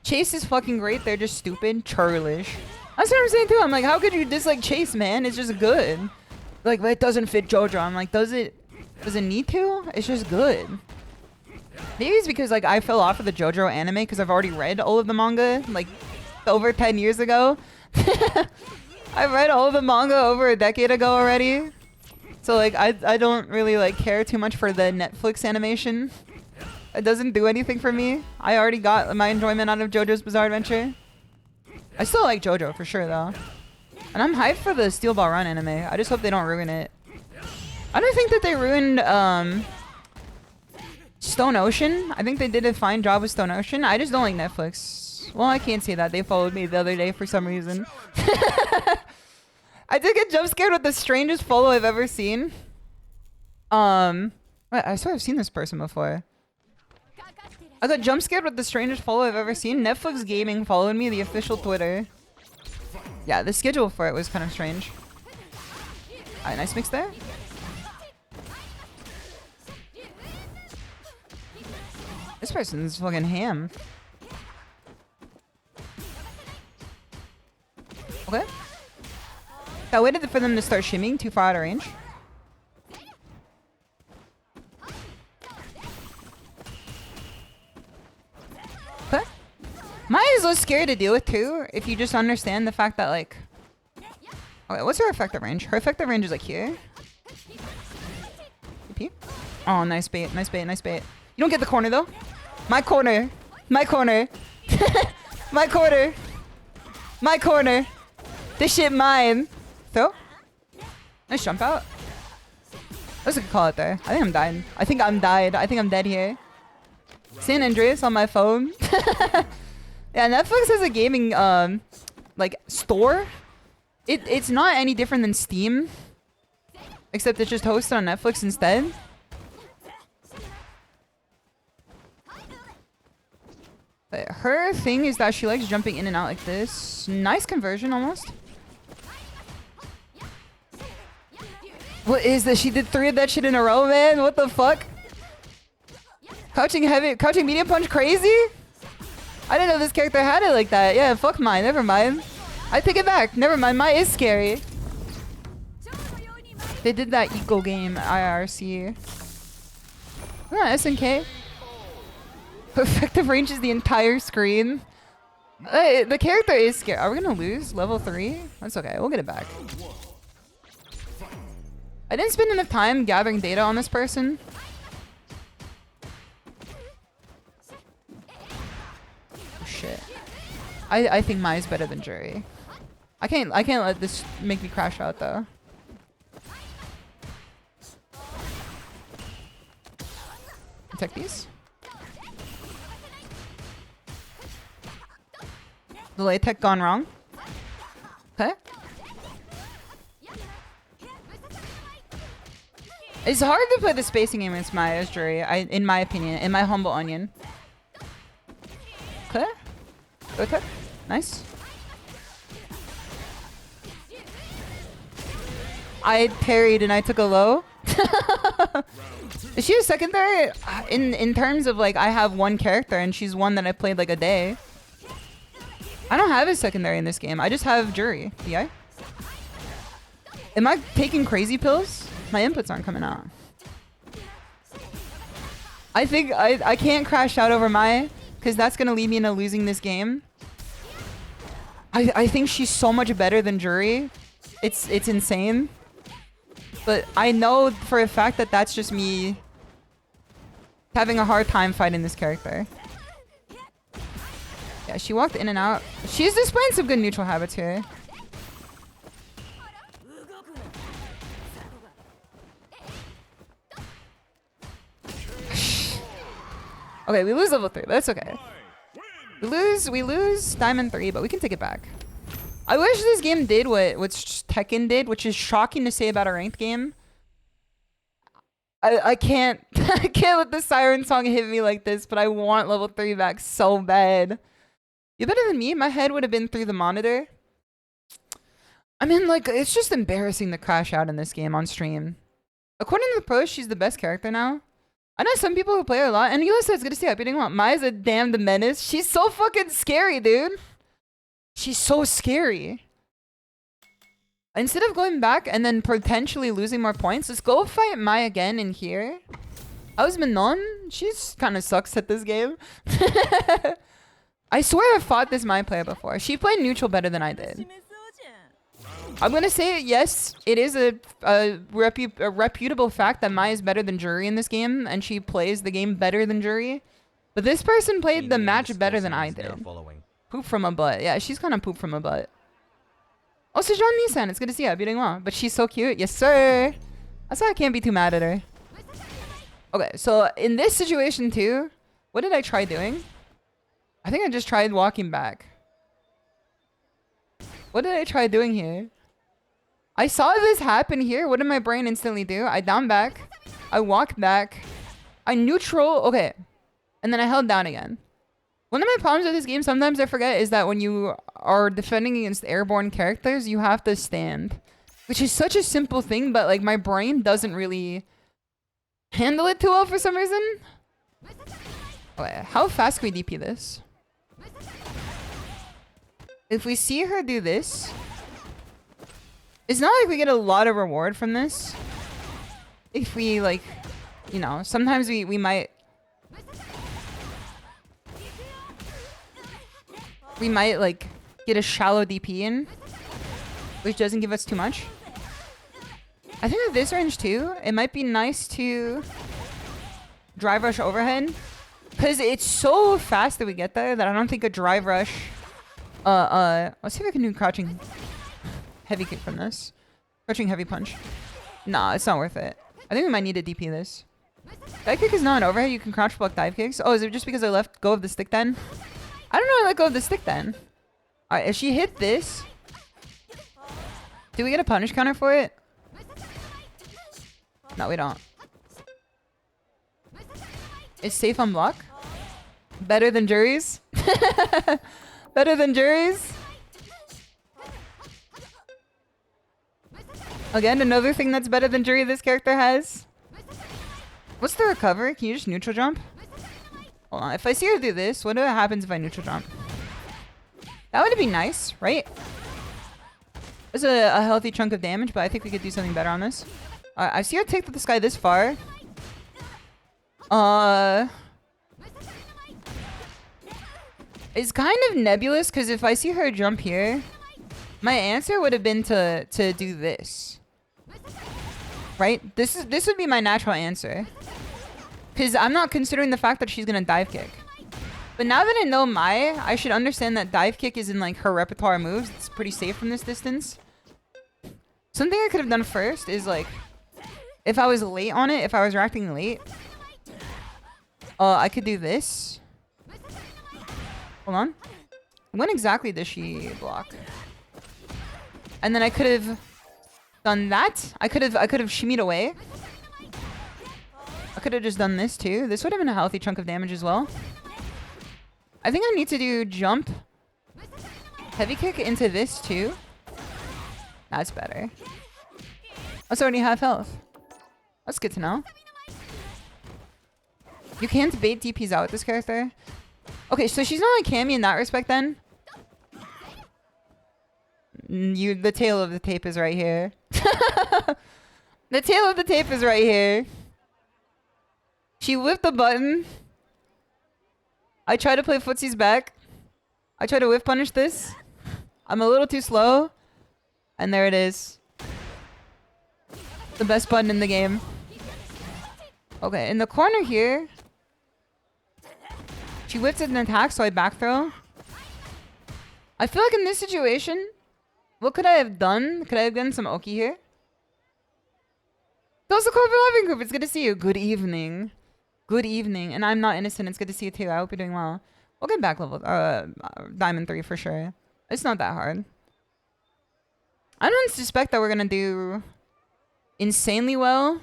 Chase is fucking great. They're just stupid, churlish. That's what I'm saying too. I'm like, how could you dislike Chase, man? It's just good. Like, but it doesn't fit JoJo. I'm like, does it need to? It's just good. Maybe it's because like I fell off of the JoJo anime because I've already read all of the manga like over 10 years ago. I read all of the manga over a decade ago already. So like I don't really like care too much for the Netflix animation. It doesn't do anything for me. I already got my enjoyment out of JoJo's Bizarre Adventure. I still like JoJo for sure though. And I'm hyped for the Steel Ball Run anime. I just hope they don't ruin it. I don't think that they ruined Stone Ocean. I think they did a fine job with Stone Ocean. I just don't like Netflix. Well, I can't say that. They followed me the other day for some reason. I did get jump scared with the strangest follow I've ever seen. I swear I've seen this person before. I got jump scared with the strangest follow I've ever seen. Netflix Gaming followed me, the official Twitter. Yeah, the schedule for it was kind of strange. Alright, nice mix there. This person's fucking ham. Okay. I waited for them to start shimmying too far out of range. Okay. Maya is a little scary to deal with too, if you just understand the fact that like... Okay, what's her effective range? Her effective range is like here. PP. Oh, nice bait, nice bait, nice bait. You don't get the corner though. My corner. My corner. My corner. My corner. This shit mine. Throw. Nice jump out. That's a good call out there. I think I'm dying. I think I'm died. I think I'm dead here. San Andreas on my phone. Yeah, Netflix has a gaming like store. It's not any different than Steam. Except it's just hosted on Netflix instead. But her thing is that she likes jumping in and out like this. Nice conversion almost. What is this? She did 3 of that shit in a row, man. What the fuck? Crouching heavy, crouching medium punch crazy? I didn't know this character had it like that. Yeah, fuck mine. Never mind. I take it back. Never mind. Mine is scary. They did that eco game IRC. SNK. Effective range is the entire screen. The character is scary. Are we gonna lose level 3? That's okay. We'll get it back. I didn't spend enough time gathering data on this person. Oh, shit. I think Mai's better than Jury. I can't let this make me crash out though. Protect these. Delay tech gone wrong. Okay. It's hard to play the spacing game against Maya's Jury, in my opinion, in my humble onion. Okay. Go tech. Nice. I parried and I took a low. Is she a secondary? In terms of like, I have one character and she's one that I played like a day. I don't have a secondary in this game. I just have jury. Yeah. Am I taking crazy pills? My inputs aren't coming out. I think I can't crash out over Mai because that's gonna lead me into losing this game. I think she's so much better than jury. It's insane. But I know for a fact that that's just me having a hard time fighting this character. Yeah, she walked in and out. She's displaying some good neutral habits here. Okay, we lose level 3. That's okay. We lose Diamond 3, but we can take it back. I wish this game did what Tekken did, which is shocking to say about a ranked game. I can't I can't let the siren song hit me like this, but I want level 3 back so bad. You're better than me? My head would have been through the monitor. I mean, like, it's just embarrassing to crash out in this game on stream. According to the pros, she's the best character now. I know some people who play her a lot, and Ulysses, it's good to see you. Beating one. Mai's a damned menace. She's so fucking scary, dude. She's so scary. Instead of going back and then potentially losing more points, let's go fight Mai again in here. How's Manon? She's kind of sucks at this game. I swear I've fought this Mai player before. She played neutral better than I did. I'm gonna say yes, it is a reputable fact that Mai is better than Jury in this game, and she plays the game better than Jury. But this person played the match better than I did. Poop from a butt. Yeah, she's kind of poop from a butt. Oh, Sejan Nissan, it's good to see you. Beating well. But she's so cute. Yes, sir. That's why I can't be too mad at her. Okay, so in this situation too, what did I try doing? I think I just tried walking back. What did I try doing here? I saw this happen here. What did my brain instantly do? I down back. I walked back. I neutral. Okay. And then I held down again. One of my problems with this game, sometimes I forget, is that when you are defending against airborne characters, you have to stand. Which is such a simple thing, but like my brain doesn't really handle it too well for some reason. Okay, how fast can we DP this? If we see her do this, it's not like we get a lot of reward from this. If we like, you know, sometimes we might like get a shallow DP in, which doesn't give us too much. I think at this range too, it might be nice to drive rush overhead, because it's so fast that we get there that I don't think a drive rush. Let's see if I can do crouching heavy kick from this. Crouching heavy punch. Nah, it's not worth it. I think we might need to DP this. Dive kick is not an overhead. You can crouch block dive kicks. Oh, is it just because I let go of the stick then? I don't know. I let go of the stick then. Alright, if she hit this, do we get a punish counter for it? No, we don't. Is safe on block? Better than Jury's? Better than Jury's? Again, another thing that's better than Jury this character has. What's the recovery? Can you just neutral jump? Hold on. If I see her do this, what happens if I neutral jump? That would be nice, right? It's a healthy chunk of damage, but I think we could do something better on this. I see her take this guy this far. It's kind of nebulous, because if I see her jump here, my answer would have been to do this. Right? This would be my natural answer. Because I'm not considering the fact that she's going to dive kick. But now that I know Mai, I should understand that dive kick is in like her repertoire of moves. It's pretty safe from this distance. Something I could have done first is like, if I was late on it, if I was reacting late, I could do this. Hold on. When exactly does she block? And then I could have done that. I could have shimmied away. I could have just done this too. This would have been a healthy chunk of damage as well. I think I need to do jump, heavy kick into this too. That's better. That's already half health. That's good to know. You can't bait DPs out with this character. Okay, so she's not a Cammy in that respect then. The tail of the tape is right here. The tail of the tape is right here. She whipped the button. I try to play footsie's back. I try to whiff punish this. I'm a little too slow. And there it is. The best button in the game. Okay, in the corner here. She whipped an attack, so I back throw. I feel like in this situation, what could I have done? Could I have done some Oki here? Those the corporate living group. It's good to see you. Good evening. Good evening. And I'm not innocent. It's good to see you too. I hope you're doing well. We'll get back level. Diamond 3 for sure. It's not that hard. I don't suspect that we're going to do insanely well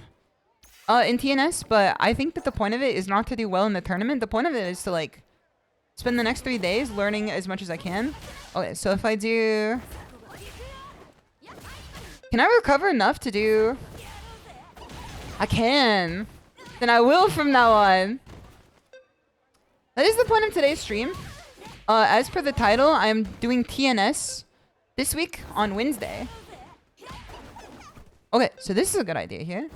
in TNS, but I think that the point of it is not to do well in the tournament. The point of it is to like spend the next 3 days learning as much as I can. Okay, so if I do... Can I recover enough to do... I can. Then I will from now on. That is the point of today's stream. As per the title, I am doing TNS this week on Wednesday. Okay, so this is a good idea here.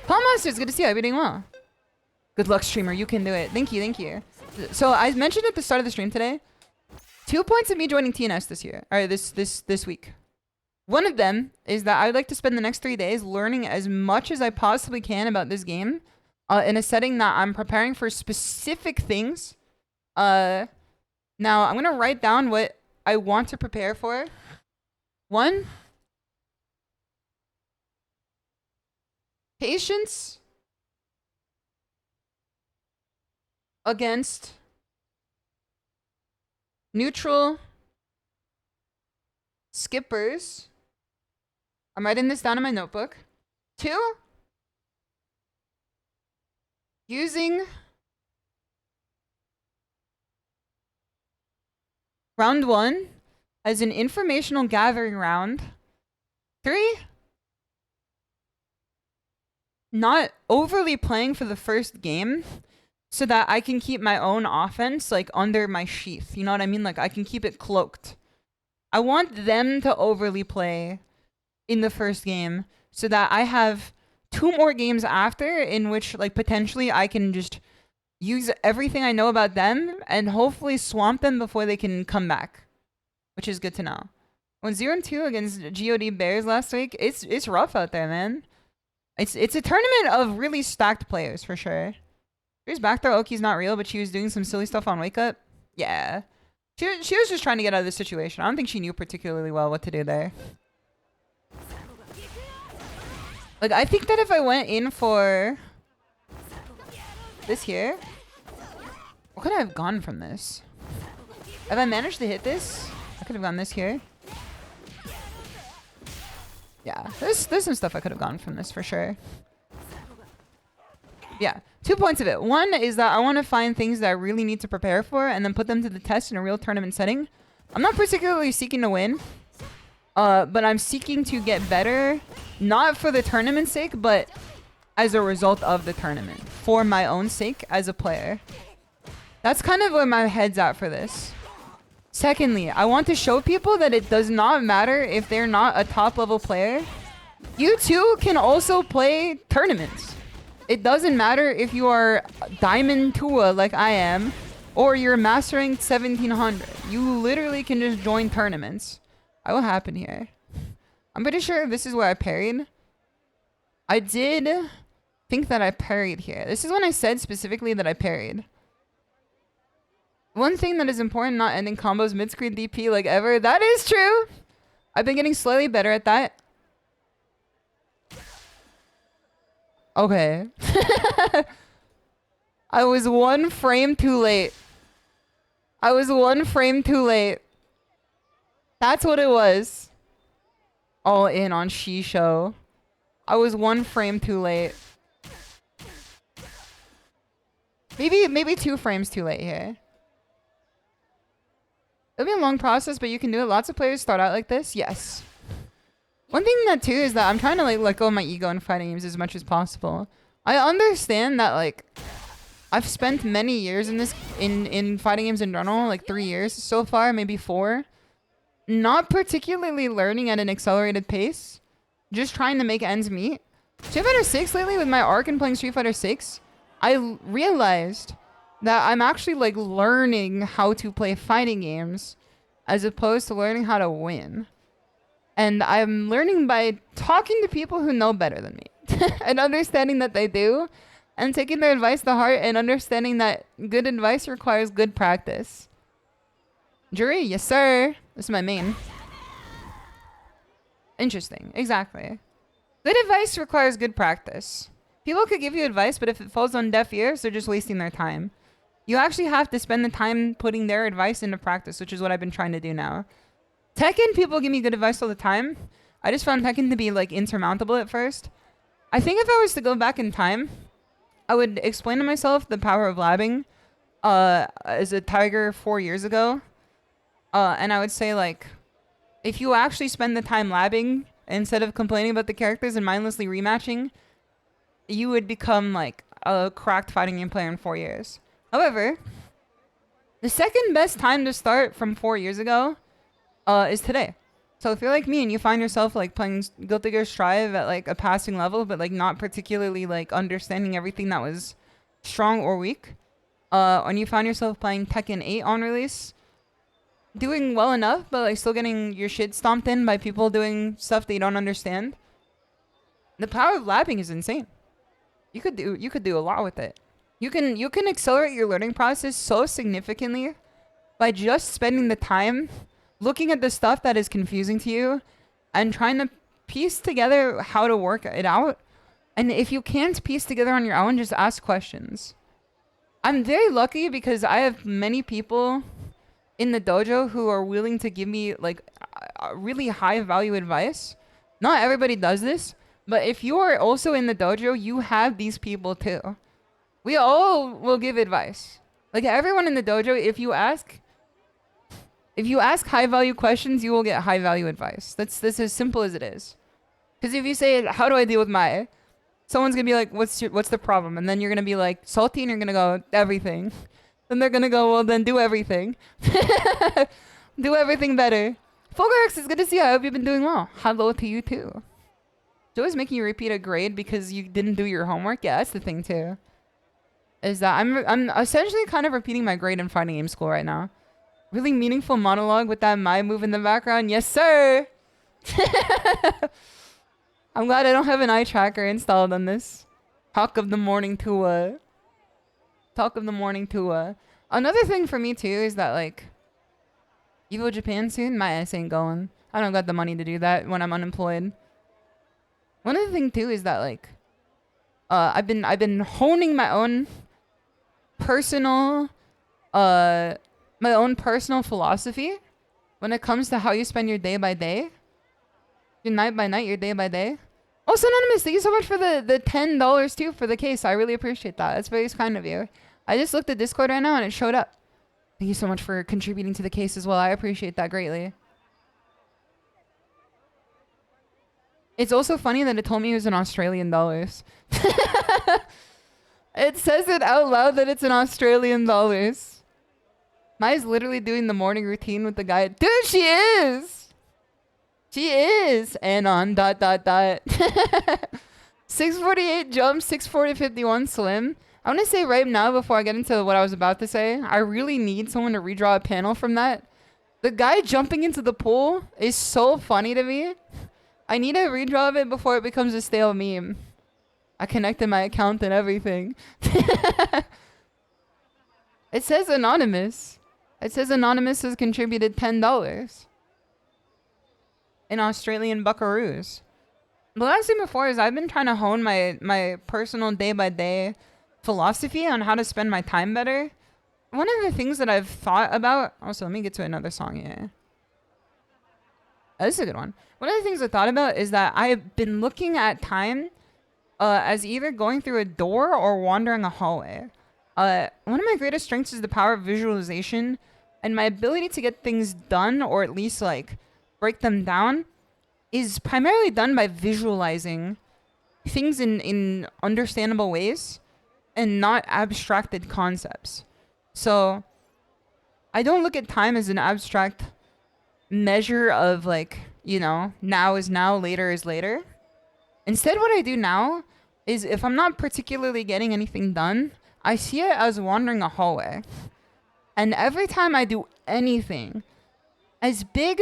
Palm Monsters, good to see you. I've been doing well. Good luck, streamer. You can do it. Thank you, thank you. So I mentioned at the start of the stream today, 2 points of me joining TNS this year. Or this week. One of them is that I'd like to spend the next 3 days learning as much as I possibly can about this game in a setting that I'm preparing for specific things. Now, I'm going to write down what I want to prepare for. 1, patience against neutral skippers. I'm writing this down in my notebook. 2, using round 1 as an informational gathering round. 3, not overly playing for the first game so that I can keep my own offense like under my sheath. You know what I mean? Like I can keep it cloaked. I want them to overly play in the first game so that I have 2 more games after in which like potentially I can just use everything I know about them and hopefully swamp them before they can come back, which is good to know. When 0-2 against God Bears last week, it's rough out there, man. It's a tournament of really stacked players for sure. Here's back throw. Oki's not real, but she was doing some silly stuff on wake up. Yeah. She was just trying to get out of the situation. I don't think she knew particularly well what to do there. Like, I think that if I went in for this here, what could I have gone from this? If I managed to hit this, I could have gone this here. Yeah, there's some stuff I could have gone from this for sure. Yeah, 2 points of it. 1 is that I want to find things that I really need to prepare for and then put them to the test in a real tournament setting. I'm not particularly seeking to win, but I'm seeking to get better, not for the tournament's sake, but as a result of the tournament, for my own sake as a player. That's kind of where my head's at for this. Secondly, I want to show people that it does not matter if they're not a top level player. You too can also play tournaments. It doesn't matter if you are Diamond Tua like I am, or you're mastering 1700. You literally can just join tournaments. What happened here? I'm pretty sure this is where I parried. I did think that I parried here. This is when I said specifically that I parried. One thing that is important, not ending combos mid-screen DP like ever. That is true. I've been getting slightly better at that. Okay. I was 1 frame too late. I was 1 frame too late. That's what it was. All in on SHISHOU. I was 1 frame too late. Maybe 2 frames too late here. It'll be a long process, but you can do it. Lots of players start out like this. Yes. One thing that too is that I'm trying to like let go of my ego in fighting games as much as possible. I understand that like I've spent many years in this in fighting games in general, like 3 years so far, maybe 4, not particularly learning at an accelerated pace, just trying to make ends meet. Street Fighter 6 lately with my arc and playing Street Fighter 6, I realized that I'm actually like learning how to play fighting games as opposed to learning how to win. And I'm learning by talking to people who know better than me and understanding that they do and taking their advice to heart and understanding that good advice requires good practice. Jury, yes sir. This is my main. Interesting. Exactly. Good advice requires good practice. People could give you advice, but if it falls on deaf ears, they're just wasting their time. You actually have to spend the time putting their advice into practice, which is what I've been trying to do now. Tekken, people give me good advice all the time. I just found Tekken to be like insurmountable at first. I think if I was to go back in time, I would explain to myself the power of labbing as a tiger 4 years ago. And I would say like, if you actually spend the time labbing instead of complaining about the characters and mindlessly rematching, you would become like a cracked fighting game player in 4 years. However, the second best time to start from 4 years ago is today. So if you're like me and you find yourself like playing Guilty Gear Strive at like a passing level, but like not particularly like understanding everything that was strong or weak, and you find yourself playing Tekken 8 on release, doing well enough, but like still getting your shit stomped in by people doing stuff that you don't understand, the power of labbing is insane. You could do a lot with it. You can accelerate your learning process so significantly by just spending the time looking at the stuff that is confusing to you and trying to piece together how to work it out. And if you can't piece together on your own, just ask questions. I'm very lucky because I have many people in the dojo who are willing to give me like really high value advice. Not everybody does this, but if you are also in the dojo, you have these people too. We all will give advice. Like everyone in the dojo, if you ask high value questions, you will get high value advice. That's as simple as it is. Because if you say, how do I deal with my, someone's gonna be like, what's the problem? And then you're gonna be like salty and you're gonna go, everything. Then they're gonna go, well then do everything. Do everything better. Fulgurx, it's good to see you. I hope you've been doing well. Hello to you too. Joey's making you repeat a grade because you didn't do your homework. Yeah, that's the thing too. Is that I'm essentially kind of repeating my grade in fighting game school right now. Really meaningful monologue with that my move in the background. Yes, sir. I'm glad I don't have an eye tracker installed on this. Talk of the morning to Another thing for me too is that like Evo Japan soon, my ass ain't going. I don't got the money to do that when I'm unemployed. One other thing too is that like I've been honing my own personal philosophy when it comes to how you spend your day by day, your night by night, your day by day. Also, Anonymous, thank you so much for the $10 too for the case. I really appreciate that. That's very kind of you. I just looked at Discord right now and it showed up. Thank you so much for contributing to the case as well. I appreciate that greatly. It's also funny that it told me it was in Australian dollars. It says it out loud that it's in Australian dollars. Mai's literally doing the morning routine with the guy. Dude, she is! She is! And on ... 648 jump, 640 51 slim. I want to say right now before I get into what I was about to say, I really need someone to redraw a panel from that. The guy jumping into the pool is so funny to me. I need a redraw of it before it becomes a stale meme. I connected my account and everything. It says anonymous. It says anonymous has contributed $10 in Australian buckaroos. The last thing before is I've been trying to hone my personal day-by-day philosophy on how to spend my time better. One of the things that I've thought about... Also, let me get to another song here. Oh, this is a good one. One of the things I thought about is that I've been looking at time as either going through a door or wandering a hallway. One of my greatest strengths is the power of visualization and my ability to get things done or at least like break them down is primarily done by visualizing things in understandable ways and not abstracted concepts. So I don't look at time as an abstract measure of like, you know, now is now, later is later. Instead, what I do now is if I'm not particularly getting anything done, I see it as wandering a hallway. And every time I do anything as big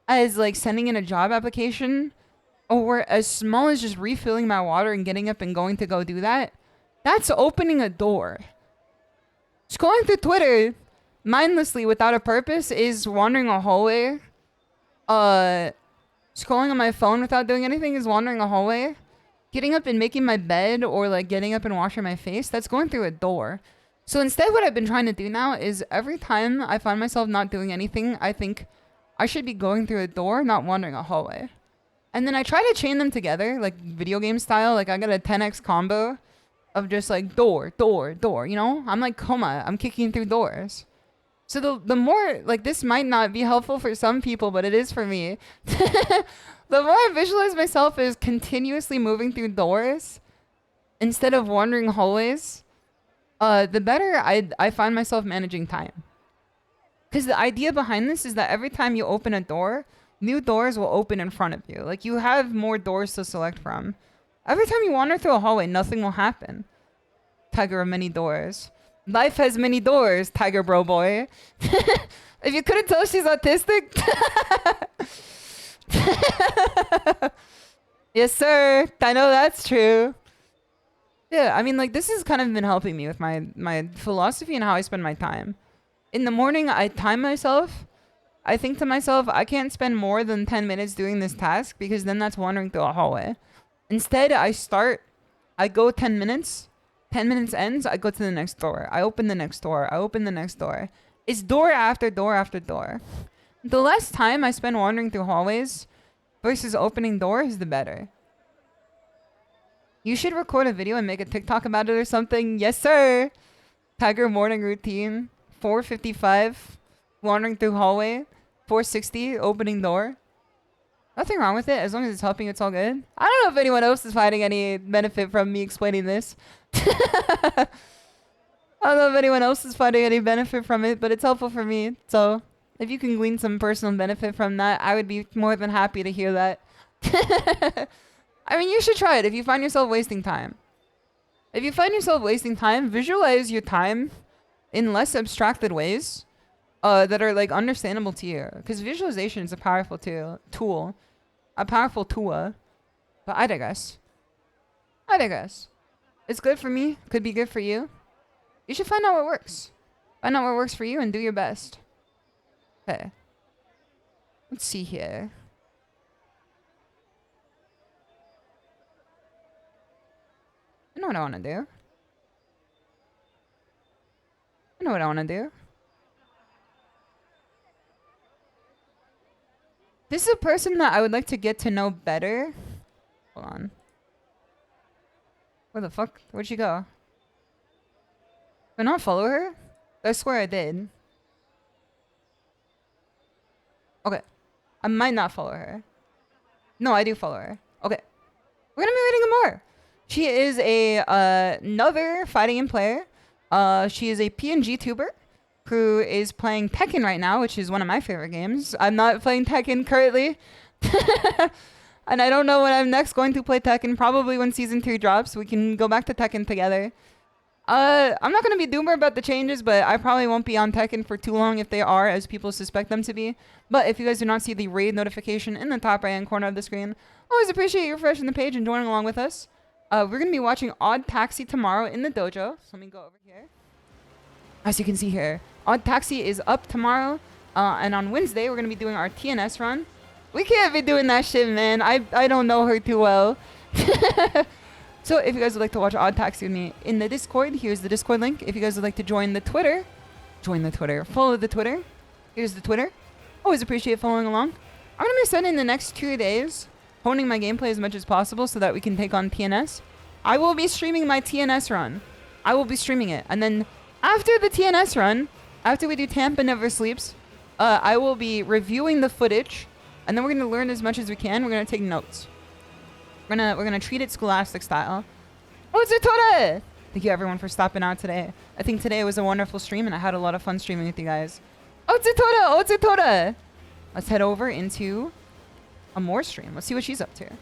as like sending in a job application or as small as just refilling my water and getting up and going to go do that, that's opening a door. Scrolling through Twitter mindlessly without a purpose is wandering a hallway. Scrolling on my phone without doing anything is wandering a hallway. Getting up and making my bed or like getting up and washing my face, that's going through a door. So instead what I've been trying to do now is every time I find myself not doing anything, I think I should be going through a door, not wandering a hallway. And then I try to chain them together, like video game style. Like I got a 10x combo of just like door, door, door, you know? I'm like Koma, I'm kicking through doors. So the more, like this might not be helpful for some people, but it is for me. The more I visualize myself as continuously moving through doors instead of wandering hallways, the better I find myself managing time. Because the idea behind this is that every time you open a door, new doors will open in front of you. Like you have more doors to select from. Every time you wander through a hallway, nothing will happen. Tiger of many doors. Life has many doors, Tiger bro boy. If you couldn't tell she's autistic. Yes, sir. I know that's true. Yeah, I mean, like, this has kind of been helping me with my philosophy and how I spend my time. In the morning, I time myself. I think to myself, I can't spend more than 10 minutes doing this task because then that's wandering through a hallway. Instead, I go 10 minutes. 10 minutes ends, I go to the next door. I open the next door. I open the next door. It's door after door after door. The less time I spend wandering through hallways versus opening doors, the better. You should record a video and make a TikTok about it or something. Yes, sir. Tiger morning routine. 4:55. Wandering through hallway. 4:60. Opening door. Nothing wrong with it. As long as it's helping, it's all good. I don't know if anyone else is finding any benefit from me explaining this. I don't know if anyone else is finding any benefit from it, but it's helpful for me. So if you can glean some personal benefit from that, I would be more than happy to hear that. I mean, you should try it if you find yourself wasting time. If you find yourself wasting time, visualize your time in less abstracted ways that are like understandable to you. Because visualization is a powerful tool. A powerful tool. But I digress. It's good for me. Could be good for you. You should find out what works. Find out what works for you and do your best. Okay. Let's see here. I know what I want to do. This is a person that I would like to get to know better. Hold on. Where the fuck? Where'd she go? Did I not follow her? I swear I did. Okay. I might not follow her. No, I do follow her. Okay. We're gonna be reading more. She is another fighting game player. She is a PNG tuber who is playing Tekken right now, which is one of my favorite games. I'm not playing Tekken currently. And I don't know when I'm next going to play Tekken. Probably when Season 2 drops. We can go back to Tekken together. I'm not going to be doomer about the changes, but I probably won't be on Tekken for too long if they are, as people suspect them to be. But if you guys do not see the raid notification in the top right-hand corner of the screen, always appreciate you refreshing the page and joining along with us. We're going to be watching Odd Taxi tomorrow in the dojo. So let me go over here. As you can see here, Odd Taxi is up tomorrow. And on Wednesday, we're going to be doing our TNS run. We can't be doing that shit, man. I don't know her too well. So if you guys would like to watch Odd Taxi with me in the Discord, here's the Discord link. If you guys would like to join the Twitter, follow the Twitter. Here's the Twitter. Always appreciate following along. I'm going to be spending the next 2 days honing my gameplay as much as possible so that we can take on TNS. I will be streaming my TNS run. I will be streaming it. And then after the TNS run, after we do Tampa Never Sleeps, I will be reviewing the footage And then we're gonna learn as much as we can. We're gonna take notes. We're gonna treat it scholastic style. Oh, Tsutora! Thank you everyone for stopping out today. I think today was a wonderful stream and I had a lot of fun streaming with you guys. Oh, Tsutora! Oh, Tsutora! Let's head over into a more stream. Let's see what she's up to.